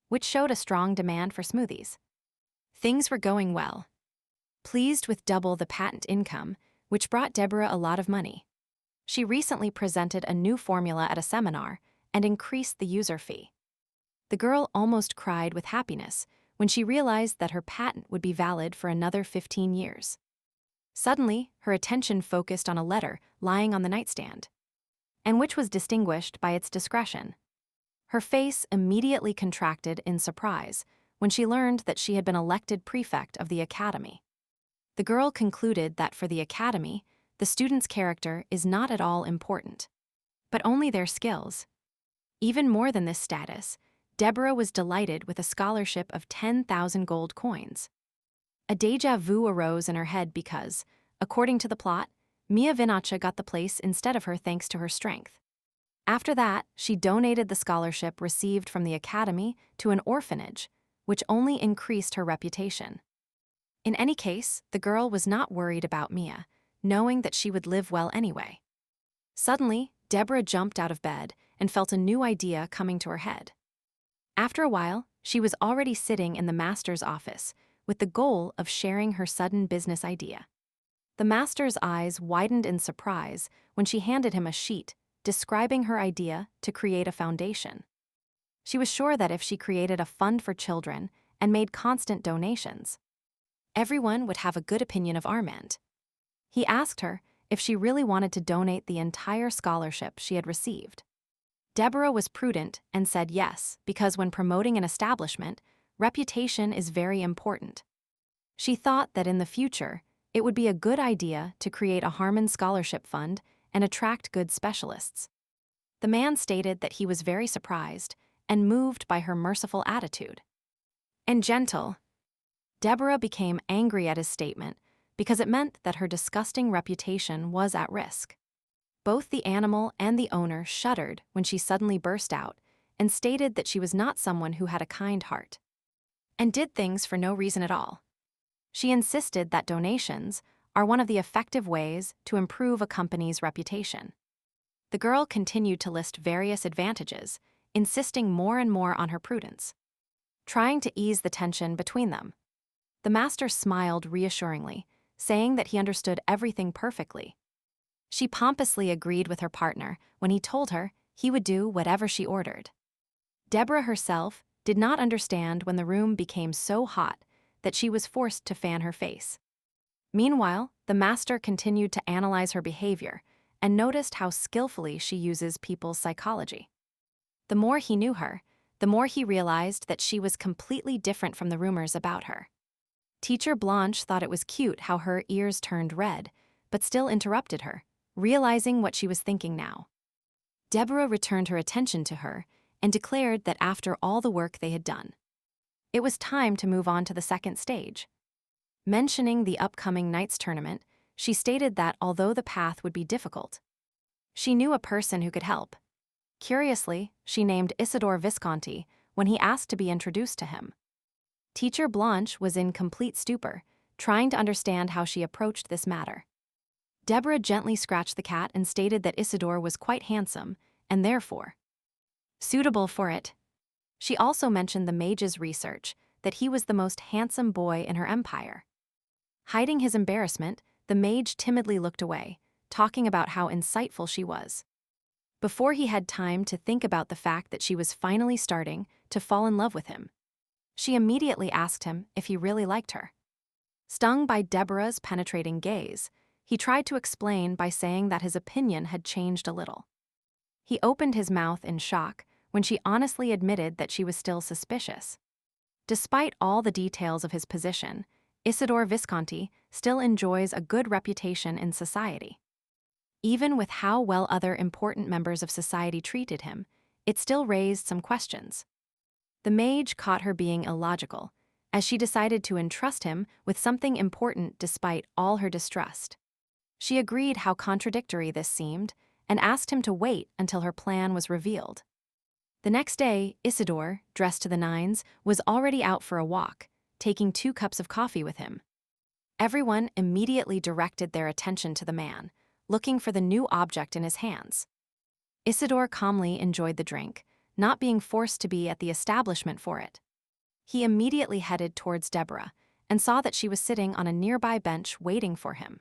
which showed a strong demand for smoothies. Things were going well. Pleased with double the patent income, which brought Deborah a lot of money. She recently presented a new formula at a seminar and increased the user fee. The girl almost cried with happiness when she realized that her patent would be valid for another 15 years. Suddenly, her attention focused on a letter lying on the nightstand, and which was distinguished by its discretion. Her face immediately contracted in surprise when she learned that she had been elected prefect of the academy. The girl concluded that for the academy, the student's character is not at all important, but only their skills. Even more than this status, Deborah was delighted with a scholarship of 10,000 gold coins. A déjà vu arose in her head because, according to the plot, Mia Vinaccia got the place instead of her thanks to her strength. After that, she donated the scholarship received from the academy to an orphanage, which only increased her reputation. In any case, the girl was not worried about Mia, knowing that she would live well anyway. Suddenly, Deborah jumped out of bed and felt a new idea coming to her head. After a while, she was already sitting in the master's office with the goal of sharing her sudden business idea. The master's eyes widened in surprise when she handed him a sheet describing her idea to create a foundation. She was sure that if she created a fund for children and made constant donations, everyone would have a good opinion of Armand. He asked her if she really wanted to donate the entire scholarship she had received. Deborah was prudent and said yes, because when promoting an establishment, reputation is very important. She thought that in the future, it would be a good idea to create a Harmon Scholarship Fund and attract good specialists. The man stated that he was very surprised and moved by her merciful attitude. And gentle. Deborah became angry at his statement because it meant that her disgusting reputation was at risk. Both the animal and the owner shuddered when she suddenly burst out and stated that she was not someone who had a kind heart and did things for no reason at all. She insisted that donations are one of the effective ways to improve a company's reputation. The girl continued to list various advantages, insisting more and more on her prudence, trying to ease the tension between them. The master smiled reassuringly, saying that he understood everything perfectly. She pompously agreed with her partner when he told her he would do whatever she ordered. Deborah herself did not understand when the room became so hot that she was forced to fan her face. Meanwhile, the master continued to analyze her behavior and noticed how skillfully she uses people's psychology. The more he knew her, the more he realized that she was completely different from the rumors about her. Teacher Blanche thought it was cute how her ears turned red, but still interrupted her, realizing what she was thinking now. Deborah returned her attention to her and declared that after all the work they had done, it was time to move on to the second stage. Mentioning the upcoming Knights tournament, she stated that although the path would be difficult, she knew a person who could help. Curiously, she named Isidore Visconti when he asked to be introduced to him. Teacher Blanche was in complete stupor, trying to understand how she approached this matter. Deborah gently scratched the cat and stated that Isidore was quite handsome, and therefore suitable for it. She also mentioned the mage's research that he was the most handsome boy in her empire. Hiding his embarrassment, the mage timidly looked away, talking about how insightful she was. Before he had time to think about the fact that she was finally starting to fall in love with him, she immediately asked him if he really liked her. Stung by Deborah's penetrating gaze, he tried to explain by saying that his opinion had changed a little. He opened his mouth in shock when she honestly admitted that she was still suspicious. Despite all the details of his position, Isidore Visconti still enjoys a good reputation in society. Even with how well other important members of society treated him, it still raised some questions. The mage caught her being illogical, as she decided to entrust him with something important despite all her distrust. She agreed how contradictory this seemed and asked him to wait until her plan was revealed. The next day, Isidore, dressed to the nines, was already out for a walk, taking 2 cups of coffee with him. Everyone immediately directed their attention to the man, looking for the new object in his hands. Isidore calmly enjoyed the drink, not being forced to be at the establishment for it. He immediately headed towards Deborah and saw that she was sitting on a nearby bench waiting for him.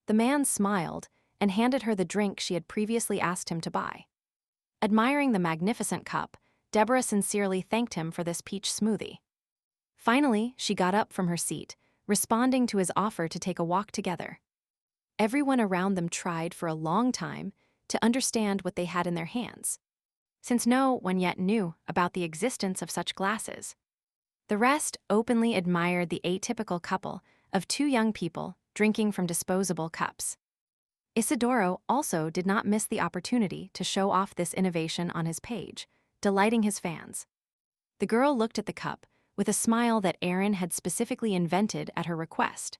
The man smiled and handed her the drink she had previously asked him to buy. Admiring the magnificent cup, Deborah sincerely thanked him for this peach smoothie. Finally, she got up from her seat, responding to his offer to take a walk together. Everyone around them tried for a long time to understand what they had in their hands, since no one yet knew about the existence of such glasses. The rest openly admired the atypical couple of 2 young people drinking from disposable cups. Isidoro also did not miss the opportunity to show off this innovation on his page, delighting his fans. The girl looked at the cup with a smile that Erin had specifically invented at her request.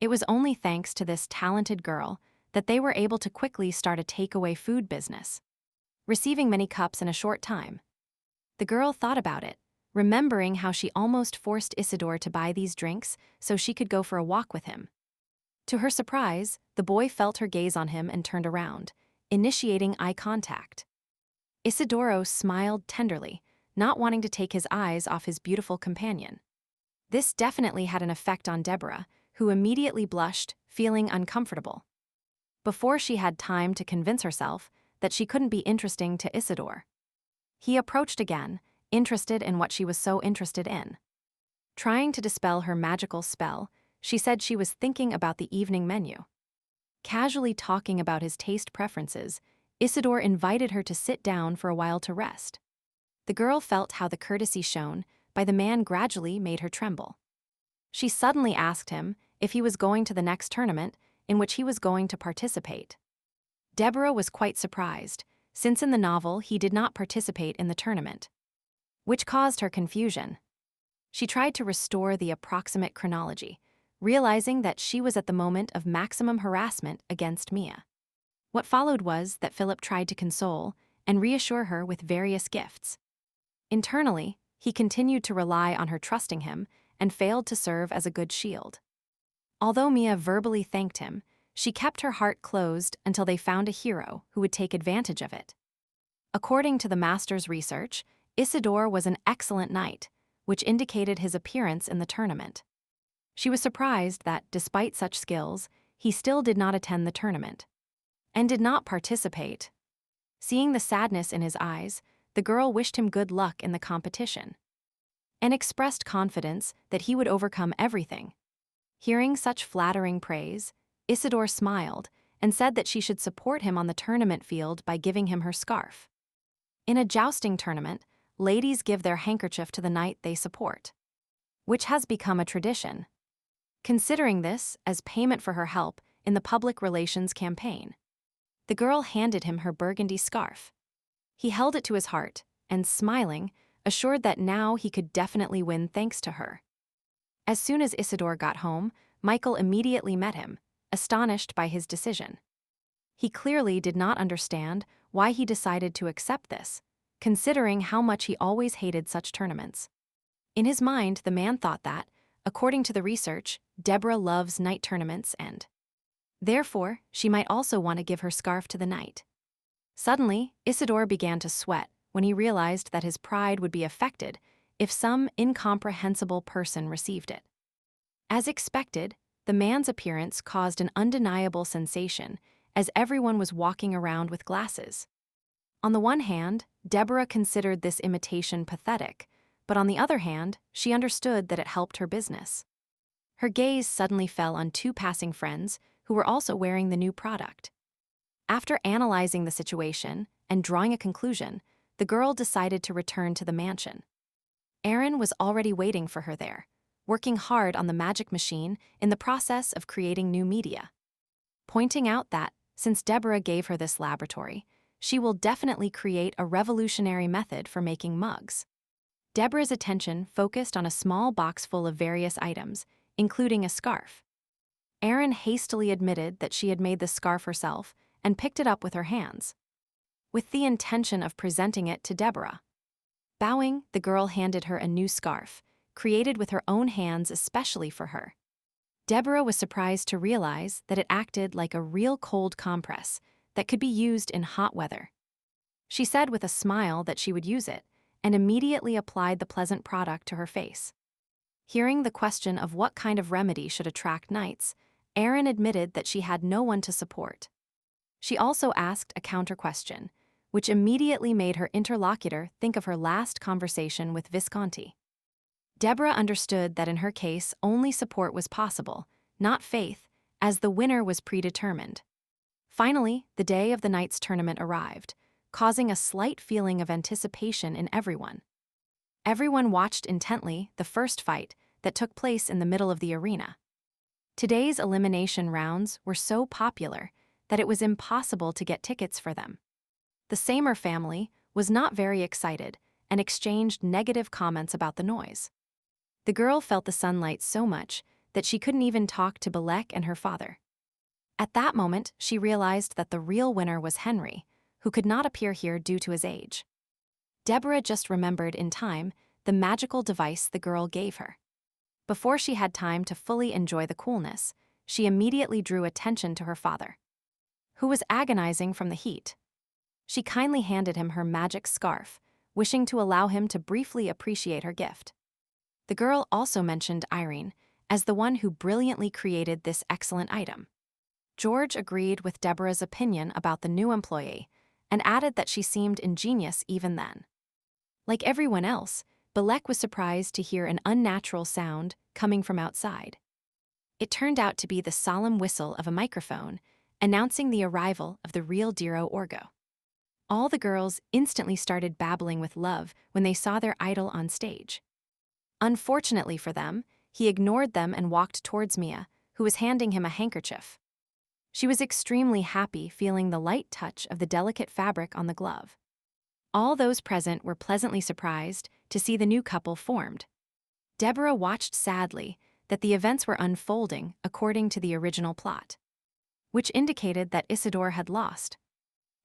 It was only thanks to this talented girl that they were able to quickly start a takeaway food business, receiving many cups in a short time. The girl thought about it, remembering how she almost forced Isidore to buy these drinks so she could go for a walk with him. To her surprise, the boy felt her gaze on him and turned around, initiating eye contact. Isidoro smiled tenderly, not wanting to take his eyes off his beautiful companion. This definitely had an effect on Deborah, who immediately blushed, feeling uncomfortable. Before she had time to convince herself that she couldn't be interesting to Isidore, he approached again, interested in what she was so interested in. Trying to dispel her magical spell, she said she was thinking about the evening menu. Casually talking about his taste preferences, Isidore invited her to sit down for a while to rest. The girl felt how the courtesy shown by the man gradually made her tremble. She suddenly asked him if he was going to the next tournament in which he was going to participate. Deborah was quite surprised, since in the novel he did not participate in the tournament, which caused her confusion. She tried to restore the approximate chronology, realizing that she was at the moment of maximum harassment against Mia. What followed was that Philip tried to console and reassure her with various gifts. Internally, he continued to rely on her trusting him and failed to serve as a good shield. Although Mia verbally thanked him, she kept her heart closed until they found a hero who would take advantage of it. According to the master's research, Isidore was an excellent knight, which indicated his appearance in the tournament. She was surprised that, despite such skills, he still did not attend the tournament. and did not participate. Seeing the sadness in his eyes, the girl wished him good luck in the competition and expressed confidence that he would overcome everything. Hearing such flattering praise, Isidore smiled and said that she should support him on the tournament field by giving him her scarf. In a jousting tournament, ladies give their handkerchief to the knight they support, which has become a tradition. Considering this as payment for her help in the public relations campaign, the girl handed him her burgundy scarf. He held it to his heart and, smiling, assured that now he could definitely win thanks to her. As soon as Isidore got home, Michael immediately met him, astonished by his decision. He clearly did not understand why he decided to accept this, considering how much he always hated such tournaments. In his mind, the man thought that, according to the research, Deborah loves knight tournaments and, therefore, she might also want to give her scarf to the knight. Suddenly, Isidore began to sweat when he realized that his pride would be affected if some incomprehensible person received it. As expected, the man's appearance caused an undeniable sensation as everyone was walking around with glasses. On the one hand, Deborah considered this imitation pathetic, but on the other hand, she understood that it helped her business. Her gaze suddenly fell on two passing friends who were also wearing the new product. After analyzing the situation and drawing a conclusion, the girl decided to return to the mansion. Aaron was already waiting for her there, working hard on the magic machine in the process of creating new media, pointing out that, since Deborah gave her this laboratory, she will definitely create a revolutionary method for making mugs. Deborah's attention focused on a small box full of various items, including a scarf. Aaron hastily admitted that she had made the scarf herself and picked it up with her hands, with the intention of presenting it to Deborah. Bowing, the girl handed her a new scarf, created with her own hands especially for her. Deborah was surprised to realize that it acted like a real cold compress that could be used in hot weather. She said with a smile that she would use it, and immediately applied the pleasant product to her face. Hearing the question of what kind of remedy should attract knights, Aaron admitted that she had no one to support. She also asked a counter-question, which immediately made her interlocutor think of her last conversation with Visconti. Deborah understood that in her case only support was possible, not faith, as the winner was predetermined. Finally, the day of the knight's tournament arrived, causing a slight feeling of anticipation in everyone. Everyone watched intently the first fight that took place in the middle of the arena. Today's elimination rounds were so popular that it was impossible to get tickets for them. The Samer family was not very excited and exchanged negative comments about the noise. The girl felt the sunlight so much that she couldn't even talk to Belek and her father. At that moment, she realized that the real winner was Henry, who could not appear here due to his age. Deborah just remembered in time the magical device the girl gave her. Before she had time to fully enjoy the coolness, she immediately drew attention to her father, who was agonizing from the heat. She kindly handed him her magic scarf, wishing to allow him to briefly appreciate her gift. The girl also mentioned Irene as the one who brilliantly created this excellent item. George agreed with Deborah's opinion about the new employee and added that she seemed ingenious even then. Like everyone else, Belek was surprised to hear an unnatural sound coming from outside. It turned out to be the solemn whistle of a microphone, announcing the arrival of the real Diro Orgo. All the girls instantly started babbling with love when they saw their idol on stage. Unfortunately for them, he ignored them and walked towards Mia, who was handing him a handkerchief. She was extremely happy feeling the light touch of the delicate fabric on the glove. All those present were pleasantly surprised to see the new couple formed. Deborah watched sadly that the events were unfolding according to the original plot, which indicated that Isidore had lost.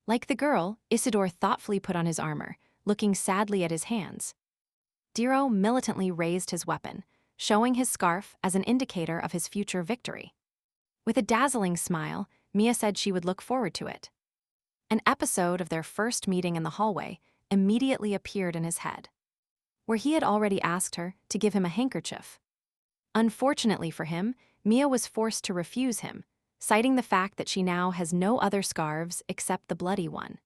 Like the girl, Isidore thoughtfully put on his armor, looking sadly at his hands. Diro militantly raised his weapon, showing his scarf as an indicator of his future victory. With a dazzling smile, Mia said she would look forward to it. An episode of their first meeting in the hallway immediately appeared in his head, where he had already asked her to give him a handkerchief. Unfortunately for him, Mia was forced to refuse him, citing the fact that she now has no other scarves except the bloody one.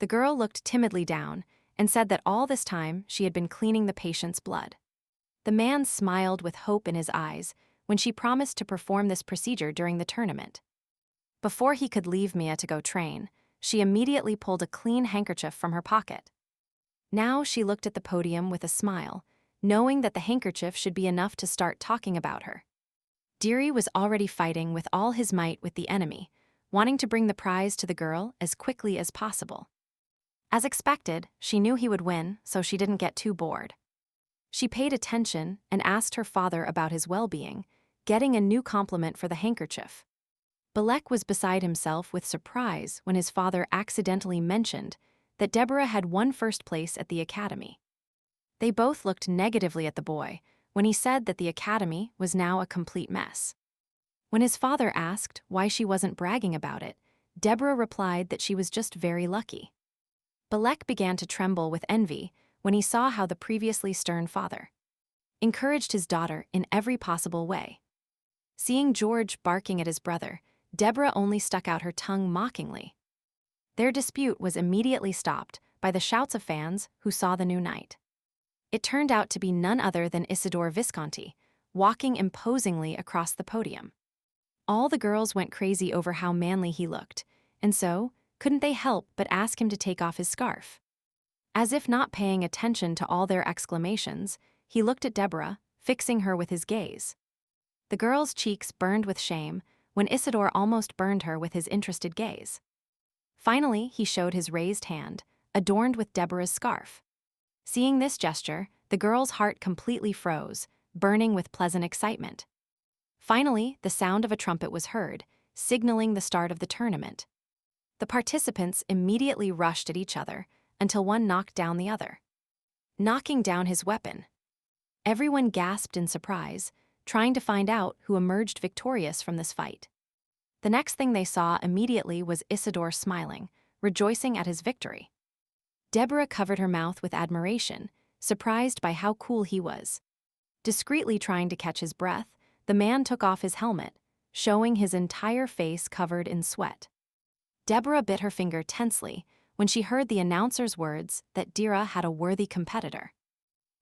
The girl looked timidly down and said that all this time she had been cleaning the patient's blood. The man smiled with hope in his eyes when she promised to perform this procedure during the tournament. Before he could leave Mia to go train, she immediately pulled a clean handkerchief from her pocket. Now she looked at the podium with a smile, knowing that the handkerchief should be enough to start talking about her. Deary was already fighting with all his might with the enemy, wanting to bring the prize to the girl as quickly as possible. As expected, she knew he would win, so she didn't get too bored. She paid attention and asked her father about his well-being, getting a new compliment for the handkerchief. Balek was beside himself with surprise when his father accidentally mentioned that Deborah had won first place at the academy. They both looked negatively at the boy when he said that the academy was now a complete mess. When his father asked why she wasn't bragging about it, Deborah replied that she was just very lucky. Balek began to tremble with envy when he saw how the previously stern father encouraged his daughter in every possible way. Seeing George barking at his brother, Deborah only stuck out her tongue mockingly. Their dispute was immediately stopped by the shouts of fans who saw the new knight. It turned out to be none other than Isidore Visconti, walking imposingly across the podium. All the girls went crazy over how manly he looked, and so, couldn't they help but ask him to take off his scarf? As if not paying attention to all their exclamations, he looked at Deborah, fixing her with his gaze. The girl's cheeks burned with shame when Isidore almost burned her with his interested gaze. Finally, he showed his raised hand, adorned with Deborah's scarf. Seeing this gesture, the girl's heart completely froze, burning with pleasant excitement. Finally, the sound of a trumpet was heard, signaling the start of the tournament. The participants immediately rushed at each other until one knocked down the other, knocking down his weapon. Everyone gasped in surprise, trying to find out who emerged victorious from this fight. The next thing they saw immediately was Isidore smiling, rejoicing at his victory. Deborah covered her mouth with admiration, surprised by how cool he was. Discreetly trying to catch his breath, the man took off his helmet, showing his entire face covered in sweat. Deborah bit her finger tensely when she heard the announcer's words that Dira had a worthy competitor.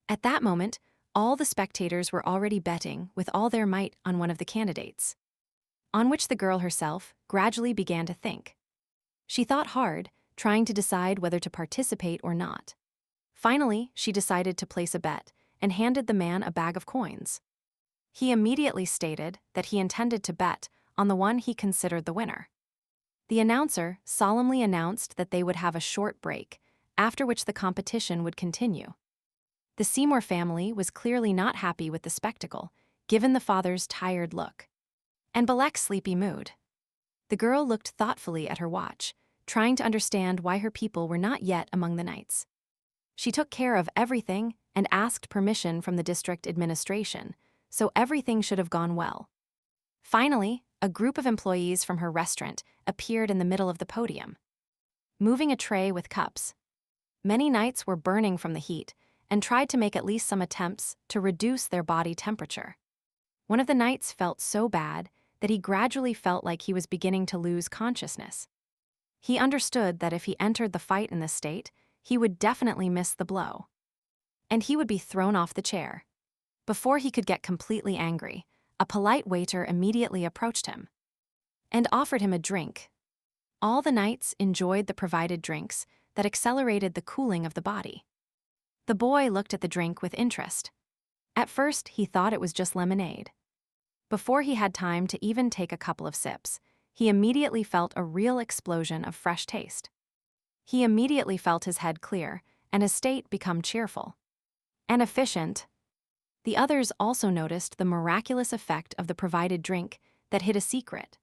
At that moment, all the spectators were already betting with all their might on one of the candidates, on which the girl herself gradually began to think. She thought hard, trying to decide whether to participate or not. Finally, she decided to place a bet and handed the man a bag of coins. He immediately stated that he intended to bet on the one he considered the winner. The announcer solemnly announced that they would have a short break, after which the competition would continue. The Seymour family was clearly not happy with the spectacle, given the father's tired look and Balek's sleepy mood. The girl looked thoughtfully at her watch, trying to understand why her people were not yet among the knights. She took care of everything and asked permission from the district administration, so everything should have gone well. Finally, a group of employees from her restaurant appeared in the middle of the podium, moving a tray with cups. Many knights were burning from the heat and tried to make at least some attempts to reduce their body temperature. One of the knights felt so bad that he gradually felt like he was beginning to lose consciousness. He understood that if he entered the fight in this state, he would definitely miss the blow, and he would be thrown off the chair. Before he could get completely angry, a polite waiter immediately approached him and offered him a drink. All the knights enjoyed the provided drinks that accelerated the cooling of the body. The boy looked at the drink with interest. At first, he thought it was just lemonade. Before he had time to even take a couple of sips, he immediately felt a real explosion of fresh taste. He immediately felt his head clear and his state become cheerful and efficient. The others also noticed the miraculous effect of the provided drink that hid a secret.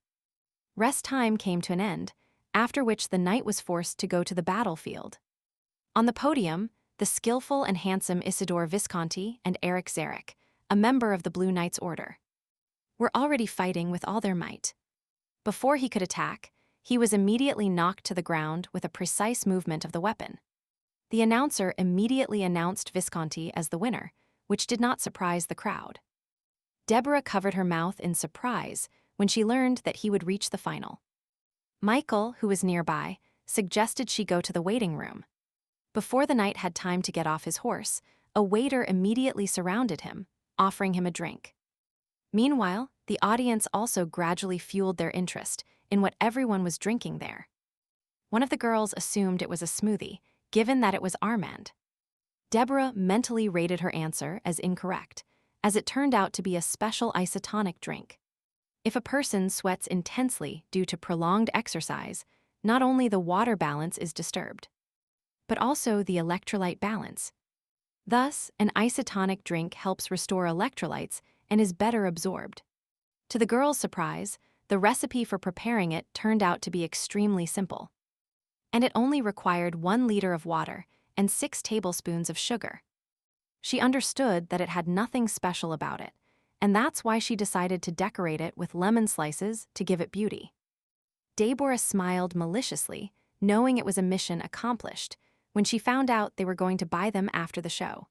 Rest time came to an end, after which the knight was forced to go to the battlefield. On the podium, the skillful and handsome Isidore Visconti and Eric Zarek, a member of the Blue Knights Order, were already fighting with all their might. Before he could attack, he was immediately knocked to the ground with a precise movement of the weapon. The announcer immediately announced Visconti as the winner, which did not surprise the crowd. Deborah covered her mouth in surprise when she learned that he would reach the final. Michael, who was nearby, suggested she go to the waiting room. Before the knight had time to get off his horse, a waiter immediately surrounded him, offering him a drink. Meanwhile, the audience also gradually fueled their interest in what everyone was drinking there. One of the girls assumed it was a smoothie, given that it was Armand. Deborah mentally rated her answer as incorrect, as it turned out to be a special isotonic drink. If a person sweats intensely due to prolonged exercise, not only the water balance is disturbed, but also the electrolyte balance. Thus, an isotonic drink helps restore electrolytes and is better absorbed. To the girl's surprise, the recipe for preparing it turned out to be extremely simple. And it only required 1 liter of water and 6 tablespoons of sugar. She understood that it had nothing special about it, and that's why she decided to decorate it with lemon slices to give it beauty. Deborah smiled maliciously, knowing it was a mission accomplished, when she found out they were going to buy them after the show.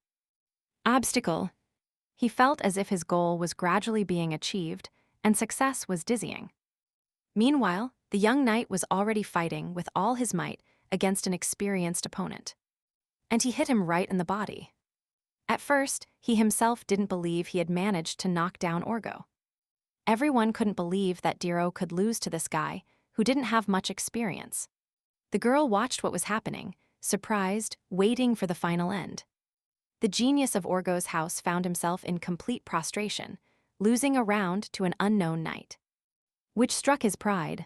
Obstacle. He felt as if his goal was gradually being achieved, and success was dizzying. Meanwhile, the young knight was already fighting with all his might against an experienced opponent. And he hit him right in the body. At first, he himself didn't believe he had managed to knock down Orgo. Everyone couldn't believe that Diro could lose to this guy, who didn't have much experience. The girl watched what was happening, surprised, waiting for the final end. The genius of Orgo's house found himself in complete prostration, losing a round to an unknown knight. Which struck his pride,